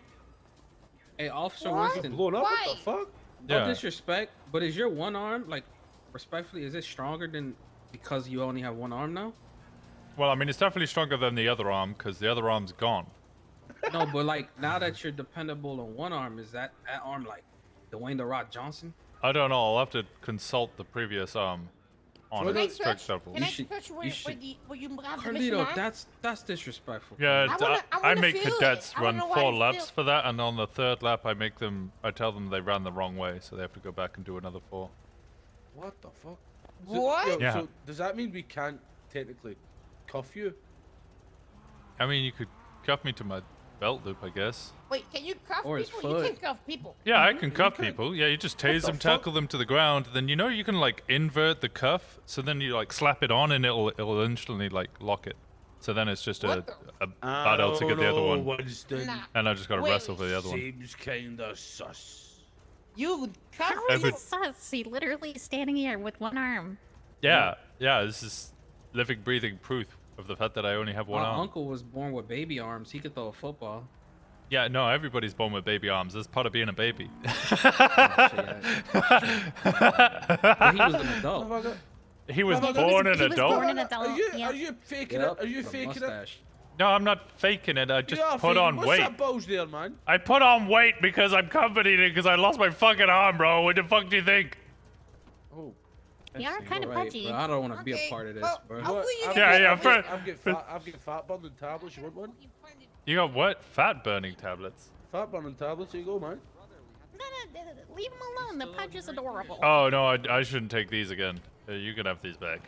Hey, Officer What? Winston. Blown up? Why? What the fuck? No Yeah. disrespect, but is your one arm, like, respectfully, is it stronger than because you only have one arm now? Well, I mean, it's definitely stronger than the other arm because the other arm's gone. No, but like now that you're dependable on one arm, is that arm like Dwayne the Rock Johnson? I don't know. I'll have to consult the previous arm on Can I a strict touch? level. Can I should- touch you where should- you have the missing Carlito, arm? that's disrespectful. Yeah, I I wanna make feel it. cadets I wanna run know why 4 I laps feel- for that, and on the 3rd lap, I tell them they ran the wrong way, so they have to go back and do another 4. What the fuck? What? Yeah. So does that mean we can't technically cuff you? I mean, you could cuff me to my belt loop, I guess. Wait, can you cuff Or his people? You foot. can cuff people. Yeah, I can cuff people. Yeah, you just tase the them, fuck? tackle them to the ground. Then you know you can like invert the cuff, so then you like slap it on, and it'll instantly like lock it. So then it's just a battle to get the other one. Winston. And I just got to wrestle for the other one. Seems kinda sus. You How is Every- it sus? He literally standing here with one arm. Yeah, this is living, breathing proof of the fact that I only have one My arm. uncle was born with baby arms. He could throw a football. Yeah, no, everybody's born with baby arms. That's part of being a baby. But he was an adult. He was born an adult? Are you faking it? Are you faking it? No, I'm not faking it. I just You are put faking- on What's weight. that bulge there, man? I put on weight because I'm comforting it because I lost my fucking arm, bro. What the fuck do you think? Oh. You are kind of pudgy. I don't want to be a part of this, bro. Yeah, I've got fat burning tablets. You want one? You got what? Fat burning tablets. Fat burning tablets. Here you go, man. Leave him alone. The pudge is adorable. Oh no, I shouldn't take these again. You can have these back.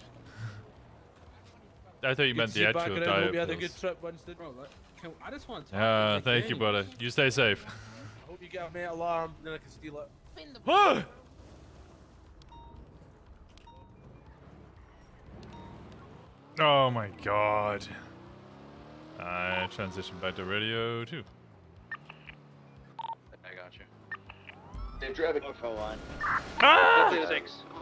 I thought you meant the Good to see actual you back around. Hope you had a diet good pills. trip, Winston. I just want to talk. Thank you, brother. You stay safe. Hope you get a metal arm, then I can steal it. Ah! Oh my god. I transitioned back to radio too. I got you. They're driving. For one. Ah!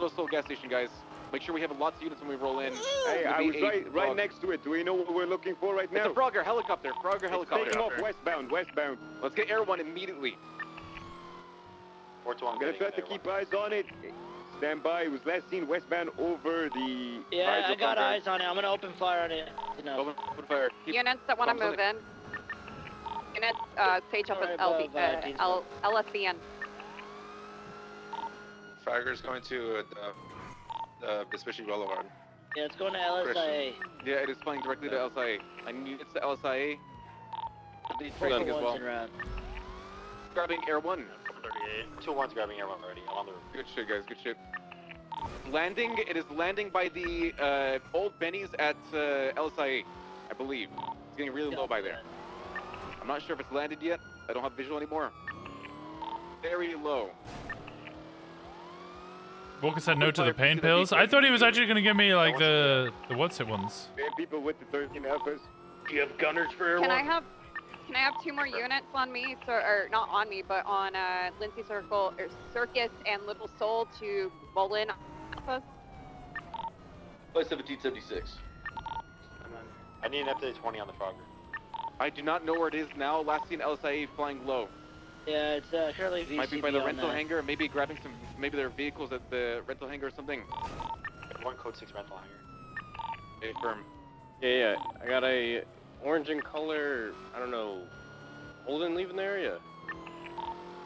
Little gas station, guys. Make sure we have lots of units when we roll in. Hey, I was right next to it. Do we know what we're looking for right now? It's a Frogger helicopter. Frogger helicopter. Taking off westbound. Let's get Air 1 immediately. 421. I'm gonna try to keep eyes on it. Stand by. It was last seen westbound over the. Yeah, I got eyes on it. I'm gonna open fire on it. Open fire. Units that want to move in. Units, stage up with LSBN. Frogger's going to Vespucci Boulevard. Yeah, it's going to LSIA. Yeah, it is flying directly to LSIA. I need it's to LSIA. Need Four tracing as ones well. en route. Grabbing Air 1. 38. 2-1's grabbing Air 1 already. I'm on the roof. Good shit, guys. Good shit. Landing. It is landing by the old Benny's at LSIA, I believe. It's getting really low by there. I'm not sure if it's landed yet. I don't have visual anymore. Very low. Walker said no to the pain pills. I thought he was actually gonna give me like the what's it ones. People with the 13 alphas. Do you have gunners for Air Can 1? I have 2 more units on me, or not on me, but on Lindsay Circle or Circus and Little Soul to roll in? Alphas? 1776. I need an FD-20 on the Frogger. I do not know where it is now. Last seen LSIA flying low. Yeah, it's currently VCB Might be by the on rental that. hangar. Maybe grabbing some. Maybe there are vehicles at the rental hangar or something. 1 code 6 rental hangar. Hey, firm. Yeah. I got a orange in color. I don't know. Holden leaving the area.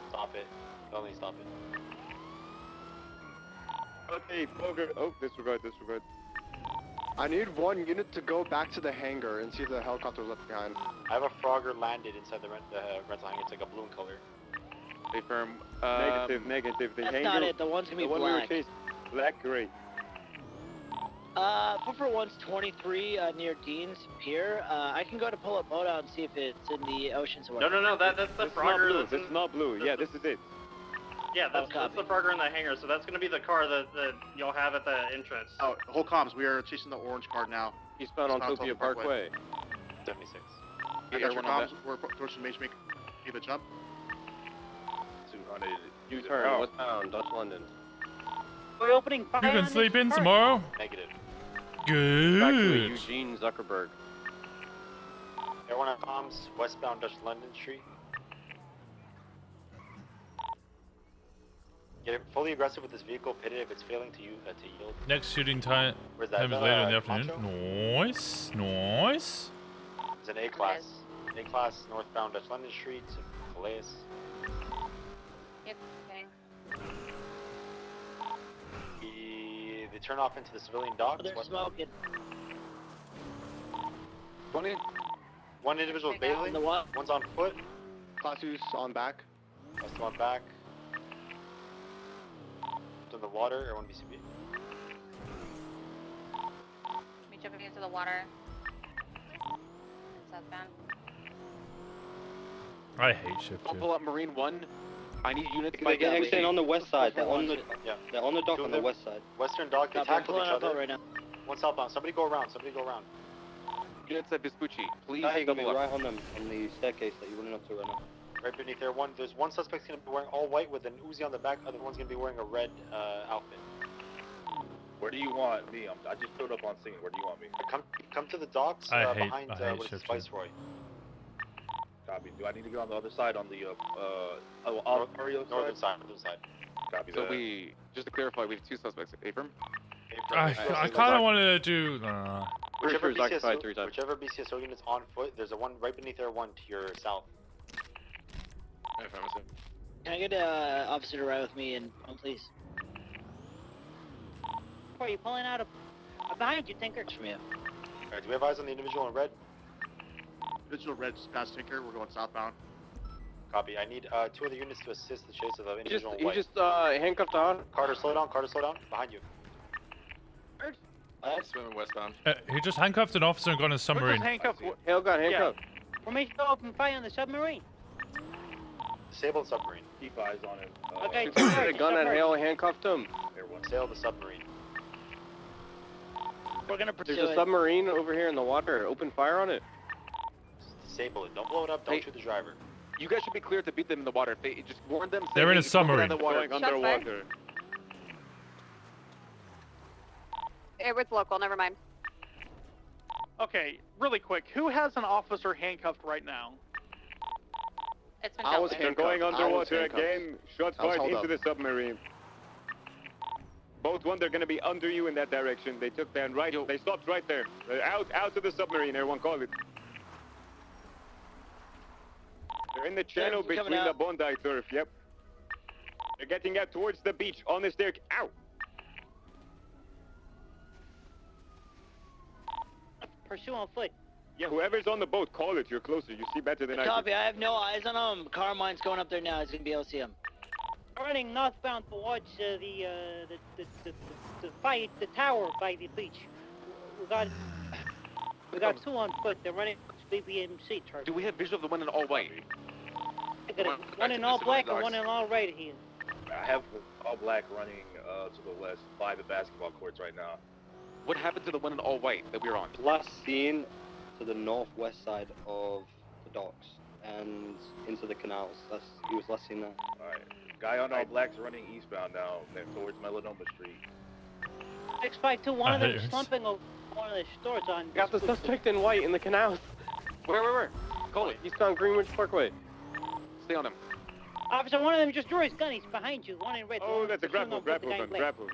Stop it. Only stop it. Okay, Fogger. Oh, disregard. I need 1 unit to go back to the hangar and see if the helicopter's left behind. I have a Frogger landed inside the rental hangar. It's like a balloon color. Hey, firm. Negative. The That's hangar. not it. The one's gonna be the one we black. were chasing. Black, great. 441's 23 near Dean's Pier. I can go to pull up boat out and see if it's in the ocean somewhere. No, that's the It's not Frogger. blue. It's not blue. Yeah, this is it. Yeah, that's the Frogger in the hangar. So that's gonna be the car that you'll have at the entrance. Oh, whole comms. We are chasing the orange car now. Eastbound on Topia Parkway. 76. I got your comms. We're approaching Mage make the jump. U-turn, westbound, Dutch London. We're opening fire. You can sleep in tomorrow. Negative. Back to Good. Eugene Zuckerberg. Everyone on comms, westbound Dutch London Street. Get fully aggressive with this vehicle, pit it if it's failing to yield. Next shooting time Where's that? is later in the afternoon. Nice. It's an A-class. A-class, northbound Dutch London Street to Calais. Yep, okay. They turn off into the civilian docks. They're smoking. 20. One individual is bailing. One's on foot. Classus on back. That's one back. To the water or one BCB. Me jumping into the water. Southbound. I hate shift I'll two. pull up Marine 1. I need units They get exit on the west side. They're on the Yeah. they're on the dock Two on of the them. west side. Western dock, they I'm tackle pulling each up other. right now. One southbound. Somebody go around. units at Vespucci, please You're gonna be double up. right on them on the staircase that you're running up to right now. Right beneath there, there's one suspect's gonna be wearing all white with an Uzi on the back. Other one's gonna be wearing a red outfit. Where do you want me? I just showed up on scene. Where do you want me? Come to the docks behind what is shift Viceroy. Copy. Do I need to get on the other side on the northern side? Copy So that. we, just to clarify, we have 2 suspects. Abram? I kind of wanted to do. Whichever BCSO unit's on foot, there's a one right beneath there, one to your south. Can I get officer to ride with me and please? Are you pulling out behind you, Tinker? Alright, do we have eyes on the individual in red? Individual red's past Tinker, we're going southbound. Copy. I need 2 other units to assist the chase of the He individual in just white. handcuffed on. Carter, slow down. Carter, slow down. Behind you. Swimming westbound. He just handcuffed an officer and got in a submarine. Hale got handcuffed. Formation to open fire on the submarine. Disable the submarine. Keep eyes on him. Okay, He put a gun at Hale, handcuffed him. Sail the submarine. We're gonna pursue There's a submarine over here in the water. Open fire on it. Disable it. Don't blow it up. Don't shoot the driver. You guys should be clear to beat them in the water. If they just warn them. They're in a submarine. Going underwater. It was local, never mind. Okay, really quick. Who has an officer handcuffed right now? It's been They're going underwater again. Shots fired into the submarine. Both one, they're going to be under you in that direction. They took that right. They stopped right there. They're out of the submarine. Everyone call it. They're in the channel between the Bondi turf. Yep. They're getting out towards the beach on the staircase. Ow! Pursue on foot. Yeah, whoever's on the boat, call it. You're closer. You see better than I do. Copy, I have no eyes on him. Carmine's going up there now. He's gonna be able to see him. Running northbound towards the tower by the beach. We got 2 on foot. They're running BBMC target. Do we have visual of the one in all white? I got one in all black and one in all red here. I have all black running to the west by the basketball courts right now. What happened to the one in all white that we were on? Last seen to the northwest side of the docks and into the canals. He was last seen there. Alright. Guy on all black's running eastbound now, towards Melanoma Street. 652, one of them is slumping over one of the stores on. Got the suspect in white in the canals. Where? Call it. Eastbound Greenwich Parkway. Stay on him. Officer, one of them just drew his gun. He's behind you. One in red. Oh, that's a grapple gun. Grapple.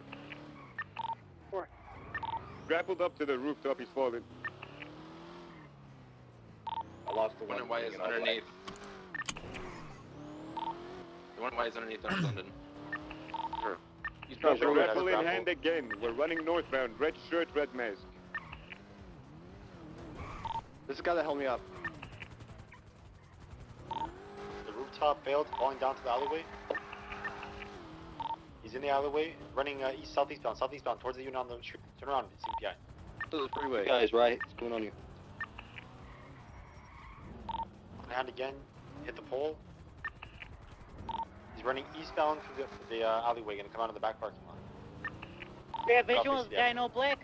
Grappled up to the rooftop. He's falling. I lost the one in white is underneath. The one in white is underneath North London. Sure. He's got the grapple in hand again. We're running northbound. Red shirt, red mask. This is the guy that held me up. The rooftop failed, falling down to the alleyway. He's in the alleyway, running southeastbound towards the unit on the street. Turn around, CPI. To the freeway. The guy's right. It's going on you. Hand again, hit the pole. He's running eastbound through the alleyway, gonna come out of the back parking lot. We have visual of the guy in all black.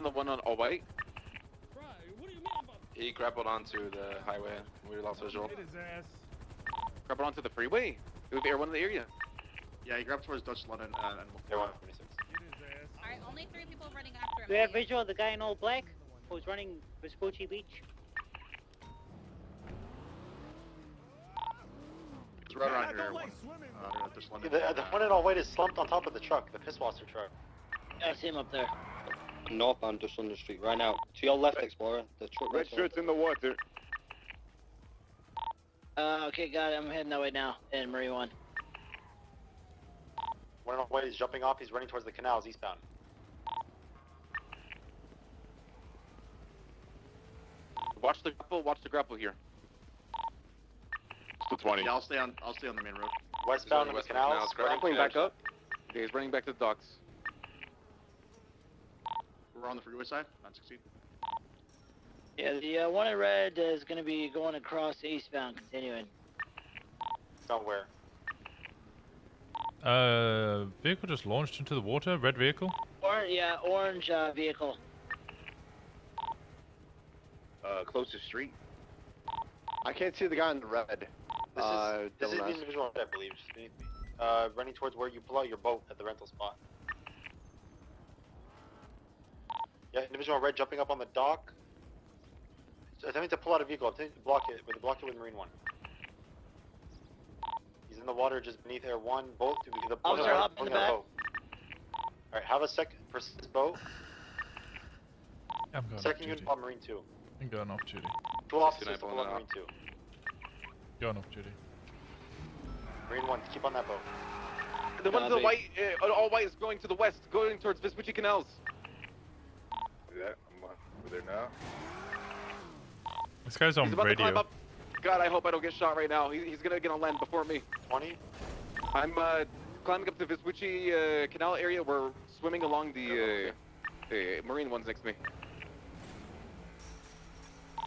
The one on all white? He grappled onto the highway. We lost visual. Grappled onto the freeway? It was everyone in the area. Yeah, he grabbed towards Dutch London and Everyone 26. Alright, only 3 people running after him. We have visual of the guy in all black who's running Vespucci Beach. It's right around here. The one in all white is slumped on top of the truck, the pisswasser truck. I see him up there. Northbound, just on the street, right now. To your left, Explorer. The truck. Red shirt's in the water. Okay, got it. I'm heading that way now. In Marine 1. One in all white is jumping off. He's running towards the canals eastbound. Watch the grapple here. Still 20. Yeah, I'll stay on the main road. Westbound on the canals. Grappling back up. Okay, he's running back to the docks. We're on the freeway side, 916. Yeah, the one in red is going to be going across eastbound, continuing. Somewhere. Vehicle just launched into the water. Red vehicle. Orange vehicle. Closest street. I can't see the guy in the red. This is the individual I believe. Just beneath me. Running towards where you pull out your boat at the rental spot. Yeah, individual red jumping up on the dock. Attempting to pull out a vehicle. Attempting to block it with Marine 1. He's in the water just beneath Air 1. Boat to the Officer, hop in the back. Alright, have a second for this boat. I'm going Second unit on Marine 2. I'm going off duty. 2 officers to pull on Marine 2. Going off duty. Marine 1, keep on that boat. The one to the white, all white is going to the west, going towards Vespucci Canals. Yeah, I'm over there now. This guy's on He's about radio. to climb up. God, I hope I don't get shot right now. He's gonna get on land before me. 20. I'm climbing up the Vespucci Canal area. We're swimming along the Marine ones next to me.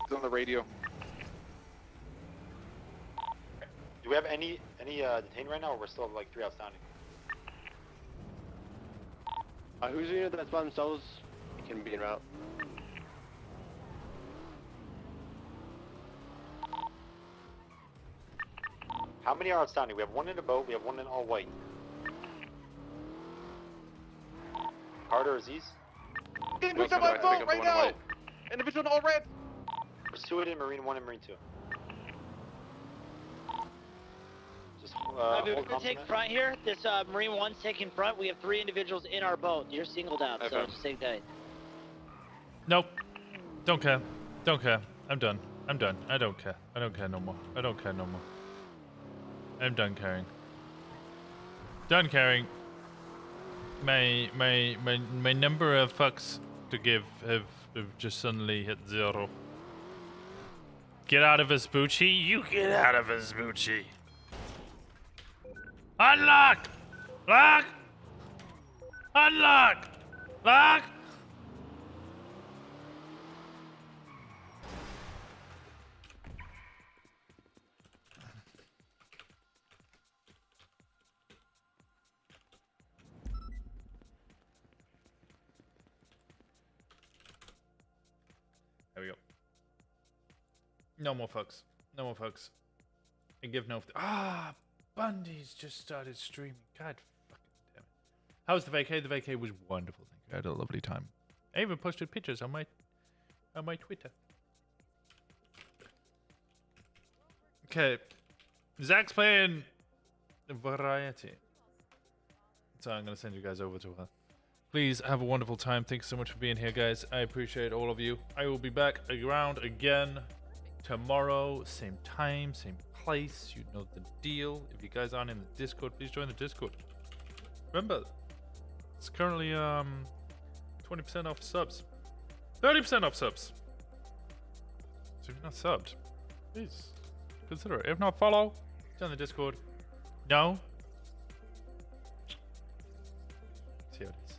He's on the radio. Do we have any detained right now, or we're still like 3 outstanding? Who's the unit that's by themselves? Can be en route. How many are outstanding? We have 1 in a boat. We have 1 in all white. Carter, Aziz. Who's on my boat right now? Individual in all red. Pursue it in Marine 1 and Marine 2. Just We're gonna take front here. This Marine 1's taking front. We have 3 individuals in our boat. You're singled out, so just take that. Nope. Don't care. Don't care. I'm done. I'm done. I don't care. I don't care no more. I don't care no more. I'm done caring. Done caring. My number of fucks to give have just suddenly hit 0. Get out of Vespucci. You get out of Vespucci. Unlock! Lock! Unlock! Lock! There we go. No more fucks. No more fucks. And give no... Bundy's just started streaming. God fucking damn it. How was the vacay? The vacay was wonderful. Thank you. I had a lovely time. I even posted pictures on my Twitter. Okay. Zach's playing Variety. So I'm going to send you guys over to her. Please have a wonderful time. Thanks so much for being here, guys. I appreciate all of you. I will be back around again tomorrow. Same time, same place. You know the deal. If you guys aren't in the Discord, please join the Discord. Remember, it's currently 20% off subs. 30% off subs. So if you're not subbed, please consider it. If not, follow. Join the Discord. No. See how it is.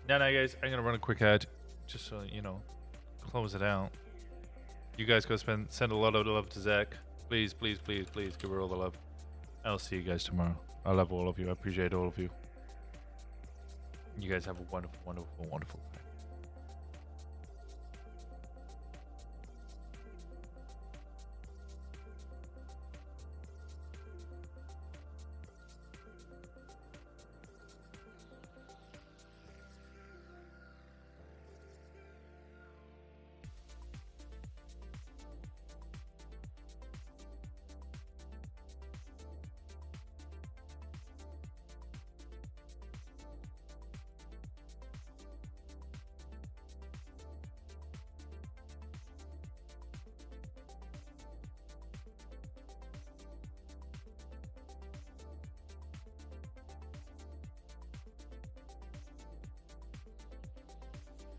Now, guys, I'm gonna run a quick ad, just so you know, close it out. You guys go send a lot of love to Zach. Please, please, please, please give her all the love. I'll see you guys tomorrow. I love all of you. I appreciate all of you. You guys have a wonderful, wonderful, wonderful